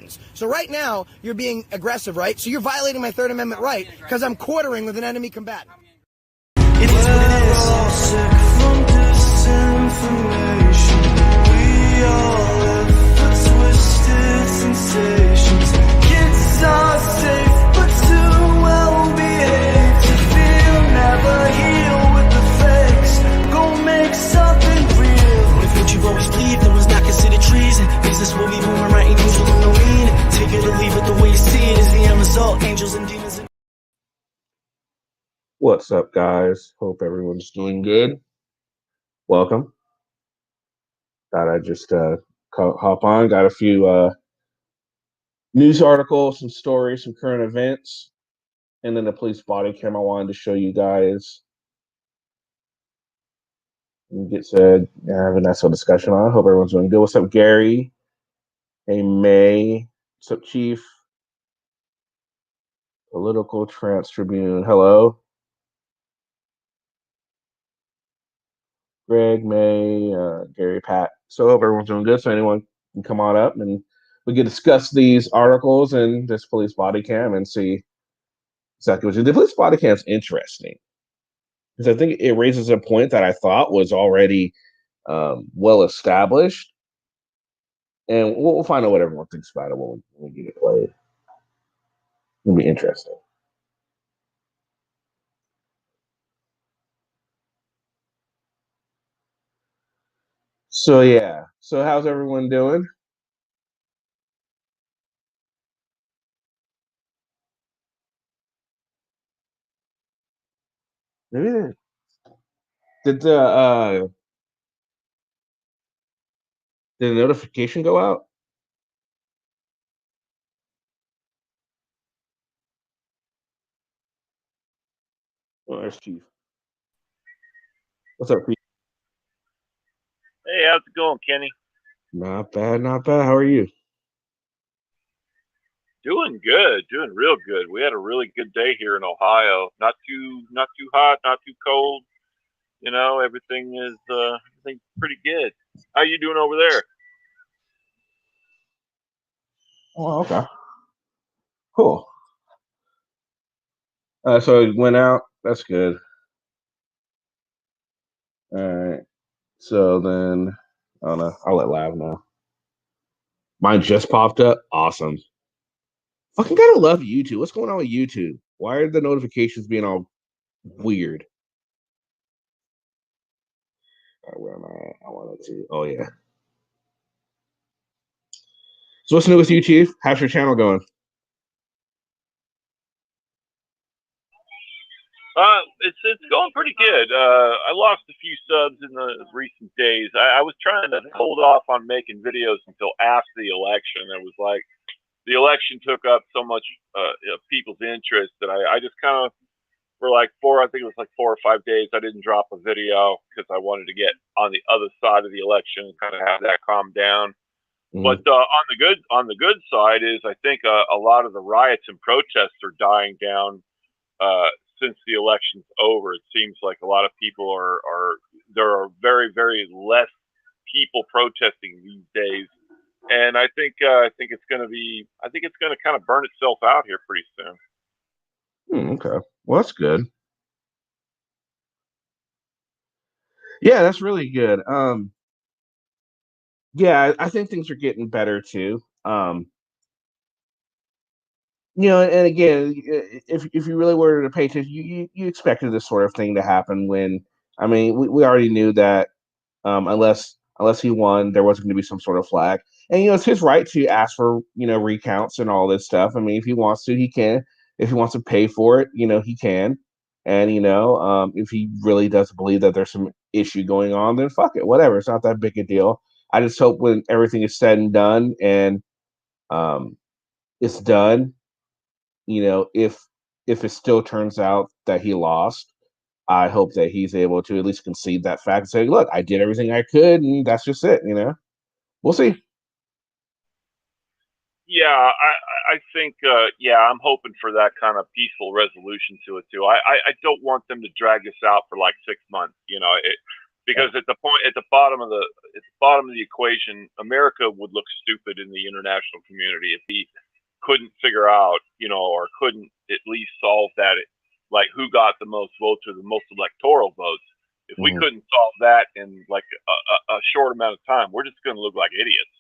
citizens. So right now, you're being aggressive, right? So you're violating my Third Amendment right because I'm quartering with an enemy combatant. It is what it is. Sick from disinformation. We all live for twisted sensations. Kids are safe, but too well behaved to feel. Never heal with the fakes. Go make something real. If what you always believed was not considered treason, business will be booming, writing news with no meaning. Take it or leave it, the way you see it is the end result. Angels and demons. What's up, guys? Hope everyone's doing good. Welcome. Thought I'd just hop on. Got a few news articles, some stories, some current events, and then the police body cam I wanted to show you guys. And get said, have a nice little discussion on. Hope everyone's doing good. What's up, Gary? Hey, May. What's up, Chief? Political Trans Tribune. Hello. Greg, May, Gary, Pat. So I hope everyone's doing good. So anyone can come on up and we can discuss these articles and this police body cam and see exactly what you do. The police body cam is interesting because I think it raises a point that I thought was already well established, and we'll find out what everyone thinks about it when we get it played. It'll be interesting. So yeah. So how's everyone doing? Maybe did the notification go out? Oh, there's Chief. What's up, Pete? Hey, how's it going, Kenny? Not bad, not bad. How are you? Doing good, doing real good. We had a really good day here in Ohio. Not too hot, not too cold. You know, everything is pretty good. How you doing over there? Oh, okay. Cool. So it went out. That's good. All right. So then, I don't know. I'll let Lav know. Mine just popped up. Awesome. Fucking gotta love YouTube. What's going on with YouTube? Why are the notifications being all weird? All right, where am I at? I wanted to. Oh, yeah. So what's new with you, Chief? How's your channel going? It's going pretty good. I lost a few subs in the recent days. I was trying to hold off on making videos until after the election. It was like the election took up so much people's interest that I just kind of for like I think it was like 4 or 5 days, I didn't drop a video because I wanted to get on the other side of the election and kind of have that calm down. Mm-hmm. But on the good side is I think a lot of the riots and protests are dying down since the election's over. It seems like a lot of people there are very, very less people protesting these days. And I think it's going to kind of burn itself out here pretty soon. Okay. Well, that's good. Yeah, that's really good. Yeah, I think things are getting better too. You know, and again, if you really were to pay attention, you expected this sort of thing to happen when, I mean, we already knew that unless he won, there wasn't going to be some sort of flag. And, you know, it's his right to ask for, you know, recounts and all this stuff. I mean, if he wants to, he can. If he wants to pay for it, you know, he can. And, you know, if he really does believe that there's some issue going on, then fuck it, whatever. It's not that big a deal. I just hope when everything is said and done and it's done, you know, if it still turns out that he lost, I hope that he's able to at least concede that fact and say, look, I did everything I could, and that's just it, you know? We'll see. Yeah, I think, I'm hoping for that kind of peaceful resolution to it, too. I don't want them to drag this out for like 6 months, you know, because at the bottom of the equation, America would look stupid in the international community if he couldn't figure out, or couldn't at least solve that, like who got the most votes or the most electoral votes. If we couldn't solve that in like a short amount of time, we're just going to look like idiots.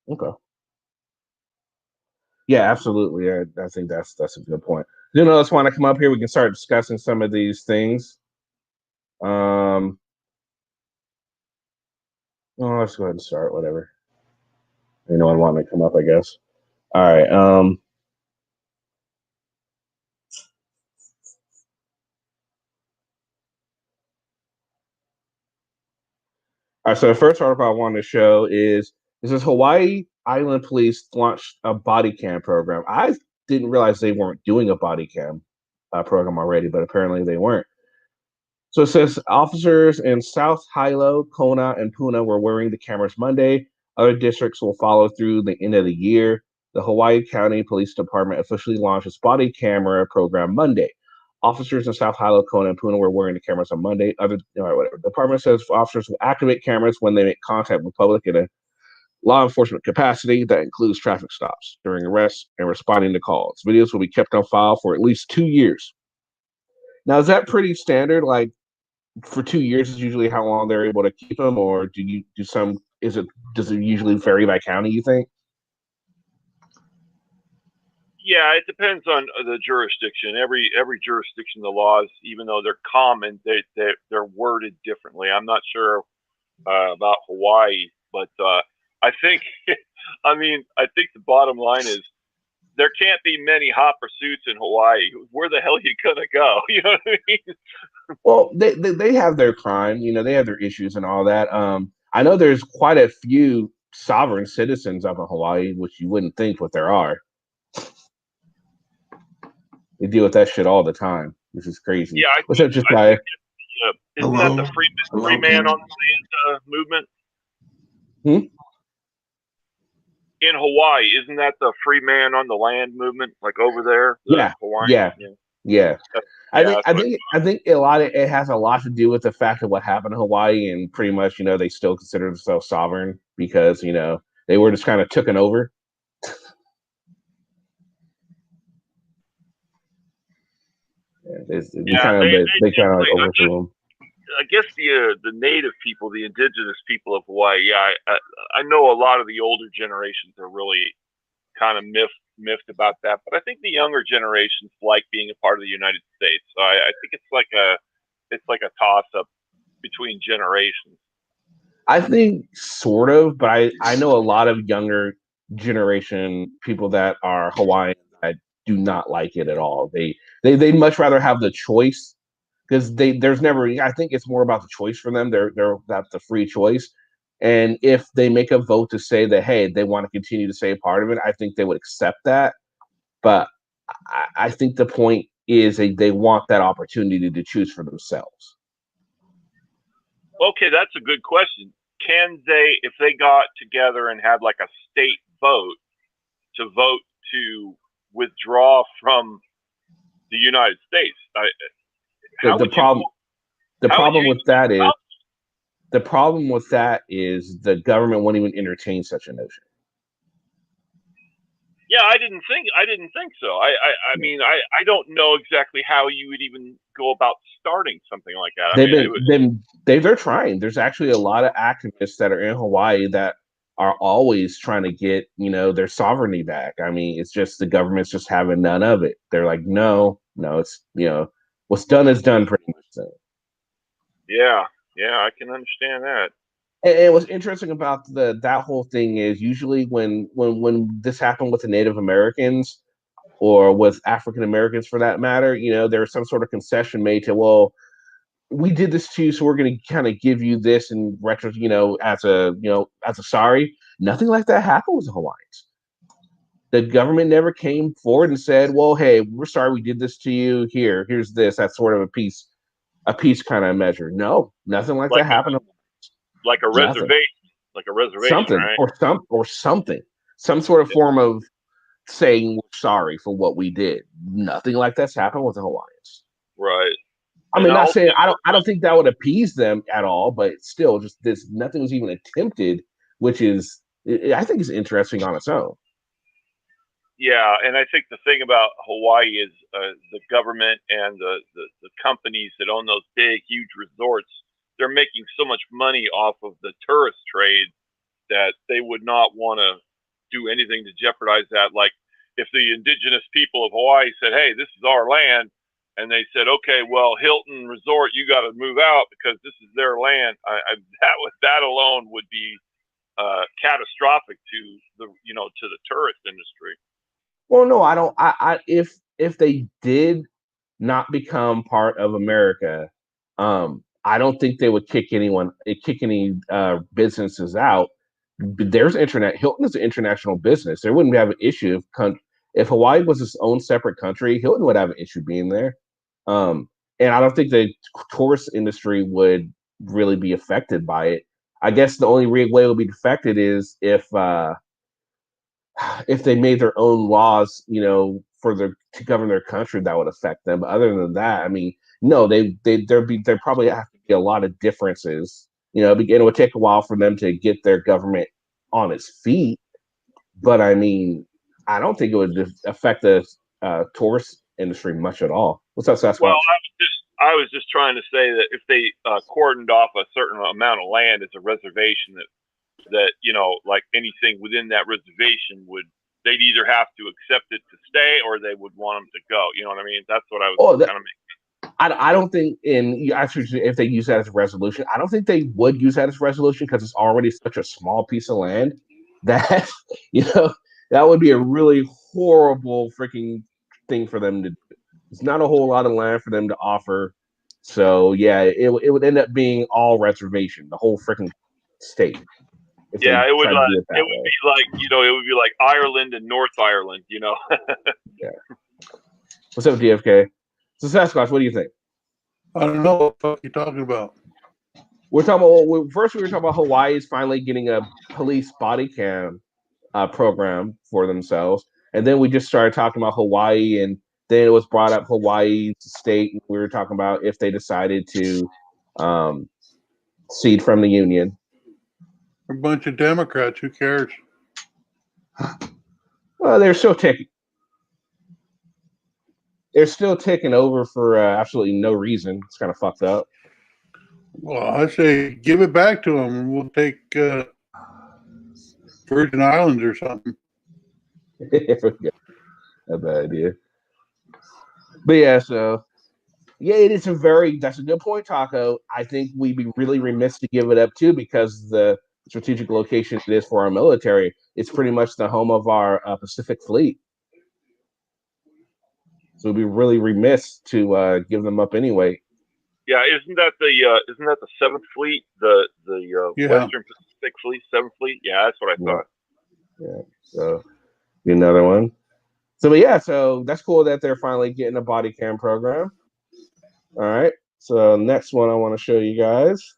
Okay. Yeah, absolutely. I think that's a good point. Let's want to come up here. We can start discussing some of these things. Let's go ahead and start. Whatever. Anyone want to come up? I guess. All right. All right. So the first article I wanted to show is this: Hawaii Island Police launched a body cam program. I didn't realize they weren't doing a body cam program already, but apparently they weren't. So it says officers in South Hilo, Kona, and Puna were wearing the cameras Monday. Other districts will follow through the end of the year. The Hawaii County Police Department officially launched its body camera program Monday. Officers in South Hilo, Kona, and Puna were wearing the cameras on Monday. The department says officers will activate cameras when they make contact with public in a law enforcement capacity that includes traffic stops, during arrests, and responding to calls. Videos will be kept on file for at least 2 years. Now, is that pretty standard? Like, for 2 years is usually how long they're able to keep them, or does it usually vary by county, you think? Yeah, it depends on the jurisdiction. Every jurisdiction, the laws, even though they're common, they're worded differently. I'm not sure about Hawaii, but I think I think the bottom line is there can't be many hot pursuits in Hawaii. Where the hell are you gonna go? You know what I mean? Well, they have their crime, they have their issues and all that. I know there's quite a few sovereign citizens up in Hawaii, which you wouldn't think, but there are. They deal with that shit all the time, which is crazy. Yeah, isn't that the free man on the land movement? In Hawaii, isn't that the free man on the land movement, like over there? Yeah, Hawaiian? Yeah. I think it has a lot to do with the fact of what happened in Hawaii, and pretty much, they still consider themselves sovereign because, they were just kind of taken over. They kind of like overthrew them. I guess the native people, the indigenous people of Hawaii, I know a lot of the older generations are really kind of miffed about that, but I think the younger generations like being a part of the United States. So I think it's like a toss up between generations. I think sort of, but I know a lot of younger generation people that are Hawaiian that do not like it at all. They'd much rather have the choice, because there's never. I think it's more about the choice for them. They're that's the free choice, and if they make a vote to say that, hey, they want to continue to stay a part of it, I think they would accept that. But I think the point is they want that opportunity to choose for themselves. Okay, that's a good question. Can they, if they got together and had like a state vote to withdraw from the United States? The problem with that is the government won't even entertain such a notion. Yeah, I didn't think so. I mean, I don't know exactly how you would even go about starting something like that. They're trying. There's actually a lot of activists that are in Hawaii that are always trying to get, their sovereignty back. I mean, it's just the government's just having none of it. They're like, no, it's, what's done is done, pretty much. So. Yeah, I can understand that. And what's interesting about that whole thing is usually when this happened with the Native Americans or with African Americans for that matter, there's some sort of concession made to, well, we did this to you, so we're going to kind of give you this in retro, as a sorry. Nothing like that happened with the Hawaiians. The government never came forward and said, well, hey, we're sorry we did this to you. Here's this. That's sort of a peace kind of measure. No, nothing like that happened. Like a reservation, something, right? or something, some sort of form of saying we're sorry for what we did. Nothing like that's happened with the Hawaiians. Right. I mean, not saying I don't think that would appease them at all, but still, just this nothing was even attempted, which is I think is interesting on its own. Yeah, and I think the thing about Hawaii is the government and the companies that own those big, huge resorts, they're making so much money off of the tourist trade that they would not want to do anything to jeopardize that. Like if the indigenous people of Hawaii said, hey, this is our land, and they said, okay, well, Hilton Resort, you got to move out because this is their land. That alone would be catastrophic to the tourist industry. Well, no, I don't. If they did not become part of America, I don't think they would kick any businesses out. There's internet. Hilton is an international business. There wouldn't have an issue if Hawaii was its own separate country. Hilton would have an issue being there, and I don't think the tourist industry would really be affected by it. I guess the only way it would be affected is if they made their own laws, to govern their country, that would affect them. But other than that, I mean, no, there probably have to be a lot of differences. It would take a while for them to get their government on its feet. But I mean, I don't think it would affect the tourist industry much at all. What's up, Sasquatch? Well, I was just trying to say that if they cordoned off a certain amount of land as a reservation, that like anything within that reservation they'd either have to accept it to stay or they would want them to go. You know what I mean? That's what I was kind of making. I don't think actually if they use that as a resolution, I don't think they would use that as a resolution because it's already such a small piece of land that that would be a really horrible freaking thing for them to do. It's not a whole lot of land for them to offer. So yeah, it would end up being all reservation, the whole freaking state. Yeah, it would be like Ireland and North Ireland, Yeah. What's up, DFK? So Sasquatch, what do you think? I don't know what the fuck you're talking about. We're talking about first. We were talking about Hawaii is finally getting a police body cam program for themselves, and then we just started talking about Hawaii, and then it was brought up Hawaii state, and we were talking about if they decided to cede from the union. A bunch of Democrats. Who cares? Well, they're still taking. They're still taking over for absolutely no reason. It's kind of fucked up. Well, I say give it back to them, and we'll take Virgin Islands or something. A bad idea. But yeah, so that's a good point, Taco. I think we'd be really remiss to give it up too because the strategic location it is for our military. It's pretty much the home of our Pacific Fleet. So it'd be really remiss to give them up anyway. Yeah, isn't that the 7th Fleet, the Western Pacific Fleet, 7th Fleet? Yeah, that's what I thought. Yeah, so be another one. So that's cool that they're finally getting a body cam program. All right, so next one I want to show you guys.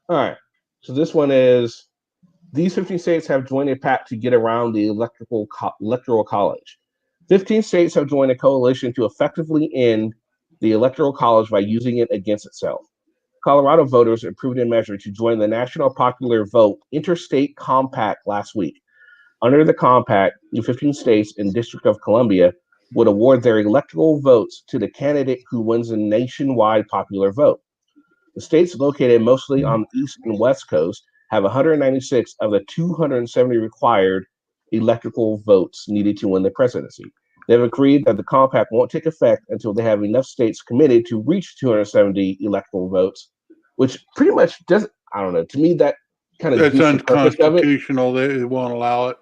All right, so this one is, these 15 states have joined a pact to get around the electoral college. 15 states have joined a coalition to effectively end the electoral college by using it against itself. Colorado voters approved a measure to join the National Popular Vote Interstate Compact last week. Under the compact, the 15 states and District of Columbia would award their electoral votes to the candidate who wins the nationwide popular vote. The states located mostly on the East and West Coast have 196 of the 270 required electoral votes needed to win the presidency. They've agreed that the compact won't take effect until they have enough states committed to reach 270 electoral votes, which pretty much doesn't, I don't know, to me that kind of That's unconstitutional. They won't allow it.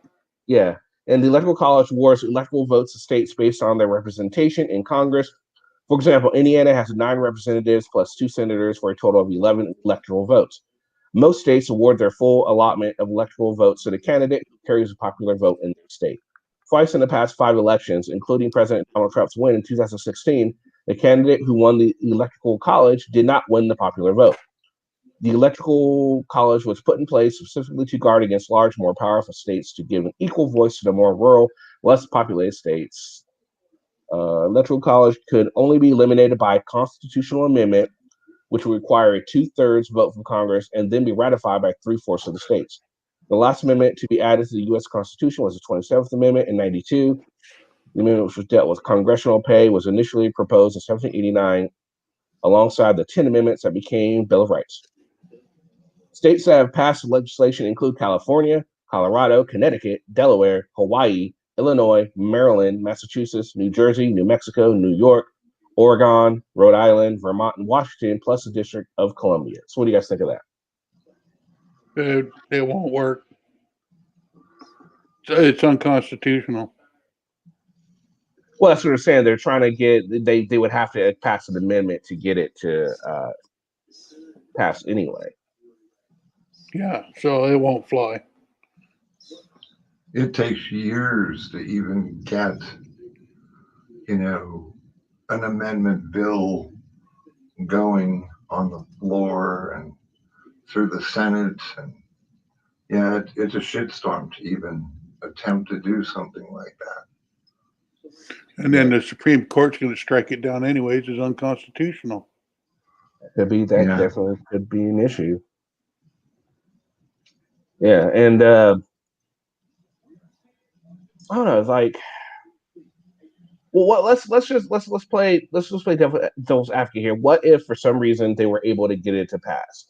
Yeah, and the Electoral College awards electoral votes to states based on their representation in Congress. For example, Indiana has 9 representatives plus 2 senators for a total of 11 electoral votes. Most states award their full allotment of electoral votes to the candidate who carries a popular vote in their state. Twice in the past 5 elections, including President Donald Trump's win in 2016, the candidate who won the Electoral College did not win the popular vote. The Electoral College was put in place specifically to guard against large, more powerful states to give an equal voice to the more rural, less populated states. Electoral College could only be eliminated by constitutional amendment, which would require a 2/3 vote from Congress and then be ratified by 3/4 of the states. The last amendment to be added to the U.S. Constitution was the 27th Amendment in 92. The amendment, which was dealt with congressional pay, was initially proposed in 1789 alongside the 10 amendments that became Bill of Rights. States that have passed legislation include California, Colorado, Connecticut, Delaware, Hawaii, Illinois, Maryland, Massachusetts, New Jersey, New Mexico, New York, Oregon, Rhode Island, Vermont, and Washington, plus the District of Columbia. So what do you guys think of that? It won't work. It's unconstitutional. Well, that's what they're saying. They're trying to get, they would have to pass an amendment to get it to pass anyway. Yeah, so it won't fly. It takes years to even get, an amendment bill going on the floor and through the Senate. And yeah, it's a shitstorm to even attempt to do something like that. And then the Supreme Court's going to strike it down anyways as unconstitutional. Could be that. Yeah. Definitely could be an issue. Yeah, and I don't know. It's like, well, let's play devil's advocate here. What if for some reason they were able to get it to pass?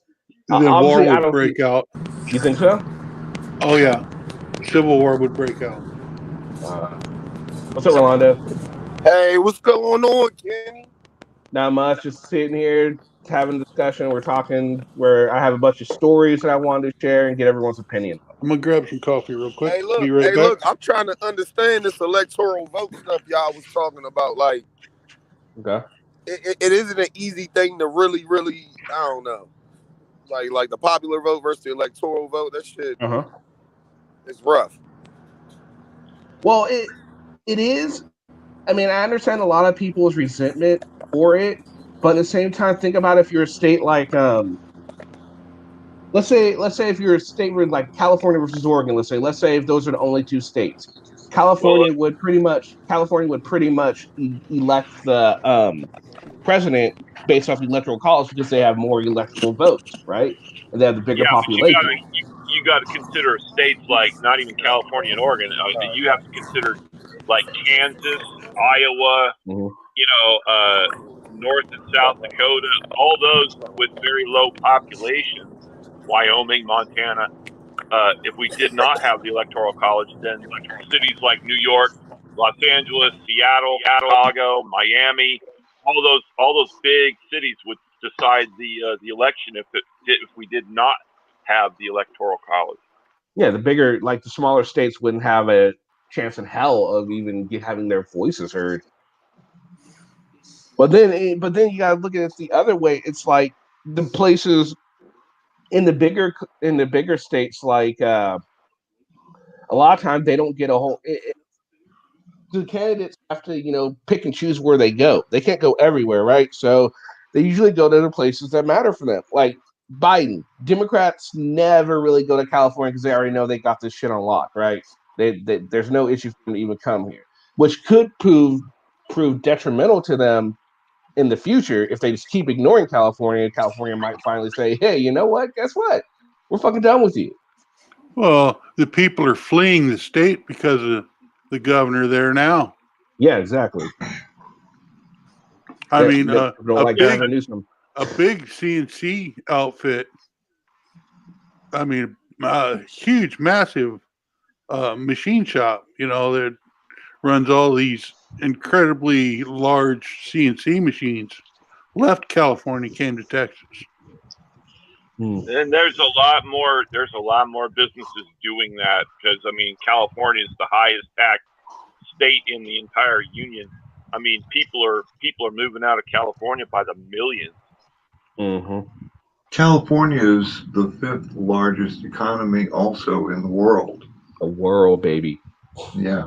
Then war would break out. You think so? Oh yeah, civil war would break out. What's up, Rolando? Hey, what's going on, Kenny? Not much. Just sitting here having a discussion. We're talking where I have a bunch of stories that I wanted to share and get everyone's opinion. I'm gonna grab some coffee real quick. Hey, look, I'm trying to understand this electoral vote stuff y'all was talking about. Like, okay, it isn't an easy thing to really, I don't know. Like the popular vote versus the electoral vote. That shit, it's rough. Well, it is. I mean, I understand a lot of people's resentment for it, but at the same time, think about if you're a state like, let's say if you're a state with like California versus Oregon, let's say if those are the only two states, California would pretty much elect the president based off the electoral college because they have more electoral votes, right? And they have the bigger population. You got to consider states like not even California and Oregon. You have to consider like Kansas, Iowa, North and South Dakota, all those with very low populations, Wyoming, Montana. If we did not have the Electoral College, then cities like New York, Los Angeles, Seattle, Chicago, Miami, all those big cities would decide the election if we did not have the Electoral College. Yeah, the smaller states wouldn't have a chance in hell of even having their voices heard. But then you gotta look at it the other way. It's like the places in the bigger states, like a lot of times they don't get a whole. The candidates have to pick and choose where they go. They can't go everywhere, right? So they usually go to the places that matter for them. Like Biden, Democrats never really go to California because they already know they got this shit on lock, right? There's no issue for them to even come here, which could prove detrimental to them in the future if they just keep ignoring California. California might finally say, "Hey, you know what? Guess what? We're fucking done with you." Well, the people are fleeing the state because of the governor there now. Yeah, exactly. I mean, a big CNC outfit. I mean, a huge, massive machine shop, that runs all these incredibly large CNC machines, left California, came to Texas. And there's a lot more businesses doing that because California is the highest tax state in the entire union. People are moving out of California by the millions. Mm-hmm. California is the 5th largest economy also in the world. The world, baby. Yeah.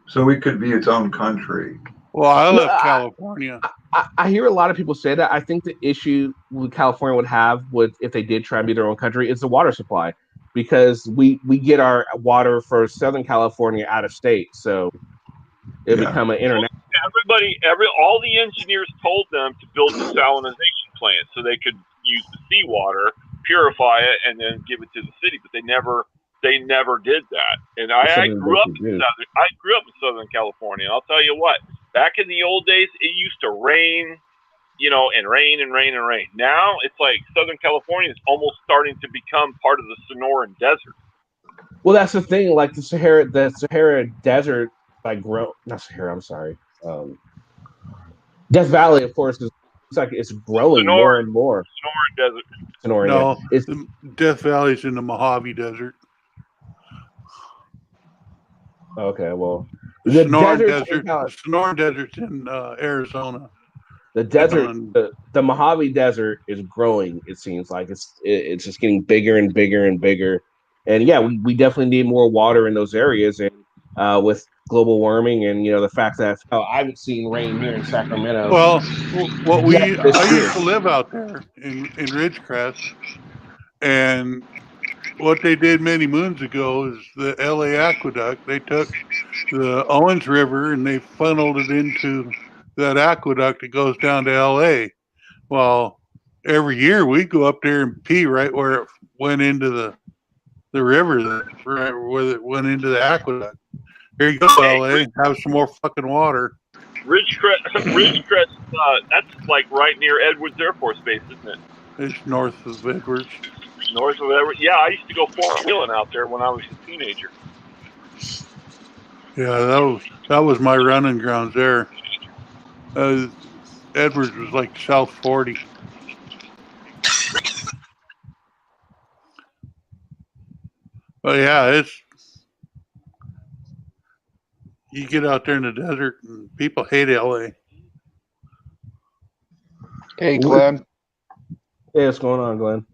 So it could be its own country. Well, I left California I hear a lot of people say that. I think the issue California would have with if they did try and be their own country is the water supply, because we get our water for Southern California out of state, so it become an internet. All the engineers told them to build the salinization plant so they could use the seawater, purify it, and then give it to the city. But they never did that. And I grew up in Southern California. And I'll tell you what, back in the old days, it used to rain, and rain and rain and rain. Now it's like Southern California is almost starting to become part of the Sonoran Desert. Well, that's the thing. Like the Sahara Desert, like not Sahara. I'm sorry. Death Valley, of course, it's growing more and more. Sonoran Desert. No, it's Death Valley's in the Mojave Desert. Okay, well, the Sonoran Desert's in Arizona. The desert, the Mojave Desert is growing. It seems like it's just getting bigger and bigger and bigger. And yeah, we definitely need more water in those areas. And with global warming and the fact that I haven't seen rain here in Sacramento. Well, I used to live out there in Ridgecrest, and what they did many moons ago is the LA Aqueduct. They took the Owens River and they funneled it into that aqueduct that goes down to LA. Well, every year we go up there and pee right where it went into the river, right where it went into the aqueduct. Here you go, LA. Have some more fucking water. Ridgecrest, that's like right near Edwards Air Force Base, isn't it? It's north of Edwards. North of Edwards. Yeah, I used to go four-wheeling out there when I was a teenager. Yeah, that was my running grounds there. Edwards was like South 40. But yeah, you get out there in the desert and people hate LA. Hey, Glenn. Hey, what's going on, Glenn?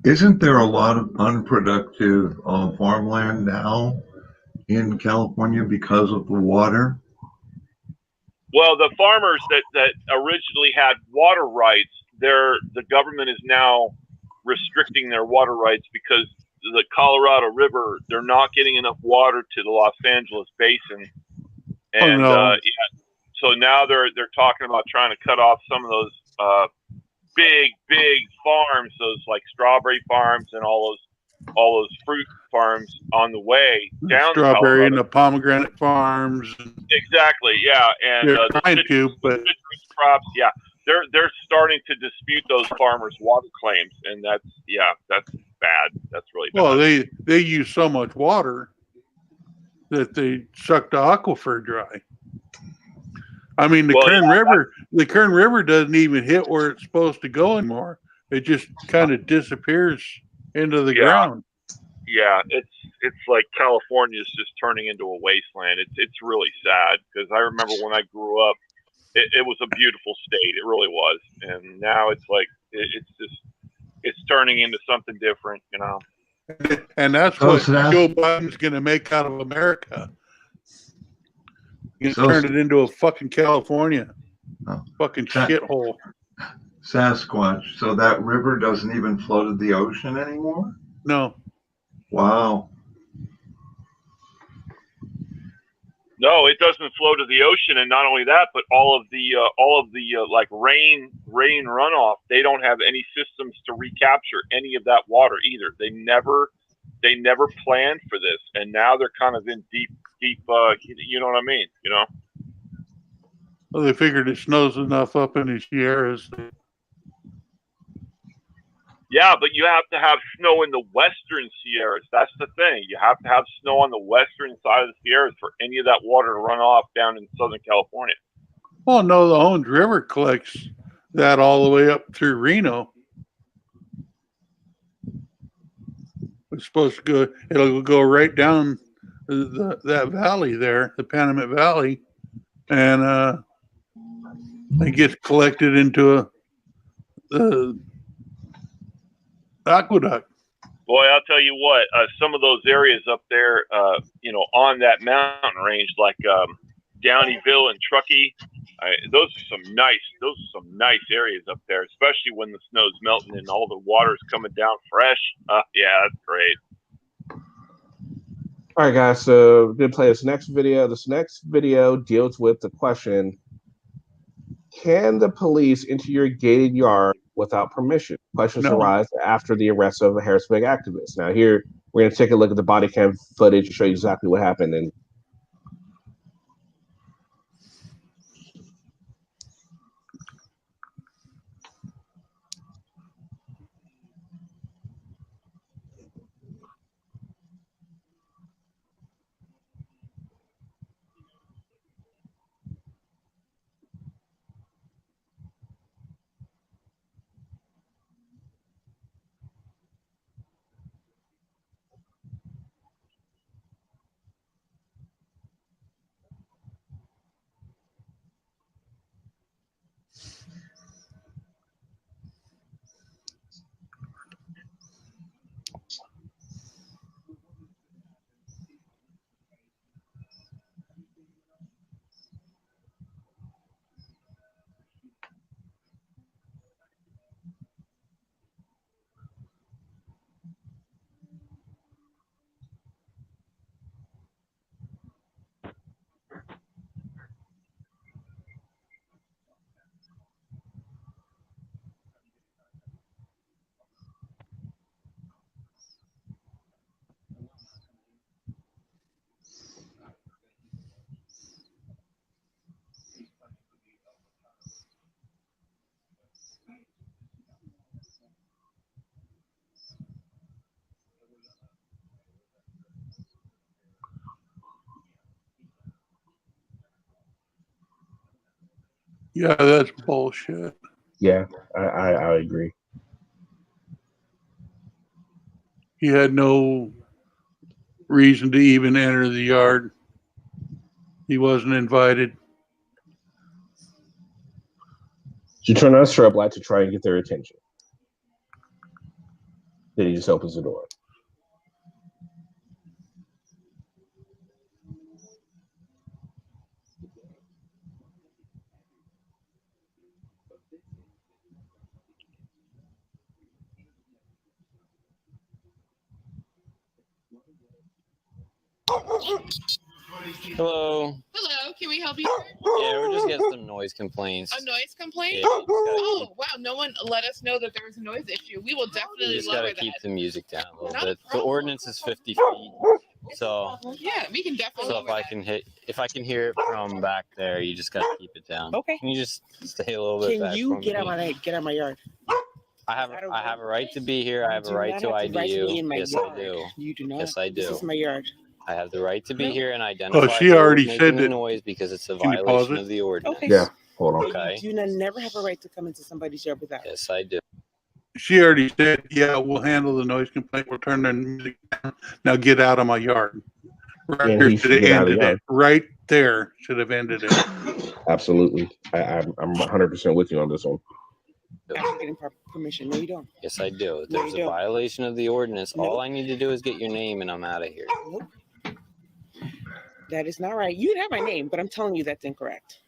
Isn't there a lot of unproductive farmland now in California because of the water? Well, the farmers that originally had water rights, the government is now restricting their water rights because the Colorado River, they're not getting enough water to the Los Angeles basin. And so now they're talking about trying to cut off some of those big farms, those like strawberry farms and all those fruit farms on the way down. Strawberry and the pomegranate farms. Exactly, yeah, and they're trying to, but crops, yeah, they're starting to dispute those farmers' water claims, and that's bad. That's really bad. Well, they use so much water that they suck the aquifer dry. I mean, the Kern River doesn't even hit where it's supposed to go anymore. It just kind of disappears into the ground. Yeah, it's like California is just turning into a wasteland. It's really sad because I remember when I grew up, it was a beautiful state. It really was, and now it's like it's turning into something different, And that's what Joe Biden's going to make out of America. He's turn it into a fucking California, fucking shithole. Sasquatch. So that river doesn't even flow to the ocean anymore? No. Wow. No, it doesn't flow to the ocean, and not only that, but all of the like rain runoff. They don't have any systems to recapture any of that water either. They never planned for this, and now they're kind of in deep. You know what I mean? Well, they figured it snows enough up in the Sierras. Yeah, but you have to have snow in the western Sierras. That's the thing. You have to have snow on the western side of the Sierras for any of that water to run off down in Southern California. Well, no, the Owens River collects that all the way up through Reno. It's supposed to go. It'll go right down that valley there, the Panamint Valley, and it gets collected into a aqueduct. Boy, I'll tell you what, some of those areas up there, on that mountain range, like Downeyville and Truckee, Those are some nice areas up there, especially when the snow's melting and all the water's coming down fresh. Yeah, that's great. All right, guys. So we're gonna play this next video. This next video deals with the question: can the police enter your gated yard without permission? Questions arise after the arrest of a Harrisburg activist. Now, here we're gonna take a look at the body cam footage and show you exactly what happened. And Yeah, that's bullshit. yeah, I agree. He had no reason to even enter the yard. He wasn't invited. So you turn on a strobe light to try and get their attention. Then he just opens the door. Hello. Hello, can we help you? Yeah, we're just getting some noise complaints. A noise complaint? Yeah, Oh, wow, no one let us know that there was a noise issue. We will you definitely just lower gotta that. keep the music down a little Not a bit. The problem. ordinance is 50 feet, so Yeah, we can definitely if lower I can hear it from back there, you just gotta keep it down. Okay. Can you just stay a little bit back Can you from get me? out my yard? I have a right to be here. I have a do right not to have the right ID to be in you. my Yes, yard. I do. You do not. Yes, I This do. is my yard. I have the right to be here and identify. she who already is said making that- noise because it's a Can you pause violation it? of the ordinance. Okay. Yeah, hold on. Okay. You never have a right to come into somebody's yard without. Yes, I do. She already said, yeah, we'll handle the noise complaint. We'll turn the music down. Now get out of my yard. Right And here he should should have get out of the ended yard. it. Right there should have ended it. Absolutely. I'm 100% with you on this one. After getting permission. No, you don't. Yes, I do. If No, there's you a don't. violation of the ordinance, all Nope. I need to do is get your name and I'm out of here. Nope. That is not right. You have my name, but I'm telling you that's incorrect.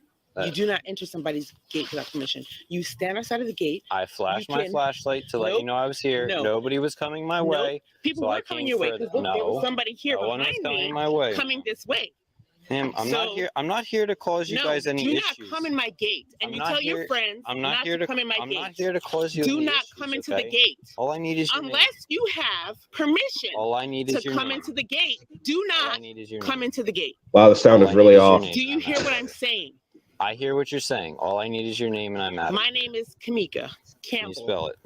You do not enter somebody's gate without permission. You stand outside of the gate. I flashed my can- flashlight to let you Nope. know I was here. No. Nobody was coming my Nope. way. People So I were coming came your way for- because there was no, somebody here no one was behind coming me my way. coming this way. Ma'am, I'm not So- here. I'm not here to cause you No, guys any do issues. not come in my gate. And I'm you not tell your here- friends I'm not not here to to come in my I'm gate. not here to cause you Do any not issues, come into okay? the gate All I need is your name. unless you have permission All I need is to your come name. into the gate. Do All I not need is your come name. into the gate. Wow, the sound All is I really need is your off. name Do and you I'm hear out what of I'm here. saying? I hear what you're saying. All I need is your name and I'm out of My here. name is Kamika Can Campbell. you spell it?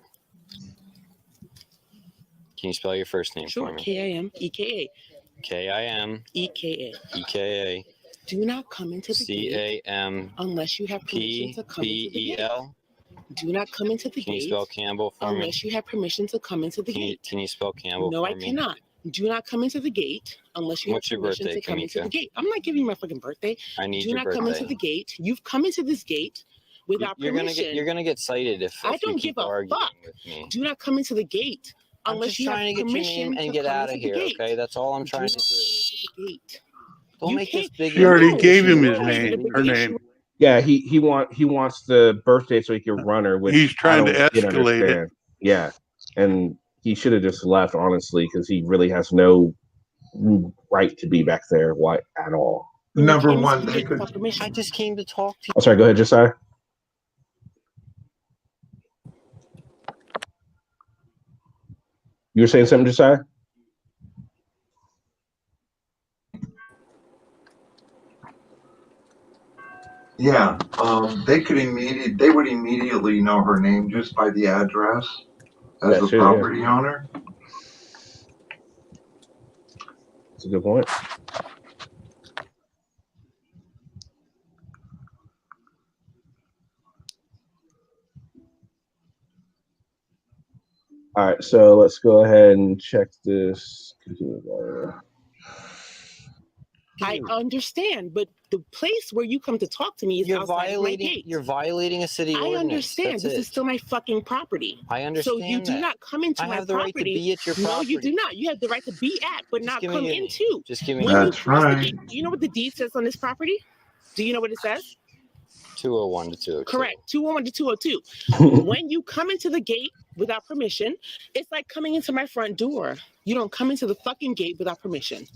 Can you spell your first name Sure. for me? K-I-M-E-K-A. K-I-M-E-K-A. E-K-A. Do not come into the gate C-A-M-P-E-E-L. unless you have permission to come into the gate. Do not come into the Can you gate spell Campbell for me? unless you have permission to come into the Can you, gate. can you spell Campbell No, for I me? cannot. Do not come into the gate unless you What's have your permission birthday, to come into Kamika? the gate. I'm not giving you my fucking birthday. I need Do your not birthday. come into the gate. You've come into this gate without You're permission. gonna get cited if I you don't keep give a arguing fuck. with me. Do not come into the gate I'm unless just you have trying to get your permission name and to get come out of into the here, gate. okay? That's all I'm Do trying not to come do. into the gate. Don't You make this can't- big. She already No, gave him you his don't make it a name, big her issue. name. Yeah, he wants the birthday so he can run her. Which He's trying to I don't escalate it. understand. Yeah, and he should have just left, honestly, because he really has no right to be back there. Why at all? Number one, they could. I just came to talk to you. Oh, sorry. Go ahead, Josiah. You were saying something, Josiah? Yeah, they would immediately know her name just by the address as That's a true, yeah. property owner. That's a good point. All right, so let's go ahead and check this. I understand, but the place where you come to talk to me is outside my gate. You're violating a city ordinance. I understand. That's this it. is still my fucking property. I understand. So you do not come into I my have the right to property. be at your No, property. you do not. You have the right to be at, but not come into. Just give me. When you That's cross the right. gate, do you know what the deed says on this property? Do you know what it says? 201 to 202. Correct. 201 to 202. When you come into the gate without permission, it's like coming into my front door. You don't come into the fucking gate without permission.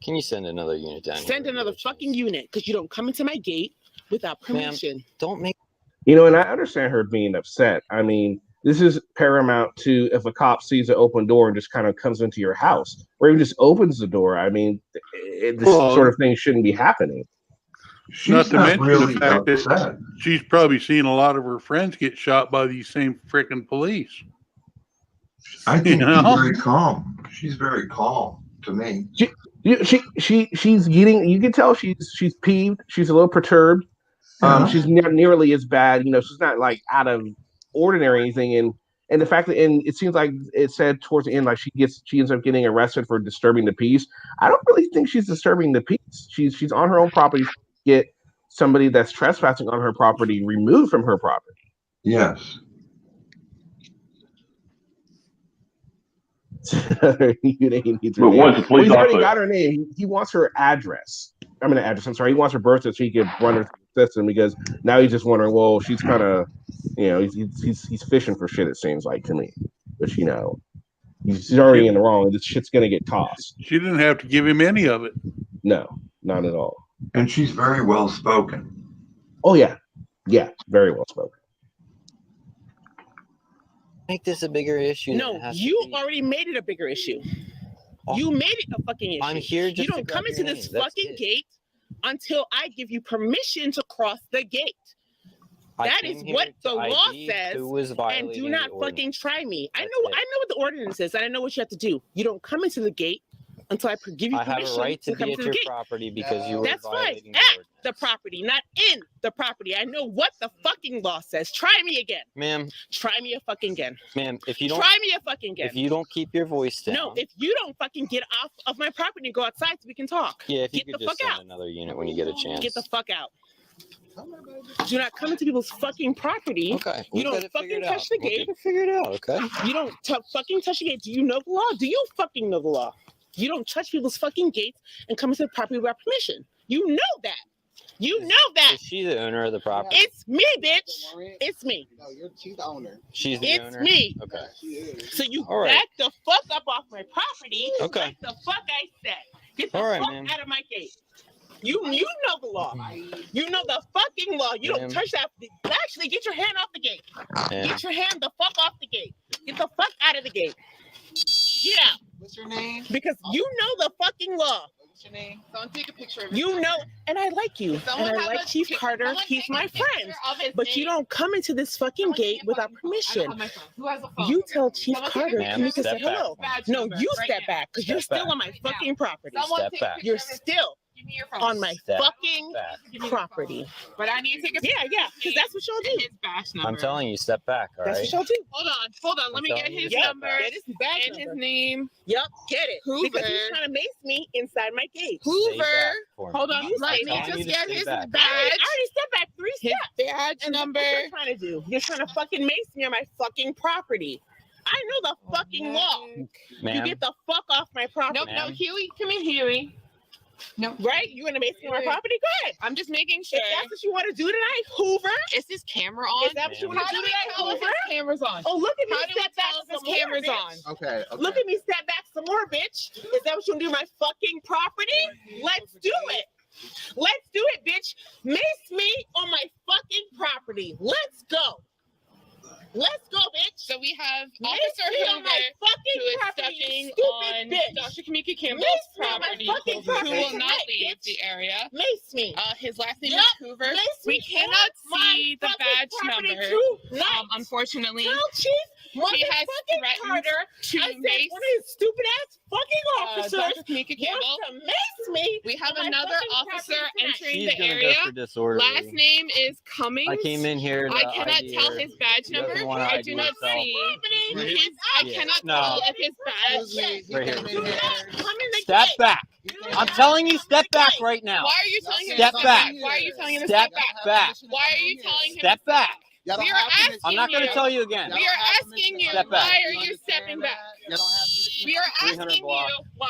Can you send another unit down? Send another fucking unit because you don't come into my gate without permission. Ma'am, don't make. You know, and I understand her being upset. I mean, this is paramount to if a cop sees an open door and just kind of comes into your house, or even just opens the door. I mean, this sort of thing shouldn't be happening. Not to mention really the fact upset. that she's probably seen a lot of her friends get shot by these same freaking police. I think You know? she's very calm. She's very calm to me. She's getting. You can tell she's peeved. She's a little perturbed. She's not nearly as bad. You know, she's not like out of ordinary or anything. And the fact that it seems like it said towards the end, like she ends up getting arrested for disturbing the peace. I don't really think she's disturbing the peace. She's on her own property. Get somebody that's trespassing on her property removed from her property. Yes. But once the police he's already officer- got her name. He wants her address. I'm sorry. He wants her birthday so he can run her through the system because now he's just wondering. Well, she's kind of, he's fishing for shit. It seems like to me, but he's already in the wrong. This shit's gonna get tossed. She didn't have to give him any of it. No, not at all. And she's very well spoken. Oh yeah, very well spoken. Make this a bigger issue. No, you already made it a bigger issue. You made it a fucking issue. I'm here just You don't to come grab into your this name. That's fucking it. gate until I give you permission to cross the gate. That is what the law says. And do not fucking try me. I know what the ordinance is, and I know what you have to do. You don't come into the gate until I give you I permission have a right to come be to at the your gate. property because you were That's right. violating the At ordinance. the property, not in the property. I know what the fucking law says. Try me again. Ma'am, Try me a fucking again. ma'am, if you don't Try me a fucking again. if you don't keep your voice down. No, if you don't fucking get off of my property and go outside so we can talk. Yeah, if you Get could the just fuck send out. another unit when you get a chance. Get the fuck out. Do not come into people's fucking property. Okay. You don't fucking touch the gate. Figure it out, okay? You don't fucking touch the gate. Do you know the law? Do you fucking know the law? You don't touch people's fucking gates and come into the property without permission. You know that. You know that. Is she the owner of the property? It's me, bitch. It's me. No, she's the owner. She's the It's owner? me. Okay. So you All right. back the fuck up off my property. Okay. Like the fuck I said. Get the All right, fuck ma'am. out of my gate. You know the law. You know the fucking law. You don't Ma'am. touch that. Actually, get your hand off the gate. Ma'am. Get your hand the fuck off the gate. Get the fuck out of the gate. Get out. What's your name? Because you know the fucking law. What's your name? Someone take a picture of it. You know, and I like you. Someone And I have like a Chief pic- Carter. someone He's take a my picture friend. of his But you name. don't come into this fucking Someone gate take a without phone. I permission. don't have my phone. Who has a phone? You tell Chief Someone take a Carter picture and you of can his say hello. badge No, number you right step now. back because you're Step still back. on my Right now. fucking property. Someone Step take back. a You're picture of his- still Give me your phone. on my Step fucking back. Give me your phone. property. But I need to take a Yeah, yeah, because that's what y'all and do. his badge number. I'm telling you, step back, all That's right? what y'all do. Hold on. Let I'm me get telling you his to step number back. Get his badge and his number. name. Yep, get it. Hoover. Because he's trying to mace me inside my gate. Stay Hoover. back for me. Hold on. You Let stay me back. just You get stay his back. I badge. already stepped back 3 His steps. badge And number. What you're trying to do? You're trying to fucking mace me on my fucking property. I know the fucking law. You Ma'am, get the fuck off my property. Nope, no, Ma'am. Huey. Come here, Huey. No. Right? You want to make me my property? Go ahead. I'm just making sure. If that's what you want to do tonight, Hoover. Is this camera on? Is that what you want to do tonight, Hoover? Camera's on. Oh, look at me How do step we back tell some if more, this camera's bitch. on? Okay. Look at me step back some more, bitch. Is that what you want to do my fucking property? Let's do it. Let's do it, bitch. Mace me on my fucking property. Let's go. Let's go, bitch. So we have Mace Officer me on Hoover, my fucking who is property, stepping you stupid on bitch. Dr. Kamika Campbell's Mace me on my property, fucking who property will not tonight, leave bitch. the area. Mace me. His last name Yep, is Hoover. mace We me cannot on my see the fucking badge property number. tonight. Unfortunately, Tell Chief he has motherfucking threatened Carter. to I said mace one of his stupid ass fucking officers Dr. Kamika Campbell. wants to mace me. We have on my another fucking officer property tonight. entering She's the gonna area. go for disorderly. Last name is Cummings. I came in here. I to cannot ID tell her. his badge She doesn't number. wanna I ID do not herself. see his. I Yeah. cannot No. tell if his badge. Right here. Do not come in the Step gate. back. I'm telling you, step back right now. Why are you telling him Step to back. Why are you telling him to Step step back? back. Why are you telling him? Step back. We are asking I'm not going to you. tell you again. We are asking you. Step back. Why are you stepping back? We are 300 asking you block. why.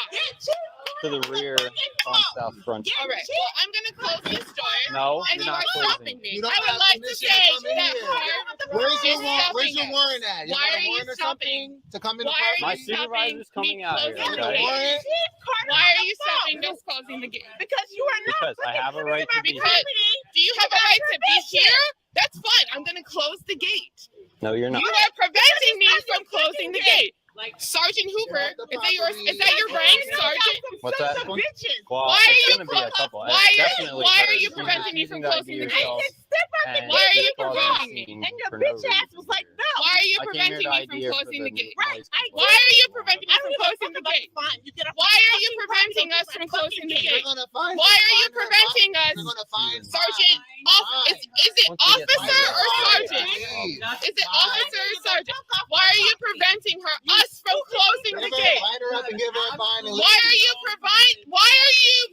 To the rear on South Front. All right. Well, I'm gonna close this door. No, and you're you not are closing. stopping me. You don't I would have like to permission say to come in that here. Carter Where's is your warrant? stopping Where's your us. warrant at? You Why got a are you warrant or stopping? something to come in the Why are property? My you stopping supervisor's coming me out here, closing the okay? gate? Warrant? Why are you stopping us closing the gate? Because you are not. Because I have a right to be here. Because do you have a right to be here? That's fine. I'm gonna close the gate. No, you're not. You are preventing me from closing the gate. Sergeant Hoover, is that your rank, Sergeant? What's that? Some bitches. Well, Why are it's you going to be a couple. why are- Definitely why her. are you She's preventing me from refusing to closing ID the gate? herself Step out the and Why are you causing a preventing me? scene And your for no bitch ass was reason. like, no. Why are you I came here preventing to me ID from her for closing the gate? Right. noise I- complaint. Why are you preventing me I from don't give a closing fuck the about gate? the fine. You get a Why are you fucking preventing fine us from closing the They're gate? gonna find Why are you They're preventing us? gonna find Sergeant, is it Once we get officer or fired, sergeant? Is it officer or sergeant? Why are you preventing us from closing the gate? Light her up and give her a fine and Why are you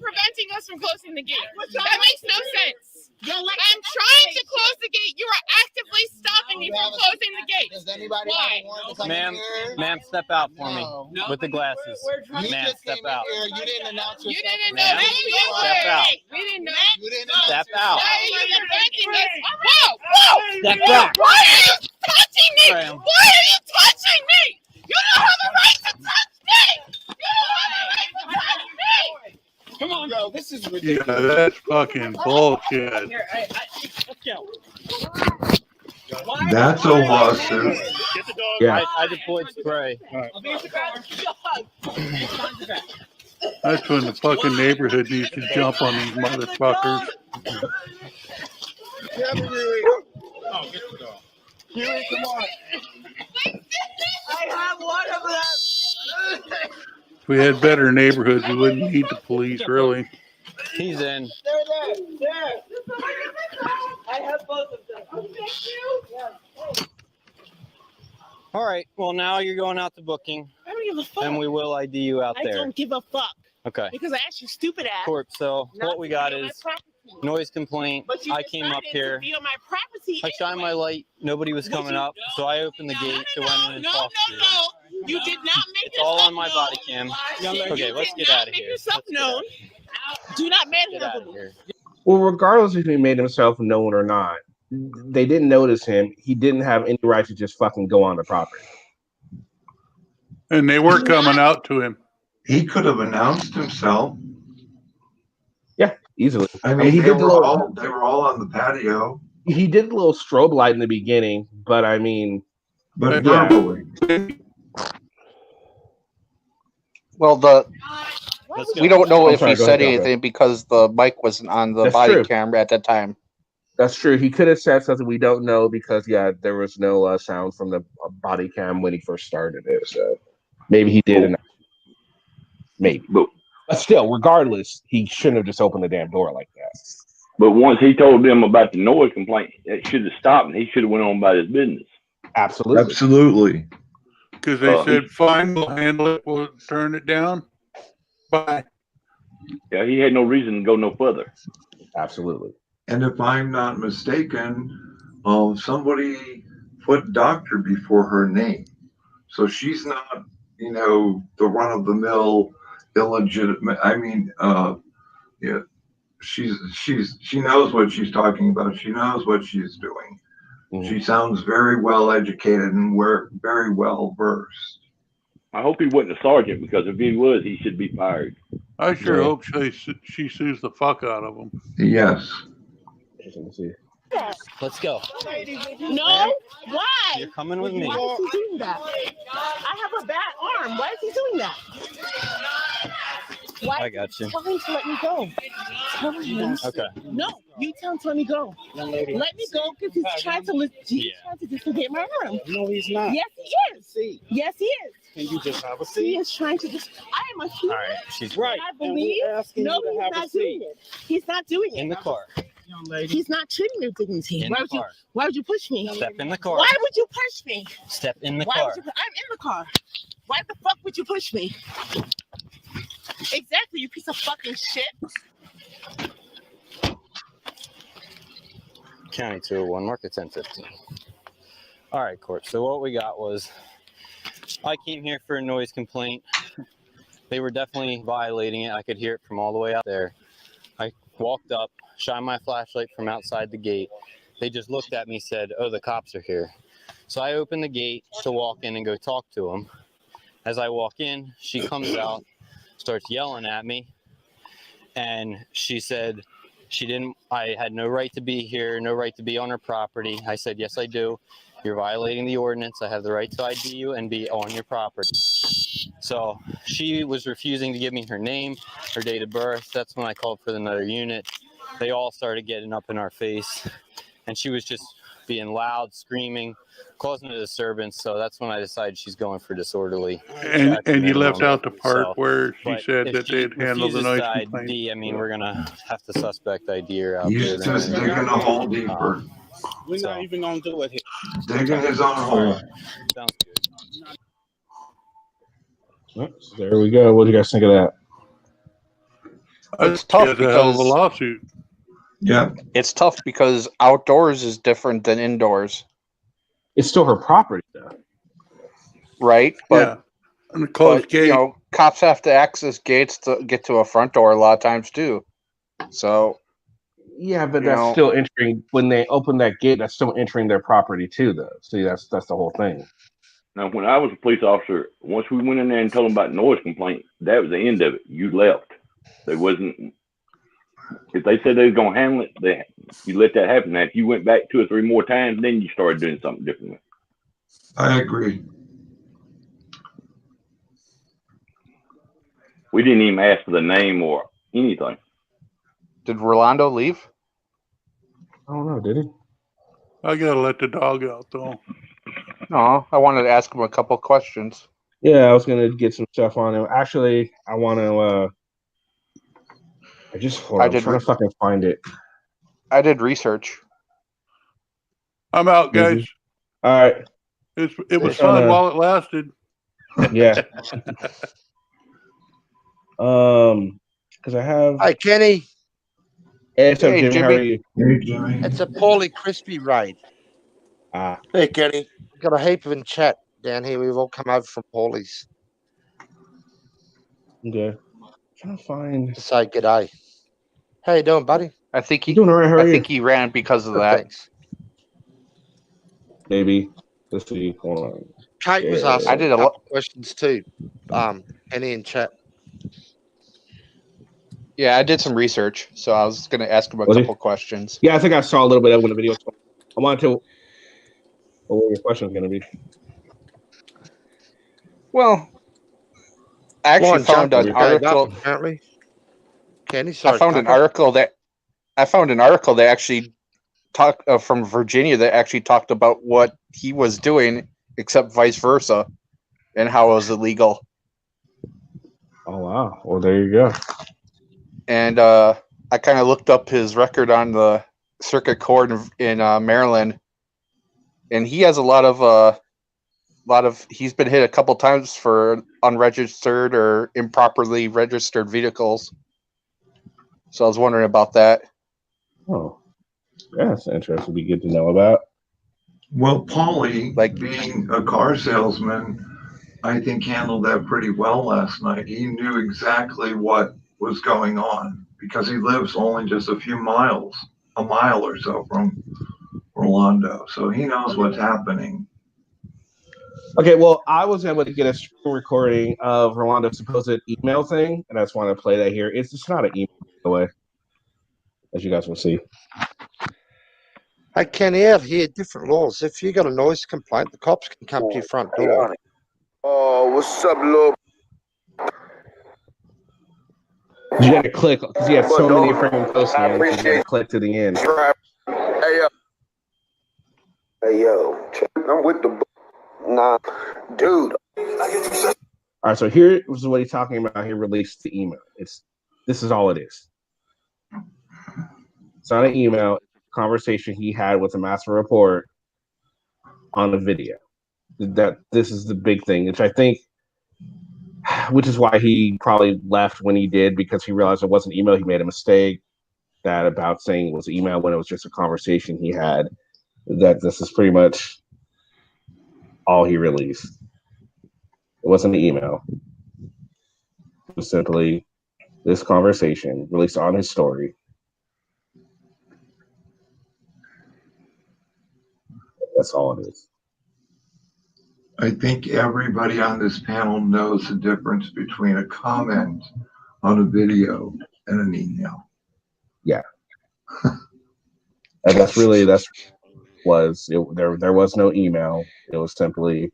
preventing us from closing the gate? That makes no sense. I'm trying to close the gate. You are actively stopping me from closing the gate. Does anybody Why? have a warrant to come in Ma'am, here? ma'am, step out for No. me with the glasses. You Ma'am, just step came out. in here. You didn't announce yourself. You didn't know Ma'am, who you were. step out. We didn't know. You didn't announce Step yourself. out. Why are you preventing us? Whoa! Whoa! Step back. Why are you touching me? Ma'am. Why are you touching me? You don't have a right to touch me! You don't have a right to touch me! Come on, yo, this is Yeah, ridiculous. that's fucking bullshit. Let's go. That's a lawsuit. Yeah. I deployed spray. That's when the fucking neighborhood needs to jump on these motherfuckers. Huey, come on. I have one of them. If we had better neighborhoods, we wouldn't need the police, really. He's in. There. I have both of them. Thank you. All right. Well, now you're going out to booking, I don't give a fuck. and we will ID you out I there. don't give a fuck Okay. because I asked you stupid ass. Court. So not what we to got be on my is property. noise complaint. But you I came up decided here. to be on my property I shined my anyway. light. Nobody was coming up, so I opened the gate to went in and talked to you. No. You did not make It's all yourself on my known. body cam. Okay, let's get out of Make here. yourself Let's get out known. of here. Do not Get out of manhandle me. here. Well, regardless if he made himself known or not, they didn't notice him. He didn't have any right to just fucking go on the property. And they were coming out to him. He could have announced himself. Yeah, easily. I mean, he they did the were little, all on the patio, he did the little strobe light in the beginning, but I mean, but Yeah. verbally. Well, Let's go. we don't know I'm if sorry, he go said ahead, go anything because the mic wasn't on the That's body true. camera at that time. that's true. He could have said something we don't know because, yeah, there was no sound from the body cam when he first started it. So maybe he did. And maybe. But still, regardless, he shouldn't have just opened the damn door like that. But once he told them about the noise complaint, it should have stopped and he should have went on about his business. Absolutely. Absolutely. Because they said, fine, we'll handle it, we'll turn it down. Bye. Yeah, he had no reason to go no further. Absolutely. And if I'm not mistaken, somebody put doctor before her name. So she's not, the run-of-the-mill illegitimate. I mean, Yeah, she knows what she's talking about. She knows what she's doing. She sounds very well educated and very well versed. I hope he wasn't a sergeant, because if he was, he should be fired. I sure hope she sues the fuck out of him. Yes. Let's go. No, why? You're coming with me. Why is he doing that? I have a bad arm. Why is he doing that? Why? I got you. Tell him to let me go. Tell him. Okay. No, you tell him to let me go. Let me go because he's trying to disobey my arm. No, he's not. Yes, he is. Yes, he is. Can you just have a He seat? is trying to just. I am a human. All right. She's Right. I And believe. we're asking No, you to he's have a not seat. doing it. He's not doing it. in the car. Young lady. He's not treating me with dignity. In Why the would you? car. Why would you push me? Step in the car. Why would you push me? Step in the Why car. would you? I'm in the car. Why the fuck would you push me? Exactly, you piece of fucking shit. County 201, mark at 10:15. All right, court. So what we got was, I came here for a noise complaint. They were definitely violating it. I could hear it from all the way out there. I walked up, shined my flashlight from outside the gate. They just looked at me, said, "Oh, the cops are here." So I opened the gate to walk in and go talk to them. As I walk in, she comes out, starts yelling at me, and she said I had no right to be here, no right to be on her property. I said, "Yes, I do. You're violating the ordinance. I have the right to ID you and be on your property." So she was refusing to give me her name, her date of birth. That's when I called for another unit. They all started getting up in our face, and she was just being loud, screaming, causing a disturbance. So that's when I decided she's going for disorderly. And you left out the part So, where she but said if that she they'd handle the refuses noise to complaint. ID, I mean, we're gonna have to suspect ID her out He's there. just digging a hole deeper. We're not even gonna do it here. Digging his own hole. Sounds good. Oh, so there we go. What do you guys think of that? It's tough a hell of a because- lawsuit. Yeah. It's tough because outdoors is different than indoors, It's still her property, though. right? But, Yeah. And the closed gate. you know, cops have to access gates to get to a front door a lot of times too. So Yeah, but You that's know- still entering. When they open that gate, that's still entering their property too, though. See, that's the whole thing. Now, when I was a police officer, once we went in there and told them about noise complaint, that was the end of it. You left. There wasn't. If they said they was gonna handle it, you let that happen. Now, if you went back 2 or 3 more times, then you started doing something differently. I agree. We didn't even ask for the name or anything. did Rolando leave? I don't know. Did he? I gotta let the dog out though. No, I wanted to ask him a couple questions. Yeah, I was gonna get some stuff on him. Actually, I want to. Hold on. I'm trying to fucking find it. I did research. I'm out, guys. All right. It was It's fun on, while it lasted. Yeah. Because I have. Hi, Kenny. Hey, what's up, Hey, Jimmy? How are Jimmy. you? Hey, Jimmy. It's a Paulie Crispy ride. Ah, Hey, Kenny. Got a heap of in chat down here. We've all come over from Paulie's okay. Trying to find. to say g'day. How you doing, buddy? I think he. Doing all right. How are I you? think he ran because of Good, that. thanks. Maybe. Let's see. Hold on. Kate was Yeah. asking I did a a lot. couple questions too. Kenny in chat. Yeah, I did some research, so I was going to ask him a Was he? couple questions. Yeah, I think I saw a little bit of it in the video. I wanted to. What were your questions going to be? Well, I actually Line found jumping an gave up, article. apparently. Kenny, sorry. I found an Tucker. article that actually talked from Virginia that actually talked about what he was doing, except vice versa, and how it was illegal. Oh wow! Well, there you go. And I kind of looked up his record on the circuit court in Maryland, and he has a lot of. He's been hit a couple times for unregistered or improperly registered vehicles. So I was wondering about that. Oh, yeah, that's interesting. Be good to know about. Well, Paulie, Like- being a car salesman, I think handled that pretty well last night. He knew exactly what was going on because he lives only just a mile or so from Rolando. So he knows what's happening. Okay, well, I was able to get a screen recording of Rolando's supposed email thing, and I just want to play that here. It's just not an email, by the way, as you guys will see. Hey, Kenny, out here, different laws. If you got a noise complaint, the cops can come to your front door. Oh, what's up, little? You got to click because you have so many freaking posts here. You got to click to the end. Hey, yo, I'm with the. Nah, dude. All right, so here is what he's talking about. He released the email. This is all it is. It's not an email. It's a conversation he had with the master report on the video. That this is the big thing, which is why he probably left when he did, because he realized it wasn't email. He made a mistake about saying it was email when it was just a conversation he had. That this is pretty much all he released. It wasn't an email. It was simply this conversation released on his story. That's all it is. I think everybody on this panel knows the difference between a comment on a video and an email. Yeah. And there was no email. It was simply,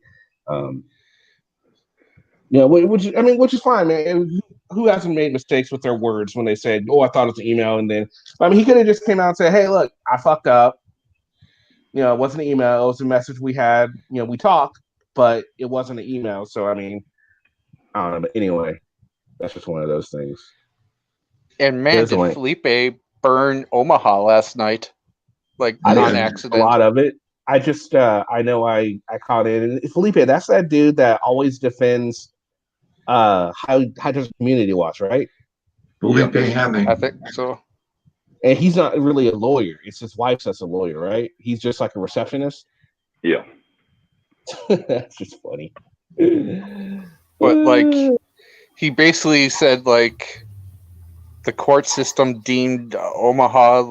which is fine, man. Who hasn't made mistakes with their words when they said, "Oh, I thought it was an email," and then, he could have just came out and said, "Hey, look, I fucked up. It wasn't an email. It was a message we had. We talked, but it wasn't an email." So, I don't know. But anyway, that's just one of those things. And man, did Felipe burn Omaha last night? Like, on accident. A lot of it. I just, I know I caught it. And Felipe, that's that dude that always defends how does Community Watch, right? Felipe Hemming. I think so. And he's not really a lawyer. It's his wife that's a lawyer, right? He's just like a receptionist. Yeah. That's just funny. But, he basically said, the court system deemed Omaha,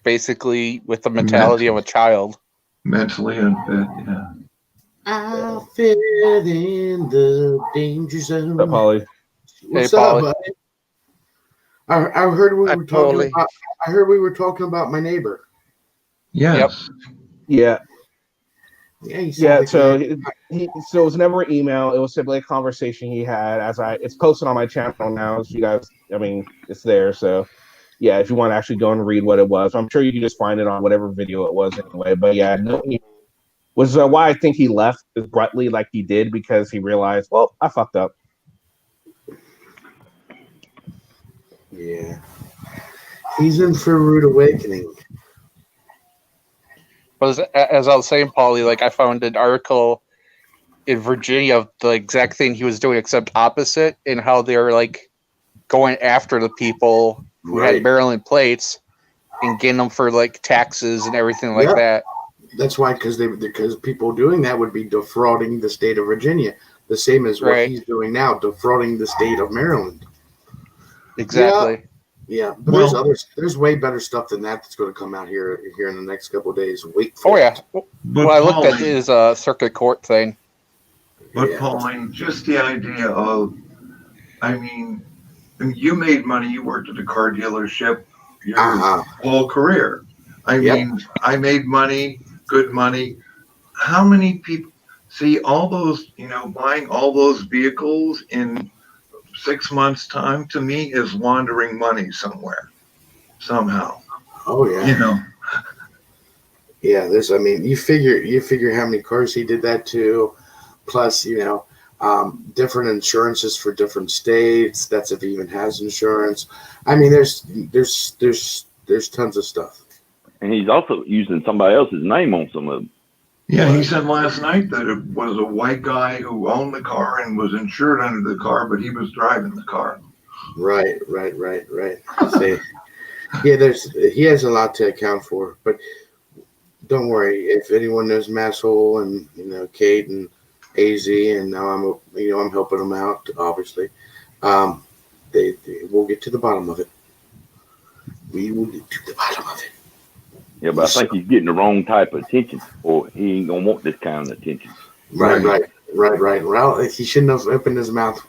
basically with the mentality of a child. Mentally unfit, yeah. I fit in the danger zone. What's up, Polly? What's Hey, Polly. up, buddy? I heard we were talking about. I heard we were talking about my neighbor. Yes. Yep. Yeah. So it was never an email. It was simply a conversation he had. It's posted on my channel now. So you guys, it's there. So yeah, if you want to actually go and read what it was, I'm sure you can just find it on whatever video it was anyway. But yeah, no email. Was why I think he left abruptly like he did, because he realized, well, I fucked up. Yeah. He's in for a rude awakening. But as I was saying, Paulie, I found an article in Virginia of the exact thing he was doing, except opposite, in how they're going after the people who had Maryland plates and getting them for taxes and everything like that. That's why, because people doing that would be defrauding the state of Virginia, the same as what he's doing now, defrauding the state of Maryland. Exactly. Yeah, but there's way better stuff than that that's going to come out here in the next couple of days. Wait for it. Well, I looked at his circuit court thing. But Pauline, just the idea of, you made money. You worked at a car dealership your whole career. I made money, good money. How many people see all those, buying all those vehicles in 6 months' time, to me, is laundering money somewhere, somehow. Oh yeah. Yeah, you figure how many cars he did that to, plus different insurances for different states. That's if he even has insurance. There's tons of stuff. And he's also using somebody else's name on some of them. Yeah, he said last night that it was a white guy who owned the car and was insured under the car, but he was driving the car. Right. See, yeah, he has a lot to account for, but don't worry. If anyone knows Masshole and Kate and AZ, and now I'm helping them out, obviously. We'll get to the bottom of it. We will get to the bottom of it. Yeah, but I think he's getting the wrong type of attention, or he ain't gonna want this kind of attention. Right. Well, he shouldn't have opened his mouth.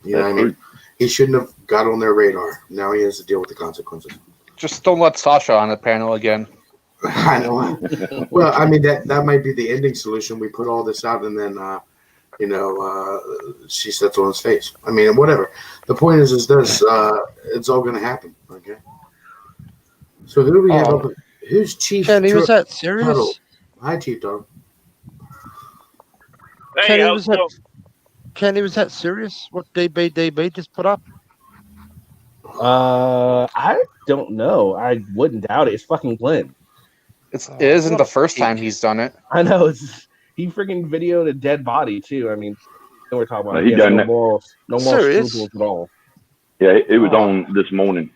You know what I mean? He shouldn't have got on their radar. Now he has to deal with the consequences. Just don't let Sasha on the panel again. I know. Well, I mean that might be the ending solution. We put all this out, and then she sets on his face. I mean, whatever. The point is this: it's all going to happen. Okay. So who do we have up? Who's Chief? Kenny, was that serious? Tuttle? Hi, Chief Tuttle. Hey, Kenny, was that serious? What DB just put up? I don't know. I wouldn't doubt it. It's fucking Glenn. It isn't the first time he's done it. I know. He freaking videoed a dead body too. I mean, we're talking about He done no that. moral scruples at all. Yeah, it was on this morning.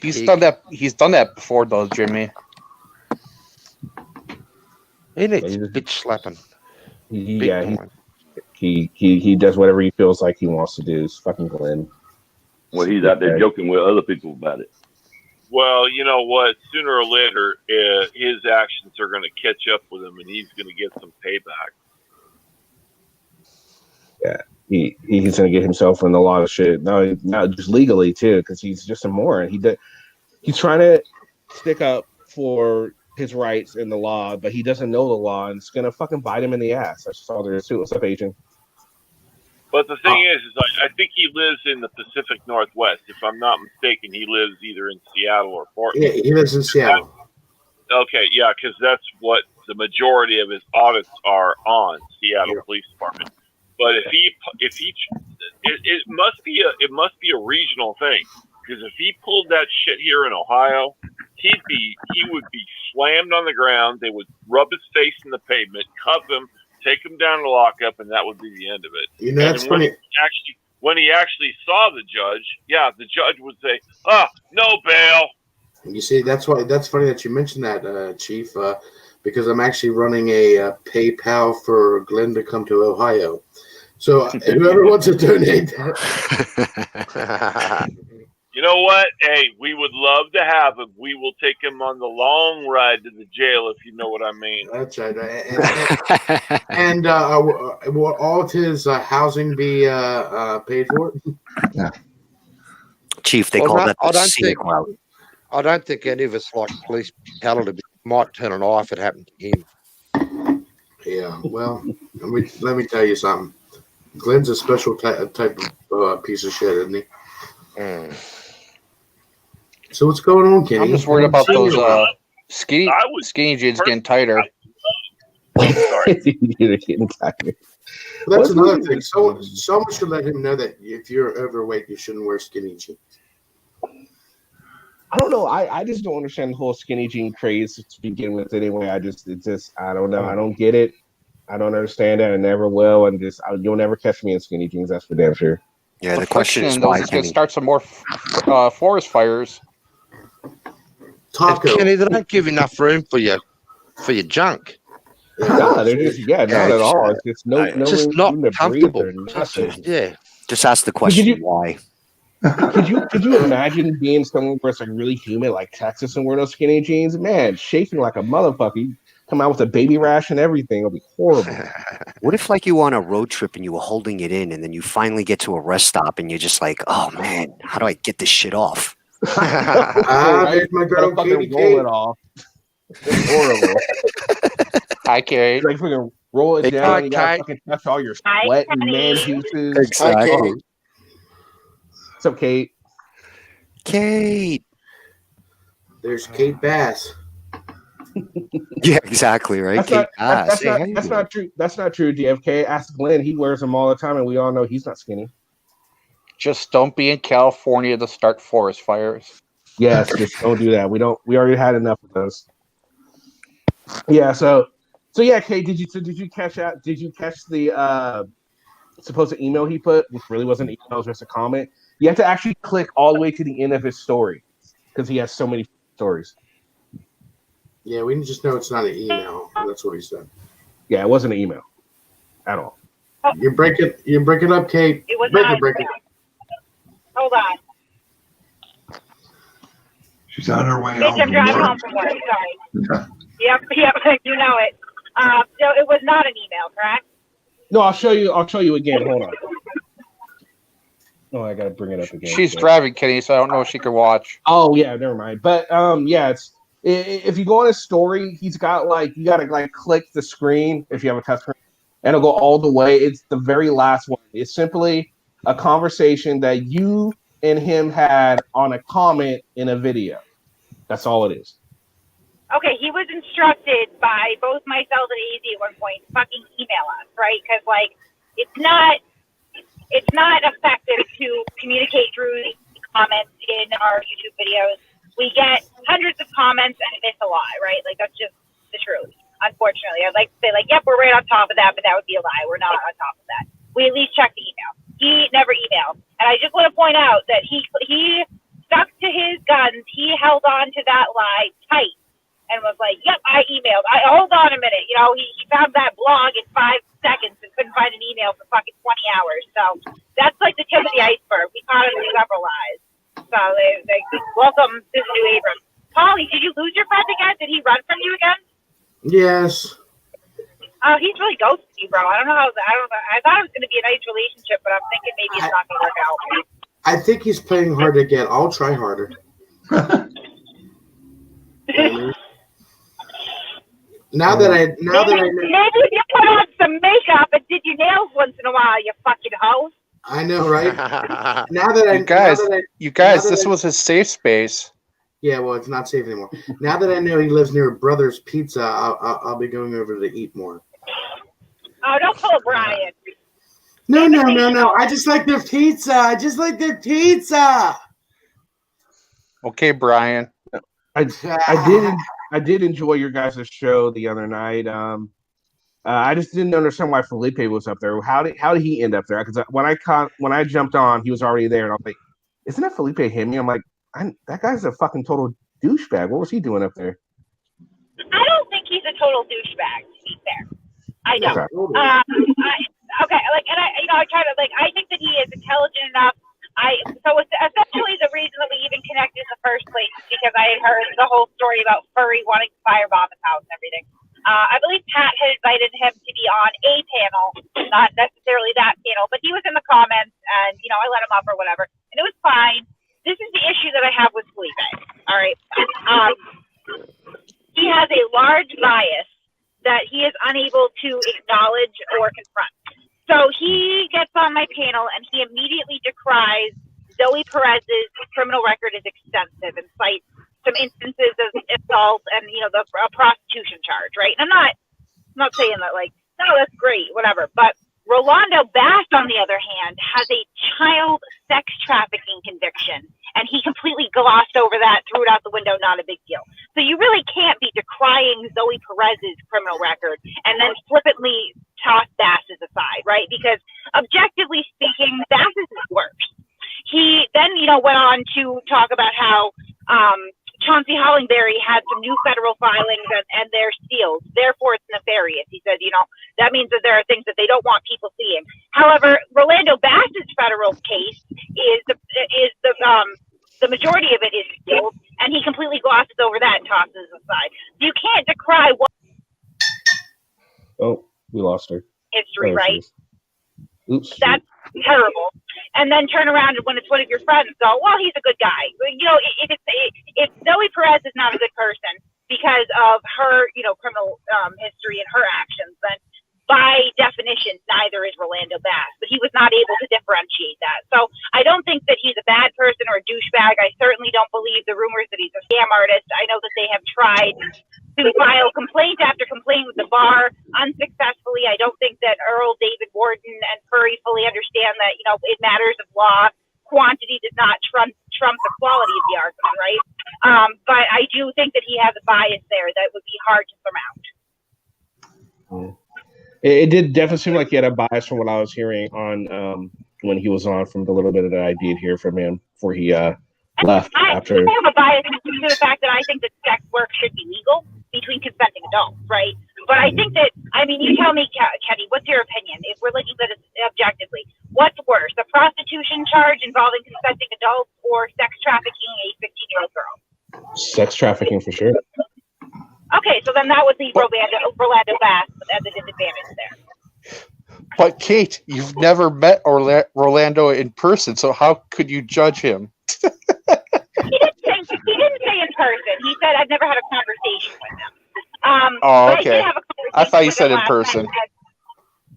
He's done that. He's done that before, though, Jimmy. He needs bitch slapping. He does whatever he feels like he wants to do. It's fucking Glenn. Well, he's out there joking with other people about it. Well, you know what? Sooner or later, his actions are going to catch up with him, and he's going to get some payback. Yeah, he's going to get himself in a lot of shit. No, not just legally too, because he's just a moron. He's trying to stick up for his rights in the law, but he doesn't know the law, and it's going to fucking bite him in the ass. That's just all there is to it. What's up, Agent? But the thing is I think he lives in the Pacific Northwest. If I'm not mistaken, he lives either in Seattle or Portland. Yeah, he lives in Seattle. Okay, yeah, because that's what the majority of his audits are on, Seattle Police Department. But if he, it must be a regional thing. Because if he pulled that shit here in Ohio, he would be slammed on the ground. They would rub his face in the pavement, cuff him, take him down to lockup, and that would be the end of it. You know, that's funny. When he actually saw the judge, the judge would say, no bail. You see, that's funny that you mentioned that, Chief, because I'm actually running a PayPal for Glenn to come to Ohio. So whoever wants to donate that. You know what? Hey, we would love to have him. We will take him on the long ride to the jail, if you know what I mean. That's right. And will all of his housing be paid for? Yeah. Chief, they call that the scenic route. I don't think any of us like police brutality. Might turn an eye if it happened to him. Yeah, well, let me tell you something. Glenn's a special type of piece of shit, isn't he? So what's going on, Kenny? I'm just worried about those skinny jeans getting tighter. Getting tighter. Well, that's another thing. Someone should let him know that if you're overweight, you shouldn't wear skinny jeans. I don't know. I just don't understand the whole skinny jean craze to begin with. Anyway, I don't know. I don't get it. I don't understand it. I never will. And you'll never catch me in skinny jeans. That's for damn sure. Yeah, the question is why. It's going to start some more forest fires. Taco. Kenny, they don't give enough room for your junk. No, they're just not at all. It's just just not comfortable. Yeah. Just ask the question why. Could you imagine being somewhere where it's like really humid, like Texas, and wear those skinny jeans? Man, shaking like a motherfucker. You come out with a baby rash and everything. It'll be horrible. What if like you were on a road trip and you were holding it in, and then you finally get to a rest stop and you're just like, oh man, how do I get this shit off? There's my girl Katie roll it off. It's horrible. Hi, Carrie. Like freaking roll it down. You gotta fucking touch all your sweat and man juices. Exactly. What's up, Kate? Kate. There's Kate Bass. Yeah, exactly, right? That's not true. That's not true, DFK. Ask Glenn. He wears them all the time, and we all know he's not skinny. Just don't be in California to start forest fires. Yes, just don't do that. We already had enough of those. Yeah. So yeah, Kate. Did you catch that? Did you catch the supposed email he put, which really wasn't an email, it was just a comment? You have to actually click all the way to the end of his story because he has so many stories. Yeah, we just know it's not an email. That's what he said. Yeah, it wasn't an email at all. You break it up, Kate. It was break not. it. Hold on. She's on her way Bitch, home I'm driving from home work. from work. Sorry. Yep, you know it. So it was not an email, correct? No, I'll show you again. Hold on. No, I gotta bring it up again. She's driving, Kenny, so I don't know if she can watch. Oh yeah, never mind. But yeah, it's if you go on his story, he's got you gotta click the screen if you have a touch screen, and it'll go all the way. It's the very last one. It's simply a conversation that you and him had on a comment in a video. That's all it is. Okay, he was instructed by both myself and AZ at one point to fucking email us, right? Because it's not effective to communicate through the comments in our YouTube videos. We get hundreds of comments and miss a lot, right? That's just the truth. Unfortunately, I'd like to say yep, we're right on top of that, but that would be a lie. We're not on top of that. We at least check the email. He never emailed, and I just want to point out that he stuck to his guns. He held on to that lie tight and was like, "Yep, I emailed. Hold on a minute." He found that blog in 5 seconds and couldn't find an email for fucking 20 hours. So that's the tip of the iceberg. We caught him in several lies. So they welcome this new Abrams. Polly, did you lose your friend again? Did he run from you again? Yes. Oh, he's really ghosted you, bro. I don't know. I thought it was going to be a nice relationship, but I'm thinking maybe it's not going to work out. I think he's playing hard to get. I'll try harder. Now that I know. Maybe if you put on some makeup and did your nails once in a while, you fucking hoe. I know, right? You guys, this was his safe space. Yeah, well, it's not safe anymore. Now that I know he lives near Brothers Pizza, I'll be going over to eat more. Oh, don't pull Brian. No. I just like their pizza. Okay, Brian. I did enjoy your guys' show the other night. I just didn't understand why Felipe was up there. How did he end up there? Because when I jumped on, he was already there, and I was like, "Isn't that Felipe Hemi?" I'm like, that guy's a fucking total douchebag. What was he doing up there? I don't think he's a total douchebag. To be fair, I don't. Okay. I try to I think that he is intelligent enough. So essentially the reason that we even connected in the first place is because I had heard the whole story about Furry wanting to firebomb his house and everything. I believe Pat had invited him to be on a panel, not necessarily that panel, but he was in the comments and, I let him up or whatever. And it was fine. This is the issue that I have with Felipe. All right. He has a large bias that he is unable to acknowledge or confront. So he gets on my panel and he immediately decries Zoe Perez's criminal record is extensive and cites some instances of assault and, the prostitution charge, right? And I'm not saying that no, that's great, whatever. But Rolando Bass, on the other hand, has a child sex trafficking conviction, and he completely glossed over that, threw it out the window, not a big deal. So you really can't be decrying Zoe Perez's criminal record and then flippantly toss Bass's aside, right? Because objectively speaking, Bass's is worse. He then, went on to talk about how Chauncey Hollingberry had some new federal filings and they're sealed. Therefore, it's nefarious. He said, that means that there are things that they don't want people seeing. However, Rolando Bass's federal case is the majority of it is sealed, and he completely glosses over that and tosses it aside. You can't decry what. Oh, we lost her. History, right? Oops. That's terrible. And then turn around and when it's one of your friends, go, well, he's a good guy. If Zoe Perez is not a good person because of her, criminal history and her actions, then by definition, neither is Rolando Bass. But he was not able to differentiate that. So I don't think that he's a bad person or a douchebag. I certainly don't believe the rumors that he's a scam artist. I know that they have tried to file complaint after complaint with the bar unsuccessfully. I don't think that Earl David Warden and Furry fully understand that, in matters of law, quantity does not trump the quality of the argument, right? But I do think that he has a bias there that would be hard to surmount. It did definitely seem like he had a bias from what I was hearing on when he was on, from the little bit that I did hear from him before he left. I have a bias due to the fact that I think that sex work should be legal between consenting adults, right? But I think that, you tell me, Kenny, what's your opinion? If we're looking at it objectively, what's worse, a prostitution charge involving consenting adults or sex trafficking a 15-year-old girl? Sex trafficking for sure. Okay, so then that would leave Rolando Bass at the disadvantage there. But Kate, you've never met Rolando in person, so how could you judge him? He didn't say in person. He said I've never had a conversation with him. Oh, but okay. I did have a conversation I thought you with said him in last person. night.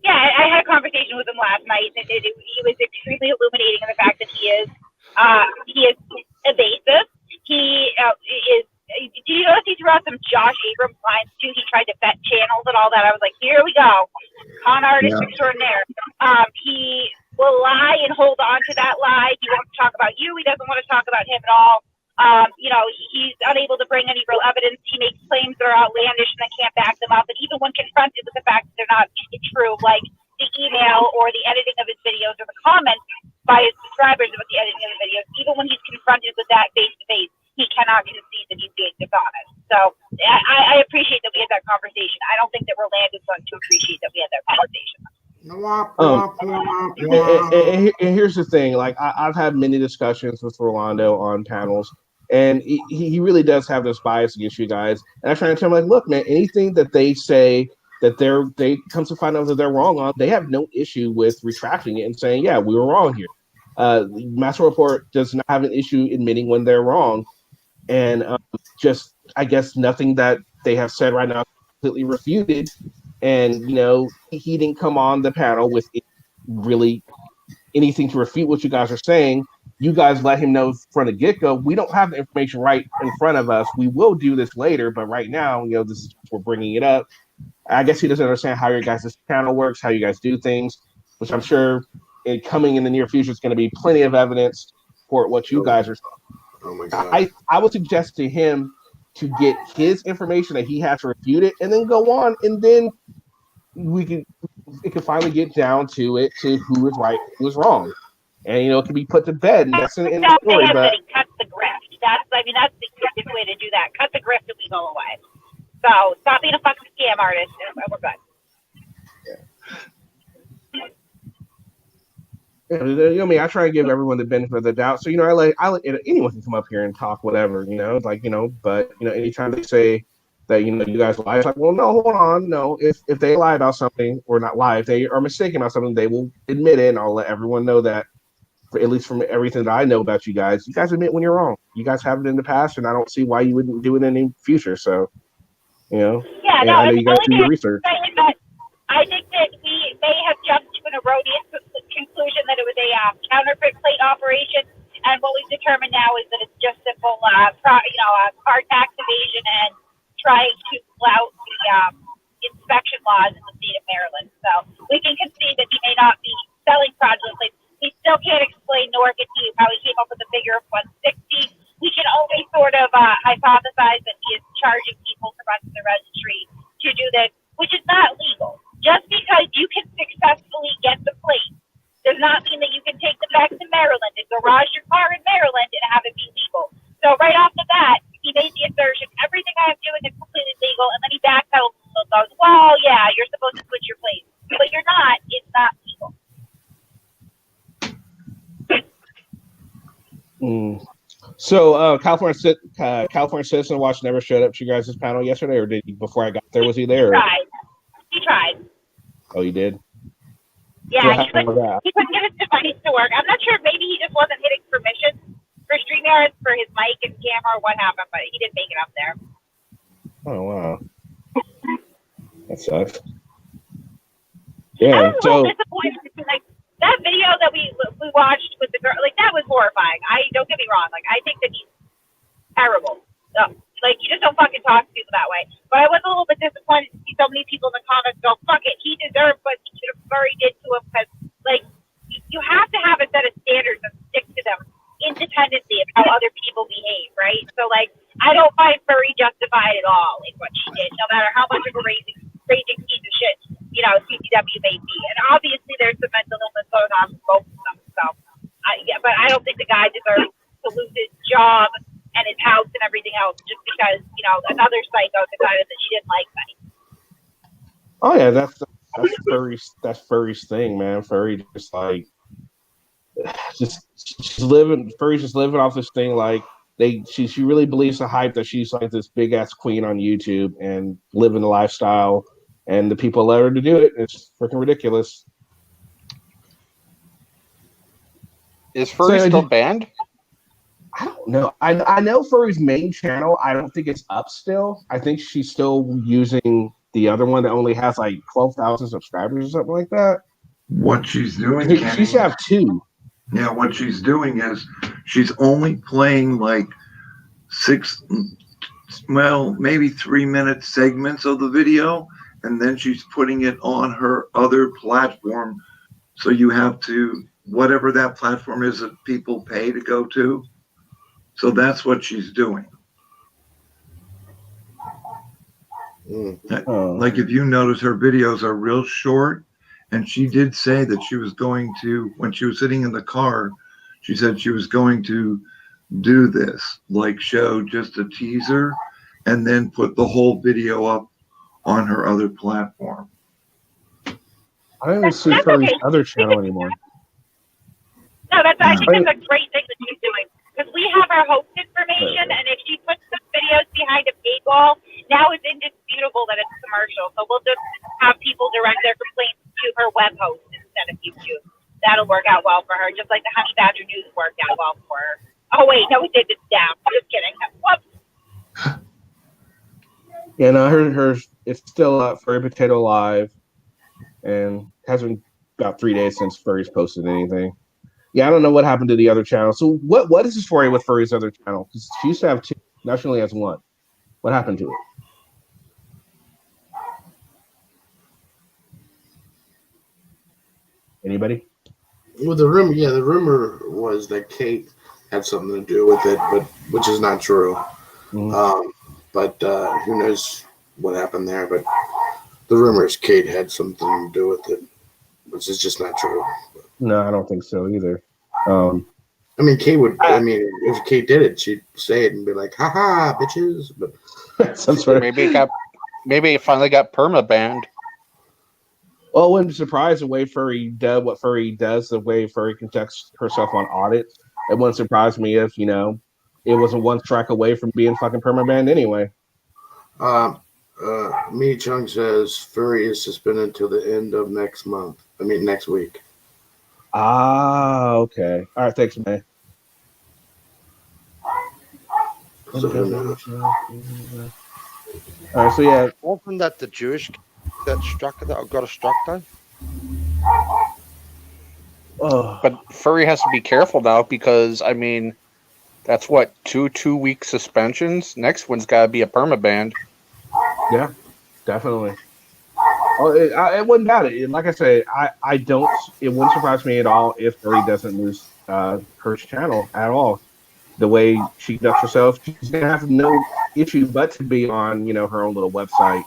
Yeah, I had a conversation with him last night, and he was extremely illuminating in the fact that he is evasive. He is. Do you notice he threw out some Josh Abrams lines too? He tried to vet channels and all that. I was like, here we go, con artist extraordinaire. He will lie and hold on to that lie. He won't talk about you. He doesn't want to talk about him at all. He's unable to bring any real evidence. He makes claims that are outlandish and then can't back them up. And even when confronted with the fact that they're not true, like the email or the editing of his videos or the comments by his subscribers about the editing of the videos, even when he's confronted with that face to face, he cannot concede that he's being dishonest. So I appreciate that we had that conversation. I don't think that Rolando's going to appreciate that we had that conversation. And here's the thing: like I've had many discussions with Rolando on panels, and he really does have this bias against you guys. And I try to tell him, like, look, man, anything that they say that they come to find out that they're wrong on, they have no issue with retracting it and saying, yeah, we were wrong here. Master Report does not have an issue admitting when they're wrong, and just I guess nothing that they have said right now is completely refuted. And he didn't come on the panel with really anything to refute what you guys are saying. You guys let him know from the get-go, we don't have the information right in front of us. We will do this later, but right now, this is we're bringing it up. I guess he doesn't understand how your guys' channel works, how you guys do things, which I'm sure coming in the near future is going to be plenty of evidence for what you guys are saying. Oh my God. I would suggest to him to get his information that he has to refute it, and then go on, and then it can finally get down to who is right, who is wrong, and it can be put to bed. And that's in the story. But cut the grift. That's the quickest way to do that. Cut the grift and we go away. So stop being a fucking scam artist, and we're good. Yeah, I try to give everyone the benefit of the doubt. So I let anyone can come up here and talk whatever, But anytime they say that you guys lie, it's like, well, no, hold on, no. If they lie about something, or not lie, if they are mistaken about something, they will admit it, and I'll let everyone know that. At least from everything that I know about you guys admit when you're wrong. You guys have it in the past, and I don't see why you wouldn't do it in the future. So, Yeah, and I know you guys do your research. I think that we may have jumped to an erroneous conclusion that it was a counterfeit plate operation, and what we've determined now is that it's just simple, car tax evasion and trying to flout the inspection laws in the state of Maryland. So we can concede that he may not be selling fraudulent plates. We still can't explain, nor can he, how he came up with the figure of 160. We can only sort of hypothesize that he is charging people to run to the registry to do this, which is not legal. Just because you can successfully get the plate does not mean that you can take them back to Maryland and garage your car in Maryland and have it be legal. So right off the bat, he made the assertion, everything I am doing is completely legal, and then he backpedals and goes, well, yeah, you're supposed to switch your plate. But you're not. It's not legal. So California Citizen Watch never showed up to you guys' panel yesterday, or did he, before I got there? Was he there? He tried. Oh, you did? Yeah, he couldn't get his device to work. I'm not sure. Maybe he just wasn't hitting permission for StreamYard for his mic and camera or what happened, but he didn't make it up there. Oh, wow. That sucks. Yeah, I was a little disappointed. Like, that video that we watched with the girl, like, that was horrifying. Don't get me wrong. Like, I think that he's terrible. Like, you just don't fucking talk to people that way. But I was a little bit disappointed to see so many people in the comments go, fuck it, he deserved what Murray did to him. Because, like, you have to have a set of standards and stick to them independently of how other people behave, right? So, like, I don't find Murray justified at all in what she did, no matter how much of a raging piece of shit, CCW may be. And obviously there's some mental illness going on with both of them. So, but I don't think the guy deserves to lose his job and his house and everything else just because, another psycho decided that she didn't like me. Oh yeah, that's Furry's thing, man. Furry just like Furry's just living off this thing like She really believes the hype that she's like this big ass queen on YouTube and living the lifestyle, and the people allow her to do it. It's freaking ridiculous. Is Furry still banned? I don't know. I know Furry's main channel, I don't think it's up still. I think she's still using the other one that only has like 12,000 subscribers or something like that. What she's doing, She should have 2. Yeah, what she's doing is she's only playing like 6, well, maybe 3-minute segments of the video, and then she's putting it on her other platform. So you have to, whatever that platform is that people pay to go to. So that's what she's doing. Like if you notice, her videos are real short, and she did say that she was going to, when she was sitting in the car, she said she was going to do this, like show just a teaser and then put the whole video up on her other platform. I don't even see Furry's other channel anymore. No, I think that's a great thing that she's doing, because we have our host information, and if she puts some videos behind a paywall, now it's indisputable that it's commercial. So we'll just have people direct their complaints to her web host instead of YouTube. That'll work out well for her, just like the Honey Badger News worked out well for her. Oh wait, no, it did. It's down. I'm just kidding. Whoops. Yeah, no, her it's still up. Furry Potato Live, and hasn't about 3 days since Furry's posted anything. Yeah, I don't know what happened to the other channel. So what is the story with Furry's other channel? Because she used to have 2. Now she only has 1. What happened to it? Anybody? Well, the rumor was that Kate had something to do with it, but which is not true. But who knows what happened there? But the rumor is Kate had something to do with it, which is just not true. No, I don't think so either. I mean, Kate would. I mean, if Kate did it, she'd say it and be like, "Ha ha, bitches!" But Sounds right. Maybe it finally got perma banned. Well, I wouldn't be surprised the way Furry does what Furry does, the way Furry conducts herself on audits. It wouldn't surprise me if, it was a 1 strike away from being fucking permabanned anyway. Me Chung says Furry is suspended until the end of next week. Ah, okay. All right, thanks, man. All right, so yeah. Wasn't that the Jewish that struck that got a struck though? Oh. But Furry has to be careful now because, I mean, that's what, 2-week suspensions? Next one's got to be a permaban. Yeah, definitely. Oh, I wouldn't doubt it. Like I said, I don't. It wouldn't surprise me at all if Furry doesn't lose her channel at all. The way she conducts herself, she's gonna have no issue but to be on, her own little website,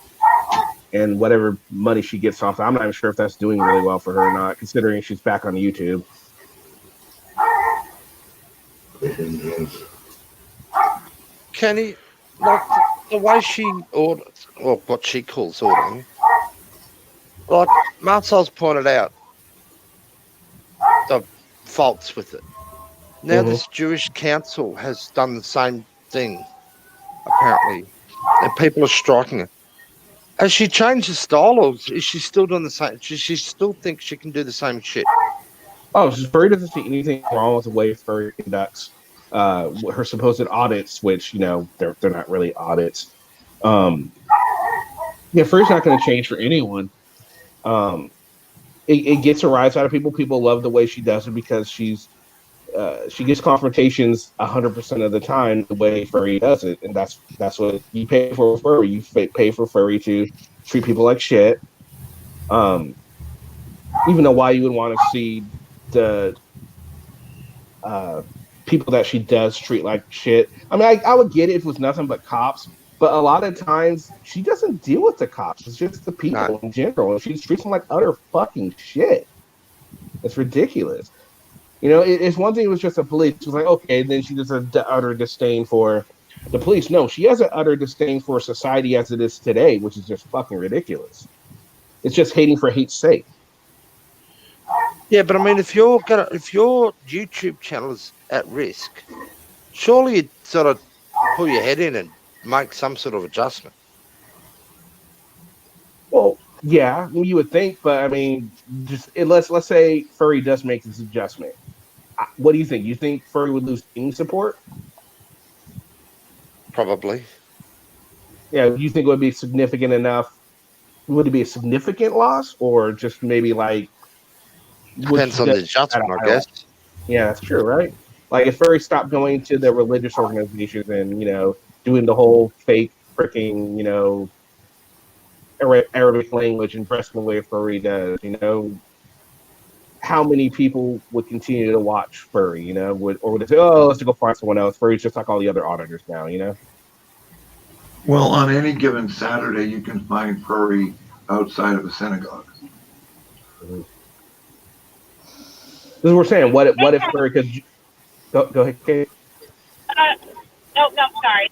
and whatever money she gets off. I'm not even sure if that's doing really well for her or not, considering she's back on YouTube. Kenny, like the way she orders, or what she calls ordering, like Marcel's pointed out the faults with it. Now this Jewish council has done the same thing, apparently, and people are striking it. Has she changed the style, or is she still doing the same? She still thinks she can do the same shit. Oh, Furry doesn't see anything wrong with the way Furry conducts her supposed audits, which they're not really audits. Yeah, Furry's not going to change for anyone. It gets a rise out of people. People love the way she does it because she gets confrontations 100% of the time the way Furry does it, and that's what you pay for Furry. You pay for Furry to treat people like shit. Even though why you would want to see the people that she does treat like shit. I mean, I would get it if it was nothing but cops, but a lot of times she doesn't deal with the cops. It's just the people in general, and she treats them like utter fucking shit. It's ridiculous. It's one thing. It was just the police. It was like, okay, then she just has an utter disdain for the police. No, she has an utter disdain for society as it is today, which is just fucking ridiculous. It's just hating for hate's sake. Yeah, but I mean, if your YouTube channel is at risk, surely you'd sort of pull your head in and make some sort of adjustment. Well, yeah, you would think, but I mean, just let's say Furry does make this adjustment. What do you think? You think Furry would lose any support? Probably. Yeah, do you think it would be significant enough? Would it be a significant loss, or just maybe like depends on the adjustment, I guess. Yeah, that's true, right? Like if Furry stopped going to the religious organizations and doing the whole fake freaking Arabic language and dressing the way Furry does, how many people would continue to watch Furry, or would they say, oh, let's go find someone else? Furry's just like all the other auditors now, Well, on any given Saturday, you can find Furry outside of a synagogue. Mm-hmm. This is what we're saying. What if Furry? Because go ahead, Kate. No, sorry.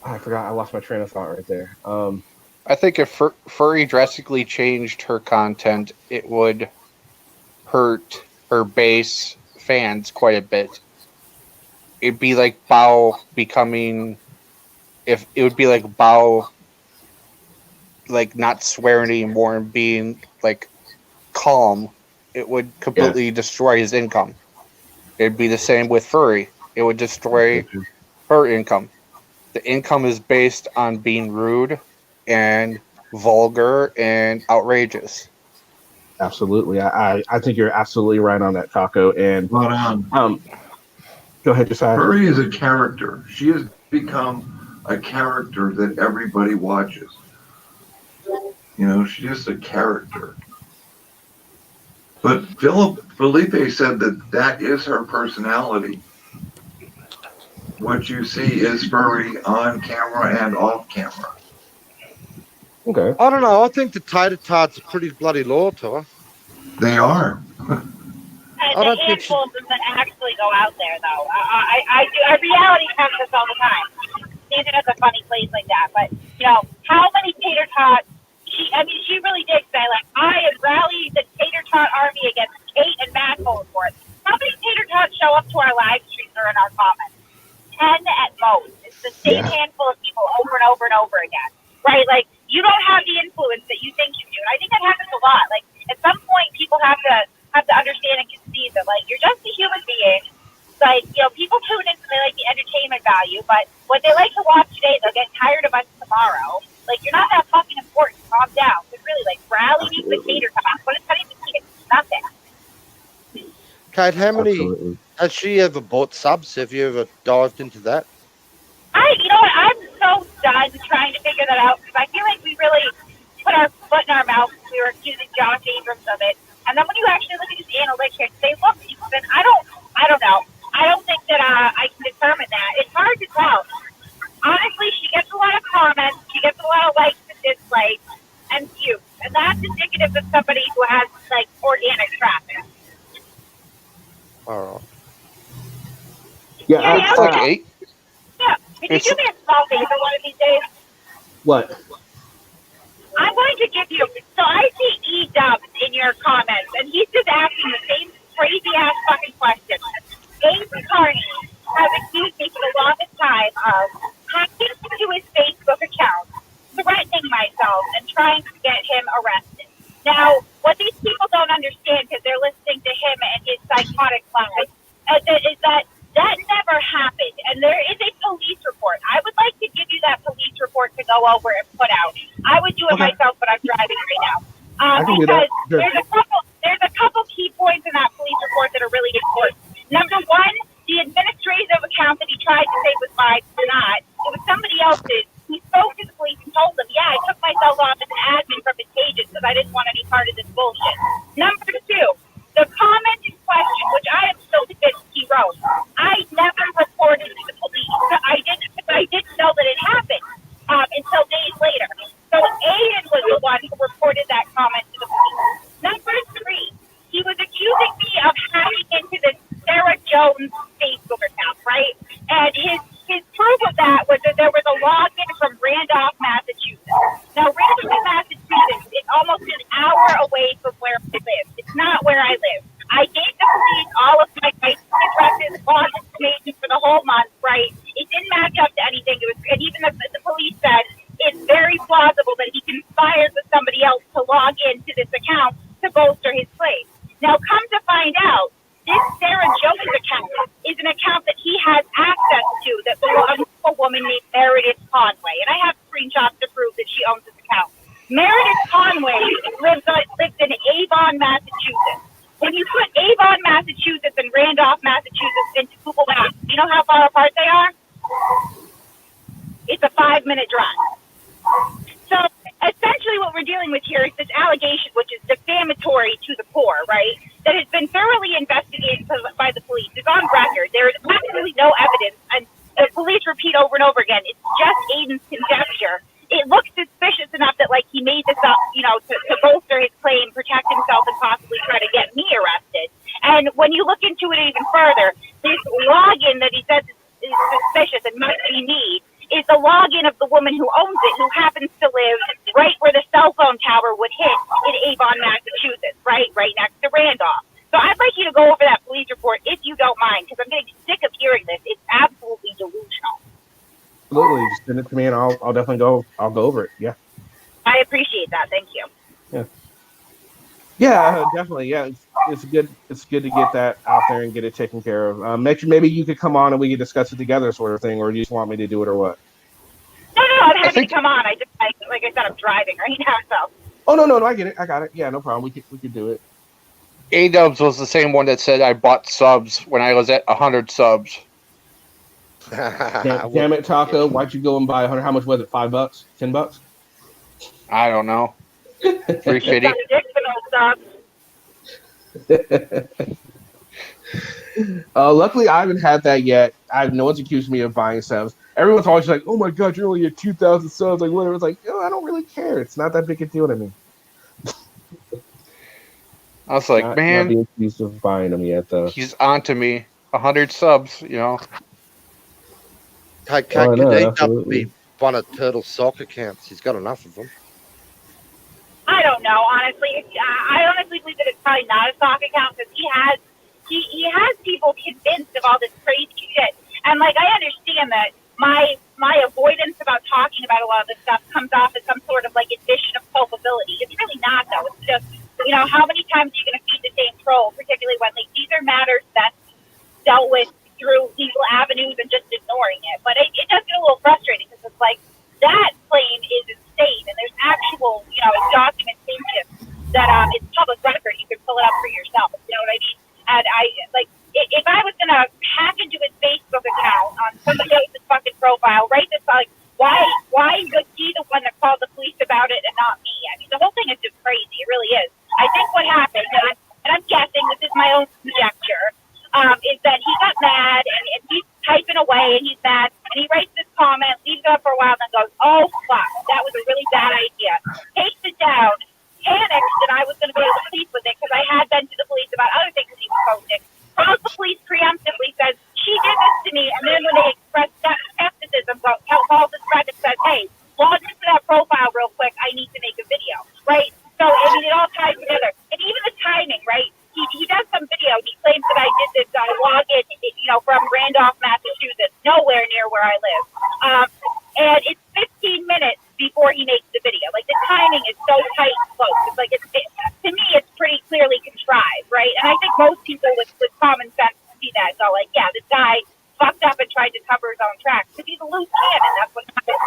I forgot. I lost my train of thought right there. I think if Furry drastically changed her content, it would hurt her base fans quite a bit. It'd be like Bao becoming, if it would be like Bao, like not swearing anymore and being like calm, it would completely destroy his income. It'd be the same with Furry. It would destroy her income. The income is based on being rude and vulgar and outrageous. Absolutely. I think you're absolutely right on that, Taco. And go ahead, Josiah. Furry is a character. She has become a character that everybody watches. She's just a character. But Felipe said that is her personality. What you see is Furry on camera and off camera. Okay. I don't know. I think the Tater Tarts are pretty bloody loyal to her. They are. I don't think handful of them that actually go out there, though. I do. Reality comes this all the time. Nathan has a funny place like that, but how many Tater Tots? She really did say, like, I have rallied the Tater Tot army against Kate and Matt Holdforth. How many Tater Tots show up to our live streams or in our comments? 10 at most. It's the same handful of people over and over and over again, right? Like, you don't have the influence that you think you do. And I think that happens a lot. Like, at some point, people have to understand and conceive that, like, you're just a human being. Like, people tune in because they like the entertainment value, but what they like to watch today, they'll get tired of us tomorrow. Like, you're not that fucking important. Calm down. But really, like, rallying the Tater Tots. What is cutting the cake? Nothing. Kate, how many has she ever bought subs? Have you ever dived into that? You know what? I'm so done trying to figure that out because I feel like we really put our foot in our mouth. We were accusing Josh Abrams of it, and then when you actually look at his analytics, they look even. I don't know. I don't think that I can determine that. It's hard to tell. Honestly, she gets a lot of comments. She gets a lot of likes and dislikes and views, and that's indicative of somebody who has like organic traffic. All right. Yeah, it's like 8. Yeah. Can you do me a small favor one of these days? What? I'm going to give you. So I see E-Dubs in your comments, and he's just asking the same crazy ass fucking question. Abe Carney has accused me for the longest time of hacking into his Facebook account, threatening myself, and trying to get him arrested. Now, what these people don't understand, because they're listening to him and his psychotic lies, is that never happened. And there is a police report. I would like to give you that police report to go over and put out. I would do it myself, but I'm driving right now. Because there's a couple key points in that police report that are really important. Number one, the administrative account that he tried to say was mine was not. It was somebody else's. He spoke to the police and told them, yeah, I took myself off as an admin from his pages because I didn't want any part of this bullshit. Number two, the comment in question, which I am so convinced he wrote, I never reported to the police. I didn't know that it happened until days later. So Aiden was the one who reported that comment to the police. Number three, he was accusing me of hacking into this Sarah Jones Facebook account, right? And his proof of that was that there was a login from Randolph, Massachusetts. Now, Randolph, Massachusetts is almost an hour away from where I live. It's not where I live. information for the whole month, right? It didn't match up to anything. It was, and even the police said it's very plausible that he conspired with somebody else to log into this account to bolster his claim. Now, come to find out, this Sarah Jones account is an account that he has access to that belongs to a woman named Meredith Conway. And I have screenshots to prove that she owns this account. Meredith Conway lives in Avon, Massachusetts. When you put Avon, Massachusetts and Randolph, Massachusetts into Google Maps, you know how far apart they are? It's a 5-minute drive. So essentially what we're dealing with here is this allegation, which is defamatory to the core, right? That has been thoroughly investigated by the police. It's on record. There is absolutely no evidence. And the police repeat over and over again, it's just Aiden's conjecture. It looks suspicious enough that, like, he made this up, you know, to bolster his claim, protect himself, and possibly try to get me arrested. And when you look into it even further, this login that he says is suspicious and must be me is the login of the woman who owns it, who happens to live right where the cell phone tower would hit in Avon, Massachusetts, right next to Randolph. So I'd like you to go over that police report if you don't mind, because I'm getting sick of hearing this. It's absolutely delusional. Absolutely, just send it to me, and I'll definitely go. I'll go over it. Yeah. I appreciate that. Thank you. Yeah, definitely. Yeah, it's good. It's good to get that out there and get it taken care of. Maybe you could come on and we could discuss it together, sort of thing, or do you just want me to do it, or what? No, I'm happy to come on. I just, like I said, I'm driving right now, so. Oh no, I get it. I got it. Yeah, no problem. We could do it. A-Dubs was the same one that said I bought subs when I was at 100 subs. Damn it, Taco! Why'd you go and buy 100? How much was it? $5? $10? I don't know. 350. Luckily, I haven't had that yet. No one's accused me of buying subs. Everyone's always like, "Oh my god, you're only at 2,000 subs." Like whatever. It's like, no, I don't really care. It's not that big a deal to me. I was like, man, not being accused of buying them yet, though. He's on to me. 100 subs, you know. Could A-Dub be one of Turtle's sock accounts? He's got enough of them. I don't know, honestly. I honestly believe that it's probably not a stock account because he has people convinced of all this crazy shit. And like, I understand that my avoidance about talking about a lot of this stuff comes off as some sort of like admission of culpability. It's really not, though. It's just, you know, how many times are you going to feed the same troll, particularly when these are matters that's dealt with through legal avenues and just ignoring it. But it does get a little frustrating because it's like, that claim is insane, and there's actual, you know, documentation that it's public record. You can pull it up for yourself. You know what I mean? And I like, if I was gonna hack into his Facebook account on somebody else's fucking profile, right? This like, why was he the one that called the police about it and not me? I mean, the whole thing is just crazy. It really is. I think what happened, and I'm guessing this is my own conjecture, is that he got mad and he's typing away and he's mad and he writes this comment, leaves it up for a while, and then goes, "Oh fuck, that was a really bad idea." Takes it down, panics that I was going to go to the police with it because I had been to the police about other things he was posting. Calls the police preemptively, says she did this to me, and then when they express skepticism, calls his friend and says, "Hey, log into that profile real quick. I need to make a video." Right? So I mean, it all ties together, and even the timing, right? He does some video. He claims that I did this login, you know, from Randolph, Massachusetts, nowhere near where I live. And it's 15 minutes before he makes the video. Like, the timing is so tight and close. It's like, to me, it's pretty clearly contrived, right? And I think most people with common sense see that and go, like, yeah, this guy fucked up and tried to cover his own tracks. Because he's a loose cannon. That's what happens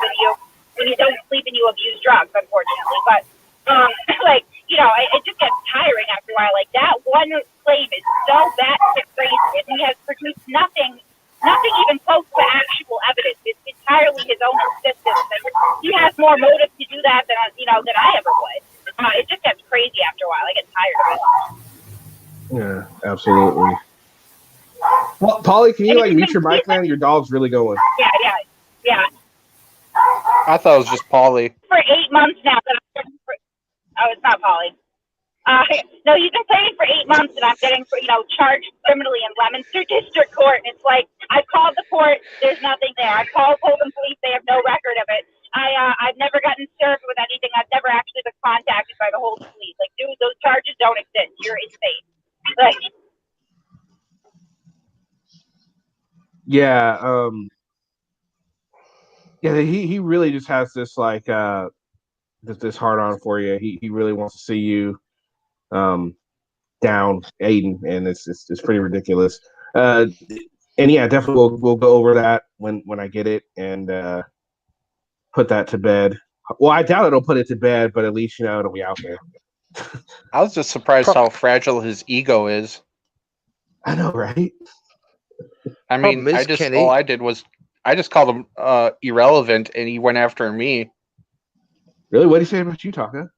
when you don't sleep and you abuse drugs, unfortunately. But, like, you know, it just gets tiring after a while. Like, that one claim is so batshit crazy, and he has produced nothing even close to actual evidence. It's entirely his own insistence, and he has more motive to do that than I ever would. It just gets crazy after a while. I get tired of it. Yeah, absolutely. Well, Polly, can you like mute your mic, man? Your dog's really going. Yeah. I thought it was just Polly. For 8 months now. Oh, it's not Polly. No, he's been playing for 8 months, and I'm getting, charged criminally in Leominster District Court. And it's like, I've called the court, there's nothing there. I've called Holden Police, they have no record of it. I've never gotten served with anything. I've never actually been contacted by the Holden Police. Like, dude, those charges don't exist. You're insane. Like, Yeah, he really just has this like this hard on for you. He really wants to see you down, Aiden, and it's pretty ridiculous. And yeah, definitely we'll go over that when I get it and put that to bed. Well, I doubt it'll put it to bed, but at least it'll be out there. I was just surprised how fragile his ego is. I know, right? I mean, all I did was I just called him irrelevant, and he went after me. Really? What did he say about you, Taka?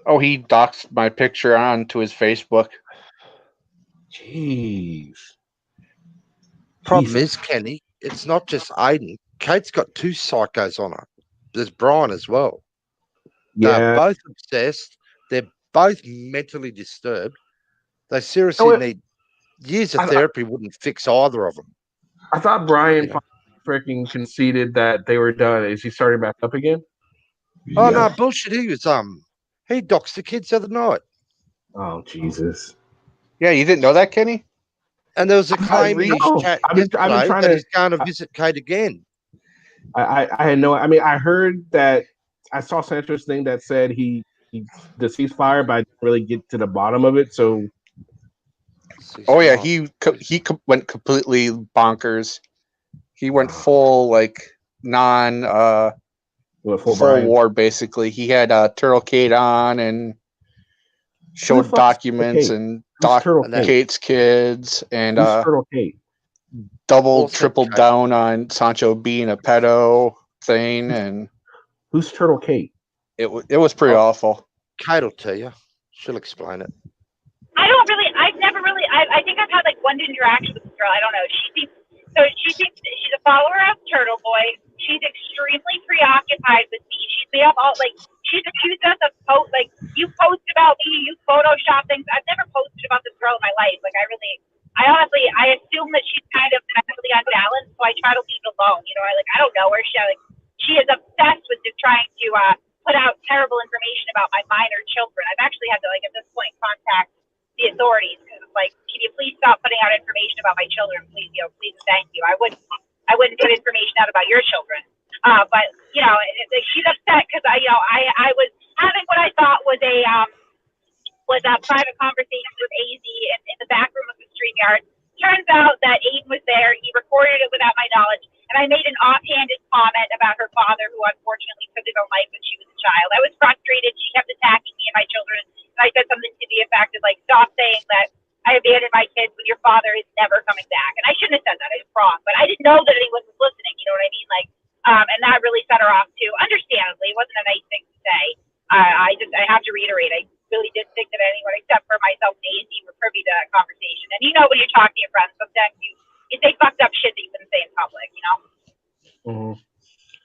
Oh, he doxed my picture onto his Facebook. Jeez. Problem is, Kenny, it's not just Aiden. Kate's got two psychos on her. There's Brian as well. Yeah. They're both obsessed. They're both mentally disturbed. They seriously need years of therapy wouldn't fix either of them. I thought Brian freaking conceded that they were done. Is he starting back up again? Oh no, bullshit. He doxed the kids the other night. Oh Jesus. Yeah, you didn't know that, Kenny? And there was a claim in his chat I've been trying that he's going to visit Kate again. I had no. I mean, I heard that. I saw Sancho's thing that said he the ceasefire, but I didn't really get to the bottom of it. So. Oh yeah, he went completely bonkers. He went full full war basically. He had Turtle Kate on and showed documents and Kate's kids and Turtle Kate? tripled down on Sancho being a pedo thing. And who's Turtle Kate? It was pretty awful. Kate will tell you. She'll explain it. I think I've had one interaction with this girl. I don't know. She thinks she's a follower of Turtle Boy. She's extremely preoccupied with me. She's made up she's accused us of you post about me, you Photoshop things. I've never posted about this girl in my life. I honestly assume that she's kind of mentally unbalanced, so I try to leave it alone. I don't know her. She is obsessed with just trying to put out terrible information about my minor children. I've actually had to at this point contact the authorities because can you please stop putting out information about my children? Please, please and thank you. I wouldn't put information out about your children. But she's upset because I was having what I thought was a private conversation with AZ in the back room of the StreamYard. Turns out that Aiden was there. He recorded it without my knowledge, and I made an offhanded comment about her father, who unfortunately took his own life when she was a child. I was frustrated. She kept attacking me and my children, and I said something to the effect of "Stop saying that I abandoned my kids when your father is never coming back." And I shouldn't have said that. I was wrong, but I didn't know that anyone was listening. You know what I mean? And that really set her off too. Understandably, it wasn't a nice thing to say. I have to reiterate. I really didn't think that anyone except for myself and AZ were privy to that conversation. And when you're talking to your friends, sometimes you say fucked up shit that you couldn't say in public. Mm-hmm.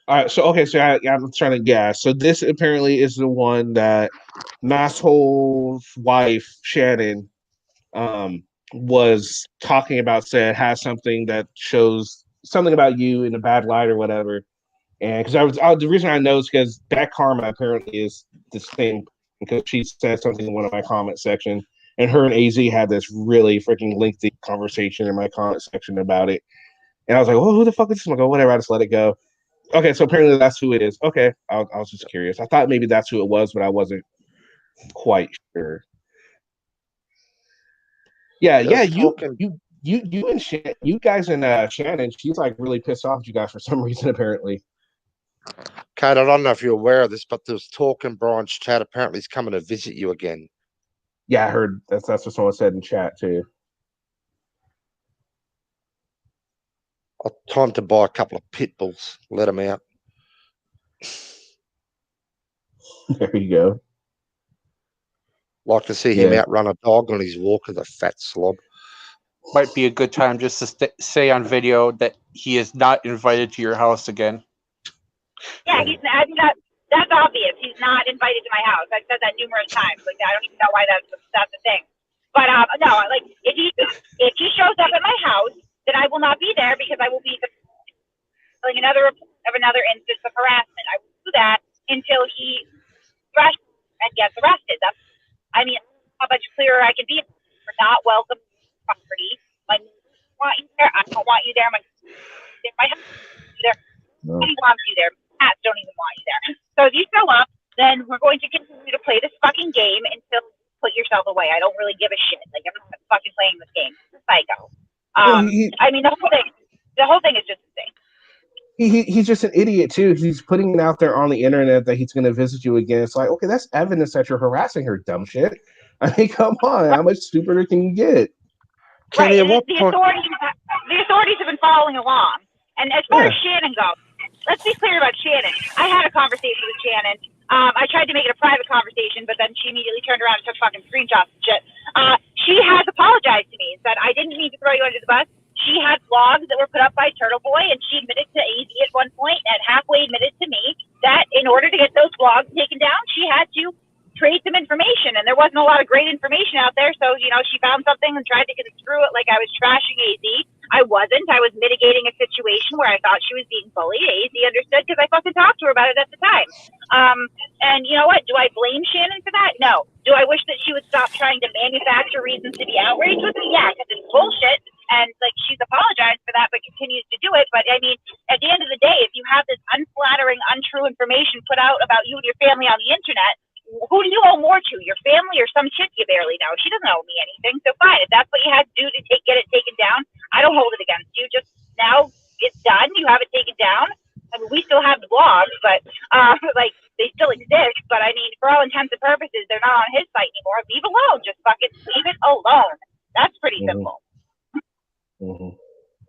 All right. So I'm trying to guess. So this apparently is the one that Masshole's wife Shannon was talking about. Said has something that shows something about you in a bad light or whatever. And because the reason I know is because Bad Karma apparently is the same, because she said something in one of my comment section, and her and AZ had this really freaking lengthy conversation in my comment section about it. And I was like, "Oh, who the fuck is this?" I'm like, "Oh, whatever, I just let it go." Okay, so apparently that's who it is. Okay, I was just curious. I thought maybe that's who it was, but I wasn't quite sure. Yeah. You and you guys and Shannon, she's really pissed off at you guys for some reason apparently. Kate, I don't know if you're aware of this, but there's talk in Brian's chat. Apparently, he's coming to visit you again. Yeah, I heard that's what someone said in chat too. Time to buy a couple of pit bulls. Let them out. There you go. Like to see him outrun a dog on his walk as a fat slob. Might be a good time just to say on video that he is not invited to your house again. Yeah, that's obvious. He's not invited to my house. I've said that numerous times. I don't even know why that's the thing. But no, if he shows up at my house, then I will not be there because I will be another instance of harassment. I will do that until he arrests and gets arrested. How much clearer I can be. We're not welcome to property. My want you there. I don't want you there. My husband wants you there. Nobody wants you there. Cats don't even want you there. So if you show up, then we're going to continue to play this fucking game until you put yourself away. I don't really give a shit. Like, I'm not fucking playing this game. It's a psycho. I mean, the whole thing is just insane. He's just an idiot too. He's putting it out there on the internet that he's going to visit you again. It's like, okay, that's evidence that you're harassing her, dumb shit. I mean, come on, how much stupider can you get? Right, and the authorities have been following along. And as far as Shannon goes, let's be clear about Shannon. I had a conversation with Shannon. I tried to make it a private conversation, but then she immediately turned around and took fucking screenshots and shit. She has apologized to me and said, I didn't mean to throw you under the bus. She had blogs that were put up by Turtle Boy, and she admitted to AZ at one point and halfway admitted to me that in order to get those blogs taken down, she had to trade some information, and there wasn't a lot of great information out there. So, you know, she found something and tried to construe it like I was trashing AZ. I wasn't. I was mitigating a situation where I thought she was being bullied. AZ understood because I fucking talked to her about it at the time. And you know what? Do I blame Shannon for that? No. Do I wish that she would stop trying to manufacture reasons to be outraged with me? Yeah, because it's bullshit. And like, she's apologized for that, but continues to do it. But I mean, at the end of the day, if you have this unflattering, untrue information put out about you and your family on the internet, who do you owe more to, your family or some chick you barely know? She doesn't owe me anything. So fine, if that's what you had to do to get it taken down, I don't hold it against you. Just now it's done. You have it taken down. I mean, we still have the blogs, but like, they still exist. But I mean, for all intents and purposes, they're not on his site anymore. Leave alone. Just fucking leave it alone. That's pretty simple.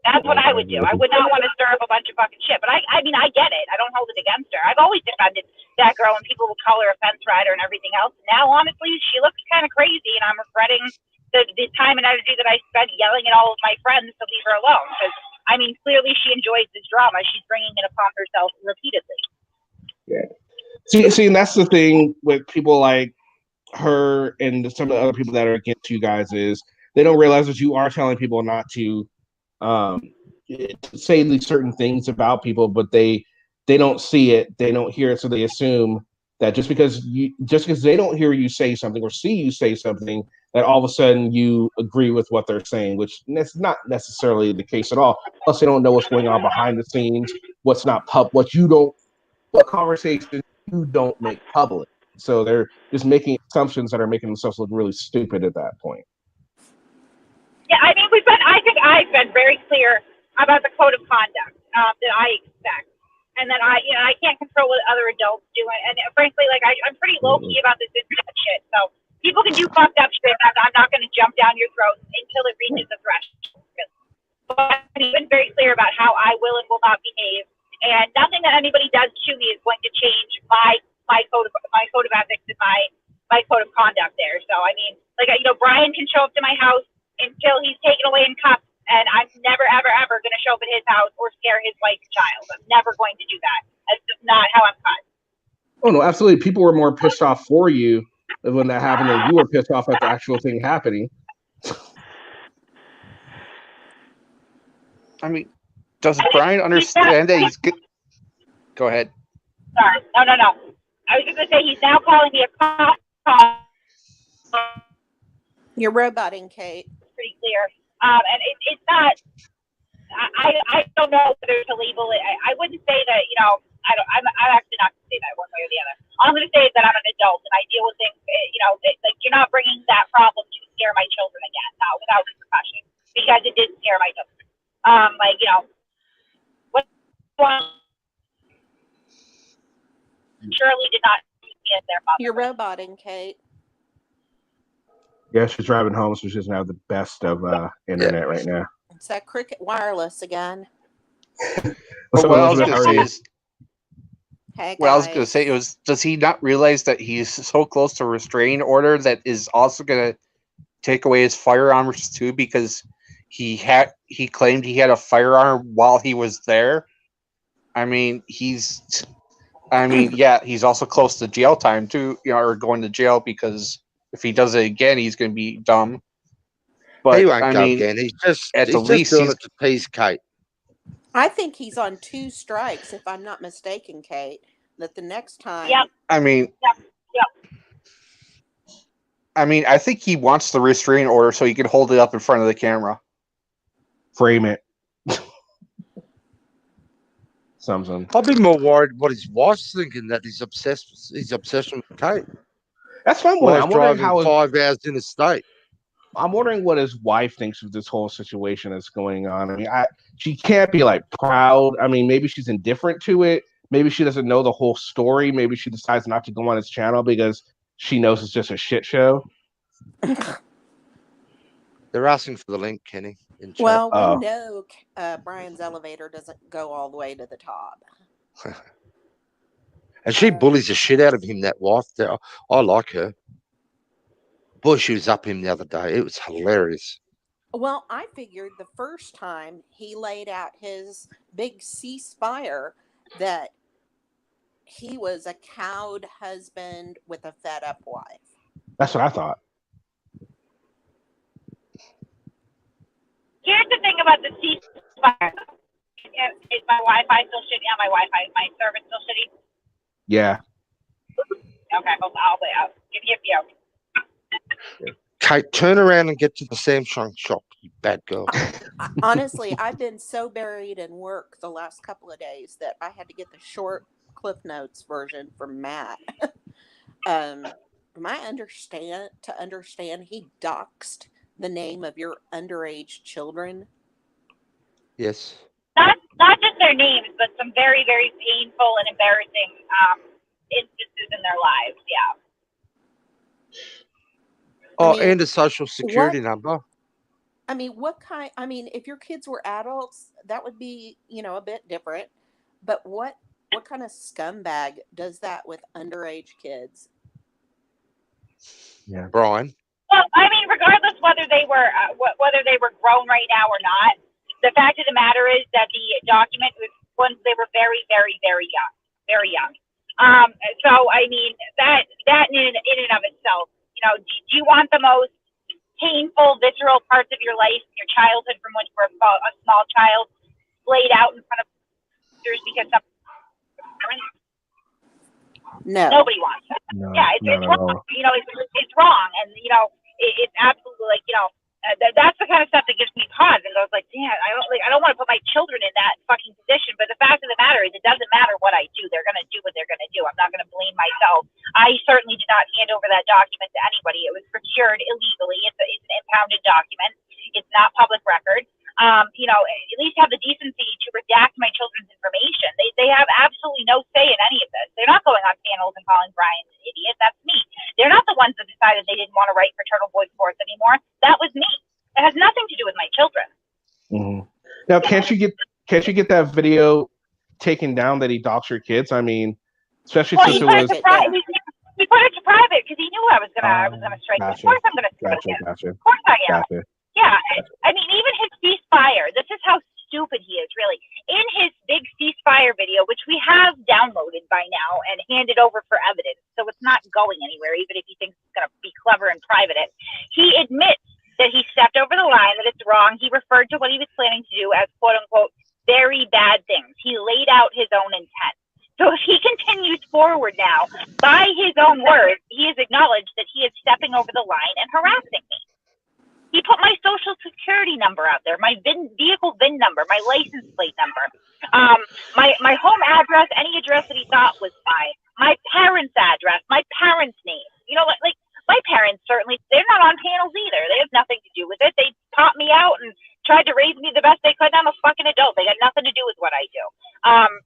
That's what I would do. I would not want to stir up a bunch of fucking shit. But I mean, I get it. I don't hold it against her. I've always defended that girl, and people would call her a fence rider and everything else. Now, honestly, she looks kind of crazy, and I'm regretting the time and energy that I spent yelling at all of my friends to leave her alone. Because, I mean, clearly she enjoys this drama. She's bringing it upon herself repeatedly. Yeah. See, and that's the thing with people like her and some of the other people that are against you guys is they don't realize that you are telling people not to say these certain things about people, but they don't see it, they don't hear it, so they assume that just because they don't hear you say something or see you say something, that all of a sudden you agree with what they're saying, which that's not necessarily the case at all. Plus, they don't know what's going on behind the scenes, what conversation you don't make public. So they're just making assumptions that are making themselves look really stupid at that point. Yeah, I mean, I think I've been very clear about the code of conduct that I expect, and that I can't control what other adults do, and frankly, like I'm pretty low key about this internet shit. So people can do fucked up shit. I'm not going to jump down your throat until it reaches the threshold. But I've been very clear about how I will and will not behave, and nothing that anybody does to me is going to change my code of ethics and my code of conduct there. So I mean, like, you know, Brian can show up to my house until he's taken away in cuffs, and I'm never, ever, ever going to show up at his house or scare his wife and child. I'm never going to do that. That's just not how I'm cut. Oh, no, absolutely. People were more pissed off for you when that happened than you were pissed off at the actual thing happening. I mean, does Brian understand that he's good? Go ahead. Sorry. No. I was just going to say he's now calling me a cop. You're roboting, Kate. Pretty clear. And it's not, I don't know whether to label it. I wouldn't say that, you know, I'm actually not going to say that one way or the other. All I'm going to say is that I'm an adult and I deal with things, you know, like you're not bringing that problem to scare my children again, not without repercussion, because it did scare my children. Like, you know, Shirley did not see as their mother. You're roboting, Kate. Yeah, she's driving home, so she doesn't have the best of internet right now. It's that Cricket Wireless again. What I was going to say is, does he not realize that he's so close to a restraining order that is also going to take away his firearms too, because he claimed he had a firearm while he was there? I mean, he's also close to jail time too, you know, or going to jail, because if he does it again, he's going to be dumb. But he won't go again. He's just doing it to please Kate. I think he's on 2 strikes, if I'm not mistaken, Kate. That the next time. Yep. I mean, Yep. I mean, I think he wants the restraining order so he can hold it up in front of the camera. frame it. Something. I'd be more worried what his wife's thinking, that he's obsessed with Kate. That's what I'm Why wondering. he's I'm wondering driving how 5 hours in a state. I'm wondering what his wife thinks of this whole situation that's going on. I mean, she can't be like proud. I mean, maybe she's indifferent to it. Maybe she doesn't know the whole story. Maybe she decides not to go on his channel because she knows it's just a shit show. They're asking for the link, Kenny. In chat. Well, we know Brian's elevator doesn't go all the way to the top. And she bullies the shit out of him, that wife. I like her. Boy, she was up him the other day. It was hilarious. Well, I figured the first time he laid out his big ceasefire that he was a cowed husband with a fed up wife. That's what I thought. Here's the thing about the ceasefire. Is my Wi-Fi still shitty? Yeah, my Wi-Fi, my service still shitty? Yeah. Okay, I'll give you a few. Kate, turn around and get to the Samsung shop, you bad girl. Honestly, I've been so buried in work the last couple of days that I had to get the short Cliff Notes version from Matt. Am I understand he doxed the name of your underage children? Yes. Not just their names, but some very, very painful and embarrassing instances in their lives. Yeah. Oh, and a social security number. I mean, if your kids were adults, that would be, a bit different. But what kind of scumbag does that with underage kids? Yeah, Brian. Well, I mean, regardless whether they were grown right now or not, the fact of the matter is that the document was when they were very, very, very young, very young. So I mean, that in and of itself, do you want the most painful, visceral parts of your life, your childhood from when you were a small child, laid out in front of others because some No. Nobody wants that. No, Yeah, it's wrong. It's wrong, and it's absolutely that's the kind of stuff that gives me pause and goes like, damn, I don't want to put my children in that fucking position. But the fact of the matter is, it doesn't matter what I do; they're going to do what they're going to do. I'm not going to blame myself. I certainly did not hand over that document to anybody. It was procured illegally. It's an impounded document. It's not public record. At least have the decency to redact my children's information. They have absolutely no say in any of this. They're not going on panels and calling Brian an idiot. That's me. They're not the ones that decided they didn't want to write for Turtle Boy Sports anymore. That was me. It has nothing to do with my children. Mm-hmm. Now, can't you get that video taken down that he doxed your kids? I mean, especially since it was. He put it to private because he knew I was gonna strike. Gotcha. Of course, I'm gonna strike him. Gotcha. Of course, I am. Gotcha. Yeah, I mean, even his ceasefire. This is how stupid he is, really. In his big ceasefire video, which we have downloaded by now and handed over for evidence, so it's not going anywhere, even if he thinks it's going to be clever and private it, he admits that he stepped over the line, that it's wrong. He referred to what he was planning to do as, quote-unquote, very bad things. He laid out his own intent. So if he continues forward now, by his own words, he has acknowledged that he is stepping over the line and harassing me. He put my social security number out there, my vehicle VIN number, my license plate number, my home address, any address that he thought was fine, my parents' address, my parents' name. Like my parents certainly, they're not on panels either. They have nothing to do with it. They taught me out and tried to raise me the best they could. I'm a fucking adult. They got nothing to do with what I do.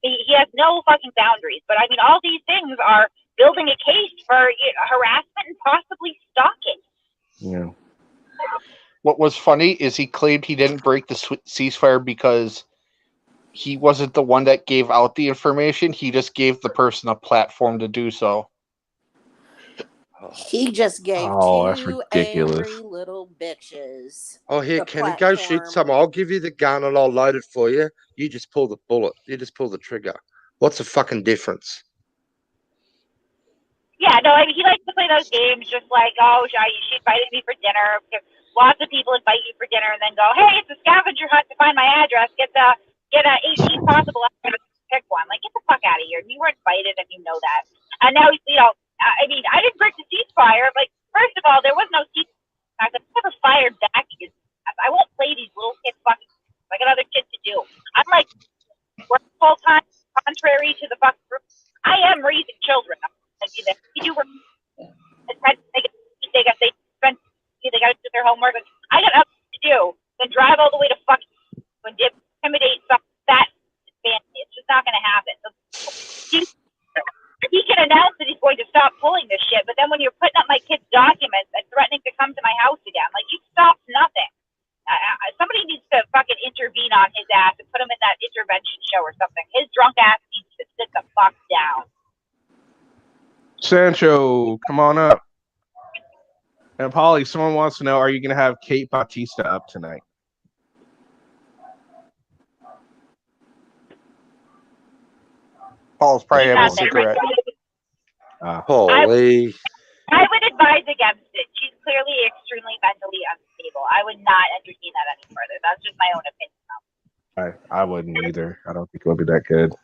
He has no fucking boundaries. But I mean, all these things are building a case for harassment and possibly stalking. Yeah. What was funny is he claimed he didn't break the ceasefire because he wasn't the one that gave out the information. He just gave the person a platform to do so. He just gave that's two ridiculous. angry little bitches. Oh, here, the Kenny, go shoot platform. some. I'll give you the gun and I'll load it for you. You just pull the bullet. You just pull the trigger. What's the fucking difference? Yeah, no, I mean, he likes to play those games just like, oh, she invited me for dinner. Because lots of people invite you for dinner and then go, hey, it's a scavenger hunt to find my address. Get 18 possible addresses, pick one. Like, get the fuck out of here. You weren't invited and you know that. And now, I mean, I didn't break the ceasefire. Like, first of all, there was no ceasefire. I never fired back against us. I won't play these little kids fucking I got other shit to do. I'm like, work full time, contrary to the fucking group. I am raising children. You do work. They got to do their homework. I got nothing to do than drive all the way to fucking and intimidate some fat family. It's just not going to happen. So, he can announce that he's going to stop pulling this shit, but then when you're putting up my kids' documents and threatening to come to my house again, like, you stopped nothing. Somebody needs to fucking intervene on his ass and put him in that intervention show or something. His drunk ass needs to sit the fuck down. Sancho, come on up. And Polly, someone wants to know, are you going to have Kate Bautista up tonight? Paul's probably having a cigarette. Holy. I would advise against it. She's clearly extremely mentally unstable. I would not entertain that any further. That's just my own opinion. I wouldn't either. I don't think it'll be that good.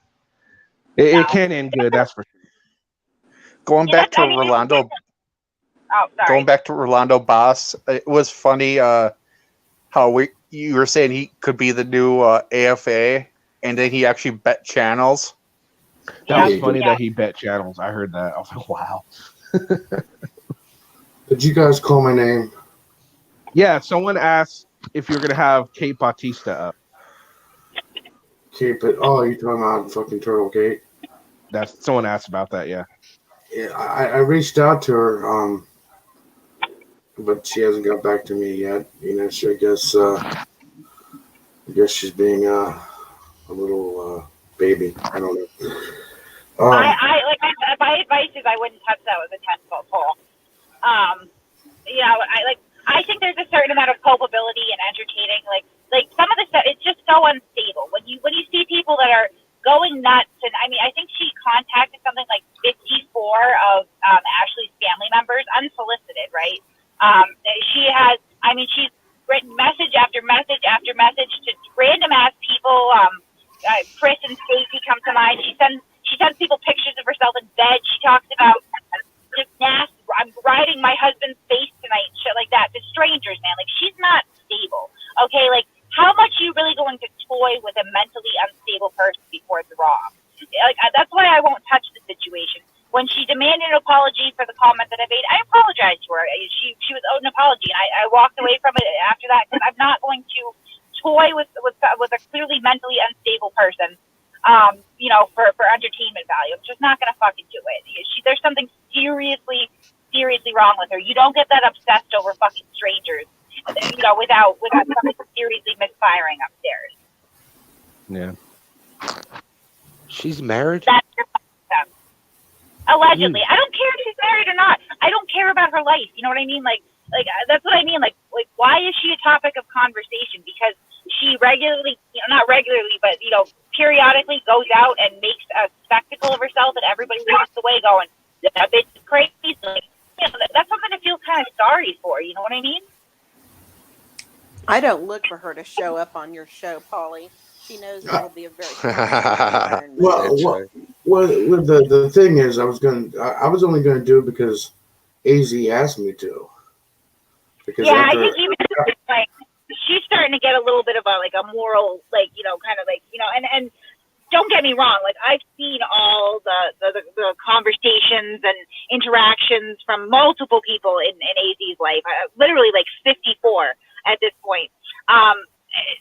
It can end good, that's for sure. Going back to Rolando. Oh, sorry. Going back to Rolando Boss, it was funny how you were saying he could be the new AFA, and then he actually bet channels. That was funny that he bet channels. I heard that. I was like, wow. Did you guys call my name? Yeah, someone asked if you're going to have Kate Bautista up. Kate, oh, you're talking about fucking Turtle Gate? Someone asked about that, yeah. Yeah, I reached out to her, but she hasn't got back to me yet. You know, I guess she's being a little baby. I don't know. My advice is I wouldn't touch that with a 10-foot pole. You know, I think there's a certain amount of culpability in entertaining, like some of the stuff. It's just so unstable when you see people that are going nuts. And I mean, I think she contacted something like 54 of Ashley's family members unsolicited, right? She's written message after message after message to random ass people. Chris and Stacy come to mind. She sends people pictures of herself in bed. She talks about just nasty. I'm riding my husband's face tonight, shit like that. To strangers, man. Like, she's not stable. Okay, like, how much are you really going to toy with a mentally unstable person before it's wrong? Like, that's why I won't touch the situation. When she demanded an apology for the comment that I made, I apologized to her. She was owed an apology, and I walked away from it after that because I'm not going to toy with a clearly mentally unstable person, you know, for entertainment value. I'm just not going to fucking do it. There's something seriously wrong with her. You don't get that obsessed over fucking strangers, you know, without something seriously misfiring upstairs. Yeah. She's married? That's your stuff. Allegedly. I don't care if she's married or not. I don't care about her life. You know what I mean? Like that's what I mean. Like why is she a topic of conversation? Because she regularly, you know, not regularly, but, you know, periodically goes out and makes a spectacle of herself, and everybody walks away going, that bitch is crazy. Like, you know, that's something to feel kind of sorry for. You know what I mean? I don't look for her to show up on your show, Polly. She knows it'll be a very well, the thing is, I was only going to do it because AZ asked me to. Because I think even like she's starting to get a little bit of a moral, like, you know, kind of like, you know, and don't get me wrong, like, I've seen all the conversations and interactions from multiple people in AZ's life, literally like 54 at this point.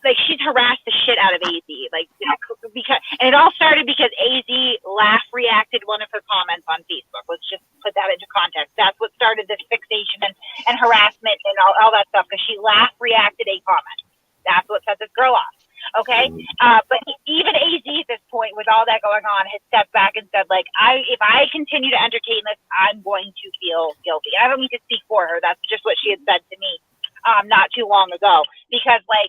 Like, she's harassed the shit out of AZ, like, you know, because, and it all started because AZ reacted one of her comments on Facebook. Let's just put that into context. That's what started this fixation and harassment and all that stuff, because she reacted a comment. That's what set this girl off. Okay, but even AZ at this point, with all that going on, has stepped back and said, like, if I continue to entertain this, I'm going to feel guilty. I don't need to speak for her. That's just what she had said to me not too long ago. Because, like,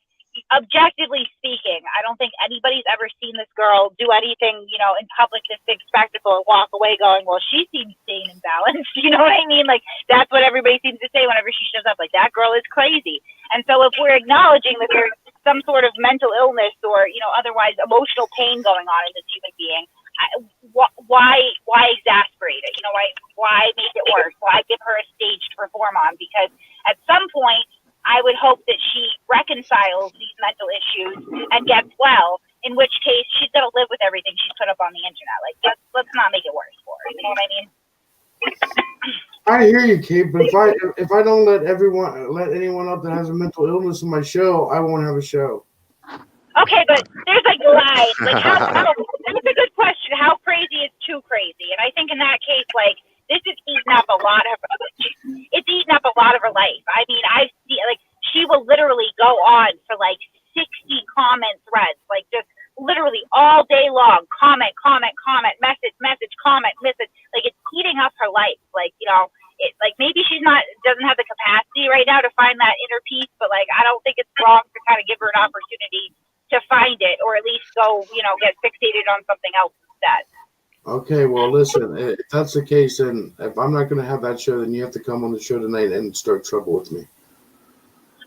objectively speaking, I don't think anybody's ever seen this girl do anything, you know, in public, this big spectacle, and walk away going, well, she seems sane and balanced. You know what I mean? Like, that's what everybody seems to say whenever she shows up. Like, that girl is crazy. And so if we're acknowledging that there's some sort of mental illness or, you know, otherwise emotional pain going on in this human being, why exasperate it? You know, why make it worse? Why give her a stage to perform on? Because at some point, I would hope that she reconciles these mental issues and gets well, in which case she's going to live with everything she's put up on the internet. Like, let's not make it worse for her. You know what I mean? I hear you, Kate, but if I don't let anyone up that has a mental illness in my show, I won't have a show. Okay, but there's like lies. Like, that's a good question. How crazy is too crazy? And I think in that case, like, this is eating up a lot of her life. I mean, I see, like, she will literally go on for like 60 comment threads, like just literally all day long. Comment, message, comment, message. Like, it's eating up her life. Like, you know, like maybe she's doesn't have the capacity right now to find that inner peace, but like, I don't think it's wrong to kind of give her an opportunity to find it, or at least go, you know, get fixated on something else instead. Okay, well, listen, if that's the case, then if I'm not going to have that show, then you have to come on the show tonight and start trouble with me.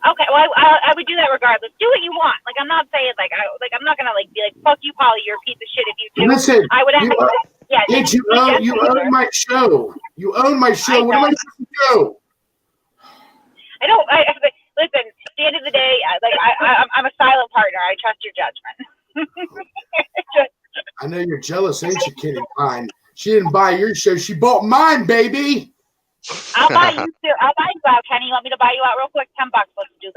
Okay, well, I would do that regardless. Do what you want. Like, I'm not saying I'm not gonna like be like, fuck you, Polly, you're a piece of shit if you do. Listen, I would you own my show. You own my show. What am I supposed to do? I don't. Listen. At the end of the day, I'm a silent partner. I trust your judgment. I know you're jealous, ain't you, Kenny Pine? She didn't buy your show. She bought mine, baby. I'll buy you too. I'll buy you out, Kenny. You want me to buy you out real quick? $10. Let's do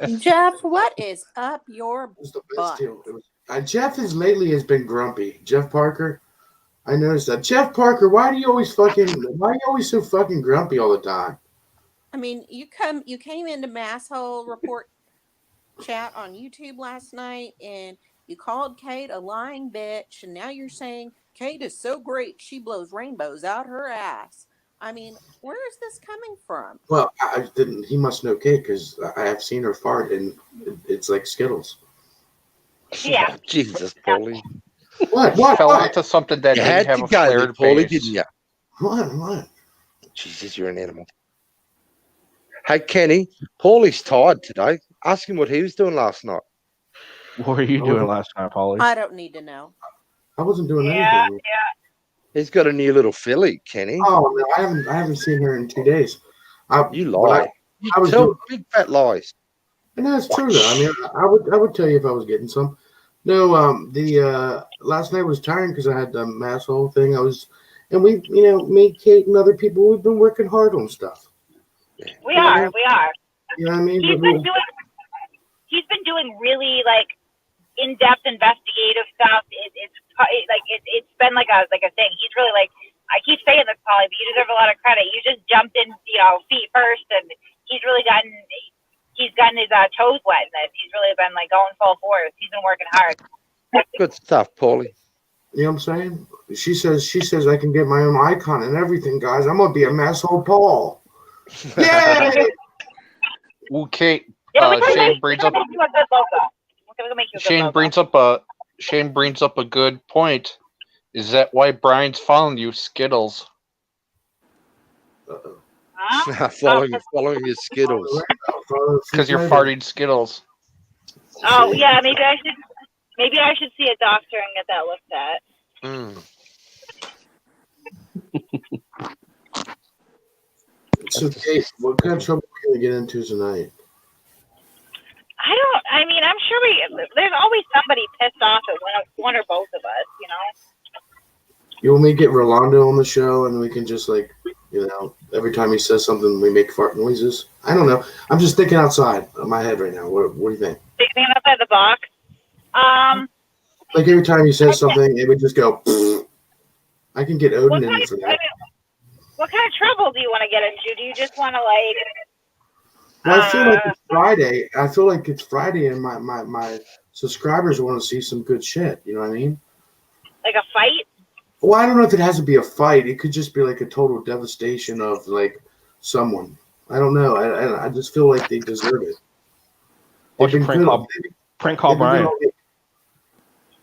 this. Jeff, what is up your butt? Jeff has been grumpy. Jeff Parker, I noticed that. Jeff Parker, why are you always so fucking grumpy all the time? I mean, you came into Masshole Report chat on YouTube last night, and you called Kate a lying bitch, and now you're saying Kate is so great she blows rainbows out her ass. I mean, where is this coming from? Well, I didn't. He must know Kate because I have seen her fart, and it's like Skittles. Yeah. Jesus, Paulie. What? Fell into something that You didn't had have to a go there, flared Paulie, base. didn't you? What? Jesus, you're an animal. Hey, Kenny, Paulie's tired today. Ask him what he was doing last night. What were you doing last night, Polly? I don't need to know. I wasn't doing anything. Yeah. He's got a new little filly, Kenny. Oh no, I haven't seen her in 2 days. You lie. I was tell doing, big fat lies. and that's true though. I mean, I would tell you if I was getting some. No, the last night was tiring because I had the mass whole thing. Me, Kate, and other people, we've been working hard on stuff. We are. You know what I mean? He's been doing really like in-depth investigative stuff. It's been like a thing. He's really like, I keep saying this, Polly, but you deserve a lot of credit. You just jumped in, feet first, and he's really gotten his toes wet in this. He's really been like going full force. He's been working hard. Good stuff, Paulie. You know what I'm saying? She says I can get my own icon and everything, guys. I'm gonna be a masshole Paul. Yay! Well, Kate, Yeah, Shane brings up. Shane brings up a good point. Is that why Brian's following you, Skittles? Following his Skittles. Because you're farting Skittles. Oh yeah, maybe I should see a doctor and get that looked at. So, Kate, what kind of trouble are we gonna get into tonight? I'm sure there's always somebody pissed off at one or both of us, You want me to get Rolando on the show and we can just every time he says something we make fart noises? I don't know. I'm just thinking outside of my head right now. What do you think? Thinking outside the box. Like every time he says something, it would just go. I can get Odin in for that. What kind of trouble do you want to get into? Do you just want to Well, I feel like it's Friday. I feel like it's Friday, and my subscribers want to see some good shit. You know what I mean? like a fight? Well, I don't know if it has to be a fight. It could just be like a total devastation of like someone. I don't know. I just feel like they deserve it. What's your prank call Brian?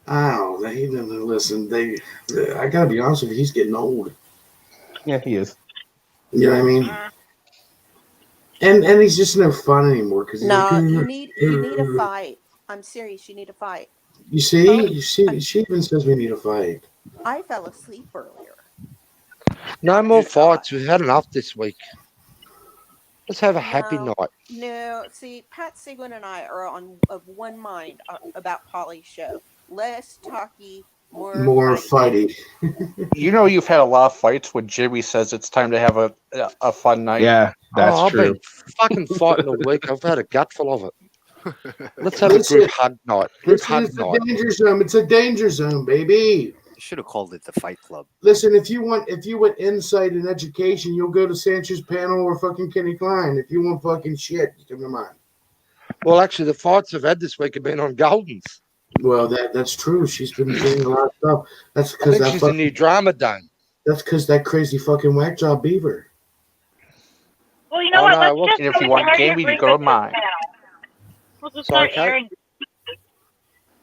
Oh, listen. I gotta be honest with you. He's getting old. Yeah, he is. You know what I mean? And he's just no fun anymore because you need a fight. I'm serious. You need a fight. You see, she even says we need a fight. I fell asleep earlier. No more fights. We've had enough this week. Let's have a happy night. No, see, Pat Seguin and I are of one mind about Polly's show. Less talky, More fighty. You know, you've had a lot of fights when Jimmy says it's time to have a fun night. Yeah, that's I've true. been fucking fighting all week. I've had a gutful of it. Let's have a group hug night. Group hug It's a night. danger zone. It's a danger zone, baby. You should have called it the Fight Club. Listen, if you want insight and education, you'll go to Sanchez panel or fucking Kenny Klein. If you want fucking shit, come to mine. Well, actually, the fights I've had this week have been on Goldens. Well, that's true. She's been doing a lot of stuff. That's I because think she's a new drama dame. That's because that crazy fucking whack job Beaver. Well, you know what? Let's just if you want gaming, you go to mine. We'll just Sorry, start airing.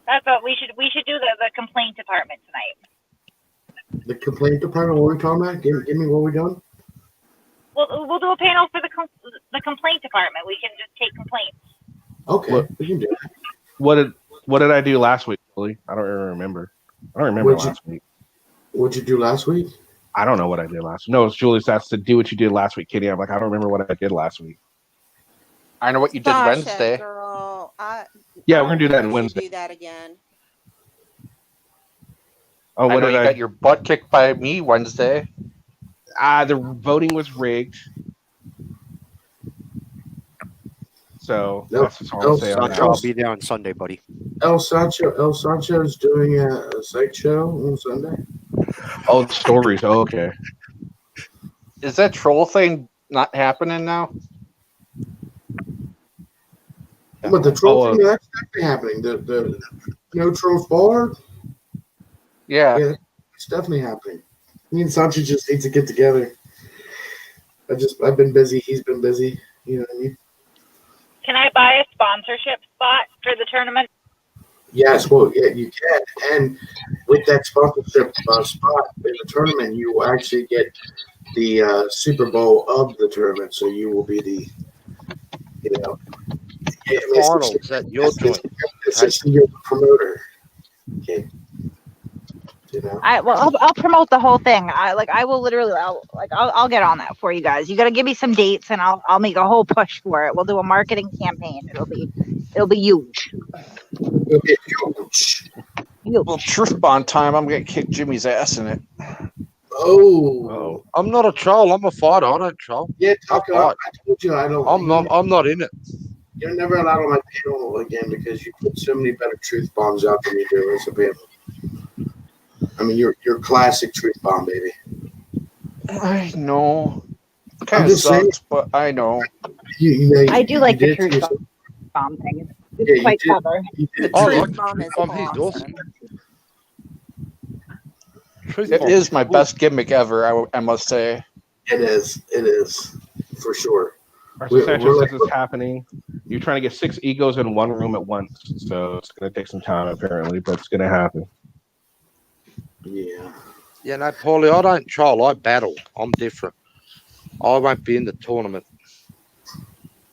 That's what we should do the complaint department tonight. The complaint department. What are we talking about? Give me what we're doing. We'll do a panel for the complaint department. We can just take complaints. Okay, we can do that. What did I do last week, Billy? I don't even remember. I don't remember last week. What'd you do last week? I don't know what I did last week. No, it's Julius asked to do what you did last week, Kitty. I'm like, I don't remember what I did last week. I know what you did Sasha, Wednesday. Girl, Yeah, we're gonna do that on we should Wednesday. do that again. Oh, I what know did you I? got your butt kicked by me Wednesday. The voting was rigged. So that's all I'll say on that. I'll be there on Sunday, buddy. El Sancho is doing a site show on Sunday. Oh, the stories. Oh, okay. Is that troll thing not happening now? But the troll thing, that's definitely happening. The no troll forward. Yeah, it's definitely happening. Me and Sancho just need to get together. I've been busy. He's been busy. You know what I mean? Can I buy a sponsorship spot for the tournament? Yes, well, yeah, you can. And with that sponsorship spot in the tournament, you will actually get the Super Bowl of the tournament. So you will be the, Finals that you're doing. Essentially, you're the promoter. Okay. I'll promote the whole thing. I will literally, I'll get on that for you guys. You got to give me some dates, and I'll make a whole push for it. We'll do a marketing campaign. It'll be huge. It'll be huge. Well, Truth Bond time. I'm gonna kick Jimmy's ass in it. Oh, I'm not a troll. I'm a fighter. I don't troll. Yeah, I I told you I don't. I'm not in it. You're never allowed on my panel again because you put so many better truth bombs out than you do as a panel. I mean, you're classic truth bomb, baby. I know. Kind of sucks, but I know. I do like the truth bomb thing. It's quite clever. Truth bomb is he's awesome. It is my best gimmick ever, I must say. It is for sure. Sanchez says it's happening. You're trying to get 6 egos in one room at once, so it's going to take some time apparently, but it's going to happen. Yeah. Yeah, no, Paulie, I don't troll. I battle. I'm different. I won't be in the tournament.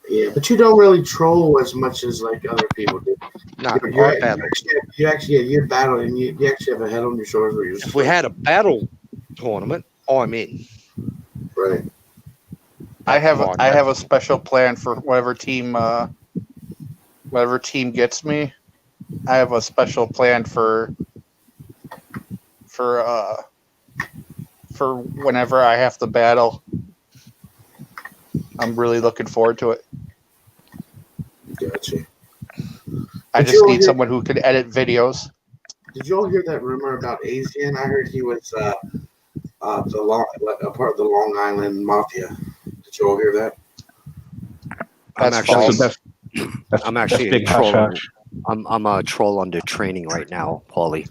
Yeah, but you don't really troll as much as like other people do. No, I battle. You battle and you actually have a head on your shoulders. Where you're if we had a battle tournament, I'm in. Right. I have a special plan for whatever team gets me. I have a special plan for whenever I have to battle. I'm really looking forward to it. Gotcha. I just need someone who can edit videos. Did you all hear that rumor about Asian? I heard he was a part of the Long Island Mafia. Did you all hear that? That's I'm actually a troll. I'm a troll under training right now, Paulie.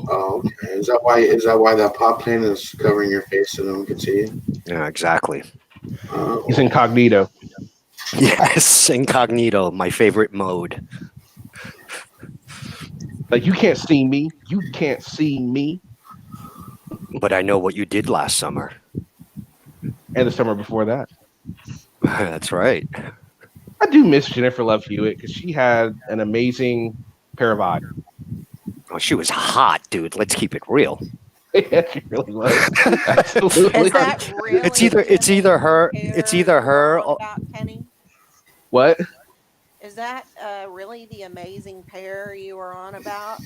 Oh, okay. Is that why that pop pan is covering your face so no one can see you? Yeah, exactly. He's incognito. Yes, incognito, my favorite mode. Like, you can't see me. You can't see me. But I know what you did last summer. And the summer before that. That's right. I do miss Jennifer Love Hewitt because she had an amazing pair of eyes. Oh, she was hot, dude. Let's keep it real. Yeah, she really was. Absolutely. Is that really It's either her. It's either her. about Kenny? What? Is that really the amazing pair you were on about?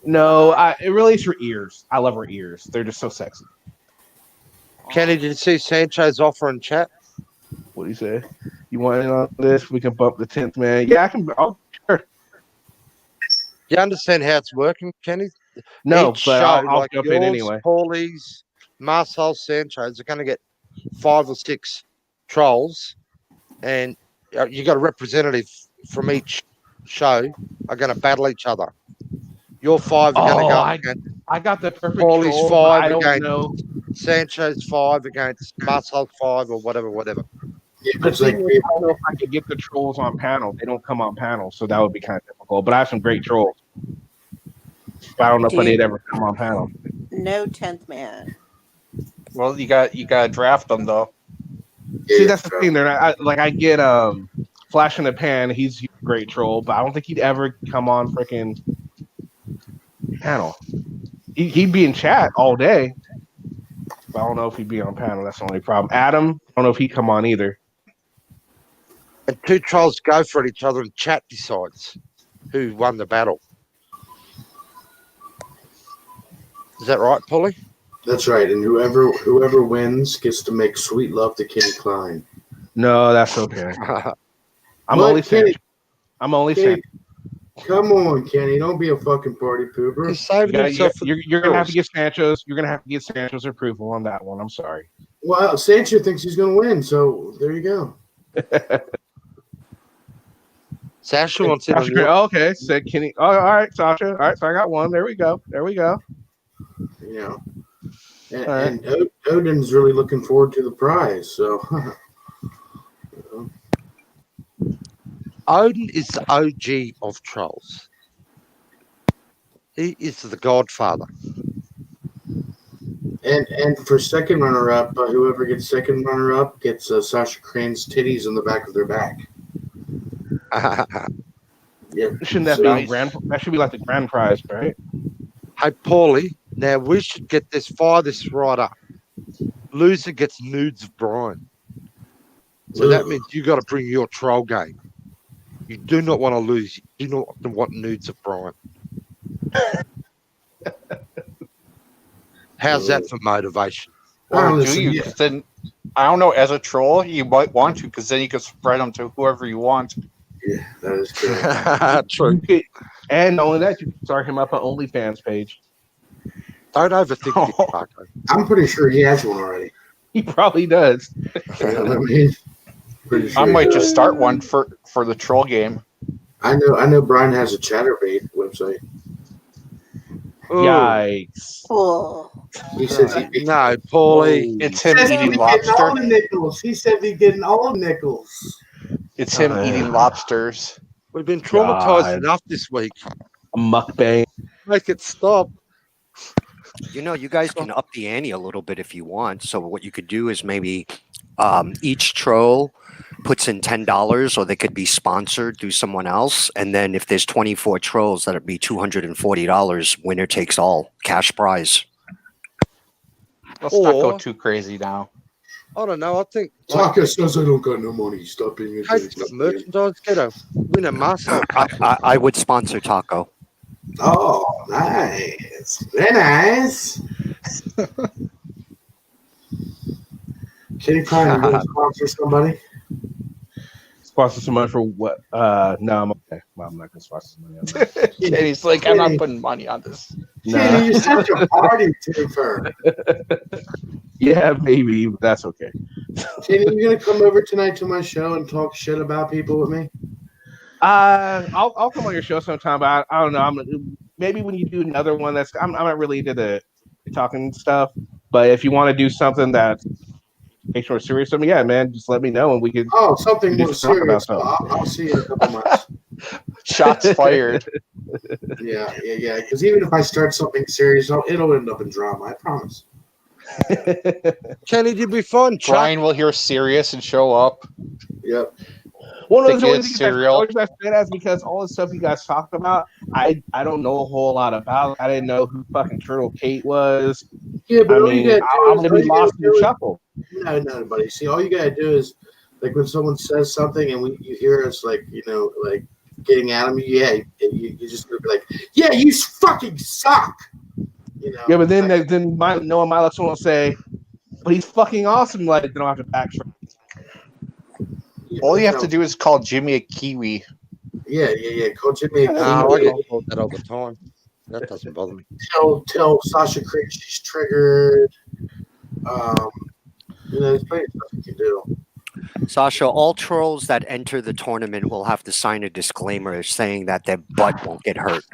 No, it really is her ears. I love her ears. They're just so sexy. Kenny, did you see Sancho's offer in chat? What do you say? You want in on this? We can bump the 10th man. Yeah, I can. Oh, sure. You understand how it's working, Kenny? No, Each but show, I'll like jump yours, in anyway. Paulie's, Marcel, Sancho's are going to get 5 or 6 trolls, and you got a representative from each show are going to battle each other. Your 5 are going to go against I got the perfect Paulie's troll, but 5 I don't against know. Sancho's 5 against Marcel's 5 or whatever. Yeah, the thing is, I don't know if I can get the trolls on panel. They don't come on panel, so that would be kind of difficult. But I have some great trolls. But I don't know if they'd ever come on panel. No 10th man. Well, you got to draft them though. See, that's the thing. They're not, I get Flash in the Pan. He's a great troll, but I don't think he'd ever come on freaking panel. He'd be in chat all day, but I don't know if he'd be on panel. That's the only problem. Adam, I don't know if he'd come on either. And 2 trolls go for each other, and chat decides who won the battle. Is that right, Paulie? That's right, and whoever wins gets to make sweet love to Kenny Klein. No, that's okay. I'm What, only saying. Kenny? I'm only Kenny, saying. Come on, Kenny, don't be a fucking party pooper. You're gonna have to get Sancho's. You're gonna have to get Sancho's approval on that one. I'm sorry. Well, Sancho thinks he's going to win, so there you go. Sasha wants it. Okay, said Kenny. Oh, all right, Sasha. All right, so I got one. There we go. You know, and Odin's really looking forward to the prize. So, Odin is the OG of trolls. He is the godfather. and for second runner up, whoever gets second runner up gets Sasha Crane's titties on the back of their back. Yeah, Shouldn't that be grand? That should be like the grand prize, right? Hey, Paulie, now we should get this, fire this right up. Loser gets nudes of Brian. So that means you got to bring your troll game. You do not want to lose. You do not want nudes of Brian. How's that for motivation? Or do you? 'Cause then, I don't know. As a troll, you might want to, because then you can spread them to whoever you want. Yeah, that is true. True. And not only that, you can start him up an OnlyFans page. Don't overthink it, Paco. I'm pretty sure he has one already. He probably does. I mean, pretty sure I he might does. just start one for the troll game. I know. Brian has a Chatterbait website. Yikes! Oh. He says no, Paulie. It's him eating lobster. nickels. He said he's getting all the nickels. It's him eating lobsters. We've been traumatized God. enough this week. A mukbang. Make it stop. You know, you guys can up the ante a little bit if you want. So what you could do is maybe each troll puts in $10, or they could be sponsored through someone else. And then if there's 24 trolls, that'd be $240. Winner takes all. Cash prize. Let's not go too crazy now. I don't know. I think Taka says I don't got no money. Stop being a take the merchandise, get a winner muscle. I would sponsor Taco. Oh, nice. Very nice. Kenny Klein, you going to sponsor somebody? Sponsor someone for what? No, I'm okay. Well, I'm not gonna sponsor somebody on that. Kenny's like, I'm not putting money on this. Kenny, you're such a party toofer. Yeah, maybe, but that's okay. Kenny, you gonna come over tonight to my show and talk shit about people with me? I'll come on your show sometime, but I don't know. Maybe when you do another one, I'm not really into the talking stuff. But if you want to do something that's more serious, yeah, man, just let me know and we can. Oh, something more just talk about serious. something. I'll see you in a couple months. Shots fired. Yeah. Because even if I start something serious, it'll end up in drama. I promise. Kenny, you'd be fun. Brian will hear serious and show up. Yep. Well, no, They the only get thing cereal. I say that is because all the stuff you guys talked about, I don't know a whole lot about. I didn't know who fucking Turtle Kate was. Yeah, but I all you mean, gotta I'm do gonna is be lost in the shuffle. No, buddy. See, all you gotta do is like when someone says something and you hear us like like getting at them. Yeah, you just gonna be like, yeah, you fucking suck. Yeah, but then Noah Milex will say, but he's fucking awesome. Like they don't have to backtrack. All you have to do is call Jimmy a kiwi. Yeah. Call Jimmy a I kiwi. get called that all the time. That doesn't bother me. Tell Sasha Creed she's triggered. There's plenty of stuff you can do. Sasha, all trolls that enter the tournament will have to sign a disclaimer saying that their butt won't get hurt.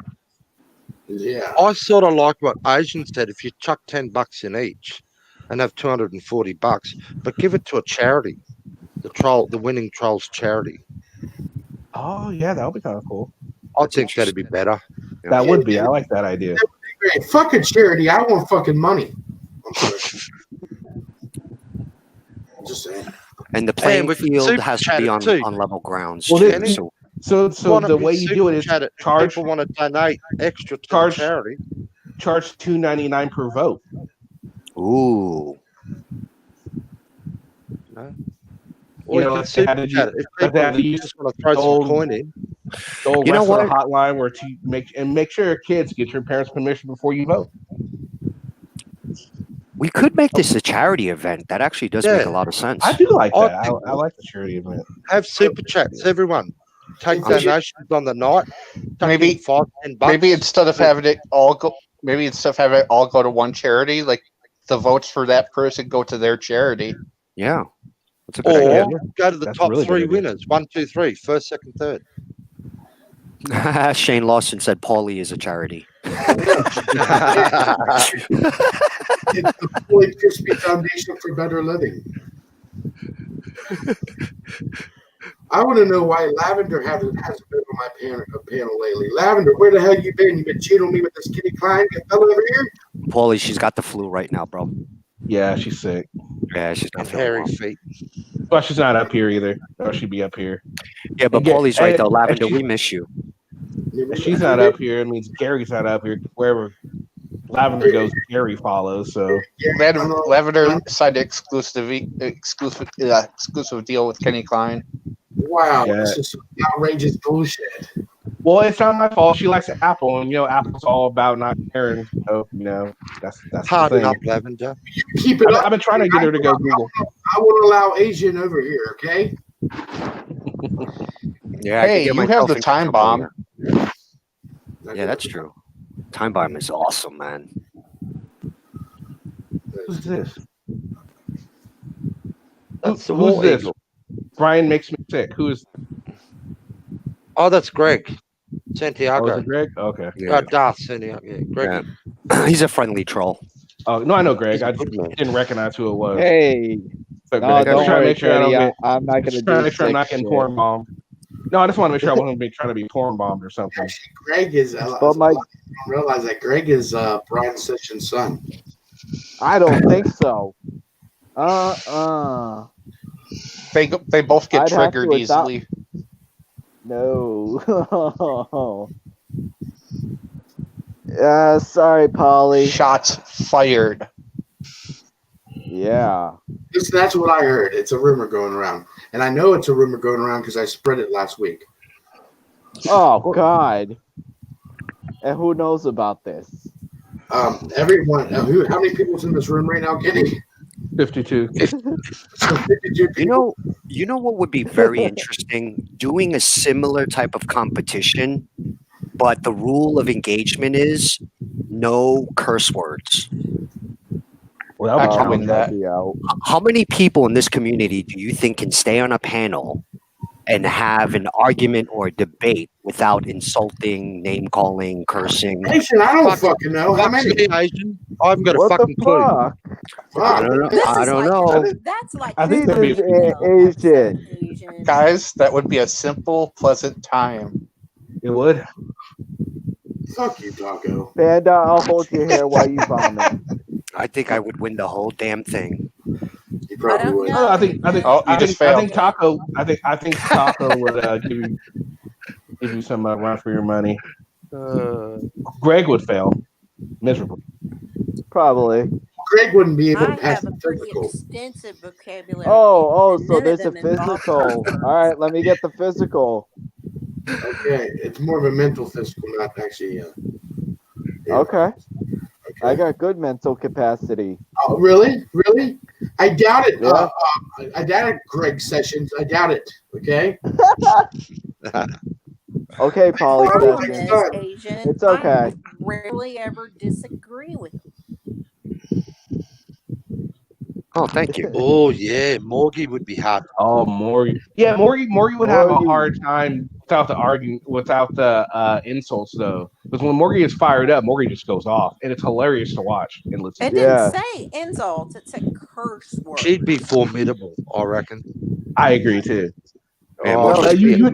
Yeah. I sort of like what Asian said. If you chuck $10 in each and have $240, but give it to a charity, the winning troll's charity. Oh yeah, that would be kind of cool. I think that'd be better. That would be. I like that idea. That would be great. Fucking charity. I want fucking money. I'm sorry. Just saying. And the playing with field Super has to Chat be on too. level grounds. Well, too, so Wanna the be way you Super do it is Chat charge. People want to donate extra to Charge- charity. Charge $2.99 per vote. Ooh. No. You know, can like they Super had to Chat. use- If like they had to people use just want to throw the some old- coin in. The old You know wrestler what? hotline where to make sure your kids get your parents' permission before you vote. We could make this a charity event. That actually does make a lot of sense. I do like I that. think- I like the charity event. Have super chats, everyone. Take I should- donations on the night. Chuck Maybe- in $5-10. Maybe instead of having it all go to one charity, like the votes for that person go to their charity. Yeah. That's a good Or idea. go to the That's top really three good idea. winners. 1, 2, 3. First, second, third. Shane Lawson said Paulie is a charity. It's the Floyd Crispy Foundation for Better Living. I want to know why Lavender hasn't been on my panel lately. Lavender, where the hell you been? You been cheating on me with this Kitty Klein fella over here? Paulie, she's got the flu right now, bro. Yeah, she's sick. Yeah, she's not And feeling hairy well. feet. But she's not up here either. Oh, she'd be up here. Yeah, but Yeah, Paulie's right and- though. and Lavender, she- we miss you. If she's not up here, it means Gary's not up here. Wherever Lavender goes, Gary follows. So Lavender signed an exclusive deal with Kenny Klein. Wow, Yeah. this is some outrageous bullshit. well, it's not my fault. She likes Apple, and Apple's all about not caring. So that's the Harden thing. up, Lavender. Keep it up. I've been trying to get her to go Google. I won't allow Asian over here, okay? Yeah. I Hey, could get you have myself the in time trouble bomb. here. Yeah, that's true. Time bomb is awesome, man. Who's this? That's the Who's War this? Eagle. Brian makes me sick. Who is? Oh, that's Greg. Oh, is Santiago. it Greg? Okay. Darth Santiago. Yeah, Greg. Yeah. He's a friendly troll. Oh no, I know Greg. He's a I good man. didn't recognize who it was. Hey, So, no, Greg, I was don't trying to worry, make sure I don't Freddie. get. I'm not Just gonna trying to do make sure I'm not sick getting shit. porn bombed. No, I just want to make sure I wasn't trying to be porn bombed or something. Actually, Greg is. But my, I realize that Greg is Brian Sessions' son. I don't think so. They both get I'd have triggered to adopt- easily. No. Sorry, Polly. Shots fired. Yeah. Listen, that's what I heard. It's a rumor going around, and I know it's a rumor going around because I spread it last week. Oh God. And who knows about this? Everyone. How many people's in this room right now, Kenny? 52. So 52 people. You know what would be very interesting? Doing a similar type of competition, but the rule of engagement is no curse words. Well, I can win that. Be out. How many people in this community do you think can stay on a panel and have an argument or a debate without insulting, name calling, cursing? Asian, I don't fucking know. How many? Asian? I haven't got a What the fucking clue. fuck? I don't know. This I is don't like know. That's like I think that'd be Asian. Asian. Guys, that would be a simple, pleasant time. It would. Fuck you, Taco. Panda, I'll hold your hair while you vomit. I think I would win the whole damn thing. You probably would. No, I think Oh, you just failed. Taco would give you some run for your money. Greg would fail miserably. Probably. Greg wouldn't be able to I pass have a the pretty physical. extensive vocabulary. Oh, and so none of there's a them involve physical. All right, let me get the physical. Okay, it's more of a mental physical, not actually. Okay. I got good mental capacity. Oh, really? Really? I doubt it. Yeah. I doubt it, Greg Sessions. I doubt it. Okay. Okay, Polly problem Sessions. is, Asian, It's okay. I rarely ever disagree with him. Oh, thank you. Oh yeah, Morgie would be hard. Oh, Morgie. Yeah, Morgie would have a hard time without the insults though. Because when Morgie is fired up, Morgie just goes off, and it's hilarious to watch and listen. It didn't say insults; it said curse words. She'd be formidable, I reckon. I agree too. Oh, you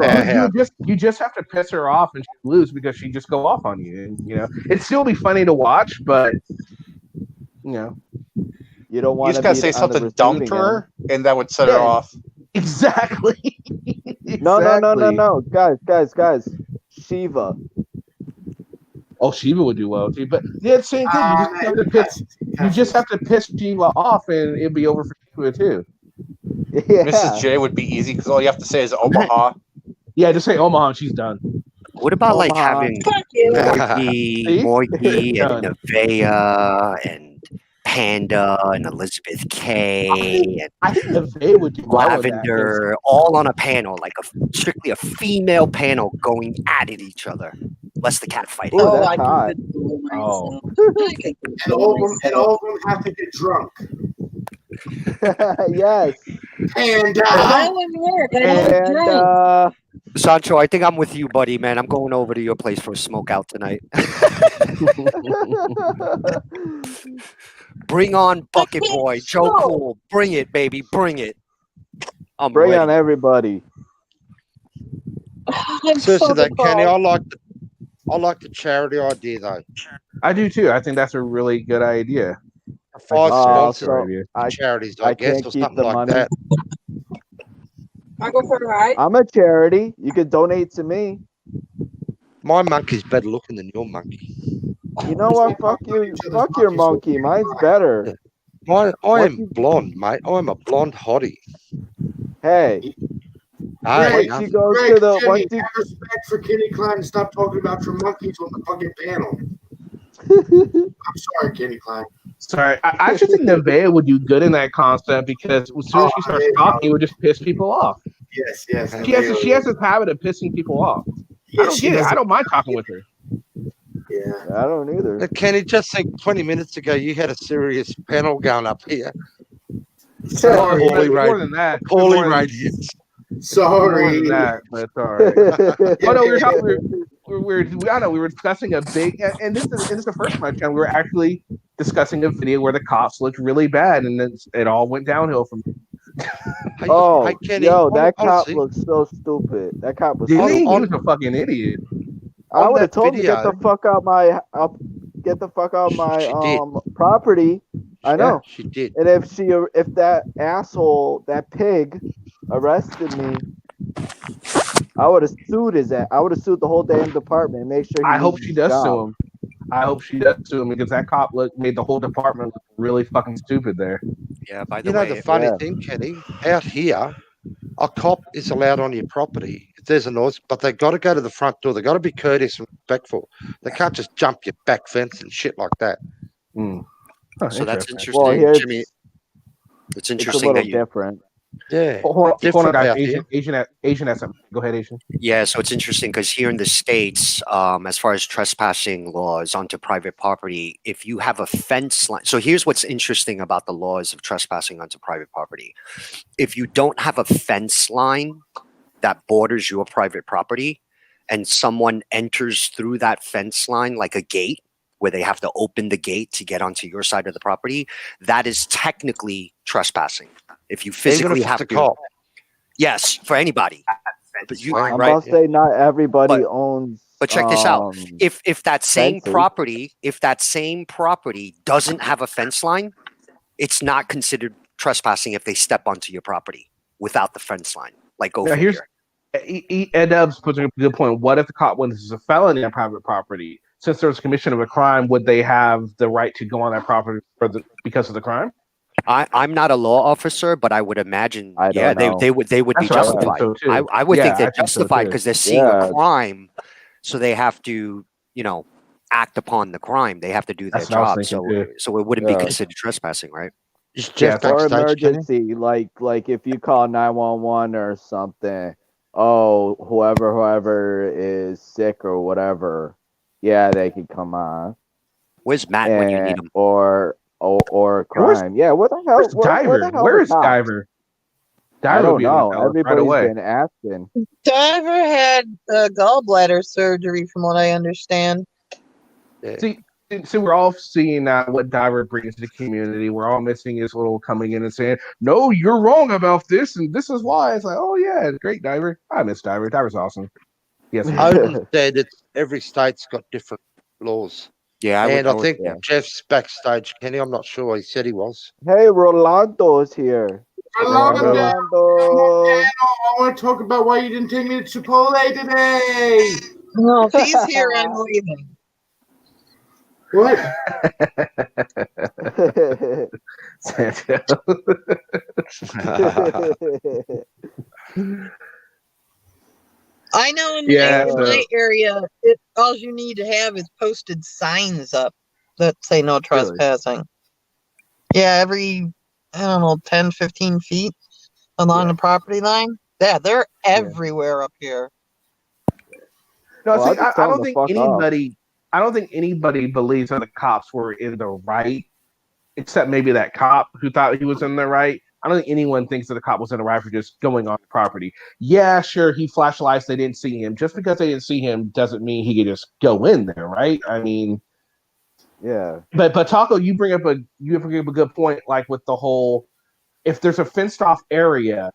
just have to piss her off and she lose because she just go off on you. And, it'd still be funny to watch, but you don't You want just gotta say something dumb to her, and that would set her off. Exactly. No, guys. Shiva. Oh, Shiva would do well too, but yeah, same thing. You just have to piss Shiva off, and it'd be over for Shiva too. Yeah. Mrs. J would be easy because all you have to say is Omaha. Yeah, just say Omaha and she's done. What about like Omaha. having See? Morgie and Done. Nevaeh and Panda and Elizabeth K and I think Nevaeh would do well with that, Lavender all on a panel, like strictly a female panel going at each other. Less the cat fight. Ooh, that's hot. Oh. And all of them have to get drunk. Yes. And I wouldn't work. I don't drink. Sancho, I think I'm with you, buddy, man. I'm going over to your place for a smoke out tonight. Bring on Bucket Boy, Joe Cool. Bring it, baby. Bring it. I'm Bring ready. on everybody. Seriously, though, Kenny, I like the charity idea though. I do too. I think that's a really good idea. Five sponsor so charities, I I guess, can't or keep something the like money. that. I go for a ride. I'm a charity. You can donate to me. My monkey's better looking than your monkey. You know what? Fuck you. Fuck your monkey. Mine's better. I am blonde, mate. I'm a blonde hottie. Hey. Hey, Once you go to the Kenny, have respect for Kenny Klein and stop talking about your monkeys on the fucking panel. I'm sorry, Kenny Klein. Sorry, I actually think Nevaeh would do good in that concept because as soon as she starts talking, it would just piss people off. Yes. She has this habit of pissing people off. I don't get it. I don't mind talking with her. Yeah, I don't either. Kenny, just think 20 minutes ago you had a serious panel going up here. Sorry, Poorly more than that. Poorly More than- rated. Sorry. More than that, but it's all right. Oh no, we were talking. We were discussing a big, and this is the first time we were actually discussing a video where the cops looked really bad, and then it all went downhill from. Oh, Hey, Kenny, yo, that cop honestly- looks so stupid. That cop was. Did he? He so was a fucking idiot. I On would have that told him to get video- the fuck out my She did. property. I know. She did. And if that asshole, that pig, arrested me, I would have sued his ass. I would have sued the whole damn department and make sure. I hope she does sue him. I hope she does sue him because that cop made the whole department look really fucking stupid there. Yeah, by the You know way, the funny thing, Kenny, out here, a cop is allowed on your property if there's a noise, but they got to go to the front door. They got to be courteous and respectful. They can't just jump your back fence and shit like that. Mm. so that's interesting, Well, here Jimmy. It's it's a interesting little that you. different. Yeah, Hold on, different guys. out here. Asian has something. Go ahead, Asian. Yeah, so it's interesting because here in the States, as far as trespassing laws onto private property, if you have a fence line, so here's what's interesting about the laws of trespassing onto private property. If you don't have a fence line that borders your private property and someone enters through that fence line like a gate, where they have to open the gate to get onto your side of the property, that is technically trespassing. If you physically Even if have it's to. a cop. Yes, for anybody. But you, I'm right? about to say not everybody owns. But check this out. If that same fences. property doesn't have a fence line, it's not considered trespassing if they step onto your property without the fence line. Like, go Now, figure. Ed Dubs puts a good point. What if the cop, when this is a felony on private property, since there was commission of a crime, would they have the right to go on that property because of the crime? I'm not a law officer, but I would imagine, they would be That's what I would justified. think so, too. I would Yeah, think I they're think so, justified too. because they're seeing Yeah. a crime, so they have to, act upon the crime. They have to do their That's what I was job. So, thinking, too. so it wouldn't be Yeah. considered trespassing, right? Or emergency, like if you call 911 or something. Oh, whoever is sick or whatever, yeah, they can come on. Where's Matt when you need him? Or a crime. Yeah, what the hell? Where's Diver? Where is Diver? I Diver don't would be able know. to tell us right Everybody's away. been asking. Diver had gallbladder surgery, from what I understand. See, we're all seeing what Diver brings to the community. We're all missing his little coming in and saying, "No, you're wrong about this, and this is why." It's like, "Oh yeah, great Diver. I miss Diver. Diver's awesome." Yes, Odin said that every state's got different laws. Yeah, I think Jeff's backstage, Kenny. I'm not sure. He said he was. Hey, Rolando's here. Rolando. Rolando. I want to talk about why you didn't take me to Chipotle today. No, if he's here, I'm leaving. What? I know in my area, all you need to have is posted signs up that say no trespassing. Yeah, every, 10, 15 feet along the property line. Yeah, they're everywhere up here. No, Well, see, I just I tell don't them to think fuck off. anybody. I don't think anybody believes that the cops were in the right, except maybe that cop who thought he was in the right. I don't think anyone thinks that the cop was in the right for just going on the property. Yeah, sure, he flashed lights. They didn't see him. Just because they didn't see him doesn't mean he could just go in there, right? I mean, yeah. But Taco, you bring up a good point. Like with the whole, if there's a fenced off area,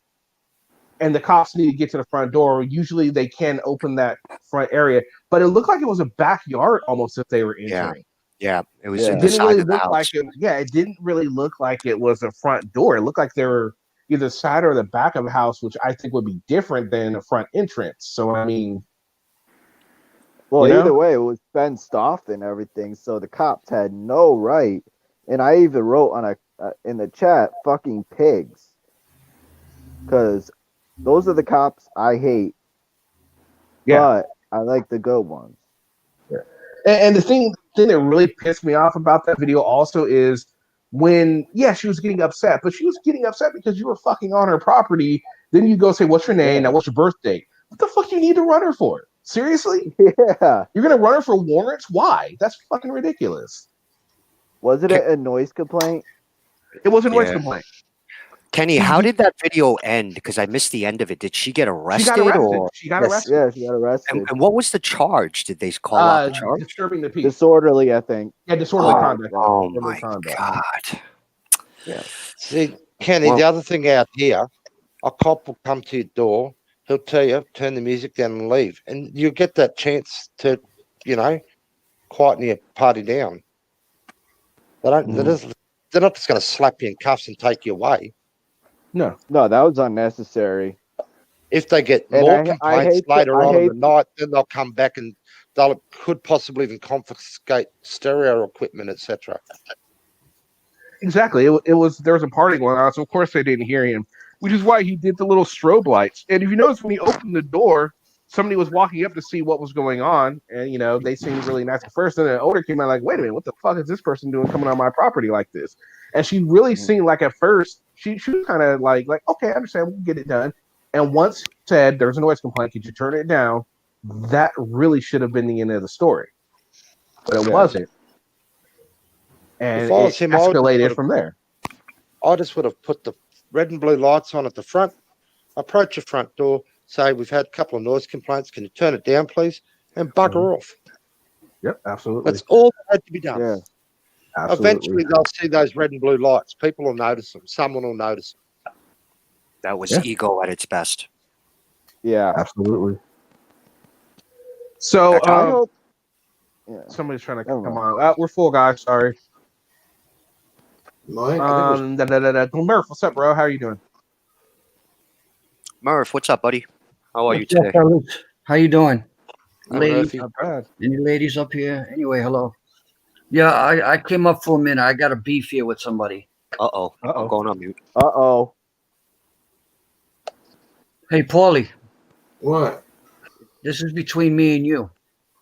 and the cops need to get to the front door, usually they can open that front area. But it looked like it was a backyard almost if they were entering. Yeah, it was It in the didn't side really of the look house. like it. Yeah, it didn't really look like it was a front door. It looked like they were either side or the back of the house, which I think would be different than a front entrance. So I mean, Well, you know? either way, it was fenced off and everything, so the cops had no right. And I even wrote on in the chat, "fucking pigs," because those are the cops I hate. Yeah. But I like the good ones. And the thing that really pissed me off about that video also is when, she was getting upset, but she was getting upset because you were fucking on her property. Then you go say, "What's your name? Now, what's your birthday?" What the fuck do you need to run her for? Seriously? Yeah. You're gonna run her for warrants? Why? That's fucking ridiculous. Was it a noise complaint? It was a noise Yeah. complaint. Kenny, how did that video end? Because I missed the end of it. Did she get arrested? She got arrested. Yeah, she got arrested. And what was the charge? Did they call out the charge? Disturbing the peace. Disorderly, I think. Yeah, disorderly conduct. Oh Disorderly my conduct. God. Yeah. See, Kenny, the other thing out here, a cop will come to your door. He'll tell you, turn the music down and leave. And you get that chance to, quieten your party down. They don't, they're not just going to slap you in cuffs and take you away. No, that was unnecessary. If they get And more I complaints hate to- later I on in hate the night, then they'll come back and could possibly even confiscate stereo equipment, etc. Exactly. There was a party going on, so of course they didn't hear him, which is why he did the little strobe lights. And if you notice, when he opened the door, somebody was walking up to see what was going on, and they seemed really nice at first. And then an owner came out like, "Wait a minute, what the fuck is this person doing coming on my property like this?" And she really seemed like at first she was kind of like, "Okay, I understand, we can get it done." And once said there's a noise complaint, could you turn it down? That really should have been the end of the story, but it wasn't. And If I was it him, I would escalated have- from there. I just would have put the red and blue lights on at the front, approach your front door, say, "We've had a couple of noise complaints. Can you turn it down, please?" And bugger off. Yep, absolutely. That's all that had to be done. Yeah. Absolutely. Eventually, they'll see those red and blue lights. People will notice them. Someone will notice them. That was Yeah. ego at its best. Yeah. Absolutely. So, I hope. Yeah. somebody's trying to Never come mind. on. We're full, guys. Sorry. Murph, what's up, bro? How are you doing? Murph, what's up, buddy? How are you What's up, today? fellas? How you doing? Hi, Ladies, Murphy. any ladies up here? Anyway, hello. Yeah, I came up for a minute. I got a beef here with somebody. Uh-oh. I'm going on mute. Uh-oh. Hey, Paulie. What? This is between me and you.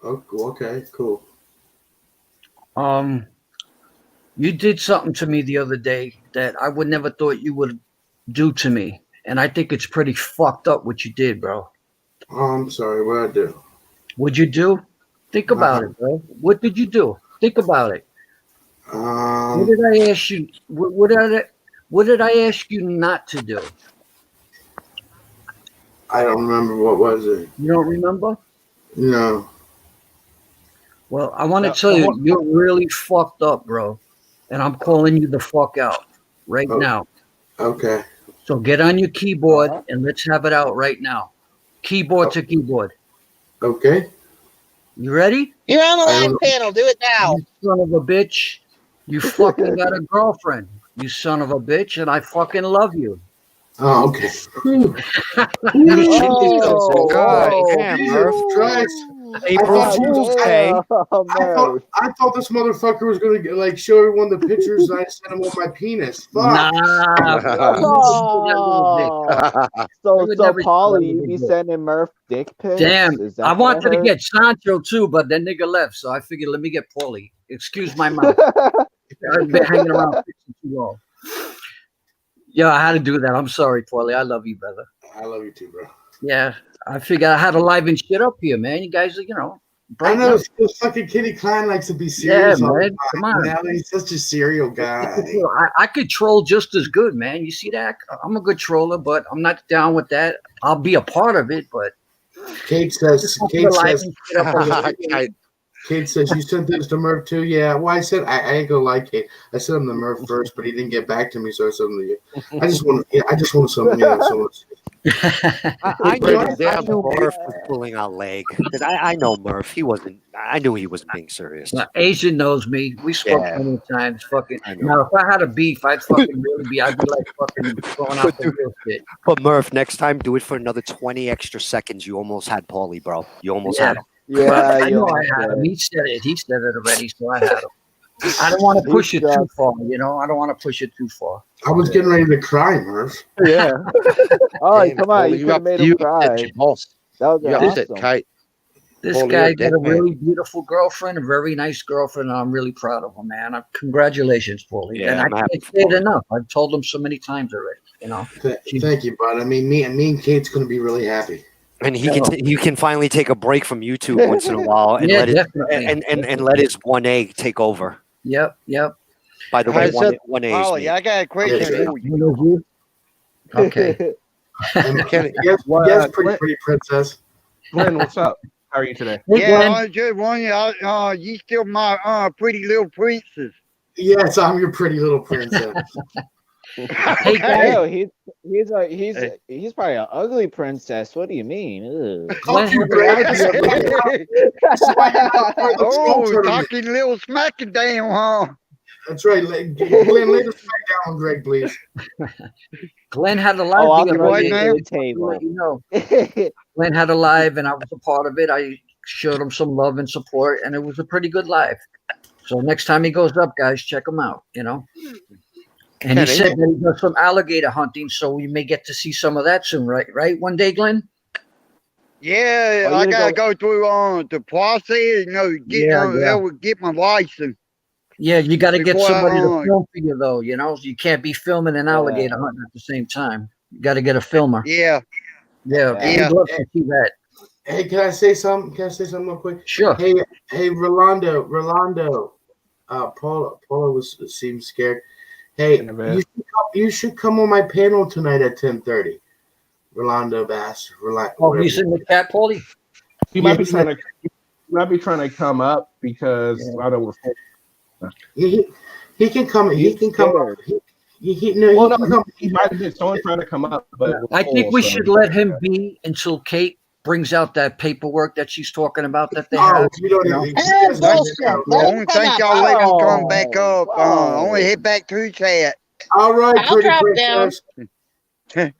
Oh, okay, cool. You did something to me the other day that I would never thought you would do to me. And I think it's pretty fucked up what you did, bro. Oh, I'm sorry. What did I do? What'd you do? Think about it, bro. What did you do? Think about it. What did I ask you? What did I ask you not to do? I don't remember. What was it? You don't remember? No. Well, I want to tell you, you're really fucked up, bro. And I'm calling you the fuck out right now. Okay. So get on your keyboard and let's have it out right now. Keyboard to keyboard. Okay. You ready? You're on the live panel. Do it now. You son of a bitch. You fucking got a girlfriend. You son of a bitch. And I fucking love you. Oh, okay. Oh, God damn, Murph. Christ. April Fool's Day. I thought this motherfucker was gonna like show everyone the pictures and I sent him on my penis. Fuck. So Paulie, you be sending Murph dick pics? Damn, Is that I what wanted to heard? get Sancho too, but that nigga left, so I figured let me get Paulie. Excuse my mouth. I've been hanging around too long. Yeah, I had to do that. I'm sorry, Paulie. I love you, brother. I love you too, bro. Yeah, I figured I had to liven shit up here, man. You guys are, I brighten know up. this fucking Kitty Klein likes to be serious. Yeah, all the man. time. Come on. Now he's such a serial guy. I could troll just as good, man. You see that? I'm a good troller, but I'm not down with that. I'll be a part of it, but Kate says, Kate says, you sent this to Murph too? Yeah. Well, I said, I ain't gonna lie, Kate. I sent him to Murph first, but he didn't get back to me, so I sent him to you. I just want something, I knew Murph was pulling out leg. Because I know Murph. I knew he wasn't being serious. Now, Asian knows me. We spoke many times. Fucking. Now, if I had a beef, I'd fucking really be. I'd be like fucking throwing out the real shit. But Murph, next time, do it for another 20 extra seconds. You almost had Paulie, bro. You almost had him. Yeah, I know I had him. He said it. He said it already, so I had him. I don't want to push it too far, I don't want to push it too far. I was getting ready to cry, Murph. Yeah. Oh, come on. You could have made him cry. That was awesome. This guy got a really beautiful girlfriend, a very nice girlfriend, and I'm really proud of him, man. Congratulations, Paulie. Yeah, and I can't say it enough. I've told him so many times already, Thank you, bud. I mean, me and Kate's going to be really happy. And you can finally take a break from YouTube once in a while and let his 1A take over. Yep. By the way, 1A is me. I got a question for you. Okay. Yes, pretty princess. Glenn, what's up? How are you today? Yeah, I just wondering, you still my pretty little princess. Yes, I'm your pretty little princess. Hey, guys. He's probably an ugly princess. What do you mean? Oh, talking little smacking down, huh? That's right. Glenn, lay the smack down on Greg, please. Glenn had a live. I'll the be right other day. to the table. Glenn had a live, and I was a part of it. I showed him some love and support, and it was a pretty good live. So next time he goes up, guys, check him out. And he said that he does some alligator hunting, so we may get to see some of that soon, right? Right? One day, Glenn? Yeah, I gotta go through the process, get my license. Yeah, you got to get Before somebody I- to film for you, though. You can't be filming an alligator hunting at the same time. You got to get a filmer. Yeah. Yeah. We'd love to see that. Hey, can I say something? Real quick? Sure. Hey, Rolando. Paula seems scared. Hey, you should come on my panel tonight at 10:30. Rolando Bass. Oh, he's in the chat, Paulie? He might be trying to come up because I don't. He can come. He can come. He might have been someone trying to come up, but I think we should let him be until Kate brings out that paperwork that she's talking about that they Oh, have. you don't You know? even- Eh, bullshit. I Let him don't come think up. y'all let him come back Oh, up. Only hit back to chat. All right, I'll pretty drop down. princess. Okay.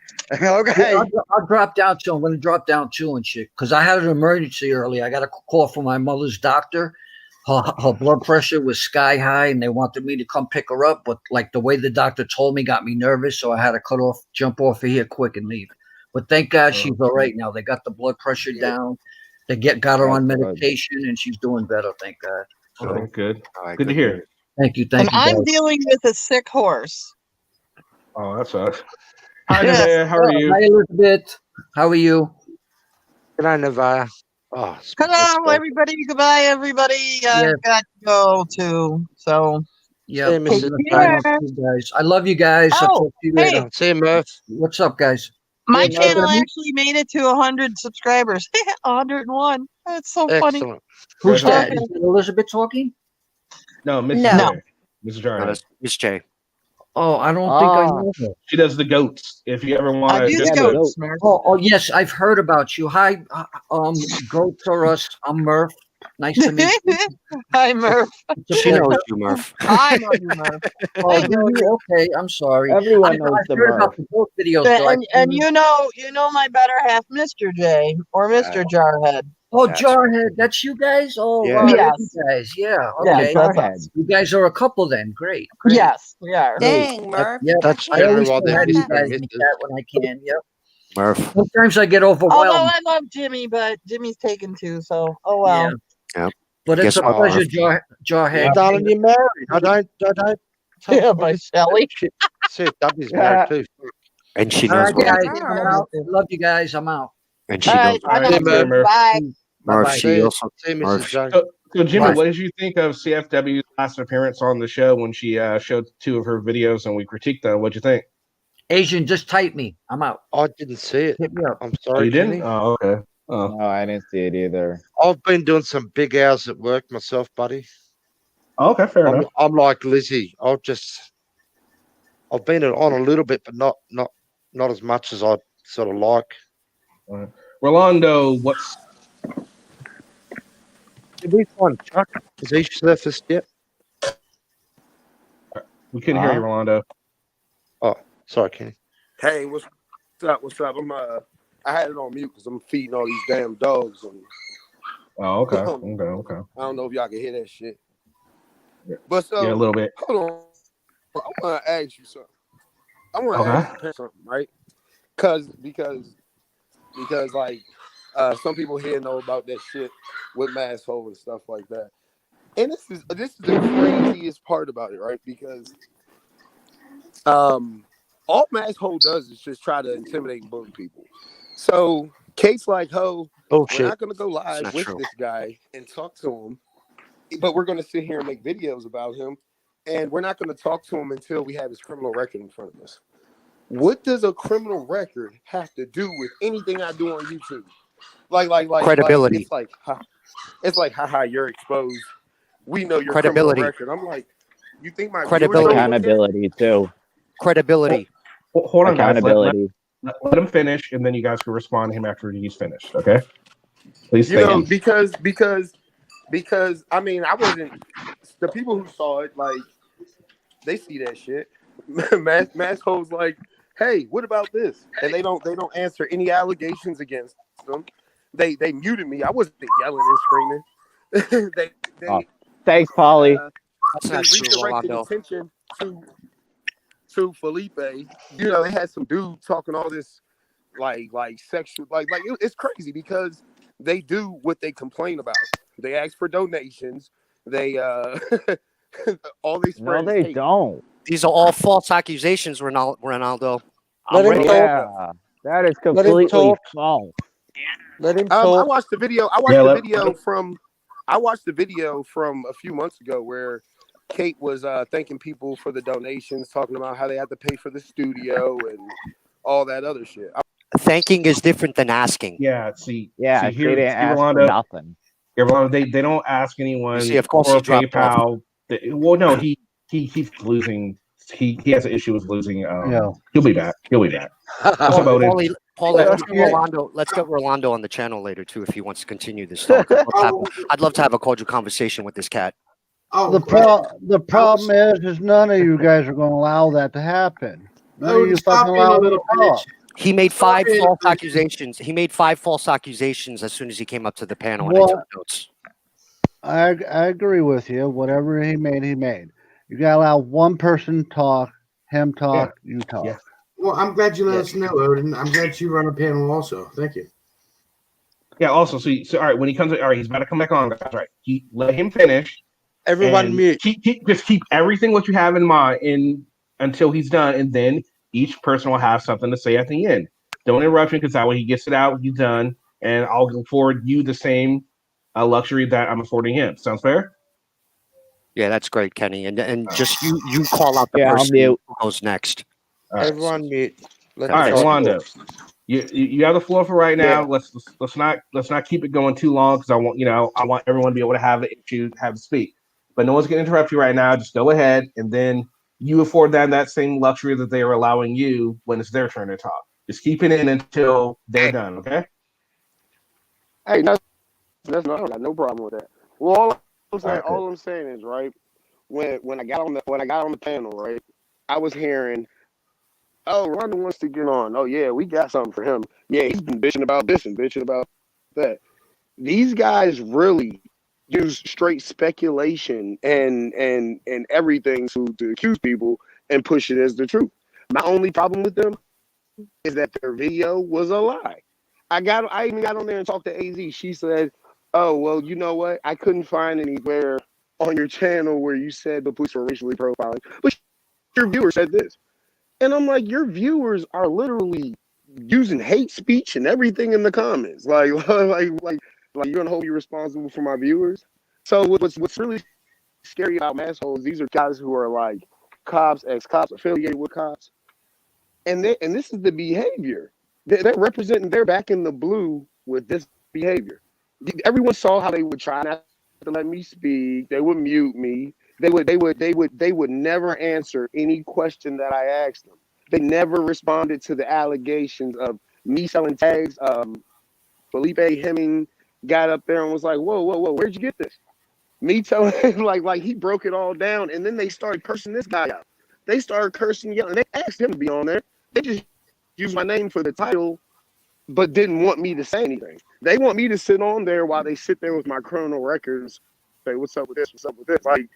Yeah, I'll drop down too. I'm going to drop down too and shit because I had an emergency early. I got a call from my mother's doctor. Her blood pressure was sky high, and they wanted me to come pick her up. But like the way the doctor told me got me nervous, so I had to jump off of here quick and leave. But thank God she's all right now. They got the blood pressure down. They got her on That's good. medication, and she's doing better. Thank God. So, Oh, good. All right, Good to hear. thank you, And thank you, I'm guys. dealing with a sick horse. Oh, that sucks. Hi, Yes. Nevaeh. How are you? Hi, Elizabeth. How are you? Good night, Nevaeh. Oh, Hello, everybody. Goodbye, everybody. Yeah. I've got to go too. So, Yeah, Hey, I'm Mrs. gonna Yeah. sign off too, guys. I love you guys. I'll oh, talk to you hey, later. See you, Murph. What's up, guys? my Hey, Murph. channel actually made it to 100 subscribers. 101. That's so funny. Excellent. Who's that? Okay. Is it Elizabeth talking? No, Mrs. No. J. Mrs. No, Jarhead. that's Miss J. Oh, I don't think I Ah, know her. She does the goats. If you ever want I to do just yeah, the the goats, goat. Mark. Oh, yes, I've heard about you. Hi, goats are us. I'm Murph. Nice to meet you. Hi, Murph. It's a She pleasure. knows you, Murph. I know you, Murph. Oh, I do know you? you. Okay, I'm sorry. Everyone knows I've the heard about Murph. the goat videos. Though. And you know my better half, Mr. J or Mr. Jarhead. Oh, That's Jarhead, that's you guys? Oh, Yeah. wow, Yes. you guys. Yeah, Yeah, okay. that's Jarhead. us. You guys are a couple then. Great, great. Yes, we are. Dang, Murph. Yep. That's I generally always what say they hi to do you for guys in the misses. chat when I can. Yep. Murph. Sometimes I get Although overwhelmed. I love Jimmy, but Jimmy's taken too, so oh Yeah. well. Yep. But it's Guess a what, pleasure, Murph? Jarhead. Darling, you're married. I don't. Yeah, by Shelley. See, Debbie's married too. And she All knows right, what. guys. Murph. I'm out. Love you guys. I'm out. And she All knows. right, I'm All right, out see you, too. Murph. Bye. Murph, Bye-bye. she also. See you, Mrs. Murph. J. So Jimmy, Bye. what did you think of CFW's last appearance on the show when she showed 2 of her videos and we critiqued them? What'd you think? Asian, just type me. I'm out. I didn't see it. Hit me up. I'm Oh, sorry, you didn't? Kenny. Oh, okay. Oh, No, I didn't see it either. I've been doing some big hours at work myself, buddy. okay, fair enough. I'm like Lizzie. I've been on a little bit, but not as much as I sort of like. All right. Rolando, what's Did we find Chuck? Has he surfaced yet? we couldn't hear you, Rolando. Oh, sorry, Kenny. Hey, what's up? What's up? I had it on mute because I'm feeding all these damn dogs. And Oh, okay. Okay. I don't know if y'all can hear that shit. Yeah. But so, Yeah, a little bit. hold on. I want to ask you something. I want to Okay. ask you something, right? Because like some people here know about that shit with Masshole and stuff like that. And this is the craziest part about it, right? Because all Masshole does is just try to intimidate and bully people. So case like Ho, Bullshit. we're not gonna go It's live not with true. this guy and talk to him, but we're gonna sit here and make videos about him, and we're not gonna talk to him until we have his criminal record in front of us. What does a criminal record have to do with anything I do on YouTube? Like Credibility. it's like, haha, you're exposed. We know your Credibility. criminal record. I'm like, you think my Credibility. viewers don't look at it? Accountability too. Credibility. Hold on, guys. Accountability. Let him finish, and then you guys can respond to him after he's finished. Okay? Please You stay know, in. because I mean, I wasn't the people who saw it, like they see that shit. Masshole's like, hey, what about this? And they don't answer any allegations against them. They muted me. I wasn't yelling and screaming. they Thanks, Polly. That's they not true, redirected Rolando. attention to Felipe. You know, they had some dude talking all this like sexual it's crazy because they do what they complain about. They ask for donations. They all these No, they don't. These are all false accusations, Ronaldo. Let him talk. Yeah, that is Let him completely talk. false. Let him I talk. watched the video. I watched the video from a few months ago where Kate was thanking people for the donations, talking about how they had to pay for the studio and all that other shit. Thanking is different than asking. Yeah, see, Yeah, see they here, didn't ask for Rolando, nothing. Rolando, they don't ask anyone You see, of course, for he dropped off. PayPal. Well, no, he's losing. He has an issue with losing. Yeah. He'll be back. He'll be back. That's about it. Paul, let's get Rolando on the channel later too if he wants to continue this talk. I'd love to have a cordial conversation with this cat. The problem is none of you guys are going to allow that to happen. None of you fucking allow me to talk. He made 5 false accusations. He made 5 false accusations as soon as he came up to the panel and I took notes. I agree with you. Whatever he made, he made. You got to allow one person talk, him talk, you talk. Yeah. Well, I'm glad you let us know, Odin. I'm glad you run a panel also. Thank you. Yeah. Also, so all right, when he comes, all right, he's about to come back on. That's right. Let him finish. Everyone mute. Keep everything what you have in mind until he's done, and then each person will have something to say at the end. Don't interrupt him because that way he gets it out. He's done, and I'll afford you the same luxury that I'm affording him. Sounds fair? Yeah, that's great, Kenny. And just you call out the person who goes next. Right. Everyone mute. All right, Rolando. You have the floor for right now. Yeah. Let's not keep it going too long because I want everyone to be able to have to speak. But no one's going to interrupt you right now. Just go ahead, and then you afford them that same luxury that they are allowing you when it's their turn to talk. Just keep it in until they're done, okay? Hey, that's no, I got no problem with that. Well, all I'm saying is, right, when I got on the panel, right, I was hearing, oh, Ronda wants to get on. Oh yeah, we got something for him. Yeah, he's been bitching about this and bitching about that. These guys really use straight speculation and everything to accuse people and push it as the truth. My only problem with them is that their video was a lie. I even got on there and talked to AZ. She said, oh, well, you know what? I couldn't find anywhere on your channel where you said the police were racially profiling. But your viewer said this. And I'm like, your viewers are literally using hate speech and everything in the comments. Like you're gonna hold me responsible for my viewers. So what's really scary about massholes, these are guys who are like cops, ex-cops, affiliated with cops. And this is the behavior. They're representing, they're back in the blue with this behavior. Everyone saw how they would try not to let me speak. They would mute me. They would never answer any question that I asked them. They never responded to the allegations of me selling tags. Felipe Hemming got up there and was like, whoa, where'd you get this? Me telling him like he broke it all down, and then they started cursing this guy out. They started cursing, yelling. They asked him to be on there. They just used my name for the title, but didn't want me to say anything. They want me to sit on there while they sit there with my criminal records, say, what's up with this? What's up with this? Like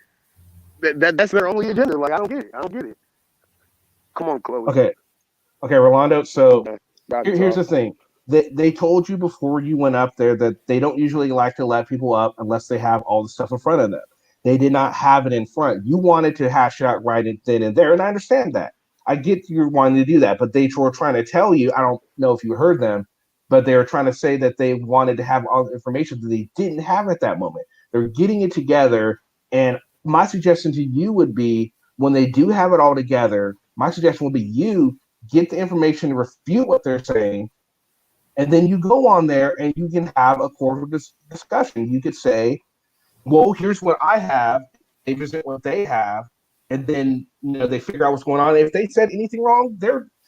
that's their only agenda. Like I don't get it. Come on, Chloe. Okay, Rolando. So here's the thing. They told you before you went up there that they don't usually like to let people up unless they have all the stuff in front of them. They did not have it in front. You wanted to hash it out right then and there, and I understand that. I get you wanting to do that, but they were trying to tell you, I don't know if you heard them, but they were trying to say that they wanted to have all the information that they didn't have at that moment. They're getting it together, and my suggestion to you would be when they do have it all together, my suggestion would be you get the information to refute what they're saying, and then you go on there and you can have a cordial discussion. You could say, well, here's what I have. They present what they have. And then, they figure out what's going on. If they said anything wrong,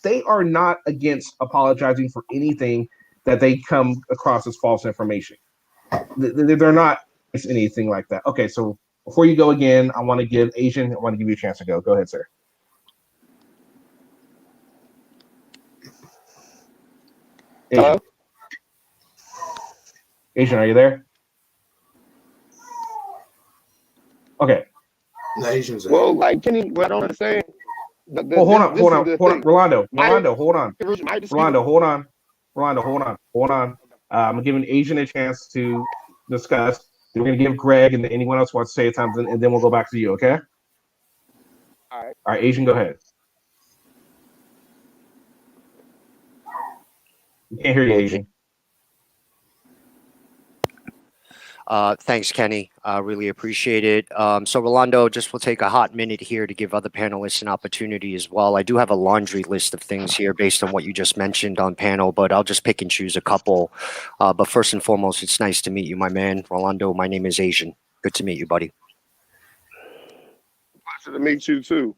they are not against apologizing for anything that they come across as false information. They're not against anything like that. Okay, so before you go again, I want to give you a chance to go. Go ahead, sir. Hello? Asian, are you there? Okay. The Asians. Well, like Kenny, what I don't understand. Hold on. Rolando, hold on. I'm giving Asian a chance to discuss. Then we're gonna give Greg and anyone else wants to say something, and then we'll go back to you. Okay. All right, Asian, go ahead. We can't hear you, Asian. Thanks, Kenny. Really appreciate it. So Rolando, just will take a hot minute here to give other panelists an opportunity as well. I do have a laundry list of things here based on what you just mentioned on panel, but I'll just pick and choose a couple. But first and foremost, it's nice to meet you, my man. Rolando, my name is Asian. Good to meet you, buddy. Pleasure to meet you too.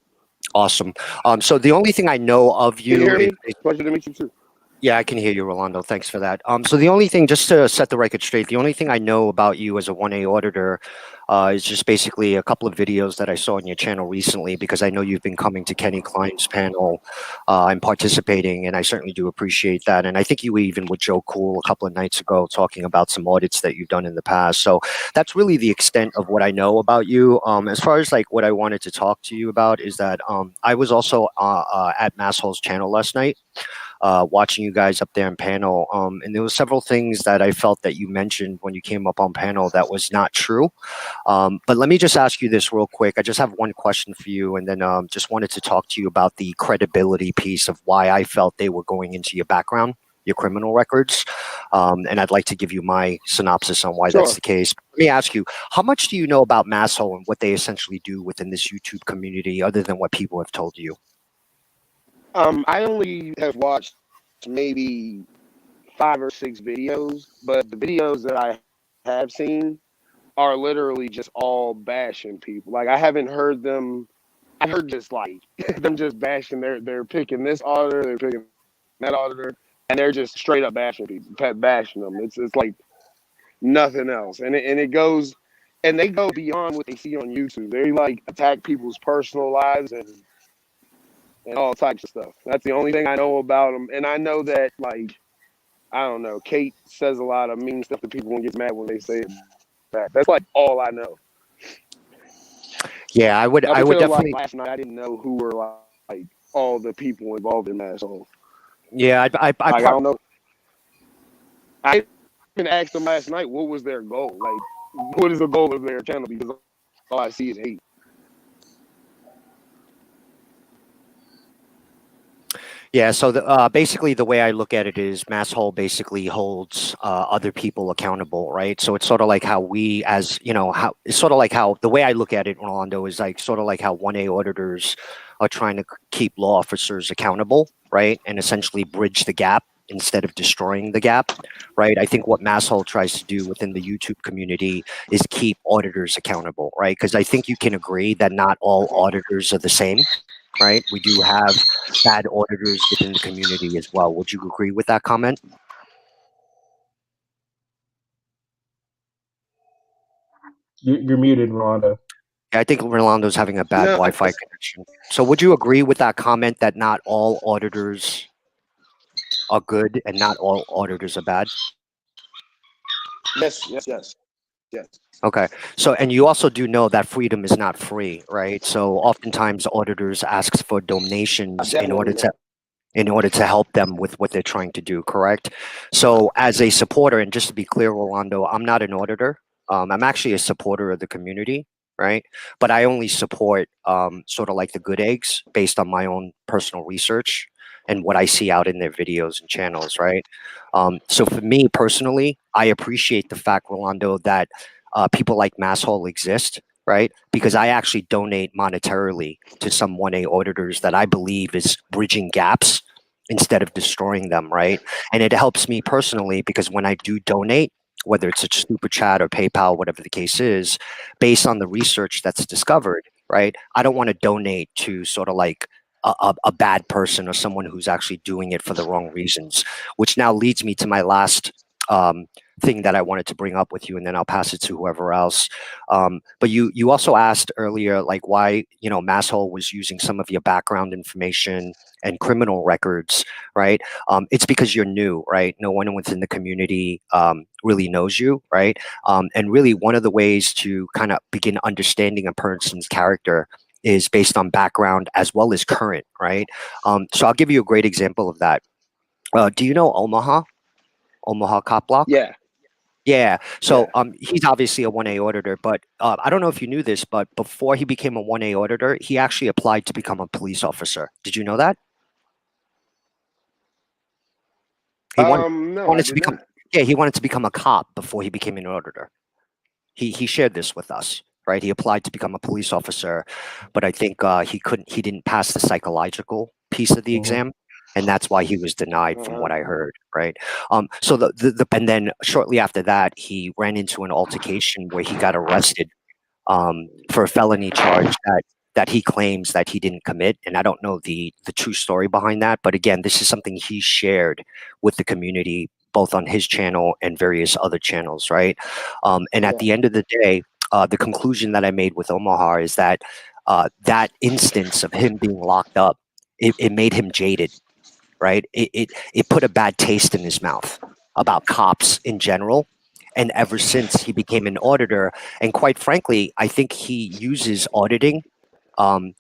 Awesome. So the only thing I know of you. Can you hear me? Pleasure to meet you too. Yeah, I can hear you, Rolando. Thanks for that. So the only thing, just to set the record straight, the only thing I know about you as a 1A auditor is just basically a couple of videos that I saw on your channel recently, because I know you've been coming to Kenny Klein's panel and participating, and I certainly do appreciate that. And I think you were even with Joe Cool a couple of nights ago talking about some audits that you've done in the past. So that's really the extent of what I know about you. As far as like what I wanted to talk to you about is that I was also at Masshole's channel last night. Watching you guys up there in panel, and there were several things that I felt that you mentioned when you came up on panel that was not true. But let me just ask you this real quick. I just have one question for you, and then just wanted to talk to you about the credibility piece of why I felt they were going into your background, your criminal records, and I'd like to give you my synopsis on why that's the case. Let me ask you, how much do you know about Masshole and what they essentially do within this YouTube community, other than what people have told you? I only have watched maybe 5 or 6 videos, but the videos that I have seen are literally just all bashing people. Like, I haven't heard them. I heard just like them just bashing. They're picking this auditor, they're picking that auditor, and they're just straight up bashing people, bashing them. It's like nothing else, and it goes, and they go beyond what they see on YouTube. They like attack people's personal lives and all types of stuff. That's the only thing I know about them. And I know that, like, I don't know, Kate says a lot of mean stuff to people and gets mad when they say it back. That's like all I know. Yeah, I would definitely. Like last night, I didn't know who were like all the people involved in that. So yeah, I don't know. I even asked them last night what was their goal. Like, what is the goal of their channel? Because all I see is hate. Yeah, so basically the way I look at it is Masshole basically holds other people accountable, right? So it's sort of like how we, as you know, it's sort of like how the way I look at it, Rolando, is like sort of like how 1A auditors are trying to keep law officers accountable, right? And essentially bridge the gap instead of destroying the gap, right? I think what Masshole tries to do within the YouTube community is keep auditors accountable, right? Because I think you can agree that not all auditors are the same. Right, we do have bad auditors within the community as well. Would you agree with that comment? You're muted, Rolando. Yeah, I think Rolando's having a bad Wi-Fi connection. So would you agree with that comment that not all auditors are good and not all auditors are bad? Yes. Okay. So, and you also do know that freedom is not free, right? So oftentimes auditors ask for donations in order to help them with what they're trying to do, correct? So as a supporter, and just to be clear, Rolando, I'm not an auditor. I'm actually a supporter of the community, right? But I only support sort of like the good eggs based on my own personal research and what I see out in their videos and channels, right? So for me personally, I appreciate the fact, Rolando, that people like Masshole exist, right? Because I actually donate monetarily to some 1A auditors that I believe is bridging gaps instead of destroying them, right? And it helps me personally because when I do donate, whether it's a super chat or PayPal, whatever the case is, based on the research that's discovered, right? I don't want to donate to sort of like a bad person or someone who's actually doing it for the wrong reasons, which now leads me to my last thing that I wanted to bring up with you, and then I'll pass it to whoever else. But you also asked earlier, like why, you know, Masshole was using some of your background information and criminal records, right? It's because you're new, right? No one within the community really knows you, right? And really one of the ways to kind of begin understanding a person's character is based on background as well as current, right? So I'll give you a great example of that. Do you know Omaha Cop Block? Yeah. So he's obviously a 1A auditor, but I don't know if you knew this, but before he became a 1A auditor, he actually applied to become a police officer. Did you know that? He wanted to become he wanted to become a cop before he became an auditor. He shared this with us, right? He applied to become a police officer, but I think he didn't pass the psychological piece of the exam. And that's why he was denied from what I heard, right? So and then shortly after that, he ran into an altercation where he got arrested for a felony charge that that he claims that he didn't commit, and I don't know the true story behind that. But again, this is something he shared with the community, both on his channel and various other channels, right? And at the end of the day, the conclusion that I made with Omaha is that that instance of him being locked up, it made him jaded, right? It put a bad taste in his mouth about cops in general. And ever since he became an auditor, and quite frankly, I think he uses auditing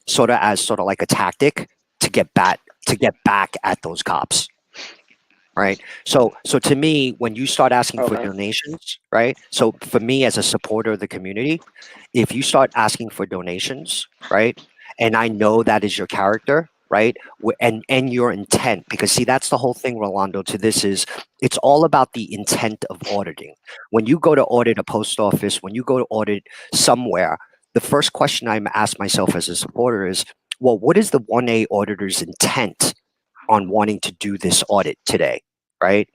sort of like a tactic to get back at those cops, right? So to me, when you start asking for donations, right? So for me as a supporter of the community, if you start asking for donations, right, and I know that is your character, right, and your intent, because see, that's the whole thing, Rolando, to this is it's all about the intent of auditing. When you go to audit a post office, when you go to audit somewhere, the first question I ask myself as a supporter is, well, what is the 1A auditor's intent on wanting to do this audit today, right?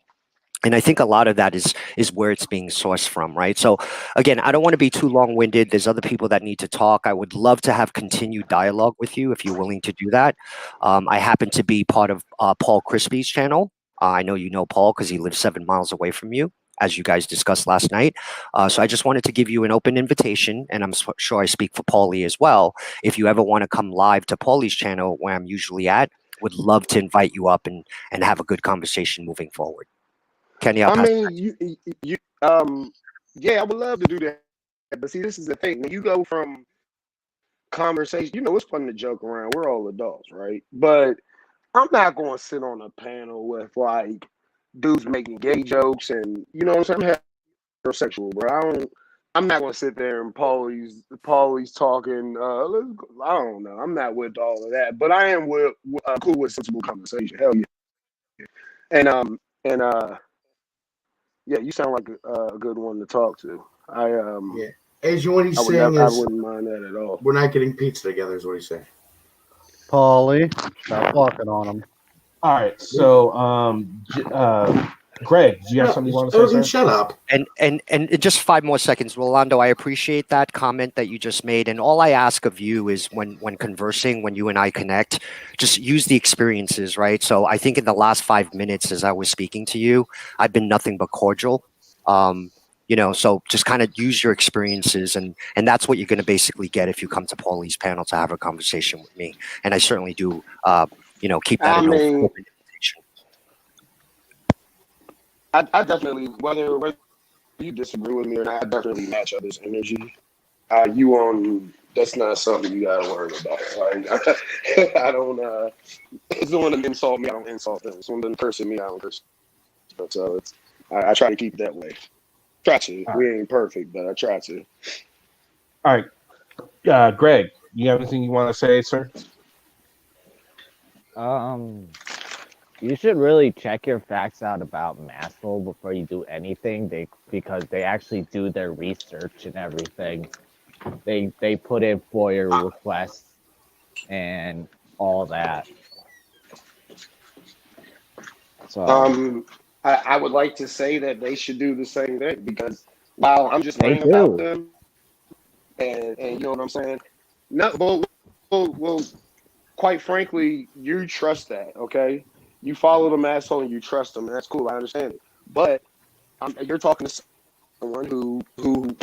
And I think a lot of that is where it's being sourced from, right? So again, I don't want to be too long-winded. There's other people that need to talk. I would love to have continued dialogue with you if you're willing to do that. I happen to be part of Paul Crispy's channel. I know you know Paul because he lives 7 miles away from you, as you guys discussed last night. So I just wanted to give you an open invitation, and I'm sure I speak for Paulie as well. If you ever want to come live to Paulie's channel, where I'm usually at, would love to invite you up and have a good conversation moving forward. Kenny, I'll I pass mean, yeah, I would love to do that. But see, this is the thing. When you go from conversation, it's fun to joke around. We're all adults, right? But I'm not going to sit on a panel with like dudes making gay jokes and you know what I'm saying? I'm heterosexual, bro. I'm not going to sit there and Paulie's talking. I don't know. I'm not with all of that, but I am cool with sensible conversation. Hell yeah. And yeah, you sound like a good one to talk to. Yeah. Asian, what he's I saying is wouldn't mind that at all. we're not getting pizza together, is what he's saying. Paulie, stop walking on him. All right, so Greg, do you have something you want to say? Sir? Shut up. And just 5 more seconds, Rolando. I appreciate that comment that you just made, and all I ask of you is when conversing, when you and I connect, just use the experiences, right? So I think in the last 5 minutes, as I was speaking to you, I've been nothing but cordial. So just kind of use your experiences, and that's what you're going to basically get if you come to Paulie's panel to have a conversation with me. And I certainly do, keep that an open invitation. I definitely, whether you disagree with me or not, I definitely match up this energy. That's not something you gotta worry about. Like, I don't. It's the one that insult me, I don't insult them. It's one that curse me, I don't curse them. So I try to keep it that way. Try to. We ain't perfect, but I try to. All right, Greg, you have anything you want to say, sir? You should really check your facts out about Masshole before you do anything. Because they actually do their research and everything. They put in FOIA requests and all that. So I would like to say that they should do the same thing because while I'm just learning about them, and you know what I'm saying. No, well, quite frankly, you trust that, okay? You follow the Masshole and you trust them, and that's cool. I understand it. But you're talking to someone who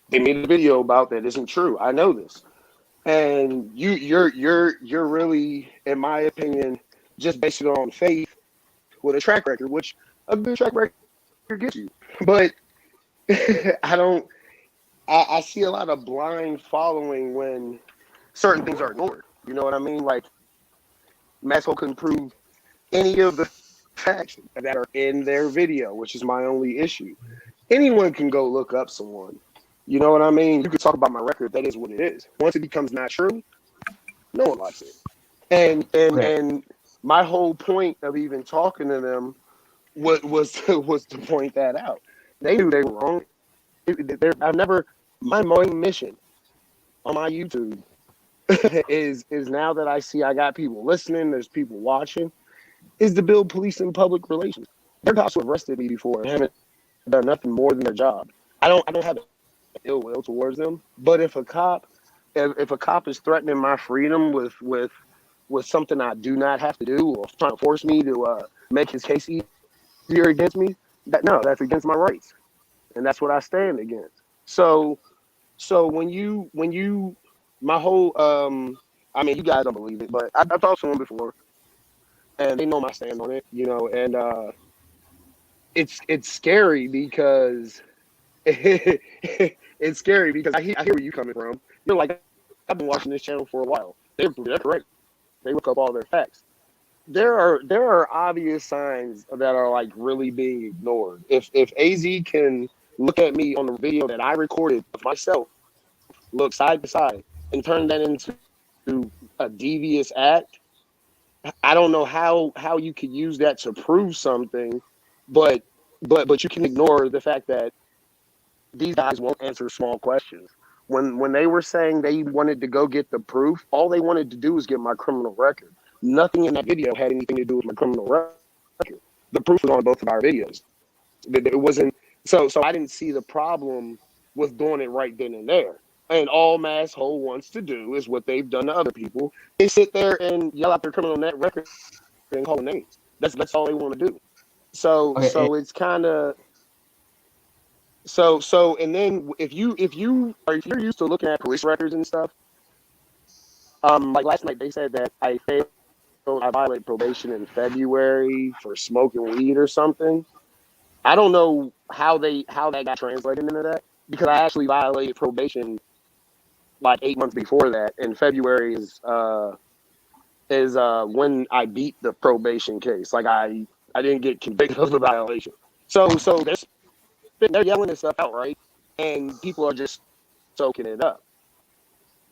they made a video about that isn't true. I know this, and you're really, in my opinion, just based it on faith with a track record, which a good track record gets you. But I see a lot of blind following when certain things are ignored. You know what I mean? Like Masshole couldn't prove any of the facts that are in their video, which is my only issue. Anyone can go look up someone. You know what I mean? You could talk about my record. That is what it is. Once it becomes not true, no one likes it. And my whole point of even talking to them was to point that out. They knew they were wrong. My main mission on my YouTube is now that I see I got people listening, there's people watching, is to build police and public relations. Their cops have arrested me before and haven't done nothing more than their job. I don't have ill will towards them, but if a cop if a cop is threatening my freedom with something I do not have to do, or trying to force me to make his case easier against me, that's against my rights, and that's what I stand against. So when you my whole I mean, you guys don't believe it, but I've talked to him before, and they know my stand on it, and it's scary because it's scary because I hear where you coming from. You're like, I've been watching this channel for a while. They're correct. They look up all their facts. There are obvious signs that are like really being ignored. If AZ can look at me on the video that I recorded of myself, look side to side, and turn that into a devious act, I don't know how you could use that to prove something, but you can ignore the fact that these guys won't answer small questions. When they were saying they wanted to go get the proof, all they wanted to do was get my criminal record. Nothing in that video had anything to do with my criminal record. The proof was on both of our videos. It wasn't so I didn't see the problem with doing it right then and there. And all Masshole wants to do is what they've done to other people. They sit there and yell out their criminal net record and call names. That's all they want to do. So it's kind of and then if you're used to looking at police records and stuff, like last night they said that I violated probation in February for smoking weed or something. I don't know how that got translated into that, because I actually violated probation like 8 months before that, and February is when I beat the probation case. Like I didn't get convicted of the violation. So they're yelling this stuff out, right? And people are just soaking it up.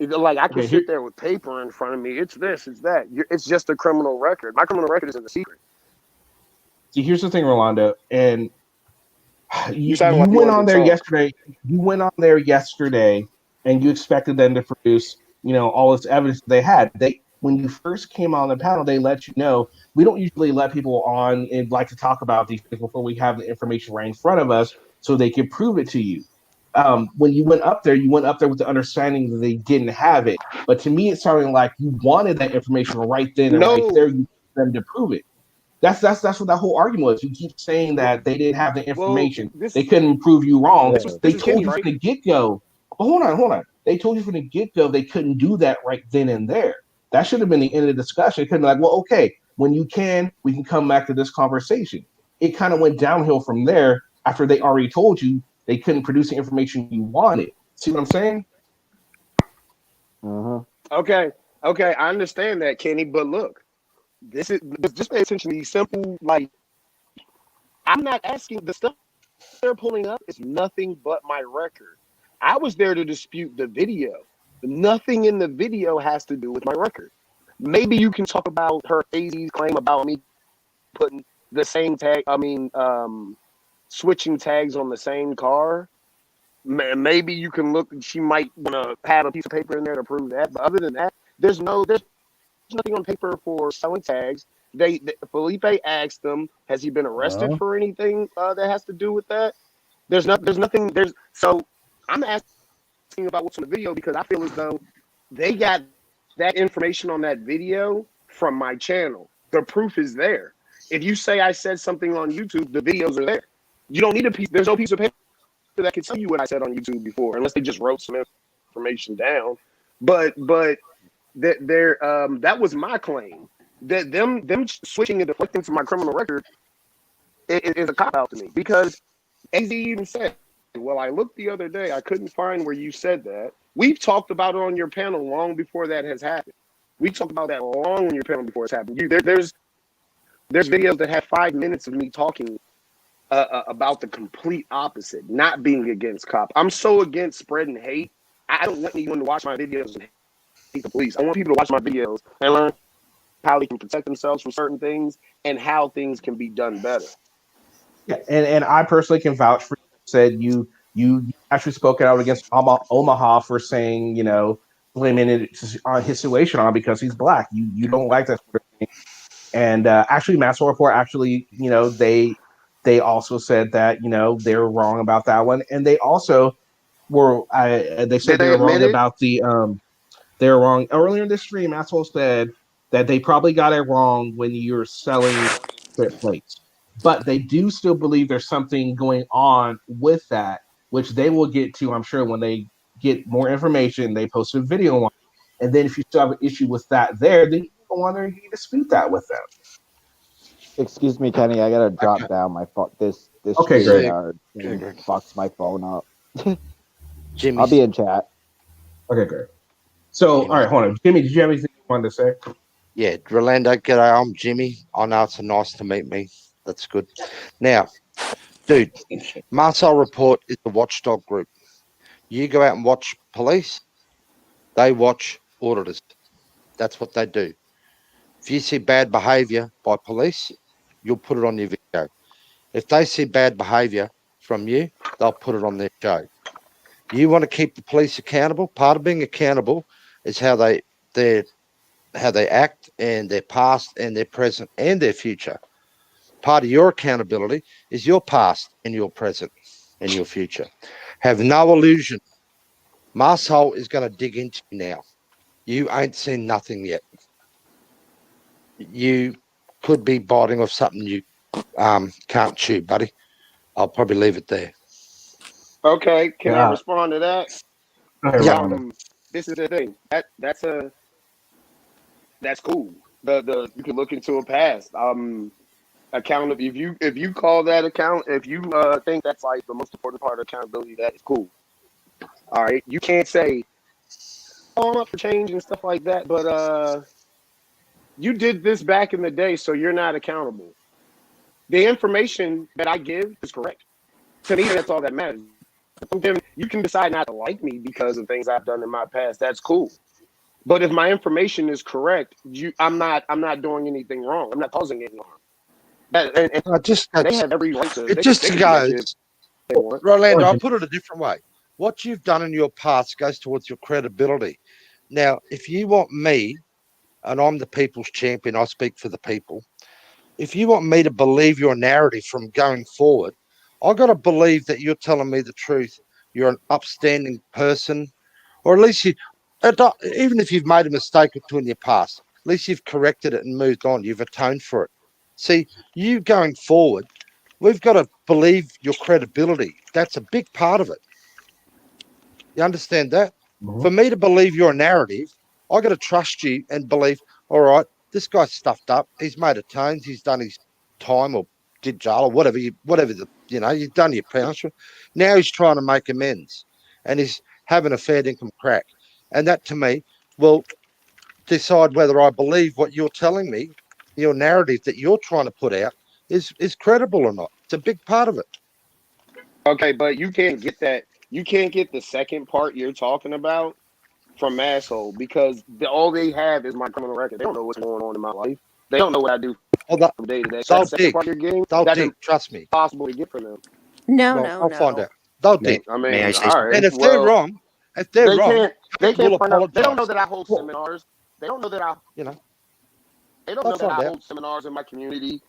Like I can sit there with paper in front of me. It's this, it's that. It's just a criminal record. My criminal record isn't a secret. See, here's the thing, Rolando, and you like went on there yesterday. You went on there yesterday, and you expected them to produce, all this evidence they had. When you first came on the panel, they let you know we don't usually let people on and like to talk about these things before we have the information right in front of us, so they can prove it to you. When you went up there with the understanding that they didn't have it. But to me, it sounded like you wanted that information right then and right there. You wanted them to prove it. That's what that whole argument was. You keep saying that they didn't have the information. They couldn't prove you wrong. They told you from the get-go. Hold on. They told you from the get-go they couldn't do that right then and there. That should have been the end of the discussion. It couldn't be like, well, okay, when you can, we can come back to this conversation. It kind of went downhill from there after they already told you they couldn't produce the information you wanted. See what I'm saying? Okay, I understand that, Kenny, but look, just pay attention to these simple, like, I'm not asking, the stuff they're pulling up is nothing but my record. I was there to dispute the video. Nothing in the video has to do with my record. Maybe you can talk about her AZ's claim about me putting the same tag, switching tags on the same car. Maybe you can look, she might want to have a piece of paper in there to prove that. But other than that, there's nothing on paper for selling tags. Felipe asked them, has he been arrested for anything that has to do with that? There's nothing. So I'm asking about what's on the video because I feel as though they got that information on that video from my channel. The proof is there. If you say I said something on YouTube, the videos are there. You don't need a piece. There's no piece of paper that can tell you what I said on YouTube before, unless they just wrote some information down. But that was my claim. That them switching and deflecting from my criminal record is a cop out to me, because AZ even said, well, I looked the other day, I couldn't find where you said that. We've talked about it on your panel long before that has happened. We talked about that long on your panel before it's happened. There's videos that have 5 minutes of me talking about the complete opposite, not being against cop. I'm so against spreading hate. I don't want anyone to watch my videos and hate the police. I want people to watch my videos and learn how they can protect themselves from certain things and how things can be done better. Yeah, and I personally can vouch for you. Said you actually spoke out against Omaha for saying, blaming it on his situation on because he's black. You don't like that sort of thing. And actually, Masshole Report actually, they also said that they were wrong about that one, and they also were they said they were wrong about the they're wrong. Earlier in the stream, Asshole said that they probably got it wrong when you're selling their plates. But they do still believe there's something going on with that, which they will get to, I'm sure, when they get more information. They post a video on it. And then if you still have an issue with that there, then you go on there and you dispute that with them. Excuse me, Kenny. I gotta drop down my phone. This Okay, great. thing fucks my phone up. Jimmy, I'll be in chat. Okay, great. So, all right, hold on. Jimmy, did you have anything you wanted to say? Yeah, Rolando, g'day. I'm Jimmy. I know it's nice to meet me. That's good. Now, dude, Marcel Report is a watchdog group. You go out and watch police, they watch auditors. That's what they do. If you see bad behavior by police, you'll put it on your video. If they see bad behavior from you, they'll put it on their show. You want to keep the police accountable. Part of being accountable is how they act, and their past and their present and their future. Part of your accountability is your past and your present and your future. Have no illusion. Marcel is going to dig into you now. You ain't seen nothing yet. You could be biting off something you can't chew, buddy. I'll probably leave it there. Okay, can I Yeah. respond to that? Yeah. This is the thing. That's cool. The you can look into a past. Account if you call that account, if you think that's like the most important part of accountability, that is cool. All right, you can't say, "Oh, I'm up for change" and stuff like that, but you did this back in the day, so you're not accountable. The information that I give is correct. To me, that's all that matters. You can decide not to like me because of things I've done in my past. That's cool. But if my information is correct, I'm not doing anything wrong. I'm not causing any harm. They have every right to. It just goes, Rolando, I'll put it a different way. What you've done in your past goes towards your credibility. Now, if you want me, and I'm the people's champion, I speak for the people. If you want me to believe your narrative from going forward, I've got to believe that you're telling me the truth. You're an upstanding person, or at least even if you've made a mistake or two in your past, at least you've corrected it and moved on. You've atoned for it. See, you going forward, we've got to believe your credibility. That's a big part of it. You understand that? Mm-hmm. For me to believe your narrative, I got to trust you and believe, all right, this guy's stuffed up. He's made atones. He's done his time or did jail or whatever. You've done your punishment. Now he's trying to make amends, and he's having a fair income crack. And that, to me, will decide whether I believe what you're telling me, your narrative that you're trying to put out, is credible or not. It's a big part of it. Okay, but you can't get that. You can't get the second part you're talking about from Asshole because all they have is my criminal record. They don't know what's going on in my life. They don't know what I do from day to day. So the second part you're getting, that's trust me. Impossible to get from them. I'll find out. They'll dig. I mean, May I say all right. And if they're wrong, they can't find out. They don't know that I hold seminars. They don't know that I, They don't They'll know that find I out. hold seminars in my community.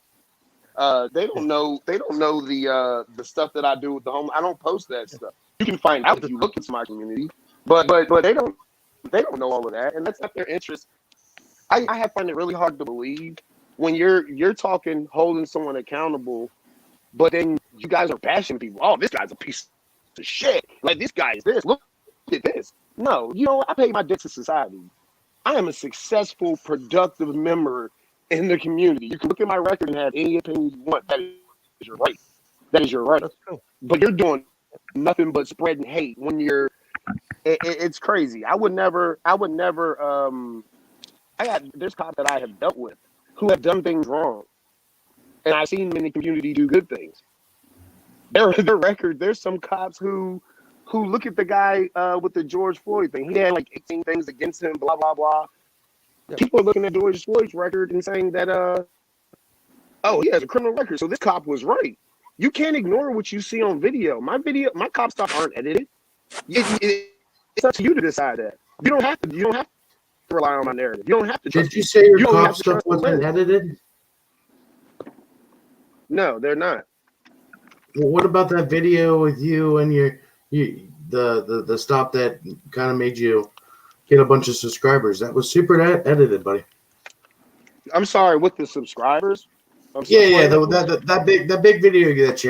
They don't know the stuff that I do with the home. I don't post that stuff. You can find out if you look into my community, but they don't know all of that, and that's not their interest. I have find it really hard to believe when you're talking holding someone accountable, but then you guys are bashing people. Oh, this guy's a piece of shit. Like this guy is this. Look at this. No, I pay my debt to society. I am a successful, productive member in the community. You can look at my record and have any opinion you want. That is your right. That is your right. But you're doing nothing but spreading hate when you're. It's crazy. I would never. There's cops that I have dealt with who have done things wrong, and I've seen them in the community do good things. Their record. There's some cops who look at the guy with the George Floyd thing. He had like 18 things against him. Blah blah blah. People are looking at George Floyd's record and saying that, he has a criminal record, so this cop was right. You can't ignore what you see on video. My cop stuff aren't edited. It's up to you to decide that. You don't have to rely on my narrative. You don't have to. Did you say your don't have cop to stuff trust the wasn't narrative. edited? No, they're not. Well, what about that video with you and the stop that kind of made you get a bunch of subscribers. That was super edited, buddy. I'm sorry, with the subscribers. Yeah, that big video that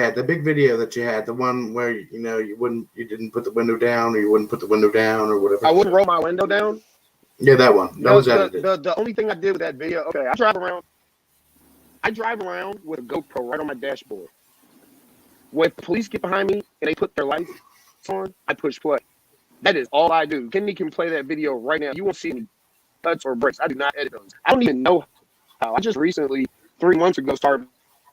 you had, the one where you didn't put the window down, or you wouldn't put the window down, or whatever. I wouldn't roll my window down. Yeah, that one. That was edited. The only thing I did with that video, okay, I drive around with a GoPro right on my dashboard. When police get behind me and they put their lights on, I push play. That is all I do. Kenny can play that video right now. You won't see any cuts or breaks. I do not edit those. I don't even know how. I just recently, 3 months ago, started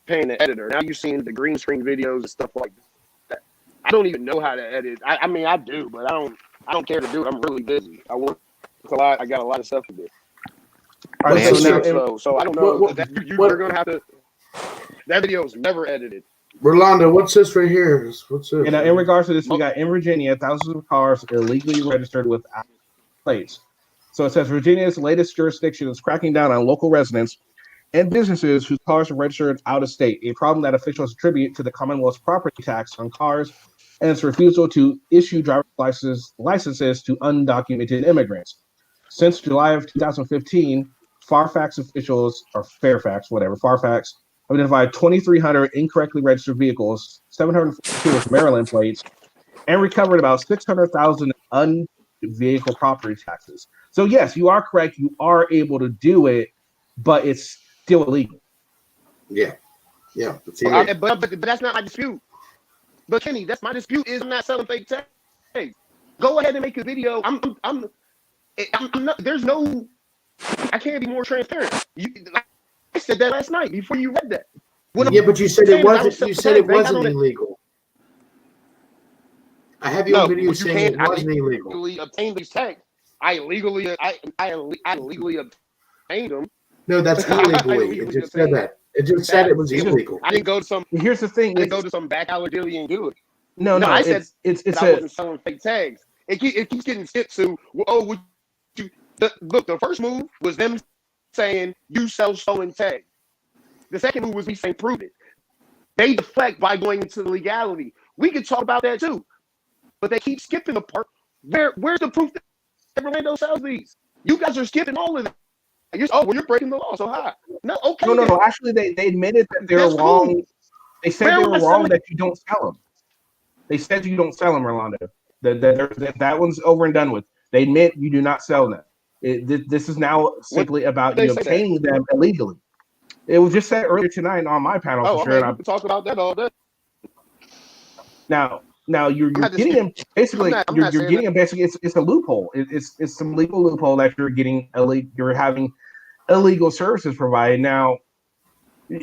paying an editor. Now you're seeing the green screen videos and stuff like that. I don't even know how to edit. I mean, I do, but I don't care to do it. I'm really busy. I work a lot. I got a lot of stuff to do. All right, So I don't know. You're gonna have to. That video is never edited. Rolando, what's this right here? What's this? And in regards to this, we got in Virginia, thousands of cars illegally registered with plates. So it says Virginia's latest jurisdiction is cracking down on local residents and businesses whose cars are registered out of state, a problem that officials attribute to the Commonwealth's property tax on cars and its refusal to issue driver's licenses to undocumented immigrants. Since July of 2015, Fairfax officials, or Fairfax, whatever, Fairfax, have identified 2,300 incorrectly registered vehicles, 742 with Maryland plates, and recovered about 600,000 vehicle property taxes. So yes, you are correct. You are able to do it, but it's still illegal. Yeah. But that's not my dispute. But Kenny, that's my dispute. Is I'm not selling fake tags. Go ahead and make a video. I'm not. There's no. I can't be more transparent. I said that last night before you read that. But you said it wasn't. You said it wasn't illegal. I have you on video saying it wasn't illegal. I illegally obtained these tags. I illegally obtained them. No, that's illegally. It just said that. It just said it was illegal. I didn't go to some. Here's the thing. I didn't go to some back alley dealer and do it. No. I said it's I wasn't selling fake tags. It keeps getting skipped to. Oh, would you? Look, the first move was them saying you sell stolen tags. The second move was me saying prove it. They deflect by going into the legality. We could talk about that too, but they keep skipping the part. Where's the proof that Rolando sells these? You guys are skipping all of it. You're breaking the law. So hi. No. Actually, they admitted that they were wrong. Cool. They said they were wrong that you don't sell them. They said you don't sell them, Rolando. That one's over and done with. They admit you do not sell them. This is now simply about you obtaining them illegally. It was just said earlier tonight on my panel. For sure. We can talk about that all day. Now you're getting them basically. You're getting them basically. It's a loophole. It's some legal loophole that you're getting. You're having illegal services provided. Now,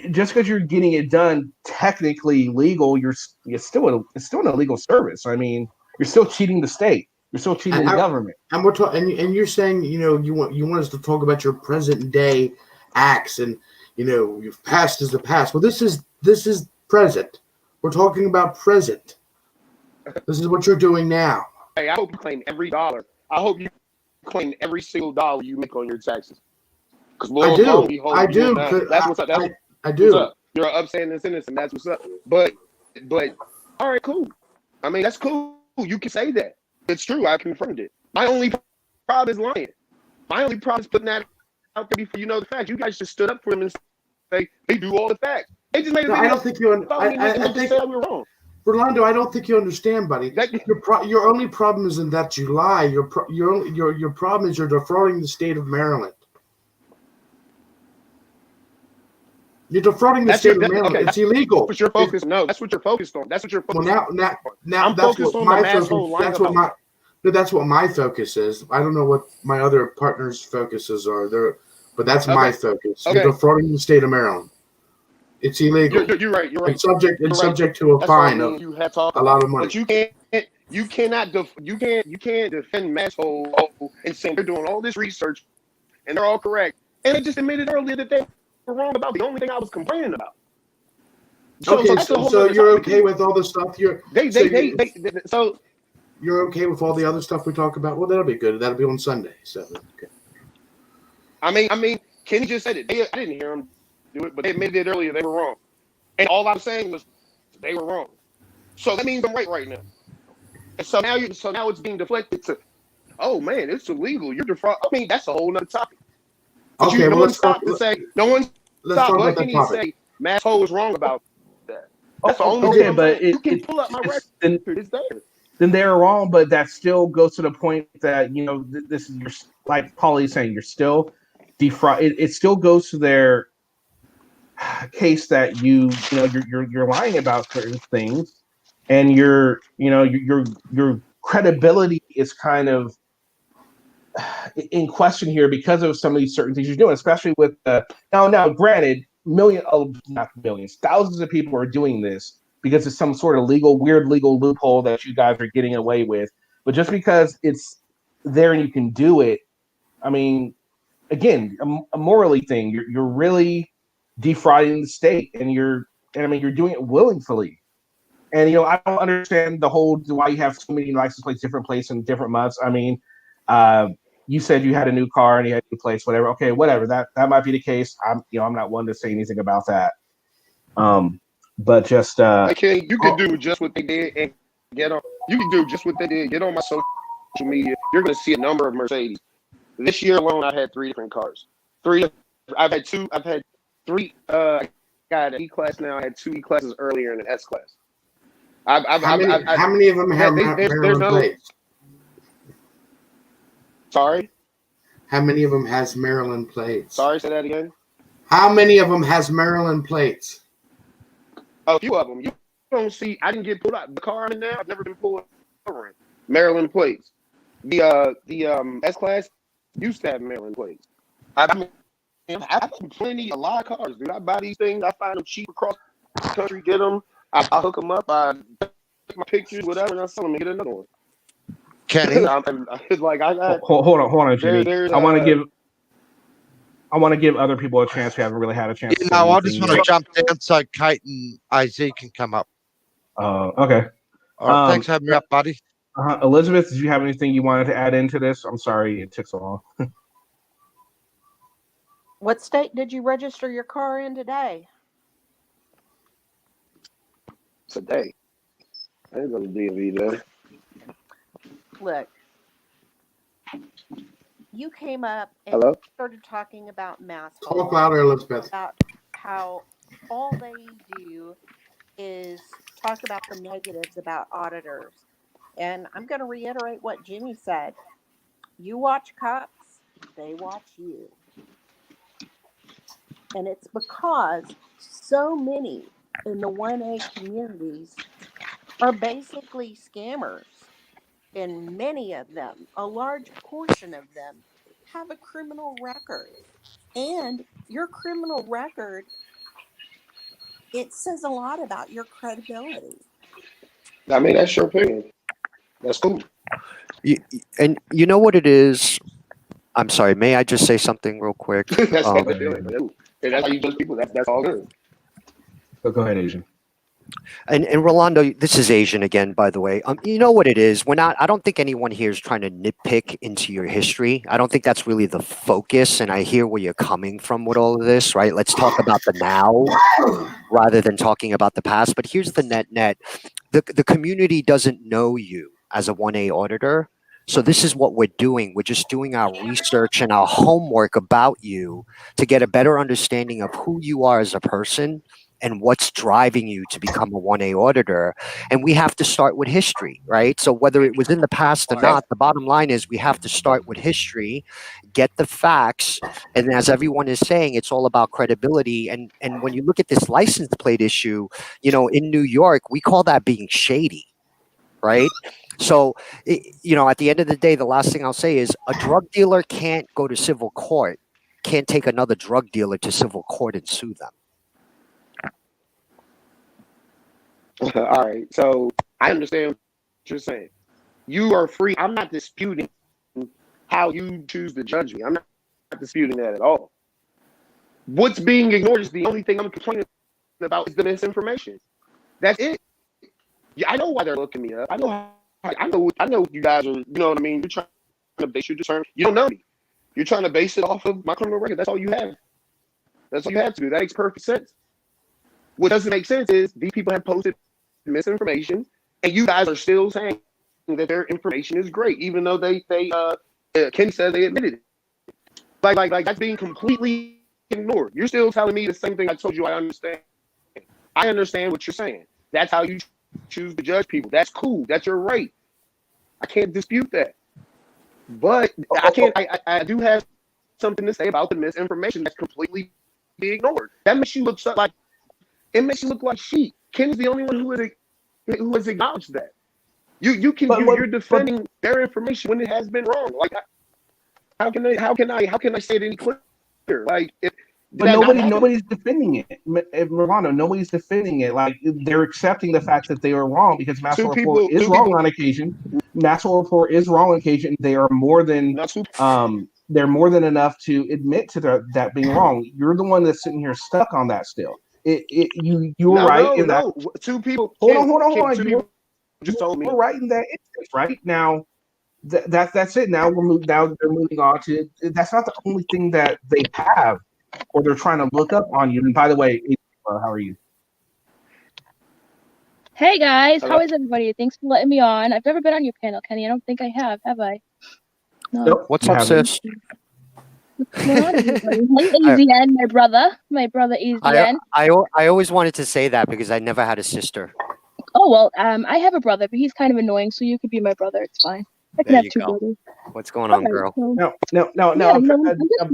just because you're getting it done technically legal, it's still an illegal service. I mean, you're still cheating the state. You're still cheating the government. And we're talking. And you're saying, you want us to talk about your present day acts, and your past is the past. Well, this is present. We're talking about present. This is what you're doing now. Hey, I hope you claim every dollar. I hope you claim every single dollar you make on your taxes. I do. That's what's up. I do. What's up. You're an upstanding citizen. That's what's up. But all right, cool. I mean, that's cool. You can say that. It's true. I confirmed it. My only problem is lying. My only problem is putting that out there before you know the facts. You guys just stood up for them and say they do all the facts. They just made a video. I don't think you. I think we were wrong. Rolando, I don't think you understand, buddy. Your only problem isn't that you lie. Your problem is you're defrauding the state of Maryland. You're defrauding the state of Maryland. Okay, it's illegal. That's what you're focused. No, that's what you're focused on. That's what you're focused on. Now I'm focused on my focus. That's what my focus is. I don't know what my other partners' focuses are there, but that's my focus. Okay. You're defrauding the state of Maryland. It's illegal. You're right. You're right. It's subject to a fine of a lot of money. But you can't defend Masshole and say they're doing all this research and they're all correct. And they just admitted earlier that they were wrong about the only thing I was complaining about. So you're okay with all the stuff you're okay with all the other stuff we talk about? Well, that'll be good. That'll be on Sunday. So okay. I mean, Kenny just said it. I didn't hear him do it, but they admitted it earlier. They were wrong, and all I'm saying was they were wrong. So that means I'm right now. And so now it's being deflected to oh man, it's illegal. You're defraud. I mean, that's a whole nother topic. But Okay, no well, one let's talk. stopped to say, no one Let's stopped talk about but that any topic. say Matt Hole was wrong about that. That's the only Okay, thing I'm but saying. You can pull up my record. It's there. then they're wrong, but that still goes to the point that this is your, like Paulie's saying, you're still defraud. It still goes to their case that you're lying about certain things, and your credibility is kind of in question here because of some of these certain things you're doing, especially with now granted, not millions, thousands of people are doing this because it's some sort of weird legal loophole that you guys are getting away with. But just because it's there and you can do it, I mean, again, a morally thing, you're really defrauding the state, and you're doing it willingly. And I don't understand the whole why you have so many license plates different places in different months. I mean, you said you had a new car and you had a new place, whatever. Okay, whatever. That might be the case. I'm not one to say anything about that. But just Okay, you could do just what they did and get on. You can do just what they did. Get on my social media. You're going to see a number of Mercedes. This year alone, I had 3 different cars. I've had 3. I got an E-Class now. I had 2 E-Classes earlier and an S-Class. How many of them have Maryland plates? Sorry? How many of them has Maryland plates? Sorry, say that again? How many of them has Maryland plates? A few of them. You don't see. I didn't get pulled out. The car I'm in now, I've never been pulled over in. Maryland plates. The S-Class used to have Maryland plates. I mean, I have a lot of cars, dude. I buy these things. I find them cheap across the country. Get them. I hook them up. I take my pictures, whatever, and I sell them and get another one. Kenny, hold on, Jimmy. I want to give other people a chance who haven't really had a chance. I just want to jump down so Kate and AZ can come up. Okay. All right, thanks for having me up, buddy. Elizabeth, did you have anything you wanted to add into this? I'm sorry it took so long. What state did you register your car in today? Today. I ain't going to DMV though. Look, you came up and Hello? started talking about mass Talk louder, Elizabeth. about how all they do is talk about the negatives about auditors. And I'm going to reiterate what Jimmy said. You watch cops, they watch you. And it's because so many in the 1A communities are basically scammers. And many of them, a large portion of them, have a criminal record. And your criminal record, it says a lot about your credibility. I mean, that's your opinion. That's cool. And you know what it is? I'm sorry. May I just say something real quick? That's all they're doing. And that's how you judge people. That's all good. Go ahead, Asian. And Rolando, this is Asian again, by the way. You know what it is? I don't think anyone here is trying to nitpick into your history. I don't think that's really the focus. And I hear where you're coming from with all of this, right? Let's talk about the now rather than talking about the past. But here's the net. The community doesn't know you as a 1A auditor. So this is what we're doing. We're just doing our research and our homework about you to get a better understanding of who you are as a person and what's driving you to become a 1A auditor. And we have to start with history, right? So whether it was in the past or not, the bottom line is we have to start with history, get the facts. And as everyone is saying, it's all about credibility. And when you look at this license plate issue, in New York, we call that being shady, right? So, at the end of the day, the last thing I'll say is a drug dealer can't go to civil court, can't take another drug dealer to civil court and sue them. All right. So I understand what you're saying. You are free. I'm not disputing how you choose to judge me. I'm not disputing that at all. What's being ignored is the only thing I'm complaining about is the misinformation. That's it. Yeah, I know why they're looking me up. I know you guys are, you know what I mean? You're trying to base your determination. You don't know me. You're trying to base it off of my criminal record. That's all you have. That's all you have to do. That makes perfect sense. What doesn't make sense is these people have posted misinformation, and you guys are still saying that their information is great, even though Kenny says they admitted it. Like that's being completely ignored. You're still telling me the same thing I told you. I understand. I understand what you're saying. That's how you choose to judge people. That's cool. That's your right. I can't dispute that. But I do have something to say about the misinformation that's completely being ignored. That makes you look like sheep. Ken's the only one who has acknowledged that. You're defending their information when it has been wrong. Like how can I say it any clearer? Like but nobody's defending it. Rolando, nobody's defending it. Like they're accepting the fact that they are wrong because Maxwell Report is wrong on occasion. Maxwell Report is wrong on occasion. They are more than they're more than enough to admit to that being wrong. You're the one that's sitting here stuck on that still. You're right in that. Two people. Hold on. You just told me. We're right in that instance, right now. That's it. Now they're moving on to. That's not the only thing that they have, or they're trying to look up on you. And by the way, how are you? Hey guys, Hello. how is everybody? Thanks for letting me on. I've never been on your panel, Kenny. I don't think I have I? No. Nope. What's up, sis? What's going on, everybody? Hey, AZN, my brother AZN. I always wanted to say that because I never had a sister. Oh well, I have a brother, but he's kind of annoying, so you could be my brother. It's fine. I can There have you two go. brothers. What's going on, Okay, girl? so- No. Yeah,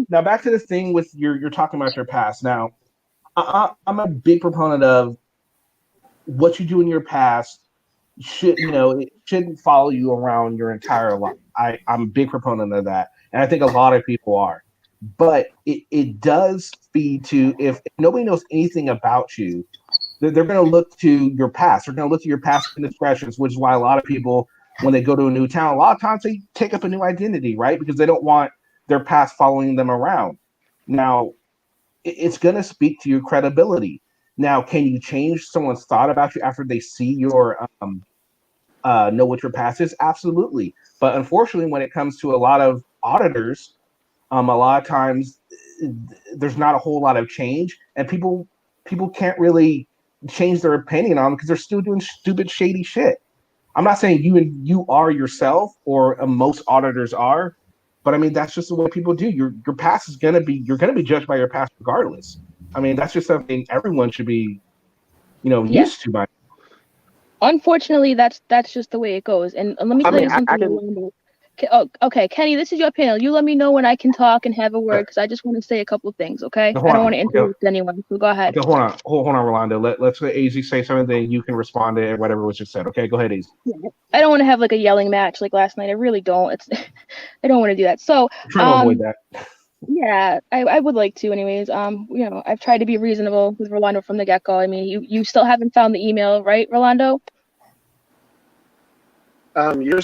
Now back to the thing with you're talking about your past. Now, I'm a big proponent of what you do in your past it shouldn't follow you around your entire life. I'm a big proponent of that, and I think a lot of people are. But it does feed to if nobody knows anything about you, they're going to look to your past. They're going to look to your past indiscretions, which is why a lot of people, when they go to a new town, a lot of times they take up a new identity, right? Because they don't want their past following them around. Now, it's going to speak to your credibility. Now, can you change someone's thought about you after they see your know what your past is? Absolutely. But unfortunately, when it comes to a lot of auditors, a lot of times there's not a whole lot of change, and people can't really change their opinion on them because they're still doing stupid, shady shit. I'm not saying you are yourself, or most auditors are, but I mean that's just the way people do. Your past is you're gonna be judged by your past regardless. I mean that's just something everyone should be, used to by. Unfortunately, that's just the way it goes. And let me tell you something. Rolando. Oh, okay, Kenny, this is your panel. You let me know when I can talk and have a word because I just want to say a couple things, okay? No, I hold don't on. want to interrupt anyone, so go ahead. Okay, hold on, Rolando. Let's let AZ say something, then you can respond to whatever was just said. Okay, go ahead, AZ. I don't want to have like a yelling match like last night. I really don't. I don't want to do that. So, I'm trying to avoid that. yeah, I would like to, anyways. I've tried to be reasonable with Rolando from the get-go. I mean, you still haven't found the email, right, Rolando? You're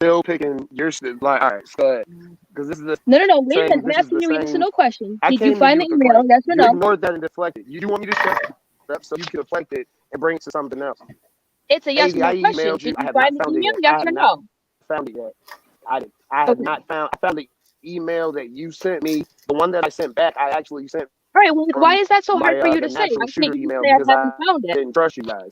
still picking. You're still like, all right, so because this is the No. Wait a same- minute. I'm this is asking the you a yes or same- no question. I Did came you to find the with email? question. Yes or You no? ignored that and deflected. You do want me to shut up so you can deflect it and bring it to something else. It's a yes or I no question. emailed Did you. I you have find not the found it email? yet. Yes I or have no? not found it yet. I have Okay. not found. I found the email that you sent me. The one that I sent back, I actually sent. All right. Well, why is that so hard for you the to say? natural Why shooter can't you email say I because haven't found it? didn't trust you guys.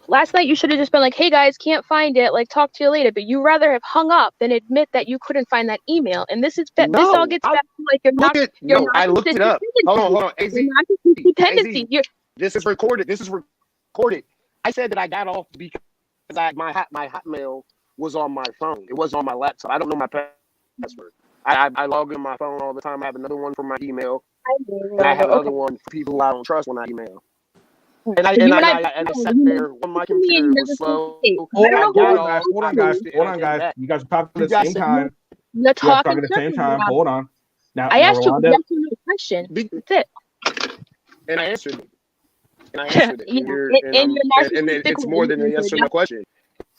Last night you should have just been like, "Hey guys, can't find it. Like, talk to you later." But you rather have hung up than admit that you couldn't find that email. And this is this all No, gets back to like your I looked it up. Hold on. AZ, Your narcissistic tendency. AZ, this is recorded. I said that I got off because my Hotmail was on my phone. It wasn't on my laptop. I don't know my password. I log in my phone all the time. I have another one for my email. And I have another one for people who I don't trust when I email. And I sat there when my computer was slow. Hold on, guys. You guys are talking at the same time. You're You guys are talking talking at the same time. circles. Hold on. Now, I asked you a Rolando, yes or no question. That's it. And I answered it. And you're it's more than a yes or no question.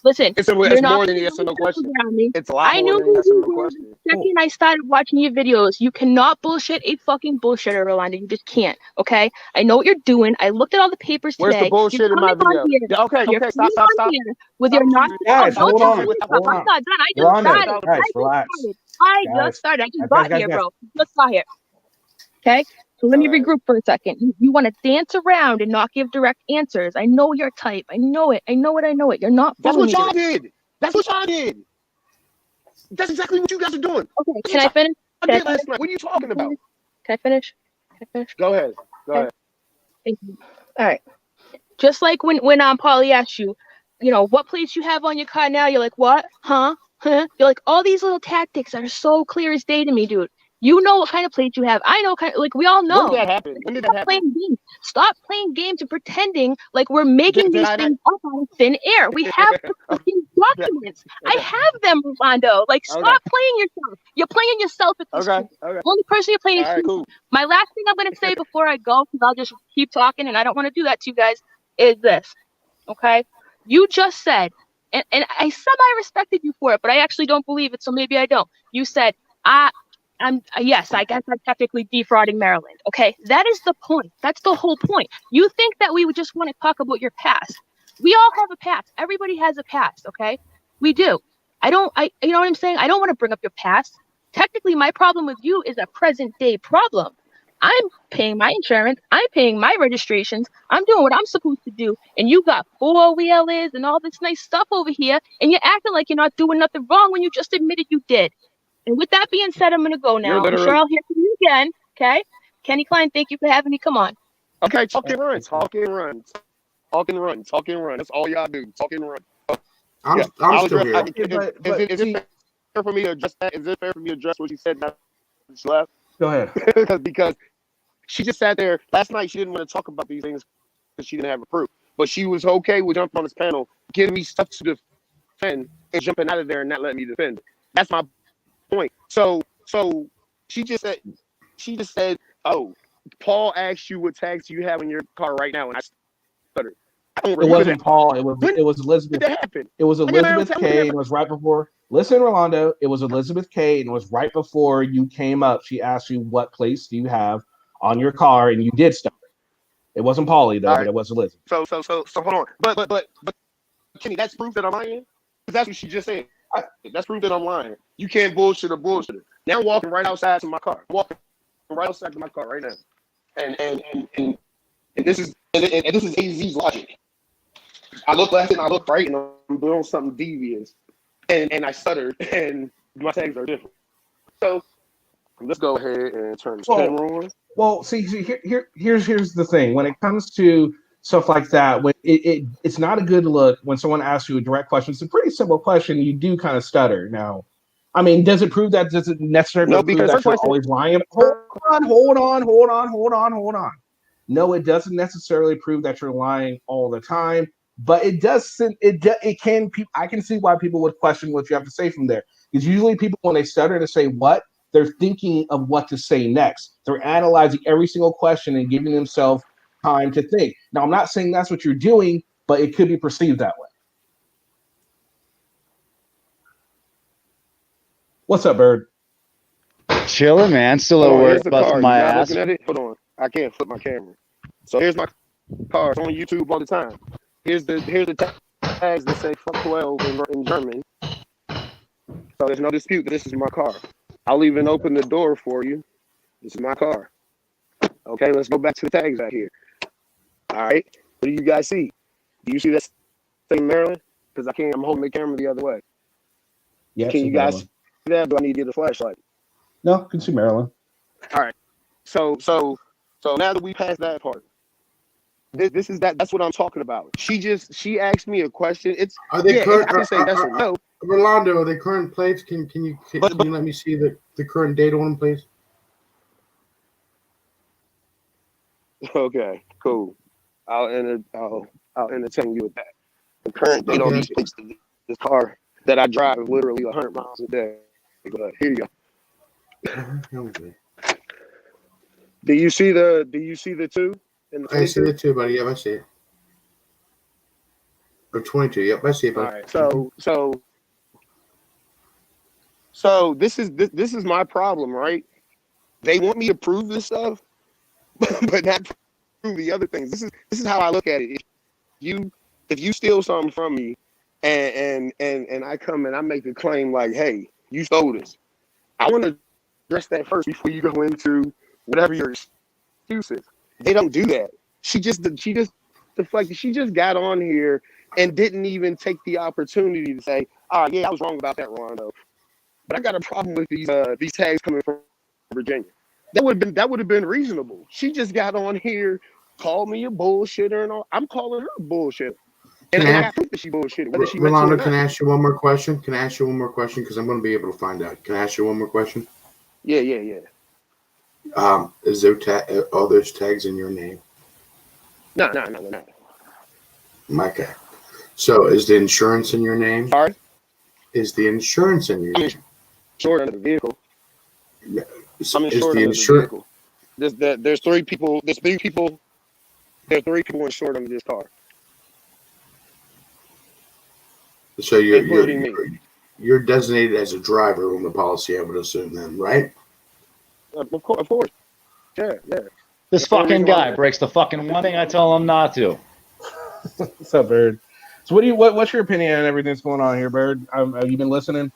Listen, It's you're more not than a yes or no question. around me. It's a lot I more knew than a yes or who no you were question. the second I started watching your videos. You cannot bullshit a fucking bullshitter, Rolando. You just can't. Okay? I know what you're doing. I looked at all the papers Where's today. the bullshit in my video? Yeah, okay, You're stop. coming on here with your nonsense. Guys, hold on. I'm not done. I just Rolando, started. guys, relax. I Guys. just started. I just Guys, got here, guys. bro. Just got here. Okay? So let me regroup for a second. You want to dance around and not give direct answers. I know your type. I know it. You're not That's fooling what me. y'all did. That's what I did. That's exactly what you guys are doing. Okay, can I finish? I Can I did last finish? night. What are you talking about? Can I finish? Can I finish? Go ahead. Go Okay. ahead. Thank you. All right. Just like when Paulie asked you, what plates you have on your car now, you're like, what? Huh? You're like, all these little tactics are so clear as day to me, dude. You know what kind of plate you have. I know we all know. When did that happen? When did that Stop happen? playing games. Stop playing games and pretending like we're making Did these I not- things up on thin air. We have the fucking documents. I have them, Rolando. Like, stop playing yourself. You're playing yourself at this point. Okay. Only person you're playing All right, is cool. My last thing I'm going to say before I go, because I'll just keep talking, and I don't want to do that to you guys, is this. Okay? You just said, and I semi-respected you for it, but I actually don't believe it, so maybe I don't. You said, yes, I guess I'm technically defrauding Maryland. Okay? That is the point. That's the whole point. You think that we would just want to talk about your past. We all have a past. Everybody has a past, okay? We do. You know what I'm saying? I don't want to bring up your past. Technically, my problem with you is a present day problem. I'm paying my insurance. I'm paying my registrations. I'm doing what I'm supposed to do. And you got 4-wheelers and all this nice stuff over here. And you're acting like you're not doing nothing wrong when you just admitted you did. And with that being said, I'm going to go now. You're I'm literally- sure I'll hear from you again. Okay? Kenny Klein, thank you for having me. Come on. Okay, talk and run. Talk and run. Talk and run. Talk and run. That's all y'all do. Talk and run. I'm still here. Is it fair for me to address that? Is it fair for me to address what she said now she left? Go ahead. Because she just sat there last night. She didn't want to talk about these things because she didn't have a proof. But she was okay with jumping on this panel, giving me stuff to defend, and jumping out of there and not letting me defend it. That's my point. So she just said, "Oh, Paul asked you what tags you have in your car right now," and I stuttered. It wasn't Paul. It was Elizabeth. Did that happen? It was When did Elizabeth I- K. And it was right before. Listen, Rolando. It was Elizabeth K. And it was right before you came up. She asked you what place do you have on your car, and you did stuff. It wasn't Paulie though, All but right. it was Elizabeth. So hold on. But Kenny, that's proof that I'm lying. 'Cause that's what she just said. That's proof that I'm lying. You can't bullshit a bullshitter. Now I'm walking right outside to my car. Walking right outside to my car right now. And this is AZ's logic. I look left and I look right and I'm doing something devious. And I stuttered and my tags are different. So let's go ahead and turn this camera on. Well, see, here's the thing. When it comes to stuff like that, when it's not a good look when someone asks you a direct question. It's a pretty simple question. You do kind of stutter. Now, I mean, does it prove that? Does it necessarily prove because that her you're question- always lying? Hold on. No, it doesn't necessarily prove that you're lying all the time, but it does. It can. I can see why people would question what you have to say from there. Because usually people, when they stutter to say what, they're thinking of what to say next. They're analyzing every single question and giving themselves time to think. Now, I'm not saying that's what you're doing, but it could be perceived that way. What's up, Bird? Chilling, man. Still at Hold on, work, here's the car. busting You my not ass. looking at it? Hold on. I can't flip my camera. So here's my car. It's on YouTube all the time. Here's the tags that say fuck 12 in German. So there's no dispute that this is my car. I'll even open the door for you. This is my car. Okay, let's go back to the tags out here. All right. What do you guys see? Do you see that thing, Maryland? Because I'm holding the camera the other way. Yeah. Can you guys see that? Do I need to get a flashlight? No, can see Maryland. All right. So now that we passed that part, that's what I'm talking about. She asked me a question. Are they current? I can say yes or no. Rolando, are they current plates? Can you let me see the current date on them, please? Okay, cool. I'll entertain you with that. The current date on these plates, this car that I drive is literally 100 miles a day. But here you go. Do you see the two? In the I see 22? the two, buddy. Yep, I see it. Or 22. Yep, I see it, buddy. All right. So this is my problem, right? They want me to prove this stuff, but not prove the other things. This is how I look at it. If you steal something from me, and I come and I make a claim like, hey, you stole this, I want to address that first before you go into whatever your excuse is. They don't do that. She just deflected. She just got on here and didn't even take the opportunity to say, yeah, I was wrong about that, Rondo. But I got a problem with these tags coming from Virginia. That would have been reasonable. She just got on here, called me a bullshitter and all. I'm calling her a bullshitter. And I got proof that she bullshitted. Whether she meant to or Rolando, not. can I ask you one more question? Because I'm going to be able to find out. Can I ask you one more question? Yeah. Is there all those tags in your name? No. Okay. So is the insurance in your name? Sorry? Is the insurance in your name? Insured under the vehicle. Yeah. I'm insured under the vehicle. There's three people. There are 3 people insured under this car. So Including me. you're designated as a driver on the policy, I would assume then, right? Of course. Yeah. This fucking guy breaks the fucking one thing I tell him not to. What's up, Bird? So what's your opinion on everything that's going on here, Bird? Have you been listening?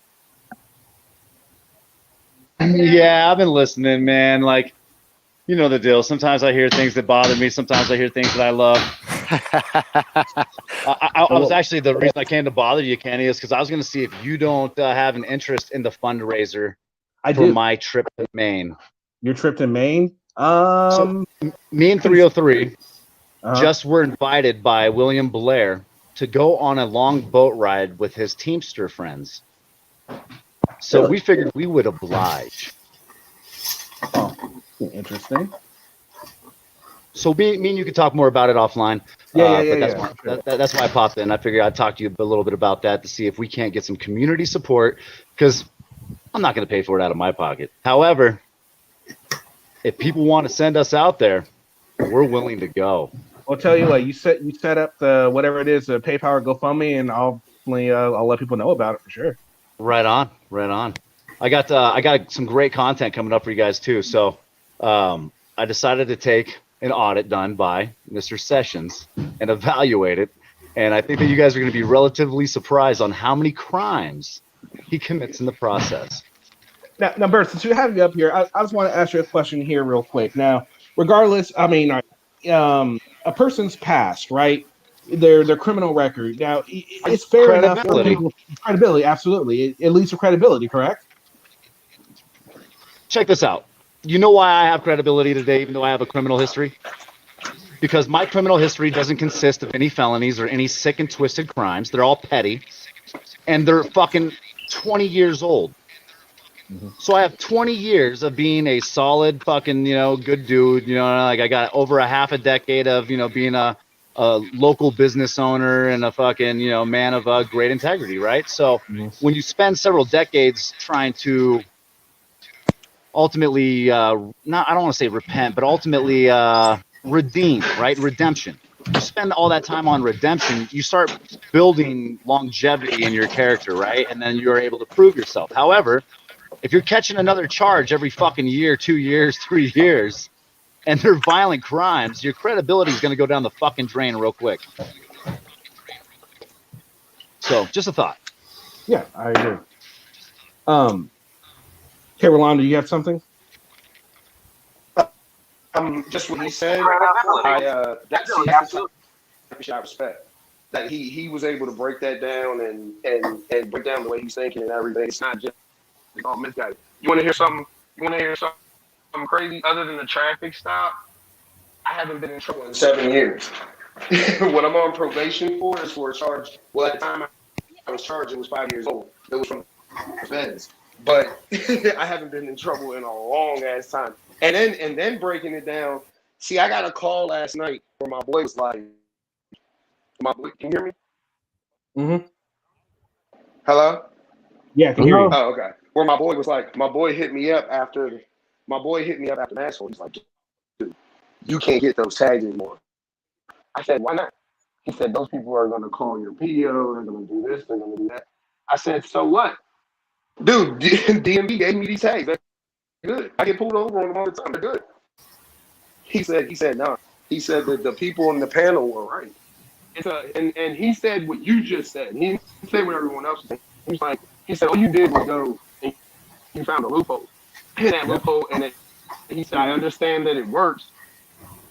Yeah, I've been listening, man. Like, you know the deal. Sometimes I hear things that bother me. Sometimes I hear things that I love. I was actually, the reason I came to bother you, Kenny, is because I was going to see if you don't have an interest in the fundraiser for my trip to Maine. Your trip to Maine? So, me and 303 just were invited by William Blair to go on a long boat ride with his Teamster friends. So we figured we would oblige. Oh, interesting. So me and you could talk more about it offline. That's why I popped in. I figured I'd talk to you a little bit about that to see if we can't get some community support, because I'm not going to pay for it out of my pocket. However, if people want to send us out there, we're willing to go. I'll tell you what, you set up the whatever it is, the PayPal or GoFundMe, and I'll let people know about it for sure. Right on. I got some great content coming up for you guys too. So I decided to take an audit done by Mr. Sessions and evaluate it. And I think that you guys are going to be relatively surprised on how many crimes he commits in the process. Now, Bert, since we have you up here, I just want to ask you a question here real quick. Now, regardless, I mean, a person's past, right? Their criminal record. Now, it's fair enough for people. Credibility, absolutely. It leads to credibility, correct? Check this out. You know why I have credibility today, even though I have a criminal history? Because my criminal history doesn't consist of any felonies or any sick and twisted crimes. They're all petty, and they're fucking 20 years old. So I have 20 years of being a solid fucking, good dude. Like I got over a half a decade of, being a local business owner and a fucking, man of great integrity, right? So when you spend several decades trying to ultimately, I don't want to say repent, but ultimately redeem, right? Redemption. You spend all that time on redemption, you start building longevity in your character, right? And then you're able to prove yourself. However, if you're catching another charge every fucking year, 2 years, 3 years, and they're violent crimes, your credibility is going to go down the fucking drain real quick. So, just a thought. Yeah, I agree. Okay, Rolando, you have something? Just what he said. That's I respect that he was able to break that down and break down the way he's thinking and everything. It's not just all misguided. You want to hear something? Something crazy other than the traffic stop? I haven't been in trouble in 7 years. What I'm on probation for is for a charge. Well, at the time I was charged, it was 5 years old. It was from feds. But I haven't been in trouble in a long ass time. And then breaking it down. See, I got a call last night where my boy was like, "My boy, can you hear me?" Mm-hmm. Hello? Yeah, I can hear you. Oh, okay. Where my boy was like, my boy hit me up after Nashville. He's like, "Dude, you can't get those tags anymore." I said, "Why not?" He said, "Those people are gonna call your PO, they're gonna do this, they're gonna do that." I said, "So what?" Dude, DMV gave me these tags. They're good. I get pulled over on them all the time. They're good. He said, no. He said that the people on the panel were right. And he said what you just said. He didn't say what everyone else said. He said, all you did was go and you found a loophole. And that loophole, and he said, I understand that it works.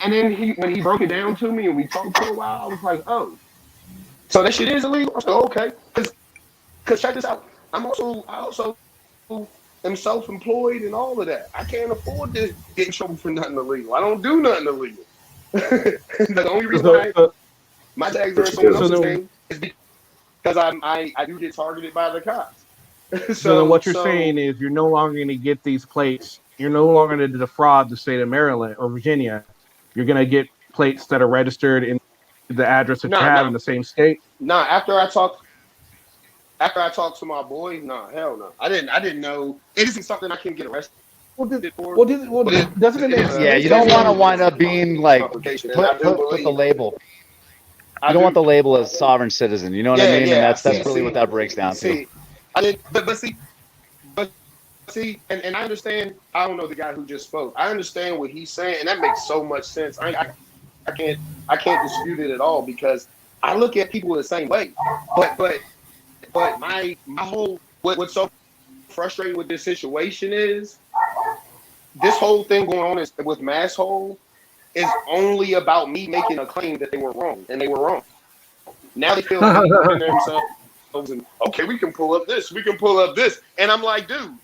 And then when he broke it down to me and we talked for a while, I was like, oh. So that shit is illegal. I said, okay. Cause check this out. I also am self-employed and all of that. I can't afford to get in trouble for nothing illegal. I don't do nothing illegal. The only reason my tags are in someone else's name is because I do get targeted by the cops. So then what you're saying is you're no longer going to get these plates. You're no longer going to defraud the state of Maryland or Virginia. You're going to get plates that are registered in the address that you have in the same state. Nah, after I talked to my boy, hell no. I didn't know. It isn't something I can get arrested for. Doesn't it make sense? Yeah, you don't want to wind up being like put the label. You don't want the label as sovereign citizen. You know what I mean? And that's really what that breaks down to. But see, and I understand. I don't know the guy who just spoke. I understand what he's saying, and that makes so much sense. I can't dispute it at all because I look at people the same way. But my whole what's so frustrating with this situation is this whole thing going on with Masshole is only about me making a claim that they were wrong, and they were wrong. Now they feel like themselves and okay, we can pull up this, and I'm like, dude,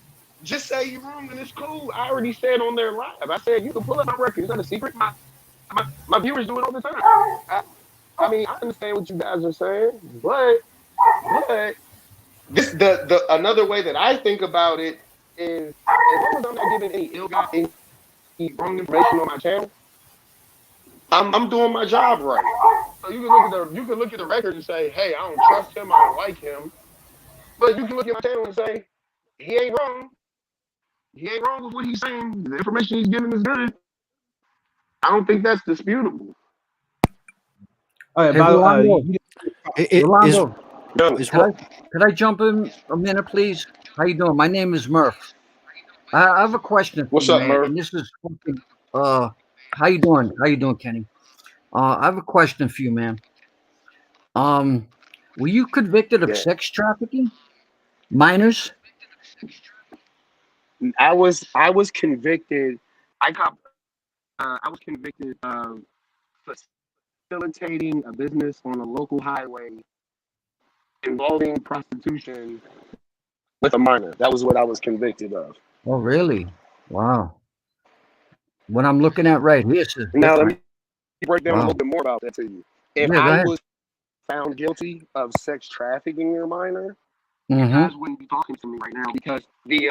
just say you're wrong and it's cool. I already said on their live. I said you can pull up my record. It's not a secret. My viewers do it all the time. I mean, I understand what you guys are saying, but this the another way that I think about it is as long as I'm not giving any wrong information on my channel, I'm doing my job right. So you can look at the record and say, hey, I don't trust him, I don't like him. But you can look at my channel and say, he ain't wrong. He ain't wrong with what he's saying. The information he's giving is good. I don't think that's disputable. Hey, Rolando, could I jump in a minute, please? How you doing? My name is Murph. I have a question for What's you, up, man. Murph? And this is fucking, how you doing? How you doing, Kenny? I have a question for you, man. Were you convicted of sex trafficking? Minors? I was convicted. I was convicted of facilitating a business on a local highway involving prostitution with a minor. That was what I was convicted of. Oh, really? Wow. What I'm looking at right here is Now let different. me break down a Wow. little bit more about that to you. If Yeah, go I ahead. was found guilty of sex trafficking a minor, Mm-hmm. you guys wouldn't be talking to me right now because the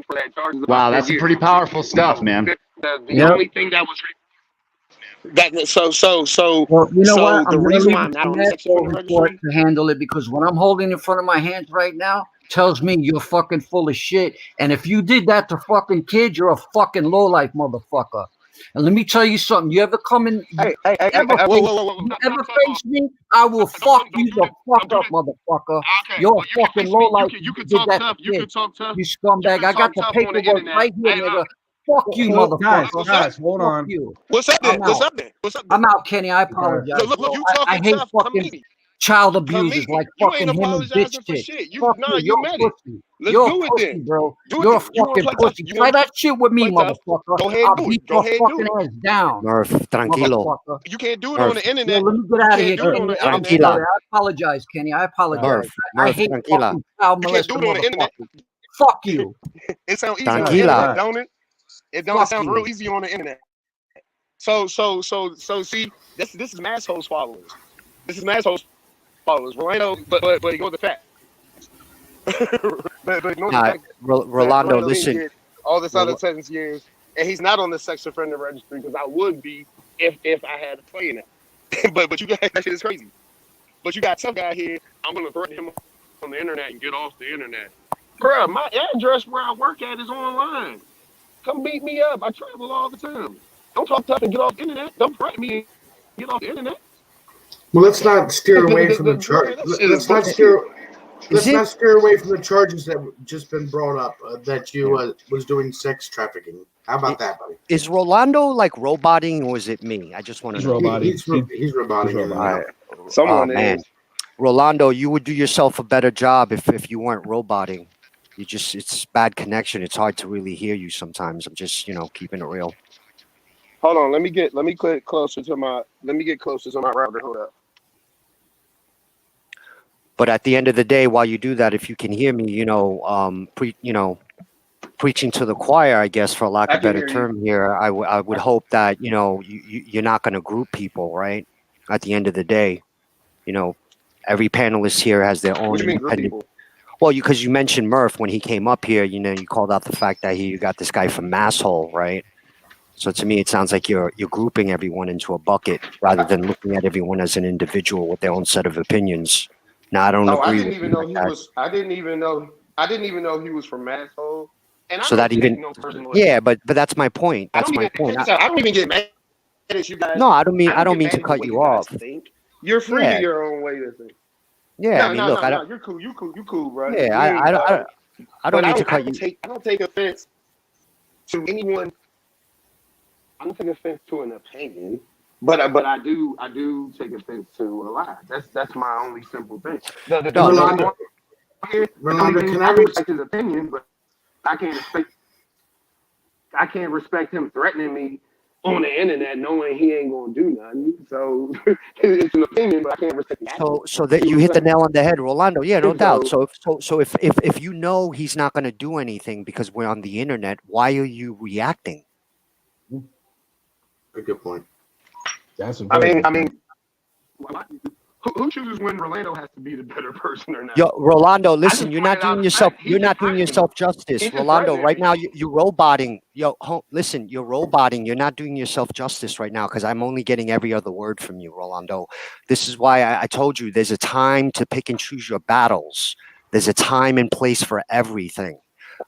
for that charge is about Wow, 10 that's some years. pretty powerful stuff, man. The only thing that was so Well, you know so what? the I'm going to reason leave why it I'm to not on the Matt sex offender report registry, to handle it because what I'm holding in front of my hands right now tells me you're fucking full of shit. And if you did that to fucking kids, you're a fucking lowlife motherfucker. And let me tell you something. You ever come in, you ever face me, I will fuck you the fuck up, motherfucker. You're a fucking lowlife. You did that to kids. You scumbag. I got the paperwork right here, nigga. Fuck you, motherfucker. Guys, hold Fuck on. you. what's up then? I'm What's out. up then? What's up then? I'm out, Kenny. I apologize. Look, you I talking hate tough. Come fucking meet me. child Come abusers meet me. like You fucking ain't him and apologizing bitch for shit. shit. Fuck You you're met a it. pussy. Let's You're a do it pussy, then. bro. Do it You're a then. You wanna fucking play tough? pussy. You Try wanna that shit with me, play tough? motherfucker. Go ahead I'll and do beat it. Go your ahead and do fucking it. ass down, Murph, tranquilo. motherfucker. You can't do it Murph, on the Yo, internet. let me get You out of can't here, do it Kenny. on the I'm internet. sorry. tranquila. I apologize, Kenny. I apologize. Murph, I Murph, hate tranquila. fucking child You can't do molester it on the internet. motherfuckers. Fuck you. It sounds easy on the Tranquila. internet, don't it? It don't. It Fuck sounds real you. easy on the internet. So see, this is Masshole's followers. This is Masshole's followers. Rolando, but ignore the fact. but ignore the fact that Rolando, Rolando didn't listen. get all this other Rol- 10 years, and he's not on the sex offender registry because I would be if I had a play in it. but you guys, that shit is crazy. But you got some guy here. I'm gonna threaten him on the internet and get off the internet. Bruh, my address where I work at is online. Come beat me up. I travel all the time. Don't talk tough and get off the internet. Don't threaten me and get off the internet. Well, let's not steer away from the charge. That shit is Let's not bullshit. steer. Is Let's it? not steer away from the charges that have just been brought up that you was doing sex trafficking. How about that, buddy? Is Rolando like roboting or is it me? I just want to He's know. roboting. He's roboting. He's roboting. Someone man, is. Rolando, you would do yourself a better job if you weren't roboting. It's bad connection. It's hard to really hear you sometimes. I'm just keeping it real. Hold on. Let me get closer to my router. Hold up. But at the end of the day, while you do that, if you can hear me, preaching to the choir, I guess, for lack of a better term here, I would hope that, you're not going to group people, right? At the end of the day, every panelist here has their own What do you mean group independent. people? Well, because you mentioned Murph when he came up here, you called out the fact that you got this guy from Masshole, right? So to me, it sounds like you're grouping everyone into a bucket rather than looking at everyone as an individual with their own set of opinions. Now, I don't Oh, I agree didn't with even you know like he that. was. I didn't even know he was from Masshole. And I So don't that take even, no personal. yeah, but that's my point. I That's don't my even point. check this out. I don't even get mad at you guys. No, I don't mean I don't get to mad at the cut way you you guys off. think. You're free to Yeah, your own way to think. yeah. I No, mean, no, look, no, I no. don't. You're cool. You cool, bro. Yeah, We ain't, I but don't mean to cut you. I don't take offense to anyone. I don't take offense to an opinion, but I do take offense to a lie. That's my only simple thing. The No, dude no. that's on here, Rolando, can I I respect his opinion, but I can't respect him threatening me on the internet, knowing he ain't gonna do nothing. So it's an opinion, but I can't respect the action. So that you hit the nail on the head, Rolando. Yeah, no doubt. So So if you know he's not going to do anything because we're on the internet, why are you reacting? A good point. That's a I very mean, good point. who chooses when Rolando has to be the better person or not? Yo, Rolando, listen, just you're not pointed out doing the yourself. fact. He You're just not doing threatened me. yourself justice, He just Rolando. threatened Right me. now, you're roboting. Listen, you're roboting. You're not doing yourself justice right now because I'm only getting every other word from you, Rolando. This is why I told you there's a time to pick and choose your battles. There's a time and place for everything.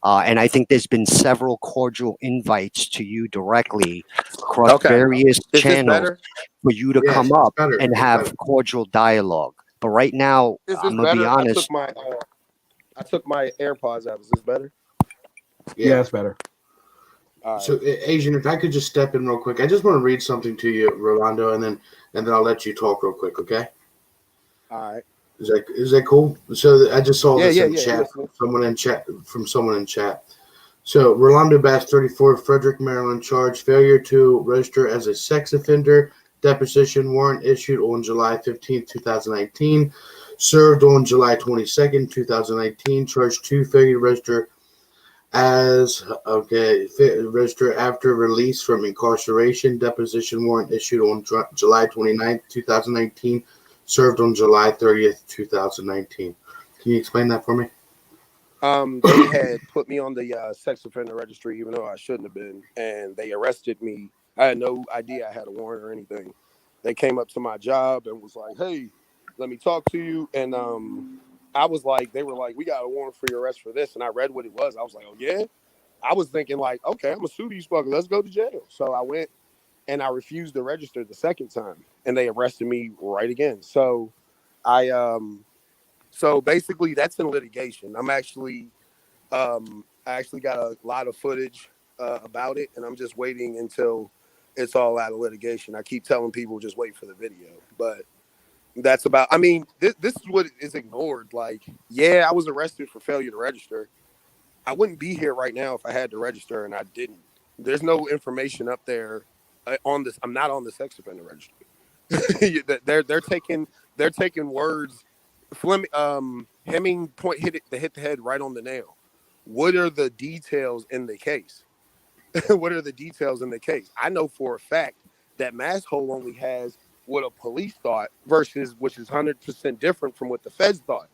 And I think there's been several cordial invites to you directly across Okay. various Is this channels better? for you to Yes, come it's up better. and It's have better. cordial dialogue. But right now, Is this I'm gonna be better? honest. I took my AirPods out. Is this better? Yeah, it's better. All right. So, Asian, if I could just step in real quick, I just want to read something to you, Rolando, and then I'll let you talk real quick, okay? All right. Is that cool? So I just saw this in Yeah. chat Listen. from someone in chat. So Rolando Bass, 34, Frederick, Maryland, charged failure to register as a sex offender. Deposition warrant issued on July 15, 2019. Served on July 22nd, 2019. Charged 2, failure to register register after release from incarceration. Deposition warrant issued on July 29th, 2019. Served on July 30th, 2019. Can you explain that for me? They had put me on the sex offender registry, even though I shouldn't have been, and they arrested me. I had no idea I had a warrant or anything. They came up to my job and was like, "Hey, let me talk to you." And I was like, they were like, "We got a warrant for your arrest for this," and I read what it was. I was like, "Oh yeah." I was thinking like, "Okay, I'm gonna sue these fuckers. Let's go to jail." So I went and I refused to register the second time, and they arrested me right again. So So basically, that's in litigation. I actually got a lot of footage about it, and I'm just waiting until it's all out of litigation. I keep telling people just wait for the video, but that's about. I mean, this is what is ignored. Like, yeah, I was arrested for failure to register. I wouldn't be here right now if I had to register, and I didn't. There's no information up there on this. I'm not on the sex offender registry. they're taking words. Hemming hit the head right on the nail. What are the details in the case? What are the details in the case? I know for a fact that Masshole only has what a police thought versus which is 100% different from what the feds thought.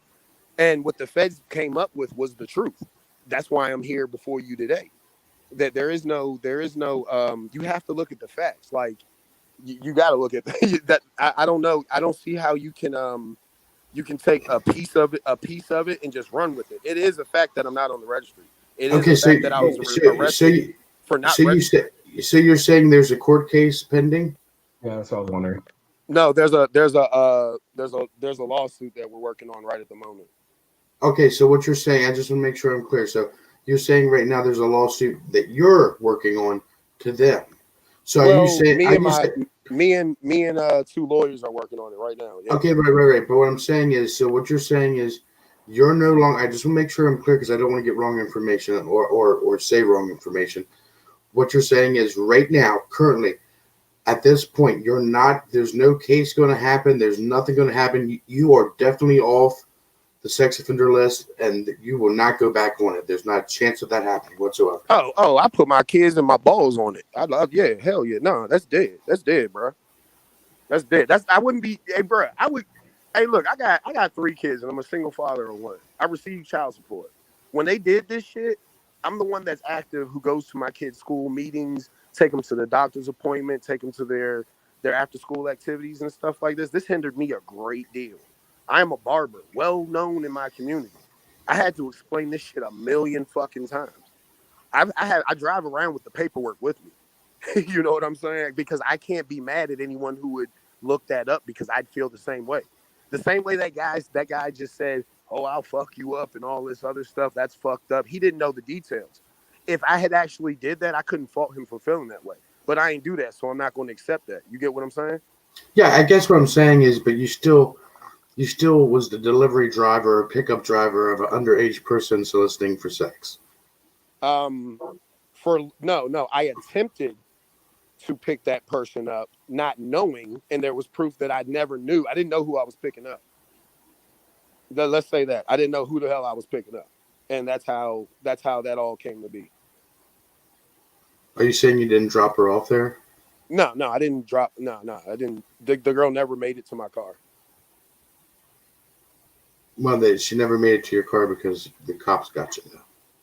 And what the feds came up with was the truth. That's why I'm here before you today. That there is no you have to look at the facts. Like you got to look at that. I don't know. I don't see how you can take a piece of it and just run with it. It is a fact that I'm not on the registry. It is a fact that I was arrested for not registering. So you're saying there's a court case pending? Yeah, that's what I was wondering. No, there's a lawsuit that we're working on right at the moment. Okay, so what you're saying, I just want to make sure I'm clear. So you're saying right now there's a lawsuit that you're working on to them. So are you saying me and two lawyers are working on it right now. Yeah. Okay, right. But what I'm saying is, so what you're saying is, you're no longer. I just want to make sure I'm clear because I don't want to get wrong information or say wrong information. What you're saying is, right now, currently, at this point, you're not. There's no case going to happen. There's nothing going to happen. You are definitely off the sex offender list, and you will not go back on it. There's not a chance of that happening whatsoever. Oh, I put my kids and my balls on it. I love, yeah, hell yeah. No, that's dead. That's dead, bro. That's dead. I wouldn't be, hey, bro. Hey, look, I got 3 kids and I'm a single father of 1. I receive child support. When they did this shit, I'm the one that's active who goes to my kids' school meetings, take them to the doctor's appointment, take them to their after school activities and stuff like this. This hindered me a great deal. I am a barber, well known in my community. I had to explain this shit a million fucking times. I drive around with the paperwork with me. You know what I'm saying? Because I can't be mad at anyone who would look that up, because I'd feel the same way. The same way that guy just said, "Oh, I'll fuck you up" and all this other stuff. That's fucked up. He didn't know the details. If I had actually did that, I couldn't fault him for feeling that way. But I ain't do that, so I'm not going to accept that. You get what I'm saying? Yeah, I guess what I'm saying is, but you still was the delivery driver or pickup driver of an underage person soliciting for sex. No, I attempted to pick that person up, not knowing, and there was proof that I never knew. I didn't know who I was picking up. Let's say that I didn't know who the hell I was picking up, and that's how that all came to be. Are you saying you didn't drop her off there? No, I didn't drop. No, I didn't. The girl never made it to my car. Well, she never made it to your car because the cops got you.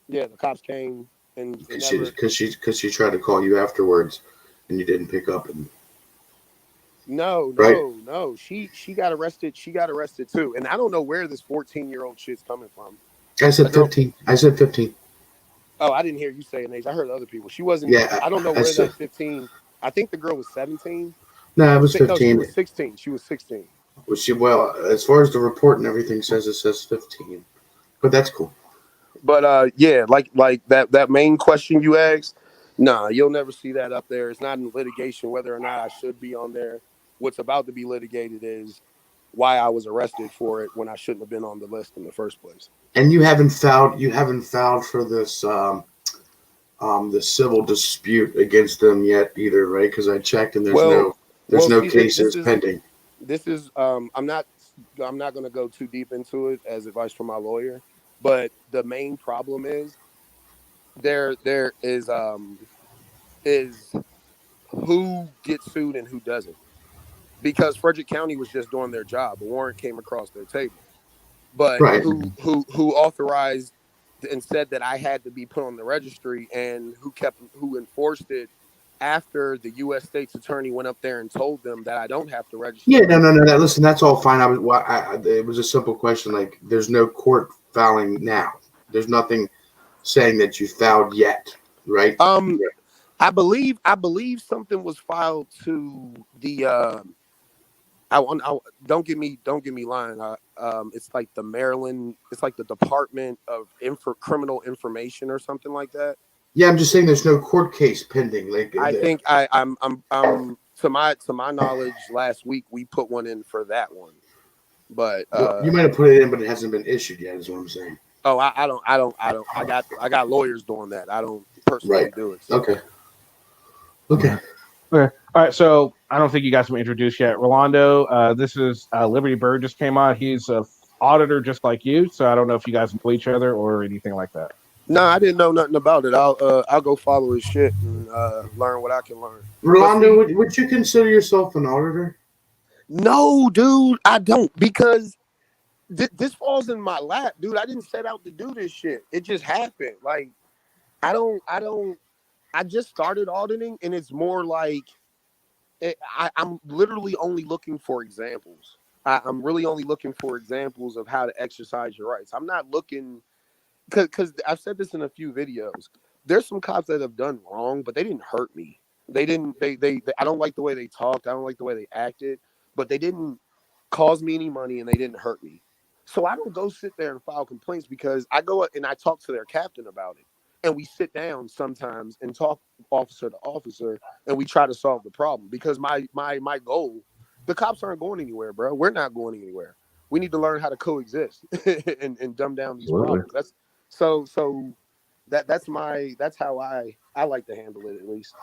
Yeah, the cops came and Because she tried to call you afterwards, and you didn't pick up. And no. She got arrested. She got arrested too. And I don't know where this 14-year-old shit's coming from. I said 15. I said 15. Oh, I didn't hear you say an age. I heard other people. She wasn't. Yeah, I don't know where that 15. I think the girl was 17. No, it was 15. No, she was 16. She was 16. Well, as far as the report and everything says, it says 15. But that's cool. But yeah, like that main question you asked, nah, you'll never see that up there. It's not in litigation whether or not I should be on there. What's about to be litigated is why I was arrested for it when I shouldn't have been on the list in the first place. And you haven't filed for this the civil dispute against them yet either, right? Because I checked and there's no cases pending. This is I'm not going to go too deep into it as advice from my lawyer, but the main problem is there is who gets sued and who doesn't. Because Frederick County was just doing their job. A warrant came across their table. But right. who authorized and said that I had to be put on the registry, and who enforced it after the U.S. State's attorney went up there and told them that I don't have to register. Yeah, no. Listen, that's all fine. It was a simple question. Like, there's no court filing now. There's nothing saying that you filed yet, right? I believe something was filed to the. Don't get me lying. It's like the Maryland. It's like the Department of Criminal Information or something like that. Yeah, I'm just saying there's no court case pending. Like, I think I'm to my knowledge, last week we put one in for that one, but you might have put it in, but it hasn't been issued yet. Is what I'm saying. Oh, I don't. I got lawyers doing that. I don't personally do it. So. Okay. All right, so I don't think you guys have been introduced yet. Rolando, this is Liberty Bird just came on. He's an auditor just like you, so I don't know if you guys know each other or anything like that. No, I didn't know nothing about it. I'll go follow his shit and learn what I can learn. Rolando, would you consider yourself an auditor? No, dude, I don't, because this falls in my lap, dude. I didn't set out to do this shit. It just happened. Like, I just started auditing, and it's more like I'm literally only looking for examples. I'm really only looking for examples of how to exercise your rights. I'm not looking, because I've said this in a few videos. There's some cops that have done wrong, but they didn't hurt me. They didn't. They I don't like the way they talked. I don't like the way they acted, but they didn't cause me any money, and they didn't hurt me. So I don't go sit there and file complaints, because I go and I talk to their captain about it. And we sit down sometimes and talk officer to officer, and we try to solve the problem. Because my goal, the cops aren't going anywhere, bro. We're not going anywhere. We need to learn how to coexist and dumb down these problems. That's that's how I like to handle it, at least.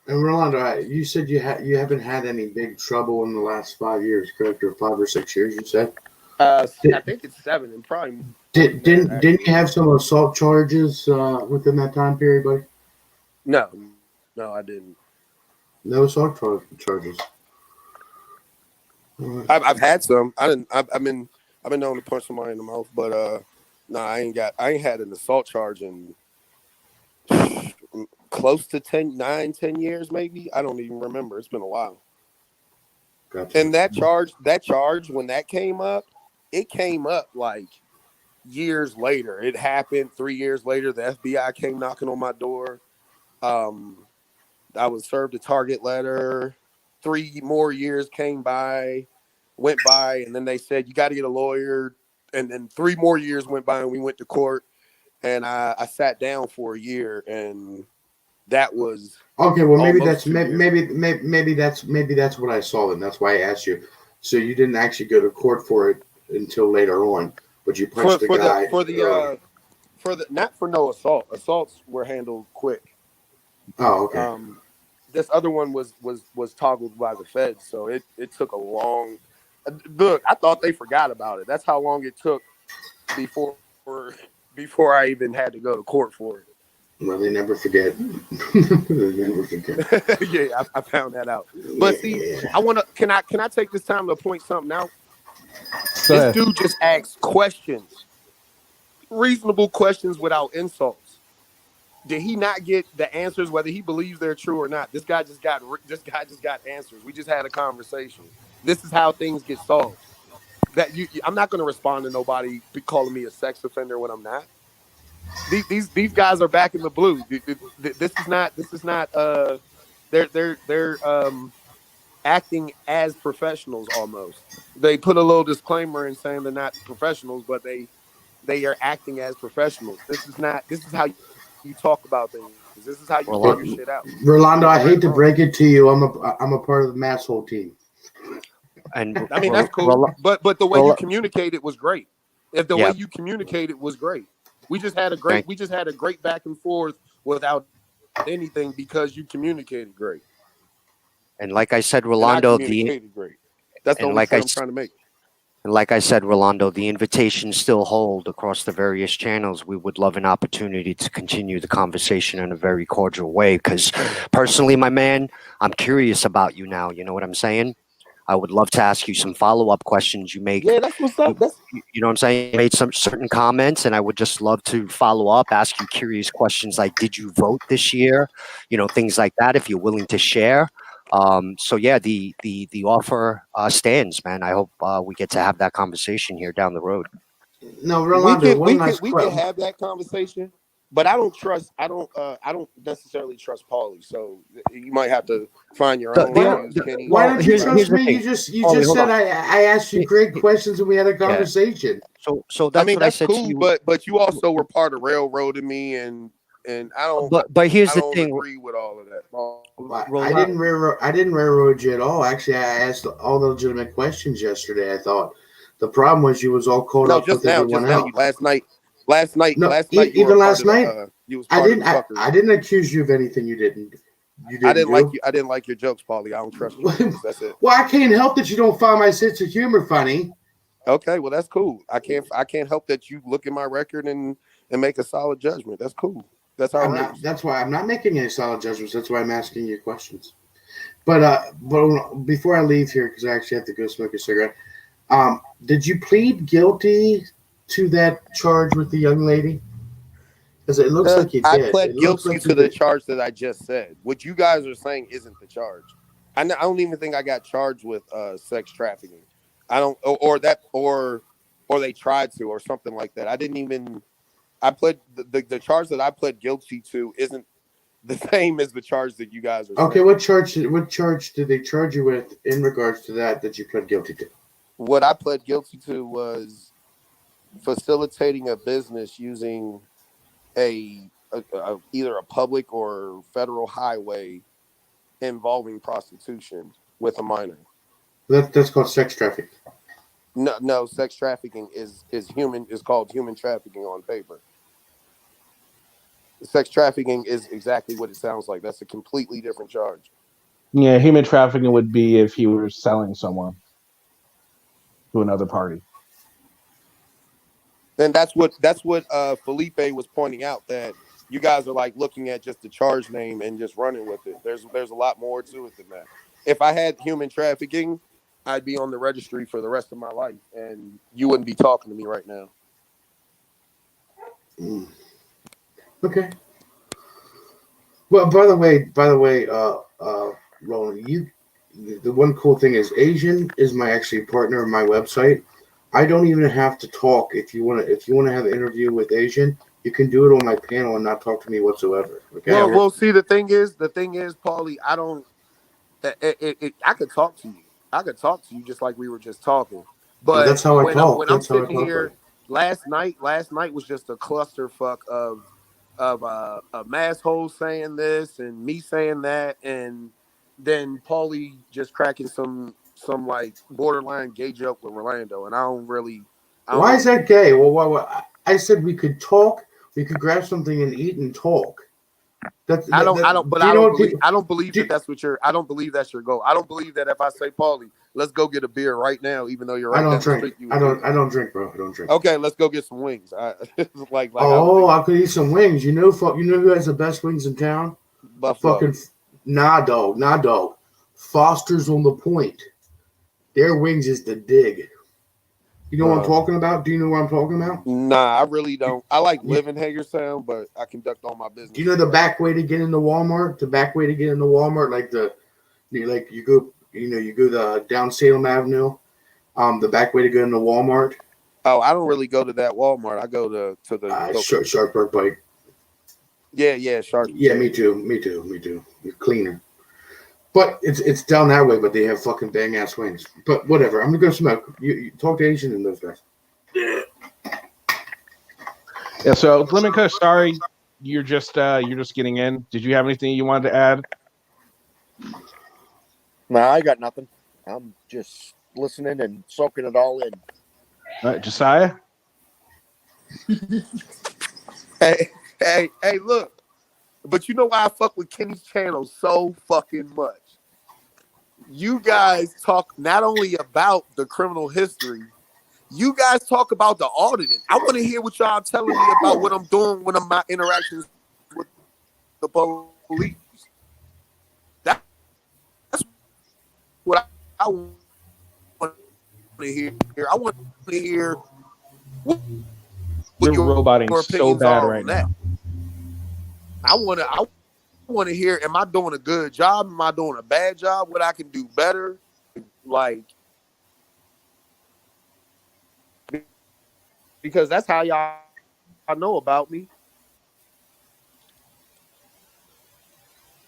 And Rolando, you said you haven't had any big trouble in the last 5 years, correct? Or 5 or 6 years, you said? I think it's 7 and probably. Didn't you have some assault charges within that time period, buddy? No, I didn't. No assault charges. I've had some. I've been known to punch somebody in the mouth, but no, I ain't had an assault charge in close to 10 years, maybe. I don't even remember. It's been a while. Gotcha. And that charge, when that came up, it came up like years later. It happened 3 years later. The FBI came knocking on my door. I was served a target letter. 3 more years went by, and then they said, you got to get a lawyer. And then 3 more years went by, and we went to court. And I sat down for a year, and that was okay. Well, maybe almost that's 2 years. maybe that's what I saw, and that's why I asked you. So you didn't actually go to court for it until later on, but you punched the guy not for no assault. Assaults were handled quick. Oh, okay. This other one was toggled by the feds, so it took a long. Look, I thought they forgot about it. That's how long it took before I even had to go to court for it. Well, they never forget. They never forget. Yeah, I found that out. But see, can I take this time to point something out? This dude just asks questions, reasonable questions without insults. Did he not get the answers, whether he believes they're true or not? This guy just got answers. We just had a conversation. This is how things get solved. I'm not going to respond to nobody calling me a sex offender when I'm not. These guys are back in the blue. This is not. They're acting as professionals almost. They put a little disclaimer in saying they're not professionals, but they are acting as professionals. This is how you talk about things. This is how you figure shit out. Rolando, I hate to break it to you. I'm a part of the Masshole team. And I mean that's cool, but the way you communicated was great. If the way you communicated was great, we just had a great back and forth without anything because you communicated great. And like I said, Rolando, great. That's the only point I'm trying to make. And like I said, Rolando, the invitations still hold across the various channels. We would love an opportunity to continue the conversation in a very cordial way. Because personally, my man, I'm curious about you now. You know what I'm saying? I would love to ask you some follow-up questions. You make, that's what's up. You know what I'm saying? You made some certain comments, and I would just love to follow up, ask you curious questions like, did you vote this year? You know, things like that, if you're willing to share. So yeah, the offer stands, man. I hope we get to have that conversation here down the road. No, Rolando, we can have that conversation, but I don't necessarily trust Paulie. So you might have to find your own. Why don't you trust me? You just said I asked you great questions and we had a conversation. So that's what I said cool, to you. But you also were part of railroading me, and I don't. But here's the thing. Agree with all of that. I didn't railroad you at all. Actually, I asked all the legitimate questions yesterday. I thought the problem was you was all caught up with everyone else. Last night. Even last night. I didn't accuse you of anything you didn't. I didn't like your jokes, Paulie. I don't trust you. That's it. Well, I can't help that you don't find my sense of humor funny. Okay, well that's cool. I can't help that you look at my record and make a solid judgment. That's cool. That's all right. That's why I'm not making any solid judgments. That's why I'm asking you questions. But before I leave here, because I actually have to go smoke a cigarette, did you plead guilty to that charge with the young lady? Because it looks like you did. I pled guilty to the charge that I just said. What you guys are saying isn't the charge. I don't even think I got charged with sex trafficking. I don't, or they tried to, or something like that. I didn't even. I pled the charge that I pled guilty to isn't the same as the charge that you guys are saying. Okay, what charge did they charge you with in regards to that you pled guilty to? What I pled guilty to was facilitating a business using either a public or federal highway involving prostitution with a minor. That's called sex trafficking. No, sex trafficking is called human trafficking on paper. Sex trafficking is exactly what it sounds like. That's a completely different charge. Yeah, human trafficking would be if he were selling someone to another party. And that's what Felipe was pointing out, that you guys are like looking at just the charge name and just running with it. There's a lot more to it than that. If I had human trafficking, I'd be on the registry for the rest of my life, and you wouldn't be talking to me right now. Okay. Well, by the way, Roland, the one cool thing is Asian is my actually partner on my website. I don't even have to talk. If you want to have an interview with Asian, you can do it on my panel and not talk to me whatsoever. Okay. Well, see, the thing is, Paulie, I don't. I could talk to you. I could talk to you just like we were just talking. But that's how I talk. When I'm sitting here, last night was just a clusterfuck of a masshole saying this and me saying that, and then Paulie just cracking some like borderline gay joke with Rolando, and I don't really. Why is that gay? Well, I said we could talk. We could grab something and eat and talk. I don't believe that's your goal. I don't believe that if I say, Paulie, let's go get a beer right now, even though you're right. I don't drink, bro. I don't drink. Okay, let's go get some wings. I could eat some wings. You know who has the best wings in town? Buffalo. Nah, dog. Foster's on the Point. Their wings is the dig. You know what I'm talking about? Do you know what I'm talking about? Nah, I really don't. I like live in Hagerstown, but I conduct all my business. Do you know the back way to get into Walmart? The back way to get into Walmart, you go the down Salem Avenue. The back way to go into Walmart. Oh, I don't really go to that Walmart. I go to the Sharpsburg Pike. Yeah, Sharp. Yeah, me too. You're cleaner. But it's down that way, but they have fucking bang ass wings. But whatever, I'm gonna go smoke. You talk to Asian and those guys. Yeah. So Lemon Kush, sorry, you're just getting in. Did you have anything you wanted to add? No, I got nothing. I'm just listening and soaking it all in. All right, Josiah. Hey, look. But you know why I fuck with Kenny's channel so fucking much? You guys talk not only about the criminal history, you guys talk about the auditing. I want to hear what y'all telling me about what I'm doing when I'm my interactions with the police. That's what I want to hear. I want to hear what You're your roboting so opinions bad are right on that. now. I want to hear, am I doing a good job? Am I doing a bad job? What I can do better? Like, because that's how y'all know about me.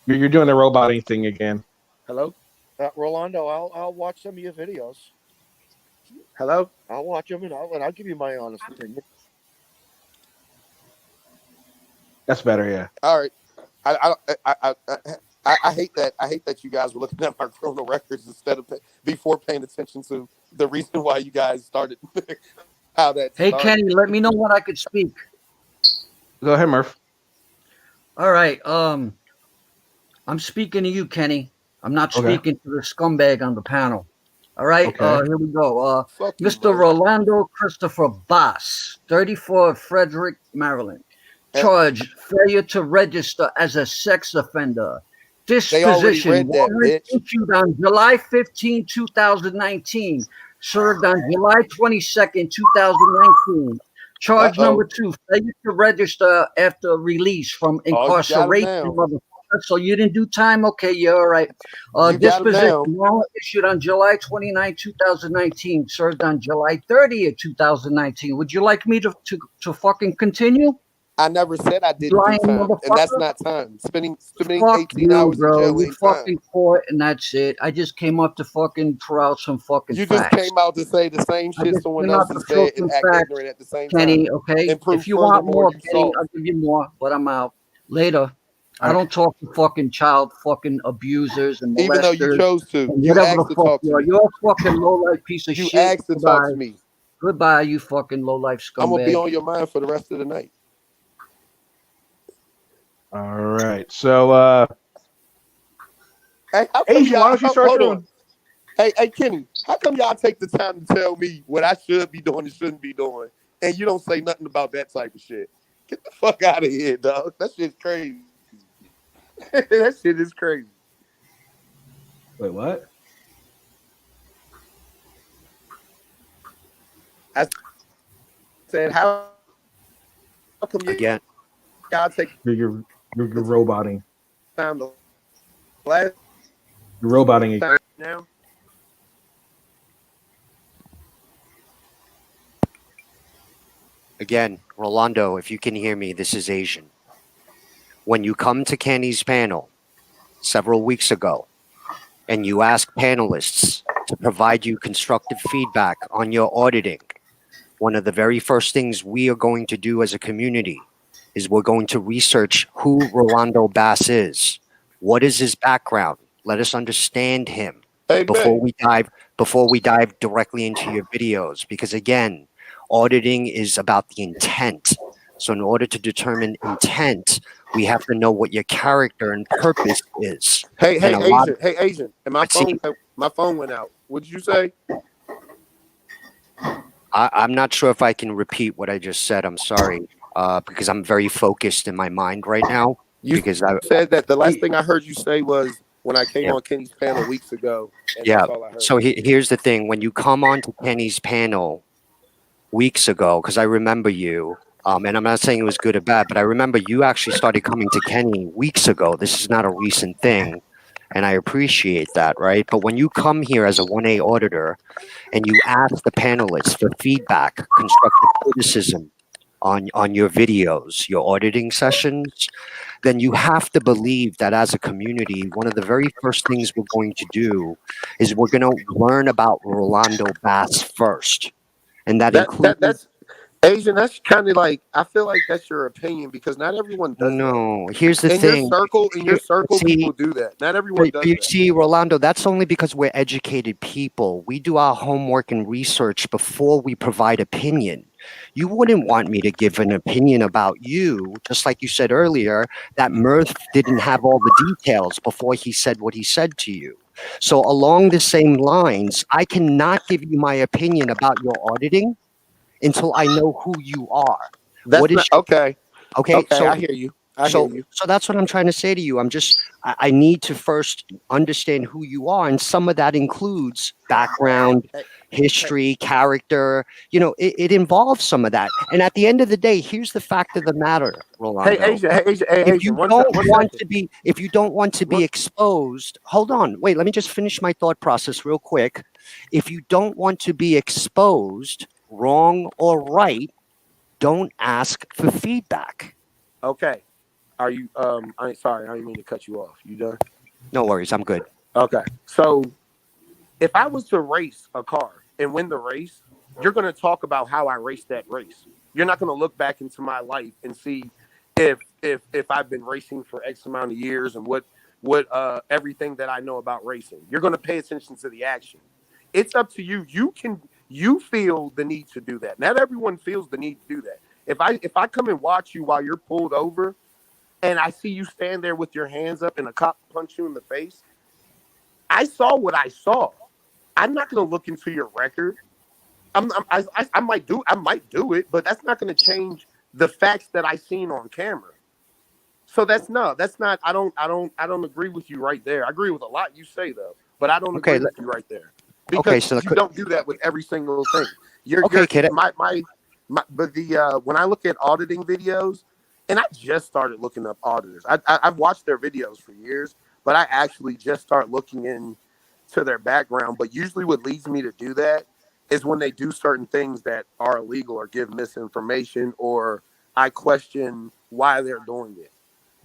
You're doing the roboting thing again. Hello? Rolando, I'll watch some of your videos. Hello? I'll watch them and I'll give you my honest opinion. That's better, yeah. All right. I hate that. I hate that you guys were looking at my criminal records instead of before paying attention to the reason why you guys started. How that. Hey, started. Kenny, let me know when I could speak. Go ahead, Murph. All right. I'm speaking to you, Kenny. I'm not Okay. speaking to the scumbag on the panel. All right. Okay. Here we go. Fuck you, Mr. bro. Rolando Christopher Bass, 34, Frederick, Maryland. Charge failure to register as a sex offender. They already Disposition read that, warrant bitch. issued on July 15, 2019. Served on July 22nd, 2019. Charge number 2, failure to register after release from Oh, you got it incarceration, now. motherfucker. So you didn't do time? Okay, you're all right. You got it Disposition now. warrant issued on July 29, 2019. Served on July 30th, 2019. Would you like me to fucking continue? I never said I didn't do Lying time, and that's motherfucker. not time. Spending Fuck 18 you, hours in bro. jail You ain't time. fucking caught, and that's it. I just came up to fucking throw out some fucking You just facts. came out to say the same I shit just someone came else out has to throw said and some act facts, ignorant at the same Kenny. time. Okay, And prove if you want furthermore more, you Kenny, saw I'll it. give you more. But I'm out later. I don't talk to fucking child fucking abusers and Even though you molesters chose to. and You whatever asked the to fuck talk you to are. me. You're a fucking low life piece of You shit. asked to talk to Goodbye. me. Goodbye, you fucking low life scumbag. I'm gonna be on your mind for the rest of the night. All right. So, Hey, how come Asian, why y'all? don't you start Hold doing? on. Hey, Kenny, how come y'all take the time to tell me what I should be doing and shouldn't be doing, and you don't say nothing about that type of shit. Get the fuck out of here, dog. That shit's crazy. That shit is crazy. Wait, what? I said, how come you Again, gotta take You're roboting. time to last You're roboting it. time now? again, Rolando, if you can hear me, this is Asian. When you come to Kenny's panel several weeks ago and you ask panelists to provide you constructive feedback on your auditing, one of the very first things we are going to do as a community is we're going to research who Rolando Bass is. What is his background? Let us understand him before we dive directly into your videos. Because again, auditing is about the intent. So in order to determine intent, we have to know what your character and purpose is. Hey, And Asian. And my phone went out. What'd you say? I'm not sure if I can repeat what I just said. I'm sorry, because I'm very focused in my mind right now. You said that the last thing I heard you say was when I came on Kenny's panel weeks ago. And Yeah. that's all I heard. So here's the thing: when you come on to Kenny's panel weeks ago, because I remember you, and I'm not saying it was good or bad, but I remember you actually started coming to Kenny weeks ago. This is not a recent thing, and I appreciate that, right? But when you come here as a 1A auditor and you ask the panelists for feedback, constructive criticism on your videos, your auditing sessions, then you have to believe that as a community, one of the very first things we're going to do is we're going to learn about Rolando Bass first. And that includes... That's Asian. That's kind of like, I feel like that's your opinion because not everyone does No, here's the in thing. in your circle, See, people do that. Not everyone does you that. see, Rolando, that's only because we're educated people. We do our homework and research before we provide opinion. You wouldn't want me to give an opinion about you, just like you said earlier, that Mirth didn't have all the details before he said what he said to you. So along the same lines, I cannot give you my opinion about your auditing until I know who you are. That's What is not, okay. Okay, Okay, so I hear you. I so hear you. so that's what I'm trying to say to you. I need to first understand who you are, and some of that includes background, history, character. You know, it involves some of that. And at the end of the day, here's the fact of the matter, Rolando. Hey, Asian, If you one don't want second. to be, if you don't want to be exposed, hold on, wait, let me just finish my thought process real quick. If you don't want to be exposed, wrong or right, don't ask for feedback. Okay. Are you I'm sorry, I didn't mean to cut you off. You done? No worries, I'm good. Okay. So if I was to race a car and win the race, you're gonna talk about how I raced that race. You're not gonna look back into my life and see if I've been racing for X amount of years and what everything that I know about racing. You're gonna pay attention to the action. It's up to you. You feel the need to do that. Not everyone feels the need to do that. If I come and watch you while you're pulled over and I see you stand there with your hands up and a cop punch you in the face, I saw what I saw. I'm not going to look into your record. I might do it, but that's not going to change the facts that I seen on camera. So that's not. I don't agree with you right there. I agree with a lot you say though, but I don't agree with you right there. Because so you don't do that with every single thing. kid. When I look at auditing videos, and I just started looking up auditors. I've watched their videos for years, but I actually just start looking into their background. But usually what leads me to do that is when they do certain things that are illegal or give misinformation, or I question why they're doing it.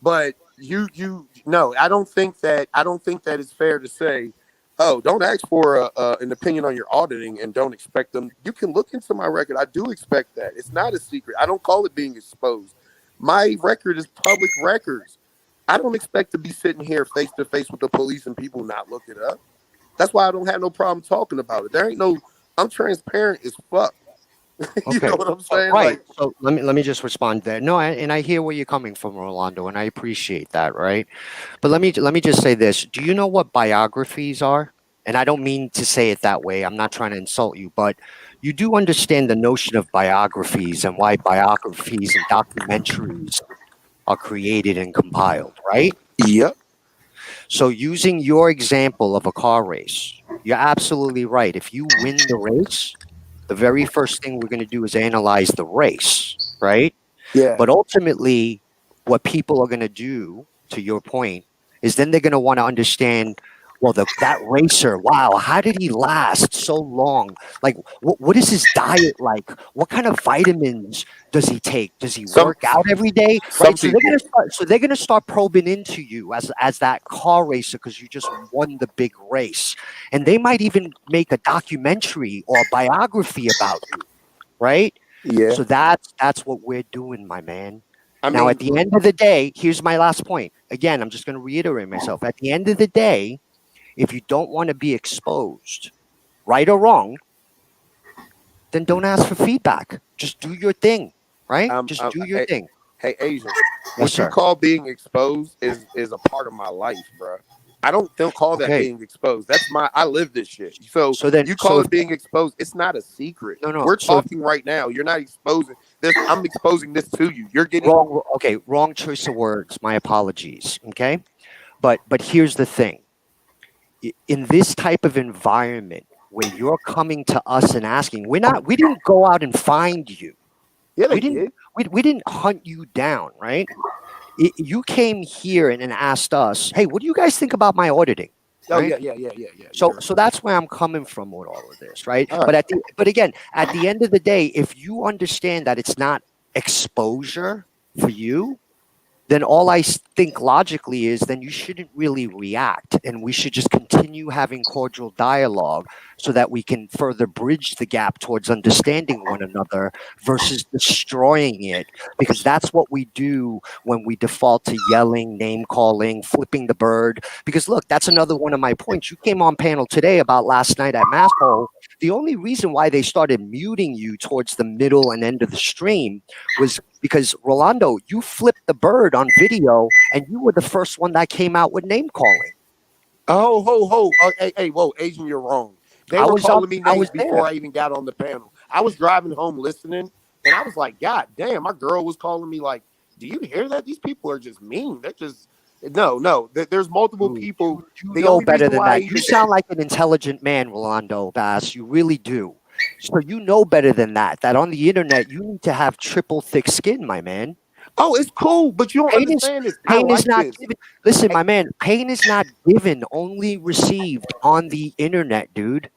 But I don't think that it's fair to say, oh, don't ask for an opinion on your auditing and don't expect them. You can look into my record. I do expect that. It's not a secret. I don't call it being exposed. My record is public records. I don't expect to be sitting here face to face with the police and people not look it up. That's why I don't have no problem talking about it. I'm transparent as fuck. You know what I'm saying? Right. So let me just respond there. No, and I hear where you're coming from, Rolando, and I appreciate that, right? But let me just say this. Do you know what biographies are? And I don't mean to say it that way. I'm not trying to insult you, but you do understand the notion of biographies and why biographies and documentaries are created and compiled, right? Yep. So using your example of a car race, you're absolutely right. If you win the race, the very first thing we're going to do is analyze the race, right? Yeah. But ultimately, what people are going to do, to your point, is then they're going to want to understand, well, that racer, wow, how did he last so long? Like, what is his diet like? What kind of vitamins does he take? Does he work out every day? Right. So they're gonna start probing into you as that car racer because you just won the big race, and they might even make a documentary or a biography about you, right? Yeah. So that's what we're doing, my man. I Now, mean, at the end of the day, here's my last point. Again, I'm just going to reiterate myself. At the end of the day, if you don't want to be exposed, right or wrong, then don't ask for feedback. Just do your thing, right? Just do your thing. Hey, Asian, Yes, what sir. you call being exposed is a part of my life, bro. I don't call that Okay. being exposed. I live this shit. So then- you call so it being exposed. It's not a secret. No. We're So- talking right now. You're not exposing this. I'm exposing this to you. You're getting Wrong. Okay, wrong choice of words. My apologies. Okay, but here's the thing. In this type of environment where you're coming to us and asking, we didn't go out and find you. Yeah, we didn't hunt you down, right? You came here and asked us, hey, what do you guys think about my auditing? Oh Right? yeah. So that's where I'm coming from with all of this, right? All right. But again, at the end of the day, if you understand that it's not exposure for you, then all I think logically is then you shouldn't really react, and we should just continue having cordial dialogue so that we can further bridge the gap towards understanding one another versus destroying it, because that's what we do when we default to yelling, name calling, flipping the bird. Because look, that's another one of my points. You came on panel today about last night at Masshole. The only reason why they started muting you towards the middle and end of the stream was because, Rolando, you flipped the bird on video, and you were the first one that came out with name calling. Oh, ho. Hey, whoa, Asian, you're wrong. They were calling me names before I even got on the panel. I was driving home listening, and I was like, God damn, my girl was calling me like, do you hear that? These people are just mean. They're just, no. There's multiple people. You The know only better reason than why I that. You even- sound like an intelligent man, Rolando Bass. You really do. So you know better than that. That on the internet, you need to have triple thick skin, my man. Oh, it's cool, but you don't understand this. I Pain is like not this. given. Listen, my man, pain is not given, only received on the internet, dude.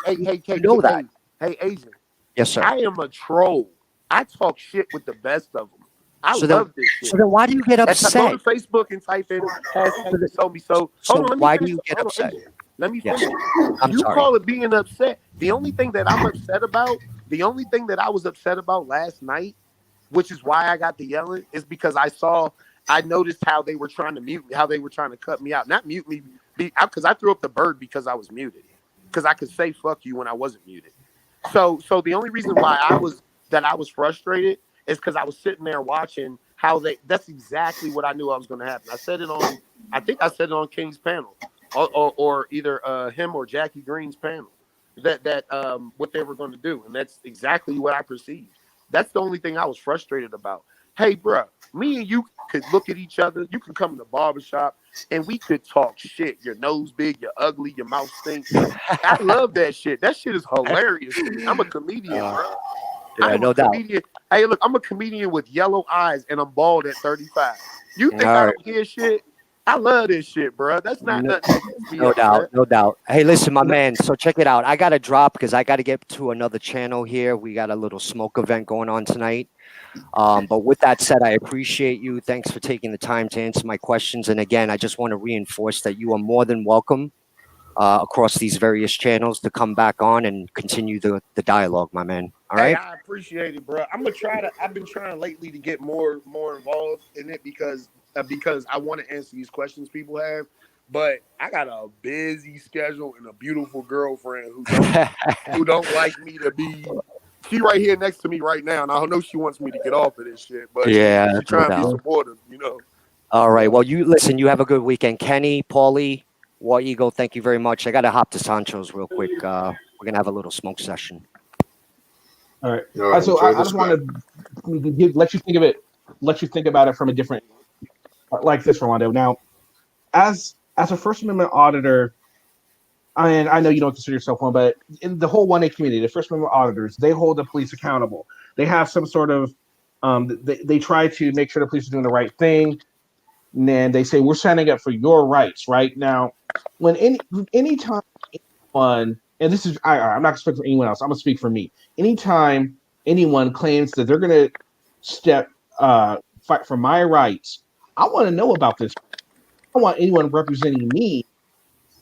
Hey, You know that. Hey, Asian. Yes, sir. I am a troll. I talk shit with the best of them. I So then- love this shit. so then why do you get Go upset? to Facebook and type in hashtag so me so. So Hold on, let me why do finish. you get Hold on, upset? Asian. Let me Yes. finish. I'm You sorry. call it being upset. The only thing that I'm upset about, the only thing that I was upset about last night, which is why I got the yelling, is because I noticed how they were trying to mute me, how they were trying to cut me out. Not mute me, because I threw up the bird because I was muted. Because I could say fuck you when I wasn't muted. So the only reason why I was frustrated is because I was sitting there watching how that's exactly what I knew I was going to happen. I said it on King's panel, or either him or Jackie Green's panel, that what they were going to do, and that's exactly what I perceived. That's the only thing I was frustrated about. Hey, bruh, me and you could look at each other. You can come in the barbershop and we could talk shit. Your nose big, you're ugly, your mouth stinks. I love that shit. That shit is hilarious. I'm a comedian, bro. Yeah, I'm no a doubt. comedian. Hey, look, I'm a comedian with yellow eyes and I'm bald at 35. You think All I right. don't hear shit? I love this shit, bro. That's not nothing that gets me No upset. doubt, no doubt. Hey, listen, my man. So check it out. I got to drop because I got to get to another channel here. We got a little smoke event going on tonight. But with that said, I appreciate you. Thanks for taking the time to answer my questions. And again, I just want to reinforce that you are more than welcome across these various channels to come back on and continue the dialogue, my man. All right. Hey, I appreciate it, bro. I've been trying lately to get more involved in it because I want to answer these questions people have. But I got a busy schedule and a beautiful girlfriend who don't like me to be. She right here next to me right now, and I know she wants me to get off of this shit. But Yeah, she's no trying to be doubt. supportive, you know. All right. Well, you listen. You have a good weekend, Kenny, Paulie, War Eagle. Thank you very much. I got to hop to Sancho's real quick. We're gonna have a little smoke session. All right. All right, So enjoy I the just scrap. want to let you think of it. Let you think about it from a different, like this, Rolando. Now, as a First Amendment auditor, and I know you don't consider yourself one, but in the whole 1A community, the First Amendment auditors, they hold the police accountable. They have some sort of, they try to make sure the police are doing the right thing. And then they say, we're standing up for your rights, right? Now, when anytime anyone, and this is, I'm not going to speak for anyone else, I'm going to speak for me. Anytime anyone claims that they're going to fight for my rights, I want to know about this. I don't want anyone representing me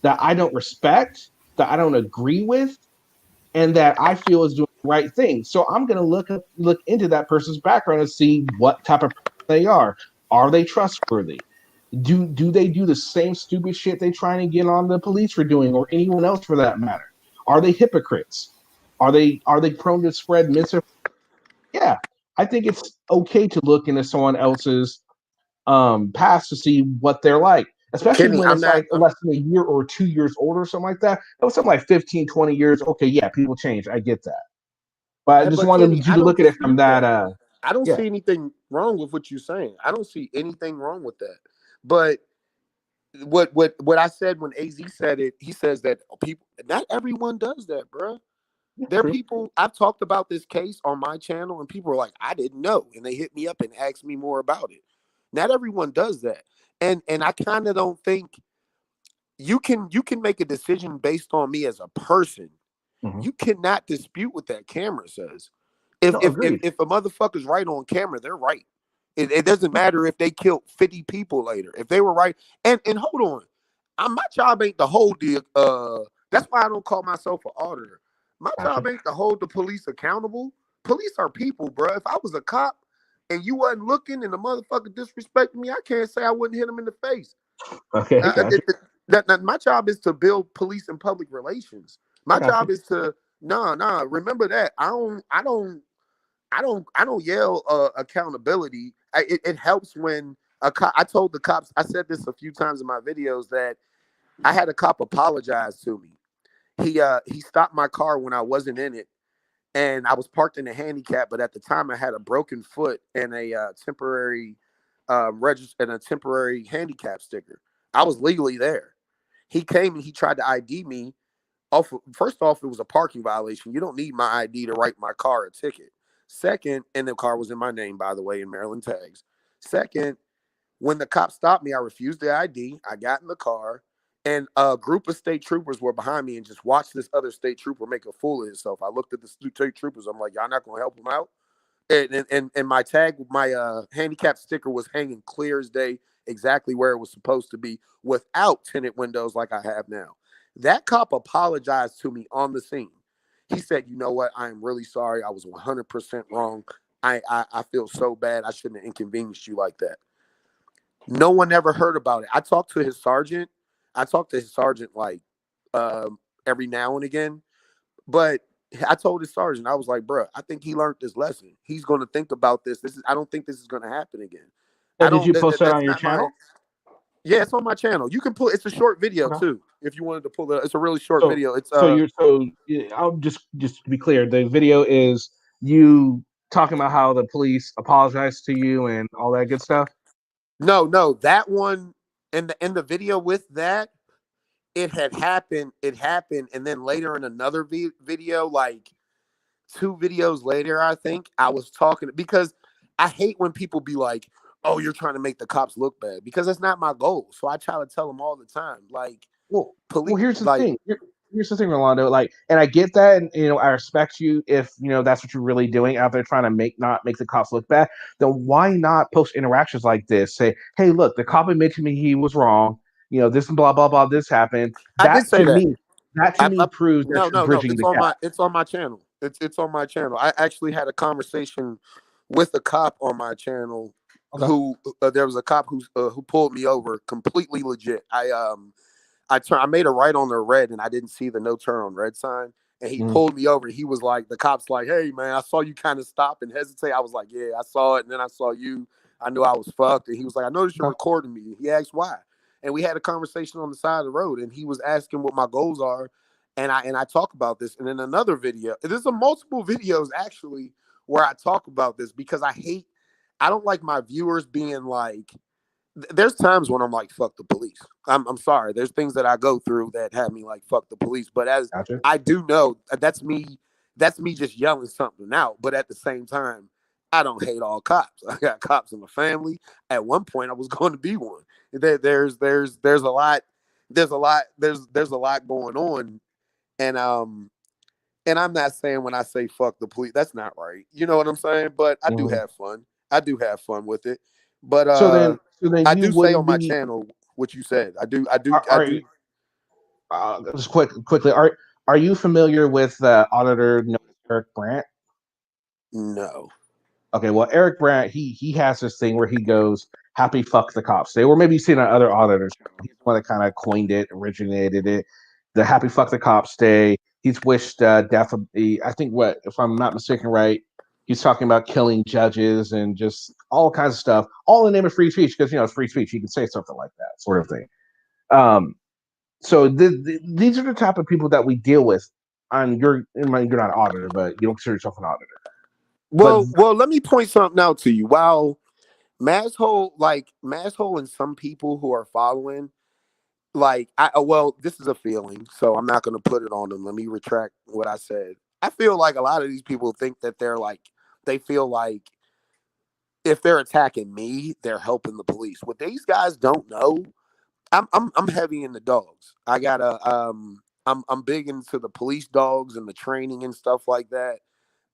that I don't respect, that I don't agree with, and that I feel is doing the right thing. So I'm going to look into that person's background and see what type of person they are. Are they trustworthy? Do they do the same stupid shit they trying to get on the police for doing, or anyone else for that matter? Are they hypocrites? Are they prone to spread misinformation? Yeah, I think it's okay to look into someone else's past to see what they're like, especially Kenny, when I'm it's not. like less than a year or 2 years older or something like that. It was something like 15, 20 years. Okay, yeah, people change. I get that. But I just But Kenny, wanted you I to don't look at it from dispute that. that. I don't Yeah. see anything wrong with what you're saying. I don't see anything wrong with that. But what I said when AZ said it, he says that people, not everyone does that, bro. There are True. people, I've talked about this case on my channel, and people are like, I didn't know, and they hit me up and asked me more about it. Not everyone does that, and I kind of don't think you can make a decision based on me as a person. Mhm. You cannot dispute what that camera says. If No, if, if agreed. if a motherfucker's right on camera, they're right. It doesn't matter if they killed 50 people later. If they were right, and hold on, my job ain't to hold the. That's why I don't call myself an auditor. My job ain't to hold the police accountable. Police are people, bro. If I was a cop and you wasn't looking and the motherfucker disrespected me, I can't say I wouldn't hit him in the face. Okay, gotcha. My job is to build police and public relations. My job is to remember that. I don't yell accountability. It helps when a cop. I told the cops. I said this a few times in my videos that I had a cop apologize to me. He stopped my car when I wasn't in it, and I was parked in a handicap. But at the time, I had a broken foot and a temporary register and a temporary handicap sticker. I was legally there. He came and he tried to ID me. First off, it was a parking violation. You don't need my ID to write my car a ticket. Second, and the car was in my name, by the way, in Maryland tags. Second, when the cop stopped me, I refused the ID. I got in the car, and a group of state troopers were behind me and just watched this other state trooper make a fool of himself. I looked at the state troopers. I'm like, y'all not going to help him out? And my tag, my handicap sticker was hanging clear as day, exactly where it was supposed to be, without tinted windows like I have now. That cop apologized to me on the scene. He said, "You know what? I am really sorry. I was 100% wrong. I feel so bad. I shouldn't have inconvenienced you like that." No one ever heard about it. I talked to his sergeant. Like every now and again, but I told his sergeant, I was like, "Bro, I think he learned this lesson. He's going to think about this. I don't think this is going to happen again." So did you post that on your channel? Yeah, it's on my channel. You can pull. It's a short video too. If you wanted to pull it, it's a really short video. It's I'll just to be clear, the video is you talking about how the police apologized to you and all that good stuff. No, that one in the video with that, it had happened. It happened, and then later in another video, like 2 videos later, I think I was talking because I hate when people be like, "Oh, you're trying to make the cops look bad," because that's not my goal. So I try to tell them all the time, like, police. Here's the thing. Here's the thing, Rolando. Like, and I get that, and I respect you if that's what you're really doing out there, trying to not make the cops look bad. Then why not post interactions like this? Say, hey, look, the cop admitted to me he was wrong. This and blah blah blah. This happened. I did say that. That to me proves that you're bridging the gap. It's on my channel. It's on my channel. I actually had a conversation with a cop on my channel. Okay. Who there was a cop who pulled me over, completely legit. I made a right on the red and I didn't see the no turn on red sign, and he pulled me over. He was like, the cop's like, "Hey man, I saw you kind of stop and hesitate." I was like, "Yeah, I saw it," and then I saw you. I knew I was fucked, and he was like, "I noticed you're recording me." He asked why, and we had a conversation on the side of the road, and he was asking what my goals are, and I talk about this. And in another video, there's a multiple videos actually where I talk about this because I don't like my viewers being like. There's times when I'm like, fuck the police. I'm sorry. There's things that I go through that have me like, fuck the police. But as I do know, that's me just yelling something out. But at the same time, I don't hate all cops. I got cops in my family. At one point, I was going to be one. There's a lot going on. And I'm not saying when I say fuck the police, that's not right. You know what I'm saying? But I do have fun. I do have fun with it. But So then I you do say wouldn't on my be. channel what you said. I do. Just quickly, are you familiar with the auditor known as Eric Brandt? No. Okay, well, Eric Brandt, he has this thing where he goes, "Happy fuck the cops day," or maybe you've seen on other auditors. He's the one that kind of coined it, originated it. The Happy Fuck the Cops Day. He's wished death of the. I think what, if I'm not mistaken, right? He's talking about killing judges and just all kinds of stuff, all in the name of free speech, because it's free speech. You can say something like that, sort of thing. So these are the type of people that we deal with. You're not an auditor, but you don't consider yourself an auditor. Well, let me point something out to you. While Masshole and some people who are following, this is a feeling, so I'm not going to put it on them. Let me retract what I said. I feel like a lot of these people think that they feel like if they're attacking me, they're helping the police. What these guys don't know, I'm heavy in the dogs. I got I'm big into the police dogs and the training and stuff like that.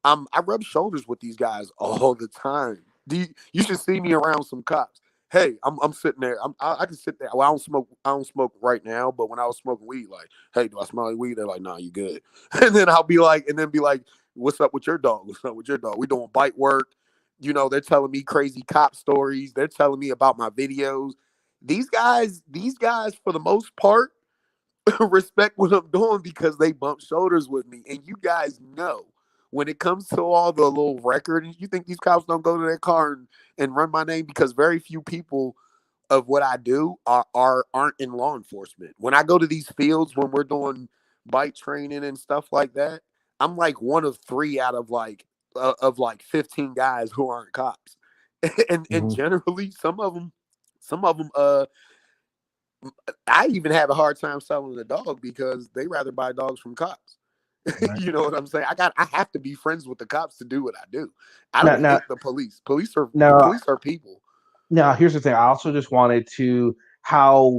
I rub shoulders with these guys all the time. You should see me around some cops. Hey, I'm sitting there. I can sit there. Well, I don't smoke right now, but when I was smoking weed, like, hey, do I smell like weed? They're like, nah, you good. And then I'll be like, what's up with your dog? What's up with your dog? We doing bite work. They're telling me crazy cop stories. They're telling me about my videos. These guys, for the most part, respect what I'm doing because they bump shoulders with me. And you guys know when it comes to all the little record, you think these cops don't go to their car and run my name, because very few people of what I do aren't in law enforcement. When I go to these fields, when we're doing bike training and stuff like that, I'm like one of 3 out of 15 guys who aren't cops. And generally some of them I even have a hard time selling the dog because they rather buy dogs from cops. Right. You know what I'm saying? I have to be friends with the cops to do what I do. I don't hate the police. Police are people. Now, here's the thing. I also just wanted to a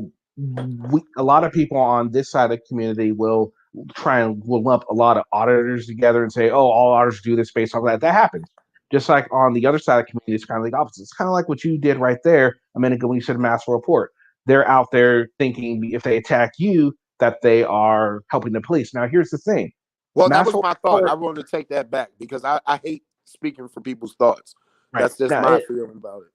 lot of people on this side of the community will try and lump a lot of auditors together and say, oh, all auditors do this based on that. That happens. Just like on the other side of the community, it's kind of like opposite. It's kind of like what you did right there a minute ago when you said Masshole Report. They're out there thinking if they attack you, that they are helping the police. Now, here's the thing. Well, that was my thought. I wanted to take that back because I hate speaking for people's thoughts. Right. That's just my feeling about it.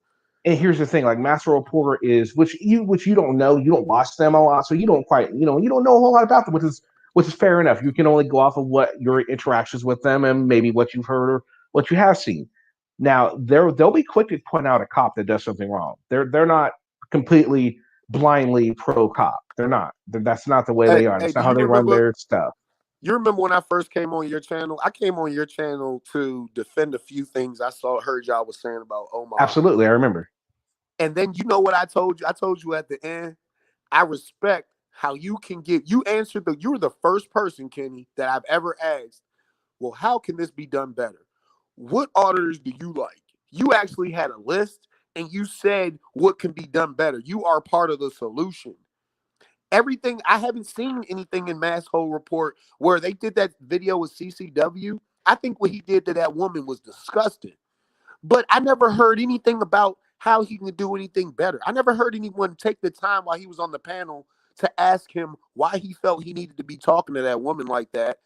And here's the thing, like Masshole Reporter is, which you don't know, you don't watch them a lot, so you don't quite, you don't know a whole lot about them, which is fair enough. You can only go off of what your interactions with them and maybe what you've heard or what you have seen. Now, they'll be quick to point out a cop that does something wrong. They're not completely blindly pro cop. They're not. That's not the way they are. That's not how they run their stuff. You remember when I first came on your channel? I came on your channel to defend a few things I heard y'all was saying about Omaha. Absolutely, I remember. And then you know what I told you? I told you at the end, I respect how you can you were the first person, Kenny, that I've ever asked, well, how can this be done better? What auditors do you like? You actually had a list and you said what can be done better. You are part of the solution. Everything, I haven't seen anything in Masshole Report where they did that video with CCW. I think what he did to that woman was disgusting. But I never heard anything about how he can do anything better. I never heard anyone take the time while he was on the panel to ask him why he felt he needed to be talking to that woman like that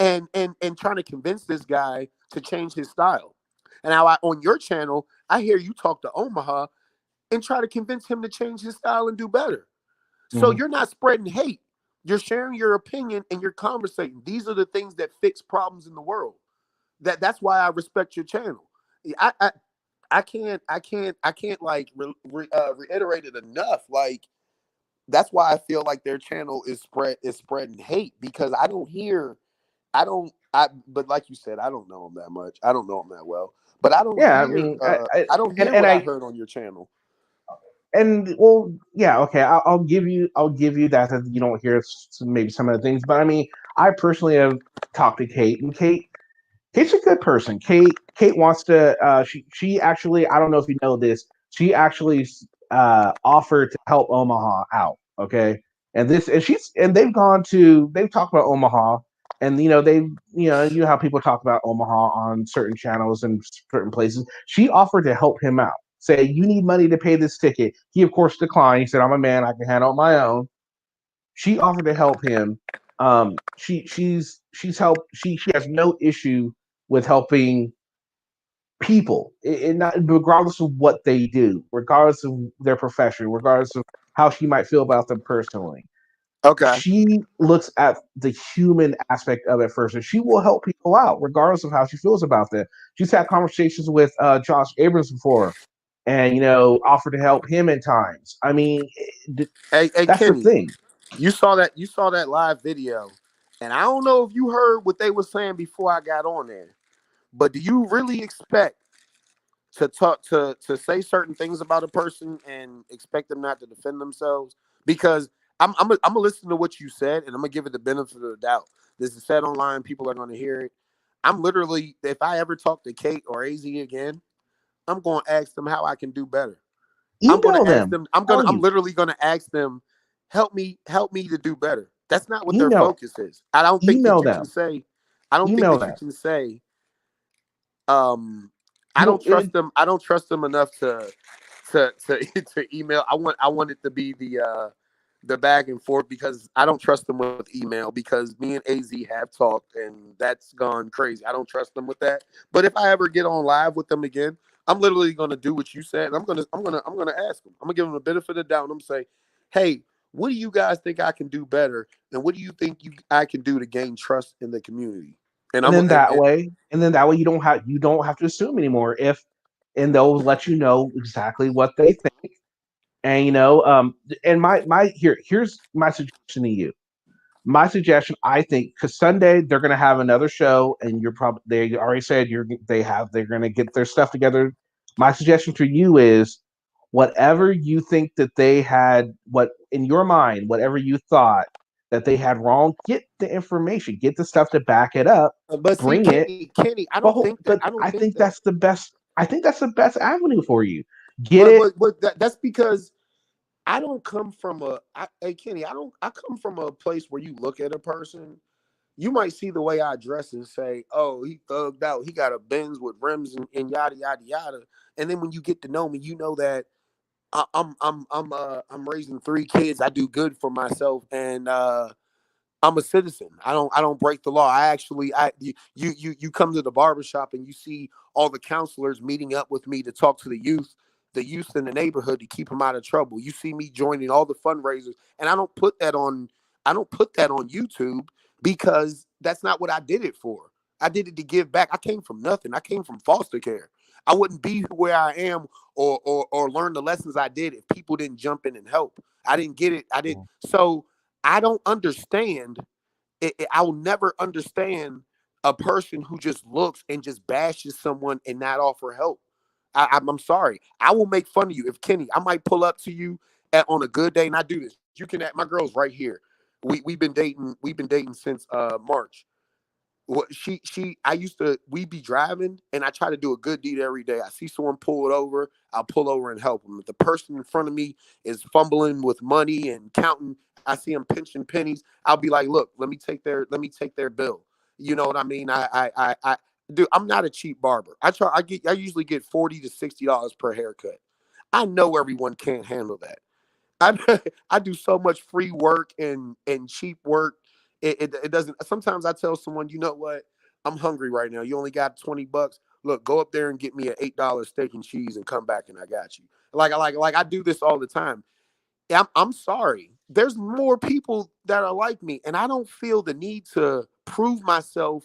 and trying to convince this guy to change his style. And now on your channel, I hear you talk to Omaha and try to convince him to change his style and do better. So you're not spreading hate. You're sharing your opinion and you're conversating. These are the things that fix problems in the world. That's why I respect your channel. I can't like reiterate it enough. Like that's why I feel like their channel is spreading hate, because I don't hear, but like you said, I don't know them that much. I don't know them that well, but I don't Yeah, I hear, mean, I don't hear and what I heard on your channel. And well, yeah, okay, I'll give you that you don't hear maybe some of the things, but I mean, I personally have talked to Kate, and Kate's a good person. Kate wants to. She actually, I don't know if you know this, she actually offered to help Omaha out. Okay, and they've talked about Omaha, and you know how people talk about Omaha on certain channels and certain places. She offered to help him out. Say, you need money to pay this ticket. He of course declined. He said, I'm a man, I can handle it on my own. She offered to help him. She's helped. She has no issue with helping people, regardless of what they do, regardless of their profession, regardless of how she might feel about them personally. Okay. She looks at the human aspect of it first, and she will help people out, regardless of how she feels about them. She's had conversations with Josh Abrams before, and offered to help him in times. I mean, Hey, that's Kenny, the thing. You saw that live video, and I don't know if you heard what they were saying before I got on there, but do you really expect to talk to say certain things about a person and expect them not to defend themselves? Because I'm gonna listen to what you said, and I'm gonna give it the benefit of the doubt. This is said online; people are gonna hear it. I'm literally, if I ever talk to Kate or AZ again, I'm gonna ask them how I can do better. I'm Email gonna ask them. them. I'm literally gonna ask them, help me to do better. That's not what their focus is. I don't think that Email you them. can say. I don't think Email that you them. can say. I don't trust them. I don't trust them enough to email. I want it to be the back and forth, because I don't trust them with email, because me and AZ have talked and that's gone crazy. I don't trust them with that. But if I ever get on live with them again, I'm literally gonna do what you said. I'm gonna ask them. I'm gonna give them a benefit of the doubt. And I'm gonna say, hey, what do you guys think I can do better, and what do you think I can do to gain trust in the community? And then that way you don't have to assume anymore. And they'll let you know exactly what they think. And and here's my suggestion to you. My suggestion, I think, because Sunday they're going to have another show, and they already said they're going to get their stuff together. My suggestion to you is, whatever you think that they had, what in your mind, whatever you thought that they had wrong, get the information, get the stuff to back it up, but see, bring it. Kenny, I don't think that. I think that's the best. I think that's the best avenue for you. Get it. But that's because I don't come from hey Kenny, I come from a place where you look at a person, you might see the way I dress and say, oh, he thugged out, he got a Benz with rims and yada yada yada. And then when you get to know me, you know that I'm raising 3 kids, I do good for myself, and I'm a citizen. I don't break the law. You come to the barbershop and you see all the counselors meeting up with me to talk to the youth in the neighborhood to keep them out of trouble. You see me joining all the fundraisers, and I don't put that on YouTube, because that's not what I did it for. I did it to give back. I came from nothing. I came from foster care. I wouldn't be where I am or learn the lessons I did if people didn't jump in and help. I didn't get it. I didn't. So I don't understand. I will never understand a person who just looks and just bashes someone and not offer help. I'm sorry. I will make fun of you. If Kenny, I might pull up to you on a good day, and I do this. You can. My girl's right here. We've been dating. We've been dating since March. What we'd be driving, and I try to do a good deed every day. I see someone pull it over, I'll pull over and help them. If the person in front of me is fumbling with money and counting, I see them pinching pennies, I'll be like, look, let me take their bill. You know what I mean? I dude, I'm not a cheap barber. I usually get $40 to $60 per haircut. I know everyone can't handle that. I do so much free work and cheap work. It doesn't. Sometimes I tell someone, you know what? I'm hungry right now. You only got $20. Look, go up there and get me an $8 steak and cheese and come back, and I got you. Like I do this all the time. I'm sorry. There's more people that are like me, and I don't feel the need to prove myself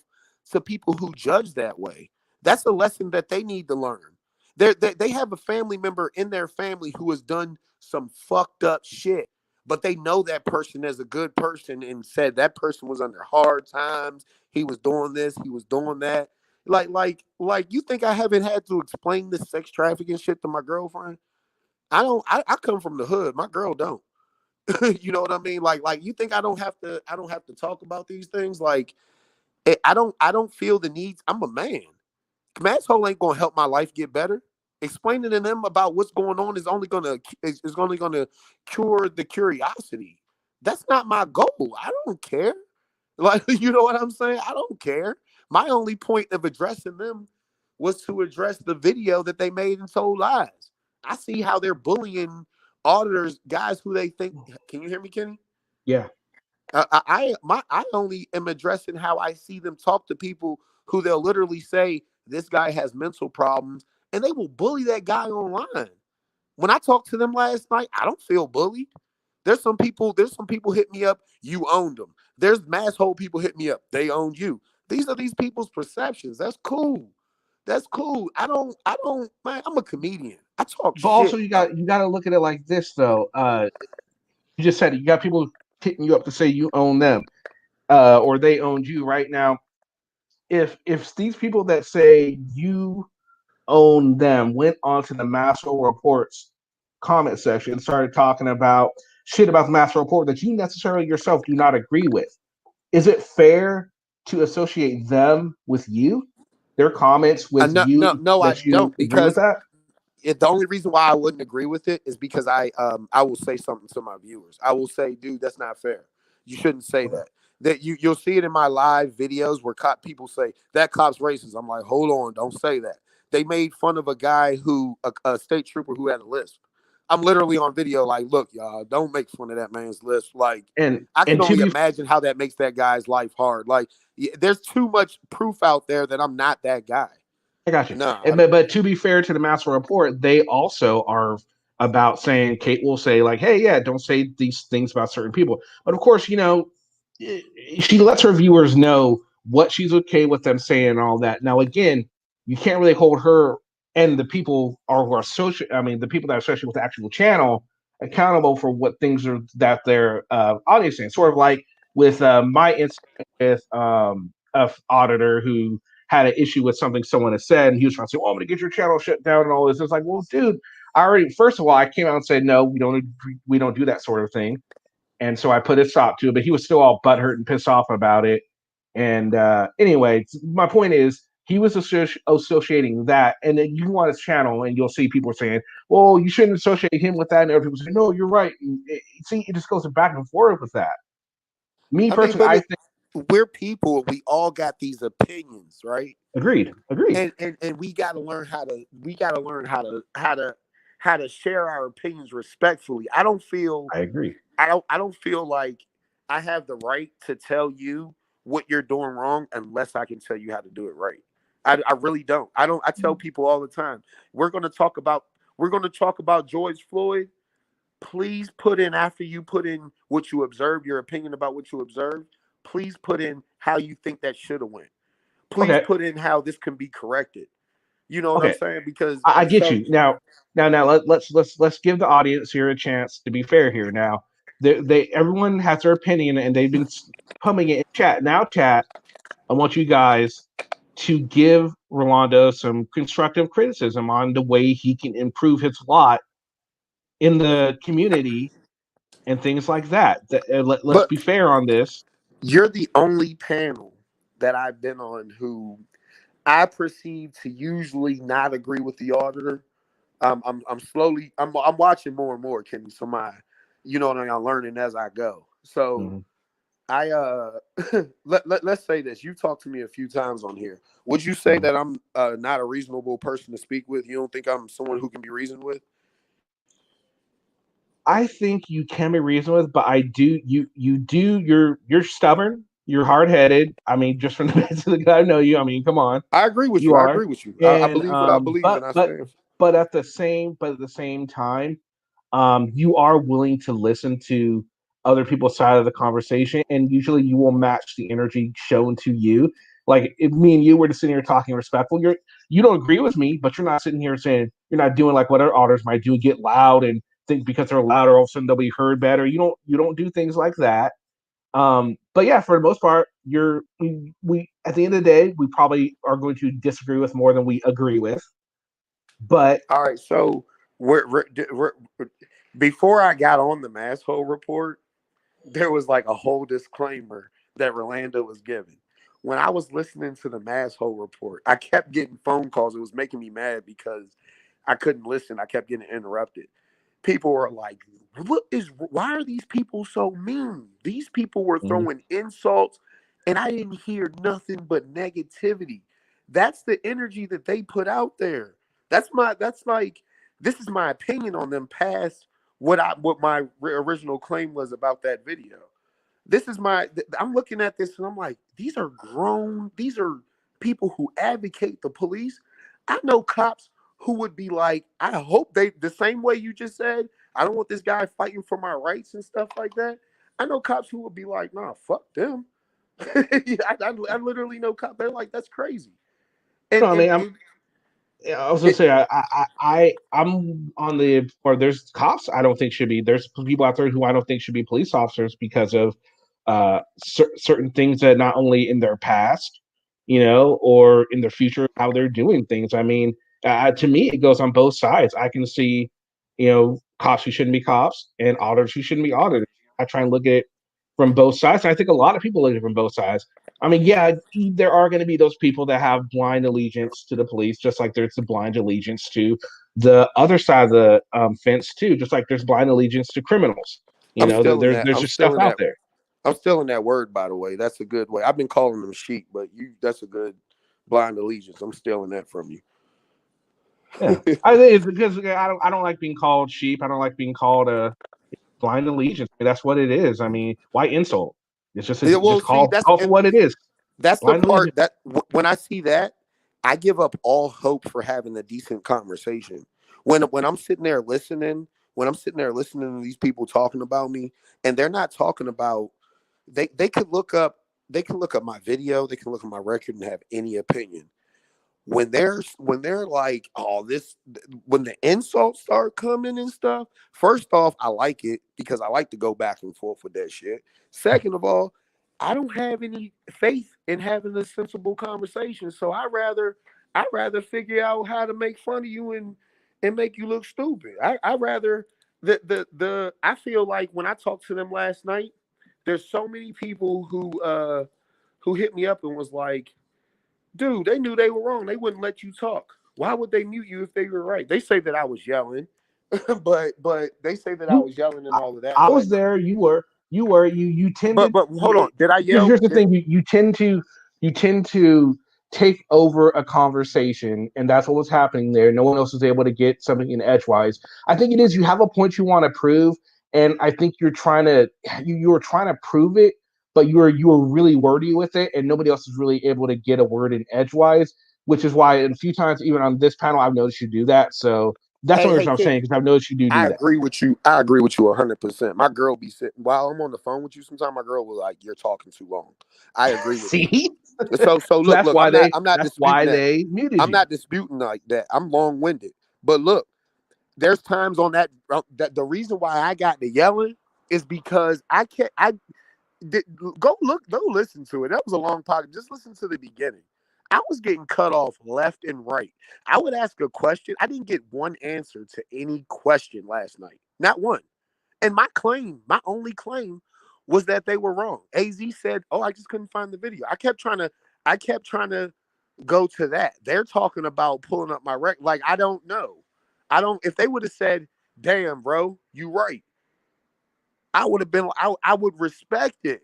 to people who judge that way. That's a lesson that they need to learn. They have a family member in their family who has done some fucked up shit, but they know that person as a good person and said that person was under hard times. He was doing this, he was doing that. Like you think I haven't had to explain this sex trafficking shit to my girlfriend? I come from the hood. My girl don't. You know what I mean? Like you think I don't have to talk about these things? Like I don't feel the need. I'm a man. Masshole ain't gonna help my life get better. Explaining to them about what's going on is only gonna cure the curiosity. That's not my goal. I don't care. Like, you know what I'm saying? I don't care. My only point of addressing them was to address the video that they made and told lies. I see how they're bullying auditors, guys who they think. Can you hear me, Kenny? Yeah. I only am addressing how I see them talk to people who they'll literally say this guy has mental problems, and they will bully that guy online. When I talked to them last night, I don't feel bullied. There's some people hit me up, you owned them. There's masshole people hit me up, they owned you. These are these people's perceptions. That's cool. That's cool. I don't, man, I'm a comedian. I talk But shit. also you got to look at it like this though. You just said it. You got people hitting you up to say you own them, or they owned you right now. If these people that say you own them went onto the Masshole Reports comment section and started talking about shit about the Masshole Report that you necessarily yourself do not agree with, is it fair to associate them with you? Their comments with No, you? no, I that you don't, agree with because that? the only reason why I wouldn't agree with it is because I will say something to my viewers. I will say, dude, that's not fair. You shouldn't say that. That you'll see it in my live videos where people say that cop's racist. I'm like, hold on, don't say that. They made fun of a guy a state trooper who had a lisp. I'm literally on video like, look, y'all, don't make fun of that man's lisp. Like, And I can to only be imagine how that makes that guy's life hard. Like, there's too much proof out there that I'm not that guy. I got you. No, But to be fair to the Masshole Report, they also are about saying, Kate will say, like, hey, yeah, don't say these things about certain people. But of course, you know, she lets her viewers know what she's okay with them saying and all that. Now, again, you can't really hold her and the people who are the people that are associated with the actual channel accountable for what things are that their audience saying. Sort of like with my incident with a auditor who had an issue with something someone had said, and he was trying to say, "Oh, I'm going to get your channel shut down," and all this. It's like, well, dude, first of all, I came out and said, no, we don't do that sort of thing, and so I put a stop to it. But he was still all butthurt and pissed off about it. And anyway, my point is, he was associating that, and then you go on his channel, and you'll see people saying, "Well, you shouldn't associate him with that," and other people say, "No, you're right." See, it just goes back and forth with that. Me personally, I think we're people. We all got these opinions, right? Agreed. And we got to learn how to share our opinions respectfully. I agree. I don't feel like I have the right to tell you what you're doing wrong unless I can tell you how to do it right. I really don't. I tell people all the time, we're going to talk about George Floyd. Please put in, after you put in what you observed, your opinion about what you observed, please put in how you think that should have went. Please put in how this can be corrected. You know what I'm saying? Because I get you. Now let's give the audience here a chance to be fair here. Now, everyone has their opinion and they've been pumping it in chat. Now, chat, I want you guys to give Rolando some constructive criticism on the way he can improve his lot in the community and things like that. Let's be fair on this. You're the only panel that I've been on who I perceive to usually not agree with the auditor. I'm watching more and more, Kenny. So I'm learning as I go. So let's say this. You talked to me a few times on here. Would you say that I'm not a reasonable person to speak with? You don't think I'm someone who can be reasoned with? I think you can be reasoned with, but you're stubborn, you're hard-headed. I mean, just from the base of the guy I know you, I mean, come on. I agree with you. I agree with you. I believe what I believe, and I stand. But at the same time, you are willing to listen to other people's side of the conversation, and usually you will match the energy shown to you. Like if me and you were just sitting here talking respectful, you don't agree with me, but you're not sitting here saying, you're not doing like what our auditors might do, get loud and think because they're louder, all of a sudden they'll be heard better. You don't do things like that. But yeah, for the most part, we at the end of the day, we probably are going to disagree with more than we agree with. But all right, so before I got on the Masshole report, there was like a whole disclaimer that Rolando was giving. When I was listening to the Masshole report, I kept getting phone calls. It was making me mad because I couldn't listen. I kept getting interrupted. People were like, why are these people so mean? These people were throwing insults, and I didn't hear nothing but negativity. That's the energy that they put out there. This is my opinion on them past what my original claim was about that video. I'm looking at this and I'm like, these are people who advocate the police. I know cops who would be like, I hope the same way you just said, I don't want this guy fighting for my rights and stuff like that. I know cops who would be like, nah, fuck them. I literally know cops. They're like, that's crazy. I was gonna say I'm on the or there's cops I don't think should be. There's people out there who I don't think should be police officers because of certain things that not only in their past, or in their future, how they're doing things. I mean, to me, it goes on both sides. I can see, cops who shouldn't be cops and auditors who shouldn't be auditors. I try and look at it from both sides. And I think a lot of people look at it from both sides. I mean, yeah, there are going to be those people that have blind allegiance to the police, just like there's a blind allegiance to the other side of the fence too, just like there's blind allegiance to criminals. There's just stuff out there. I'm still in that word, by the way. That's a good way. I've been calling them sheep, but that's a good blind allegiance. I'm stealing that from you. Yeah. I think it's because I don't like being called sheep. I don't like being called a blind allegiance. That's what it is. I mean, why insult? It's just call for what it is. That's blind the part allegiance. That when I see that, I give up all hope for having a decent conversation. When I'm sitting there listening, to these people talking about me, and they're not talking about they could look up my video, they can look at my record and have any opinion. When they're like, when the insults start coming and stuff, first off, I like it because I like to go back and forth with that shit. Second of all, I don't have any faith in having a sensible conversation. So I rather figure out how to make fun of you and make you look stupid. I rather I feel like when I talked to them last night, there's so many people who hit me up and was like, dude, they knew they were wrong. They wouldn't let you talk. Why would they mute you if they were right? They say that I was yelling, but they say that I was yelling and all of that. I was there. You were. You tend to. But hold on. Did I yell? Here's the thing. You tend to take over a conversation, and that's what was happening there. No one else was able to get something in edgewise. I think it is. You have a point you want to prove, and I think you were trying to prove it. But you were really wordy with it, and nobody else is really able to get a word in edgewise, which is why a few times, even on this panel, I've noticed you do that. So that's what I'm saying, because I've noticed you do that. I agree with you 100%. My girl be sitting while I'm on the phone with you. Sometimes my girl will like, "You're talking too long." I agree with you. So look, that's why they muted you. I'm not disputing like that. I'm long-winded, but look, there's times on that the reason why I got to yelling is because go listen to it. That was a long podcast. Just listen to the beginning. I was getting cut off left and right. I would ask a question. I didn't get one answer to any question last night. Not one. And my only claim was that they were wrong. AZ said, "Oh, I just couldn't find the video." I kept trying to go to that. They're talking about pulling up my record. Like, I don't know. If they would have said, "Damn, bro, you right," I would have been, I would respect it.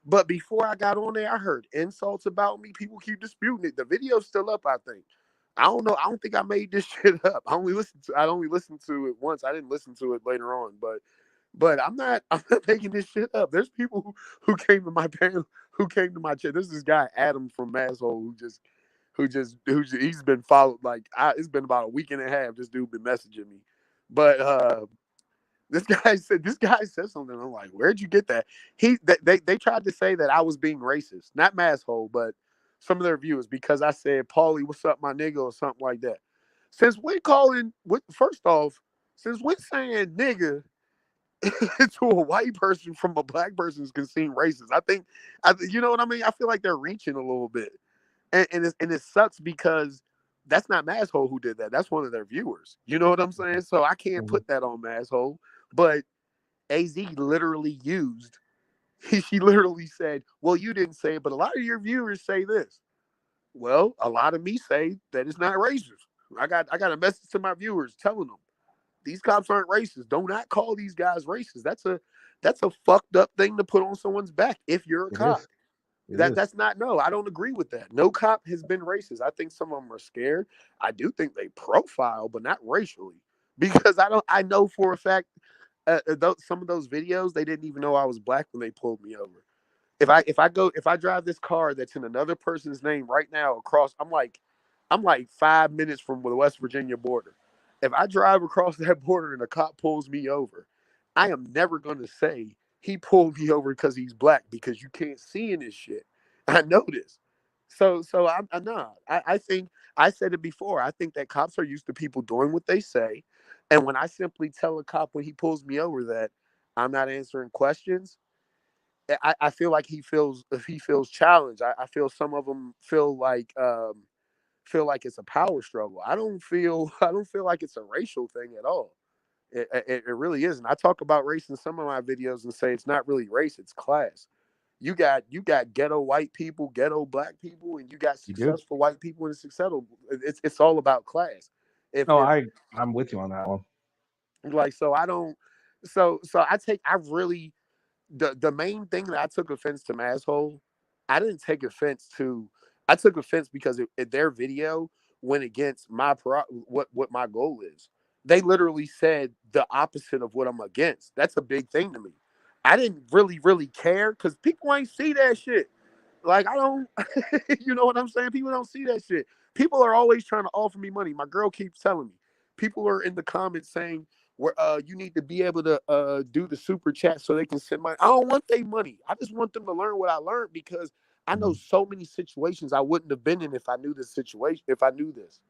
But before I got on there, I heard insults about me. People keep disputing it. The video's still up, I think. I don't know. I don't think I made this shit up. I only listened to it once. I didn't listen to it later on. But I'm not making this shit up. There's people who came to my panel, who came to my chat. There's this guy, Adam from Masshole, he's been followed. It's been about a week and a half. This dude been messaging me. But this guy said something. I'm like, where'd you get that? They tried to say that I was being racist, not Masshole, but some of their viewers, because I said, "Paulie, what's up, my nigga," or something like that. Since we're calling, first off, Since when saying nigga to a white person from a black person can seem racist? You know what I mean? I feel like they're reaching a little bit, and it sucks because that's not Masshole who did that. That's one of their viewers. You know what I'm saying? So I can't put that on Masshole. But AZ literally used. She literally said, "Well, you didn't say it, but a lot of your viewers say this." Well, a lot of me say that it's not racist. I got a message to my viewers telling them these cops aren't racist. Do not call these guys racist. That's a fucked up thing to put on someone's back if you're a cop. That's not, no, I don't agree with that. No cop has been racist. I think some of them are scared. I do think they profile, but not racially. Because I know for a fact some of those videos, they didn't even know I was black when they pulled me over. If I drive this car that's in another person's name right now across, I'm like 5 minutes from the West Virginia border. If I drive across that border and a cop pulls me over, I am never going to say he pulled me over because he's black, because you can't see in this shit. I know this. So I'm not. I think I said it before. I think that cops are used to people doing what they say. And when I simply tell a cop when he pulls me over that I'm not answering questions, I feel like he feels challenged. I feel some of them feel like it's a power struggle. I don't feel like it's a racial thing at all. It really isn't. I talk about race in some of my videos and say it's not really race, it's class. You got ghetto white people, ghetto black people, and you got successful white people and successful. It's all about class. I'm with you on that one. Like, so I don't. So I really the main thing that I took offense to Masshole, I didn't take offense to. I took offense because their video went against what my goal is. They literally said the opposite of what I'm against. That's a big thing to me. I didn't really care because people ain't see that shit. Like, I don't, you know what I'm saying? People don't see that shit. People are always trying to offer me money. My girl keeps telling me. People are in the comments saying, "Where you need to be able to do the super chat so they can send money." I don't want their money. I just want them to learn what I learned, because I know so many situations I wouldn't have been in if I knew this situation. If I knew this,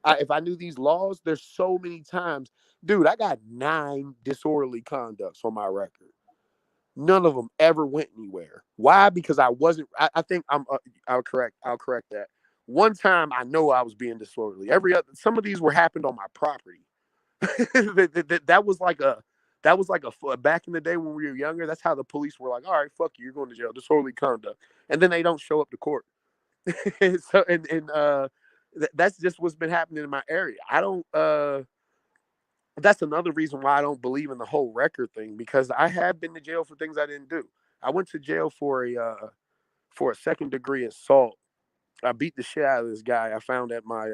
if I knew these laws, there's so many times, dude. I got 9 disorderly conducts on my record. None of them ever went anywhere. Why? Because I wasn't. I think I'll correct that. One time I know I was being disorderly. Some of these were happened on my property. that was like a back in the day when we were younger. That's how the police were like, "All right, fuck you, you're going to jail, disorderly conduct," and then they don't show up to court. So that's just what's been happening in my area. I don't. That's another reason why I don't believe in the whole record thing, because I have been to jail for things I didn't do. I went to jail for a second-degree assault. I beat the shit out of this guy I found at my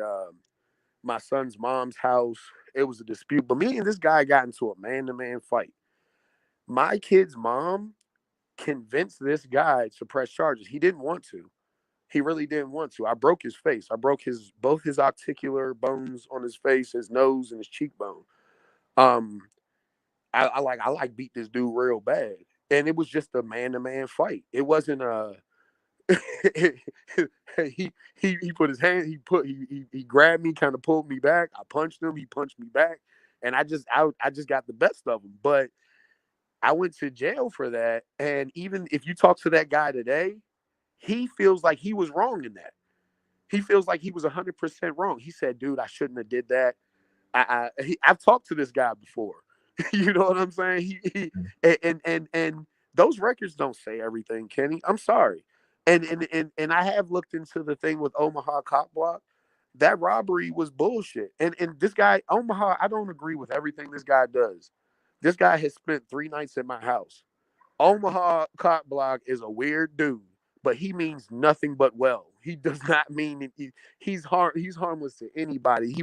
son's mom's house. It was a dispute, but me and this guy got into a man-to-man fight. My kid's mom convinced this guy to press charges. He didn't want to. He really didn't want to. I broke his face. I broke both his articular bones on his face, his nose, and his cheekbone. I beat this dude real bad, and it was just a man-to-man fight. It wasn't he put his hand, he grabbed me, kind of pulled me back. I punched him, he punched me back, and I just got the best of him. But I went to jail for that, and even if you talk to that guy today, he feels like he was wrong in that. He feels like he was 100% wrong. He said, "Dude, I shouldn't have did that." I've talked to this guy before. You know what I'm saying? And those records don't say everything, Kenny. I'm sorry. And I have looked into the thing with Omaha Cop Block. That robbery was bullshit. And this guy, Omaha, I don't agree with everything this guy does. This guy has spent 3 nights at my house. Omaha Cop Block is a weird dude, but he means nothing but well. He does not mean he's harmless to anybody. He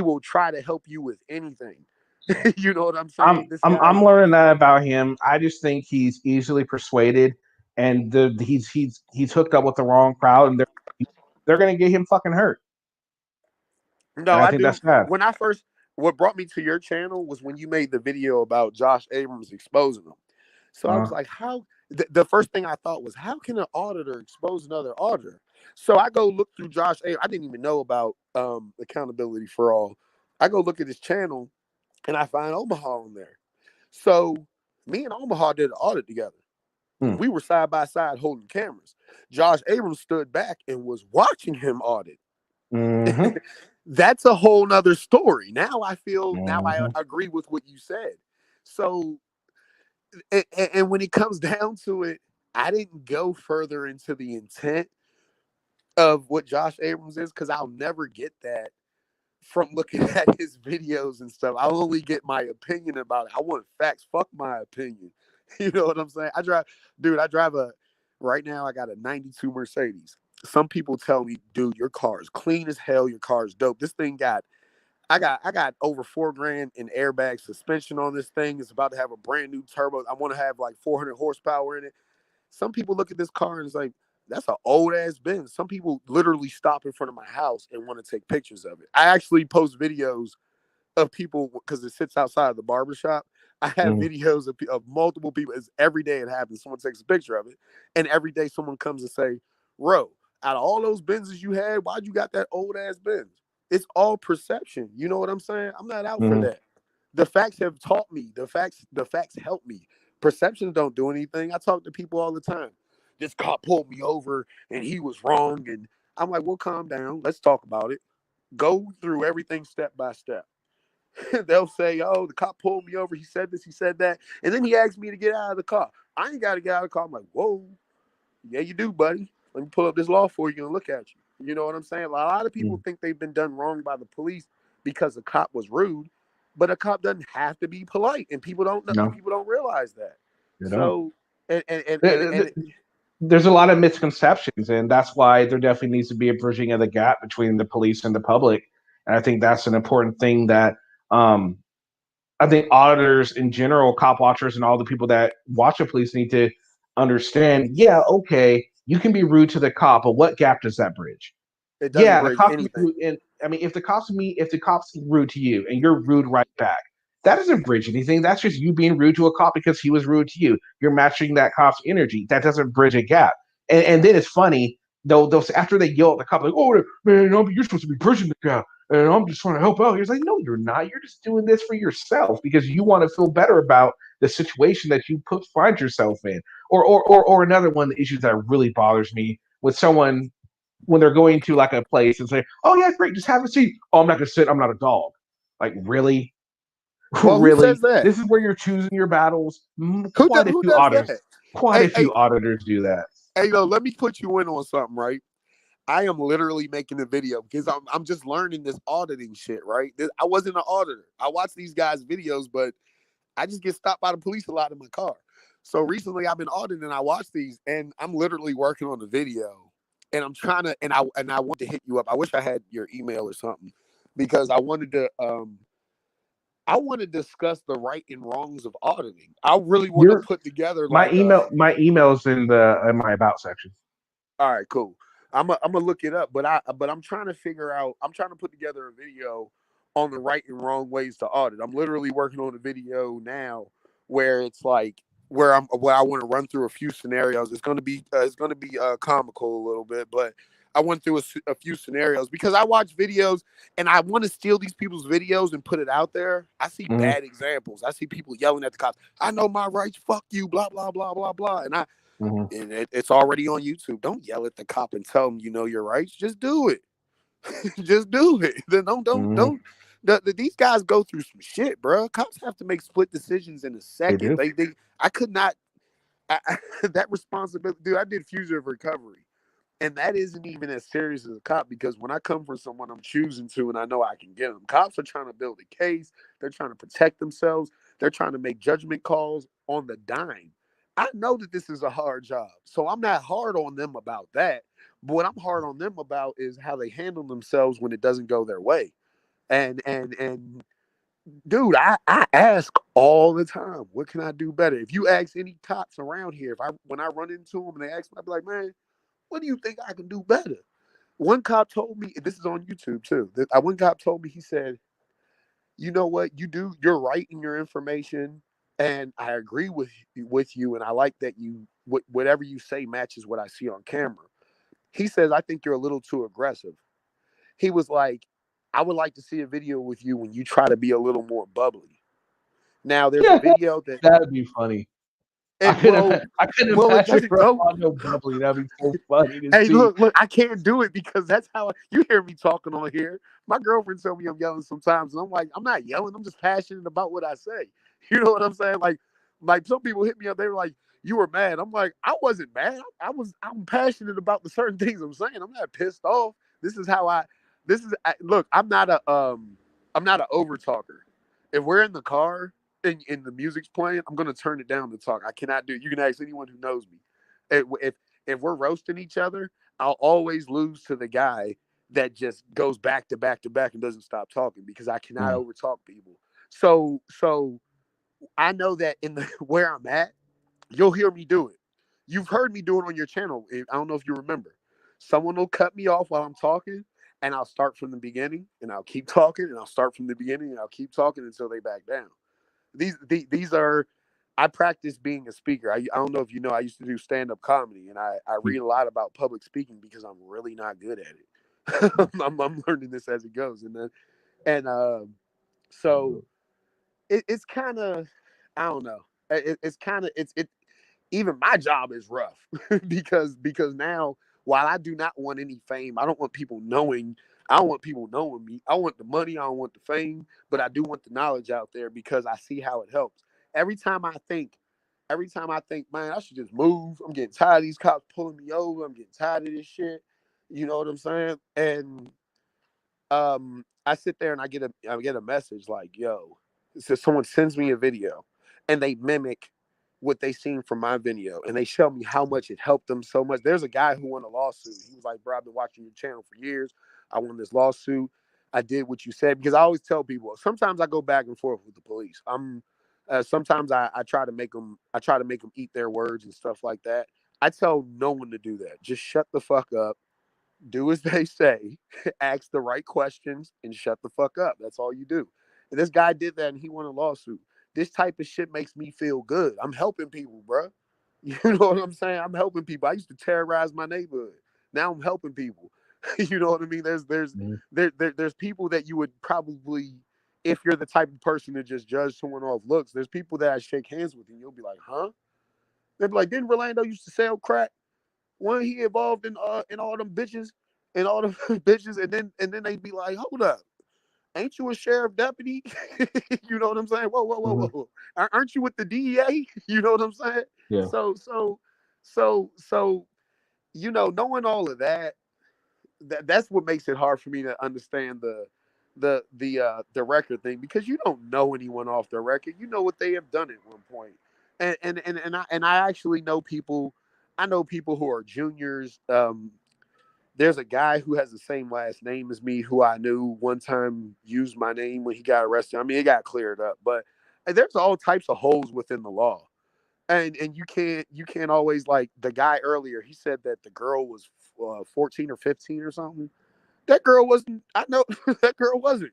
will try to help you with anything. You know what I'm saying? I'm learning that about him. I just think he's easily persuaded, and he's hooked up with the wrong crowd, and they're gonna get him fucking hurt. No, I think do. that's bad. What brought me to your channel was when you made the video about Josh Abrams exposing him. So I was like, how? The first thing I thought was, how can an auditor expose another auditor? So I go look through Josh Abrams. I didn't even know about Accountability for All. I go look at his channel, and I find Omaha on there. So me and Omaha did an audit together. We were side by side holding cameras. Josh Abrams stood back and was watching him audit. Mm-hmm. That's a whole nother story. Now I feel, now I agree with what you said. So, and when it comes down to it, I didn't go further into the intent of what Josh Abrams is, because I'll never get that from looking at his videos and stuff. I'll only get my opinion about it. I want facts. Fuck my opinion. You know what I'm saying? Right now I got a 92 Mercedes. Some people tell me, dude, your car is clean as hell. Your car is dope. This thing I got over $4,000 in airbag suspension on this thing. It's about to have a brand new turbo. I want to have like 400 horsepower in it. Some people look at this car and it's like, that's an old ass Benz. Some people literally stop in front of my house and want to take pictures of it. I actually post videos of people because it sits outside of the barbershop. I have videos of multiple people. It's every day it happens. Someone takes a picture of it, and every day someone comes and say, "Ro, out of all those Benzes you had, why'd you got that old ass Benz?" It's all perception. You know what I'm saying? I'm not out for that. The facts have taught me. The facts help me. Perceptions don't do anything. I talk to people all the time. This cop pulled me over and he was wrong, and I'm like, well, calm down. Let's talk about it. Go through everything step by step. They'll say, oh, the cop pulled me over. He said this, he said that. And then he asked me to get out of the car. I ain't got to get out of the car. I'm like, whoa. Yeah, you do, buddy. Let me pull up this law for you and look at you. You know what I'm saying? A lot of people think they've been done wrong by the police because the cop was rude. But a cop doesn't have to be polite. And people don't know. People don't realize that. So, there's a lot of misconceptions. And that's why there definitely needs to be a bridging of the gap between the police and the public. And I think that's an important thing that I think auditors in general, cop watchers, and all the people that watch the police need to understand. Yeah, okay, you can be rude to the cop, but what gap does that bridge? It doesn't bridge the cop anything. and I mean, if the cop's rude to you and you're rude right back, that doesn't bridge anything. That's just you being rude to a cop because he was rude to you. You're matching that cop's energy. That doesn't bridge a gap. And then it's funny though. After they yell at the cop, like, "Oh man, no, you're supposed to be bridging the gap." And I'm just trying to help out. He's like, no, you're not. You're just doing this for yourself because you want to feel better about the situation that you find yourself in. Or another one of the issues that really bothers me with someone when they're going to like a place and say, oh yeah, great, just have a seat. Oh, I'm not gonna sit. I'm not a dog. Like, really? Well, really? Who says that? This is where you're choosing your battles. Who does that? Quite a few auditors do that. Hey, let me put you in on something, right? I am literally making a video because I'm just learning this auditing shit, right? I wasn't an auditor. I watch these guys' videos, but I just get stopped by the police a lot in my car. So recently I've been auditing and I watch these and I'm literally working on the video and I'm trying to, and I want to hit you up. I wish I had your email or something because I wanted to discuss the right and wrongs of auditing. I really want to put together my email's in my about section. All right, cool. I'm gonna look it up, but I'm trying to figure out. I'm trying to put together a video on the right and wrong ways to audit. I'm literally working on a video now where it's like where I want to run through a few scenarios. It's gonna be comical a little bit, but I went through a few scenarios because I watch videos and I want to steal these people's videos and put it out there. I see bad examples. I see people yelling at the cops. I know my rights. Fuck you. Blah blah blah blah blah. And and it's already on YouTube. Don't yell at the cop and tell him you know your rights. Just do it. Just do it. Then don't. These guys go through some shit, bro. Cops have to make split decisions in a second. I could not. That responsibility, dude. I did fugitive recovery, and that isn't even as serious as a cop because when I come for someone I'm choosing to, and I know I can get them. Cops are trying to build a case. They're trying to protect themselves. They're trying to make judgment calls on the dime. I know that this is a hard job, so I'm not hard on them about that. But what I'm hard on them about is how they handle themselves when it doesn't go their way. And dude, I ask all the time, what can I do better? If you ask any cops around here, when I run into them and they ask me, I'd be like, man, what do you think I can do better? One cop told me, this is on YouTube too. One cop told me, he said, you know what, you're right in your information. And I agree with you, and I like that whatever you say matches what I see on camera. He says, I think you're a little too aggressive. He was like, I would like to see a video with you when you try to be a little more bubbly. Now there's a video that That'd be funny. I couldn't it imagine doesn't go. Rolando bubbly. That'd be so funny to Hey, see. look, I can't do it because that's how you hear me talking on here. My girlfriend tell me I'm yelling sometimes, and I'm like, I'm not yelling. I'm just passionate about what I say. You know what I'm saying? Like some people hit me up. They were like, "You were mad." I'm like, I wasn't mad. I'm passionate about the certain things I'm saying. I'm not pissed off. This is how look. I'm not an over talker. If we're in the car and the music's playing, I'm gonna turn it down to talk. I cannot do. You can ask anyone who knows me. If we're roasting each other, I'll always lose to the guy that just goes back to back to back and doesn't stop talking because I cannot overtalk people. So I know that in the where I'm at, you'll hear me do it. You've heard me do it on your channel. I don't know if you remember. Someone will cut me off while I'm talking, and I'll start from the beginning, and I'll keep talking, and I'll start from the beginning, and I'll keep talking until they back down. These are. I practice being a speaker. I don't know if you know, I used to do stand-up comedy, and I read a lot about public speaking because I'm really not good at it. I'm learning this as it goes, so it's kind of, I don't know. It's kind of even my job is rough because now, while I do not want any fame, I don't want people knowing. I don't want people knowing me. I want the money. I don't want the fame, but I do want the knowledge out there because I see how it helps. Every time I think, man, I should just move. I'm getting tired of these cops pulling me over. I'm getting tired of this shit. You know what I'm saying? And I sit there and I get a message like, yo, so someone sends me a video and they mimic what they seen from my video and they show me how much it helped them so much. There's a guy who won a lawsuit. He was like, bro, I've been watching your channel for years. I won this lawsuit. I did what you said because I always tell people, sometimes I go back and forth with the police. Sometimes I try to make them eat their words and stuff like that. I tell no one to do that. Just shut the fuck up. Do as they say, ask the right questions, and shut the fuck up. That's all you do. And this guy did that, and he won a lawsuit. This type of shit makes me feel good. I'm helping people, bro. You know what I'm saying? I'm helping people. I used to terrorize my neighborhood. Now I'm helping people. You know what I mean? There's people that you would probably, if you're the type of person to just judge someone off looks, there's people that I shake hands with, and you'll be like, huh? They'll be like, didn't Rolando used to sell crack? When he involved in all them bitches and all them bitches, and then they'd be like, hold up, ain't you a sheriff deputy? You know what I'm saying? Whoa. Aren't you with the DEA? You know what I'm saying? Yeah. So you know, knowing all of that's what makes it hard for me to understand the record thing, because you don't know anyone off the record. You know what they have done at one point. And I actually know people. I know people who are juniors. There's a guy who has the same last name as me who I knew one time used my name when he got arrested. I mean, it got cleared up, but there's all types of holes within the law. And you can't always, like the guy earlier, he said that the girl was 14 or 15 or something. That girl wasn't. I know that girl wasn't.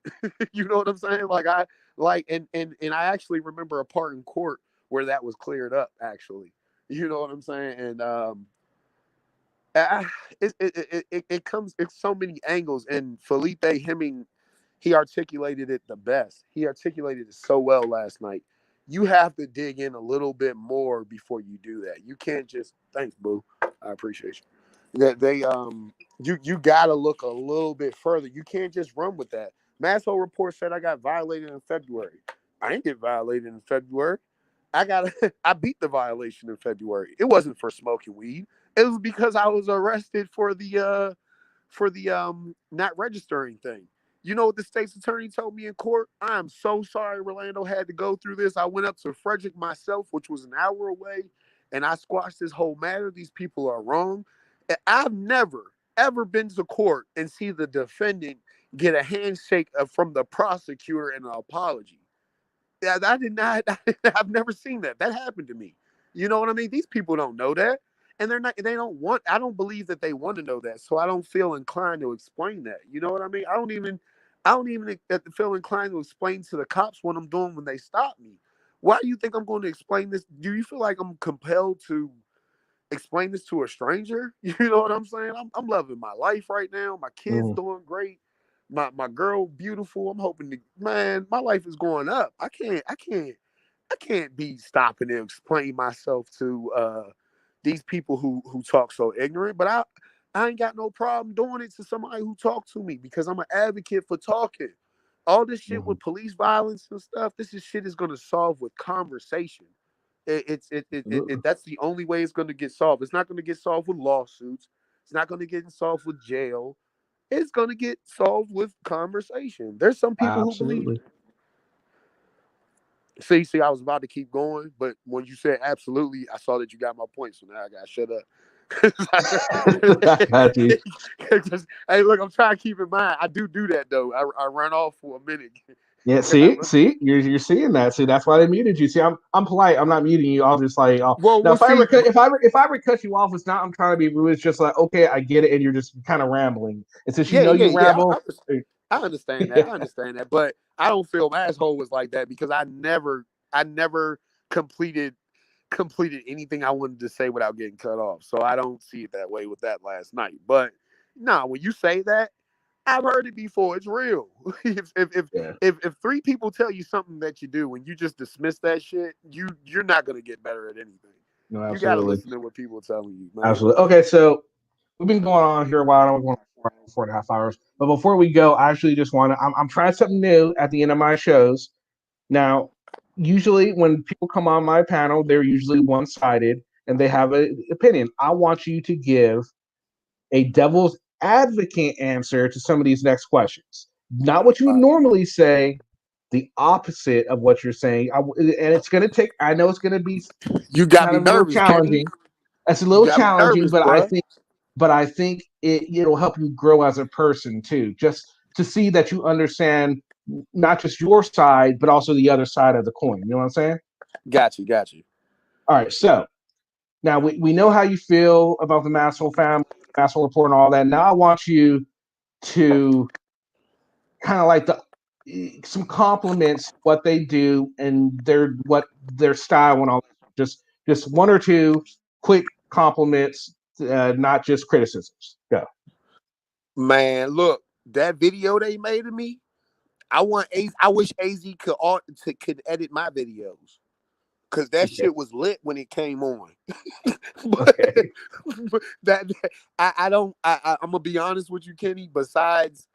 You know what I'm saying? And I actually remember a part in court where that was cleared up, actually. You know what I'm saying? And it's so many angles. And Felipe Hemming, he articulated it the best. He articulated it so well last night. You have to dig in a little bit more before you do that. You can't just, thanks, boo. I appreciate you. That you gotta look a little bit further. You can't just run with that. Masshole report said I got violated in February. I didn't get violated in February. I beat the violation in February. It wasn't for smoking weed. It was because I was arrested for the not registering thing. You know what the state's attorney told me in court? I'm so sorry Rolando had to go through this. I went up to Frederick myself, which was an hour away, and I squashed this whole matter. These people are wrong. I've never, ever been to court and see the defendant get a handshake from the prosecutor and an apology. Yeah, I did not. I've never seen that. That happened to me. You know what I mean? These people don't know that, and they don't want. I don't believe that they want to know that, so I don't feel inclined to explain that. You know what I mean? I don't even feel inclined to explain to the cops what I'm doing when they stop me. Why do you think I'm going to explain this? Do you feel like I'm compelled to explain this to a stranger? You know what I'm saying? I'm loving my life right now. My kids doing great. My girl beautiful. I'm hoping to, man, my life is going up. I can't I can't be stopping to explain myself to these people who talk so ignorant. But I ain't got no problem doing it to somebody who talk to me because I'm an advocate for talking. All this shit with police violence and stuff, this is shit is gonna solve with conversation. That's the only way it's gonna get solved. It's not gonna get solved with lawsuits. It's not gonna get solved with jail. It's gonna get solved with conversation. There's some people who believe. See, I was about to keep going, but when you said absolutely, I saw that you got my point, so now I gotta shut up. Got you. Hey, look, I'm trying to keep in mind. I do that though. I run off for a minute. Yeah, see, you're seeing that. See, that's why they muted you. See, I'm polite. I'm not muting you. I'll just like, if I ever cut you off, it's not. I'm trying to be rude. It's just like, okay, I get it, and you're just kind of rambling. And since you you ramble, I understand that. I understand that, but I don't feel my asshole was like that because I never completed anything I wanted to say without getting cut off. So I don't see it that way with that last night. But no, when you say that, I've heard it before. It's real. If three people tell you something that you do and you just dismiss that shit, you're not gonna get better at anything. No, you gotta listen to what people are telling you, man. Absolutely. Okay, so we've been going on here a while. I don't want 4.5 hours. But before we go, I actually just want to. I'm trying something new at the end of my shows. Now, usually when people come on my panel, they're usually one-sided and they have an opinion. I want you to give a devil's advocate answer to some of these next questions. Not what you would normally say, the opposite of what you're saying. And it's going to take, I know it's going to be you got me nervous, challenging. That's a little challenging, but I think it'll help you grow as a person too. Just to see that you understand not just your side, but also the other side of the coin. You know what I'm saying? Got you. All right, so now we know how you feel about the Maslow family, Maslow report, and all that. Now I want you to kind of like some compliments what they do and their style and all. Just one or two quick compliments, not just criticisms. Go. Man, look, that video they made of me. I wish AZ could edit my videos. Cause that shit was lit when it came on. but I'm gonna be honest with you, Kenny. Besides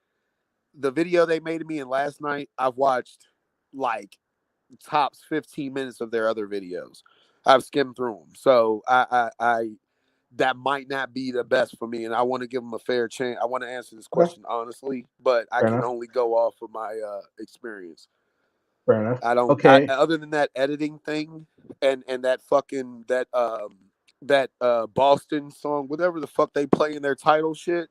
the video they made of me and last night, I've watched like tops 15 minutes of their other videos. I've skimmed through them, so I that might not be the best for me, and I want to give them a fair chance. I want to answer this question honestly, but I can only go off of my experience. Fair enough. I don't. Okay. Other than that editing thing and that fucking that Boston song, whatever the fuck they play in their title shit,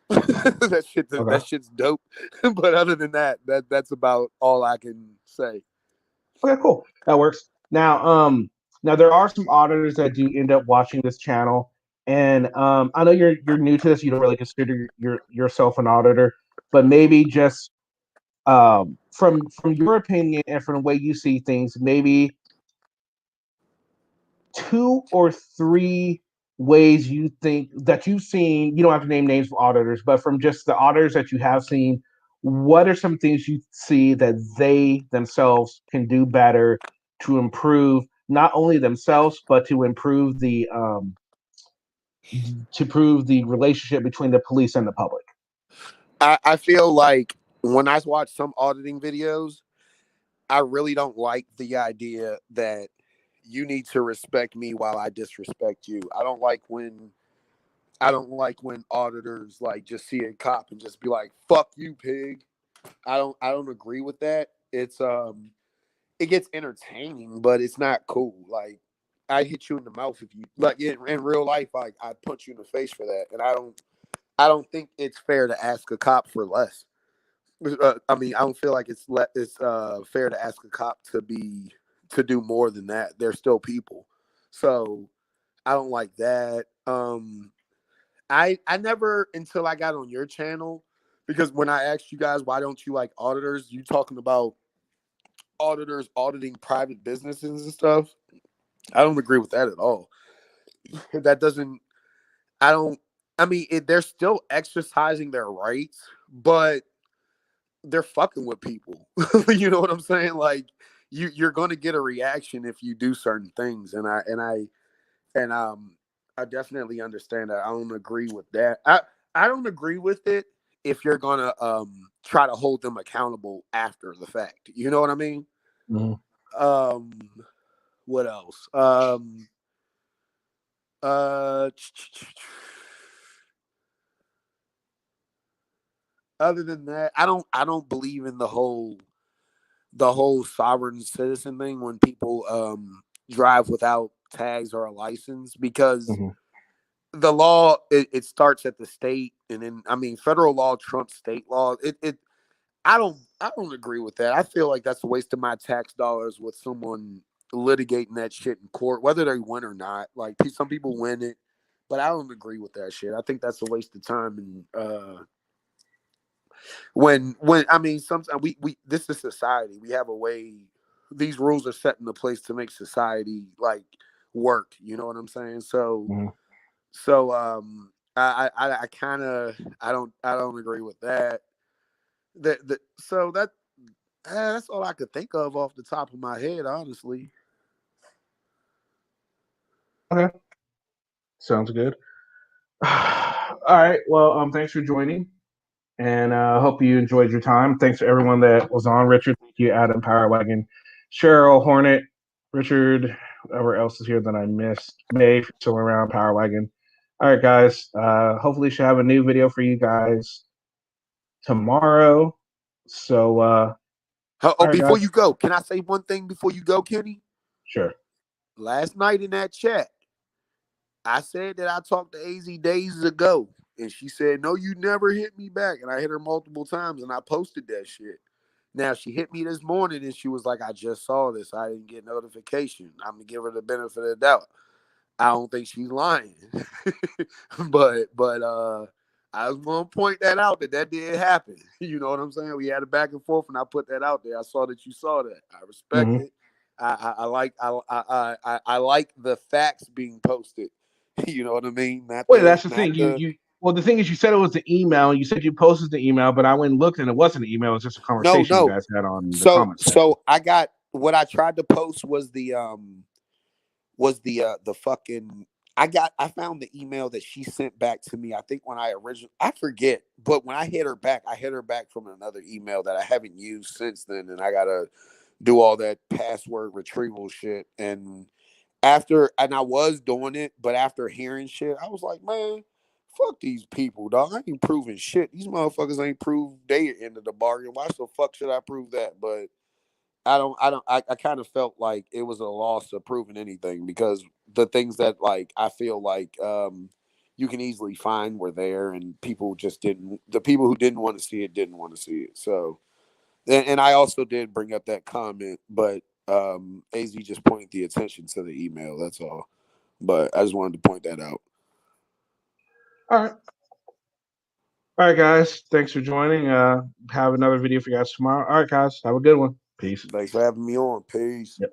that shit's dope. But other than that's about all I can say. Okay, cool. That works. Now there are some auditors that do end up watching this channel, and I know you're new to this. You don't really consider yourself an auditor, but maybe just from your opinion and from the way you see things, maybe 2 or 3 ways you think that you've seen. You don't have to name names of auditors, but from just the auditors that you have seen, what are some things you see that they themselves can do better to improve not only themselves but to improve the relationship between the police and the public? I feel like when I watch some auditing videos, I really don't like the idea that you need to respect me while I disrespect you. I don't like when auditors like just see a cop and just be like, "Fuck you, pig." I don't agree with that. It's it gets entertaining, but it's not cool. Like I hit you in the mouth if you like in real life. Like I punch you in the face for that, and I don't think it's fair to ask a cop for less. I mean, I don't feel like it's fair to ask a cop to do more than that. They're still people, so I don't like that. I never, until I got on your channel, because when I asked you guys why don't you like auditors, you talking about auditors auditing private businesses and stuff. I don't agree with that at all. That doesn't. I don't. I mean, they're still exercising their rights, but they're fucking with people. You know what I'm saying? Like, you're going to get a reaction if you do certain things, and I definitely understand that. I don't agree with that. I don't agree with it if you're gonna try to hold them accountable after the fact. You know what I mean? What else? Other than that, I don't believe in the whole sovereign citizen thing when people drive without tags or a license, because the law it starts at the state, and then I mean federal law trumps state law. I don't agree with that. I feel like that's a waste of my tax dollars with someone litigating that shit in court, whether they win or not. Like some people win it, but I don't agree with that shit. I think that's a waste of time. And when I mean sometimes we this is society. We have a way. These rules are set into place to make society like work. You know what I'm saying? So I kind of I don't agree with that. So that's all I could think of off the top of my head, honestly. Okay, sounds good. All right. Well, thanks for joining, and hope you enjoyed your time. Thanks to everyone that was on. Richard, thank you, Adam, Power Wagon, Cheryl, Hornet, Richard, whoever else is here that I missed, May, still around, Power Wagon. All right, guys. Hopefully, she'll have a new video for you guys tomorrow. So, before you go, can I say one thing before you go, Kenny? Sure. Last night in that chat, I said that I talked to AZ days ago, and she said, "No, you never hit me back." And I hit her multiple times, and I posted that shit. Now she hit me this morning, and she was like, "I just saw this. I didn't get notification." I'm gonna give her the benefit of the doubt. I don't think she's lying, but I was gonna point that out that did happen. You know what I'm saying? We had a back and forth, and I put that out there. I saw that you saw that. I respect it. I like the facts being posted. You know what I mean? That's the thing. The thing is, you said it was the email. You said you posted the email, but I went and looked, and it wasn't an email. It was just a conversation you guys had on the comments. So I got what I tried to post was the fucking. I found the email that she sent back to me. I think when I forget, but when I hit her back from another email that I haven't used since then, and I gotta do all that password retrieval shit. And I was doing it, but after hearing shit, I was like, man, fuck these people, dog. I ain't proving shit. These motherfuckers ain't proved their end of the bargain. Why the fuck should I prove that? But I kind of felt like it was a loss of proving anything, because the things that like I feel like you can easily find were there, and people the people who didn't want to see it didn't want to see it. So, and I also did bring up that comment, but AZ just pointed the attention to the email. That's all. But I just wanted to point that out. All right, guys. Thanks for joining. Have another video for you guys tomorrow. All right, guys. Have a good one. Peace. Thanks for having me on. Peace. Yep.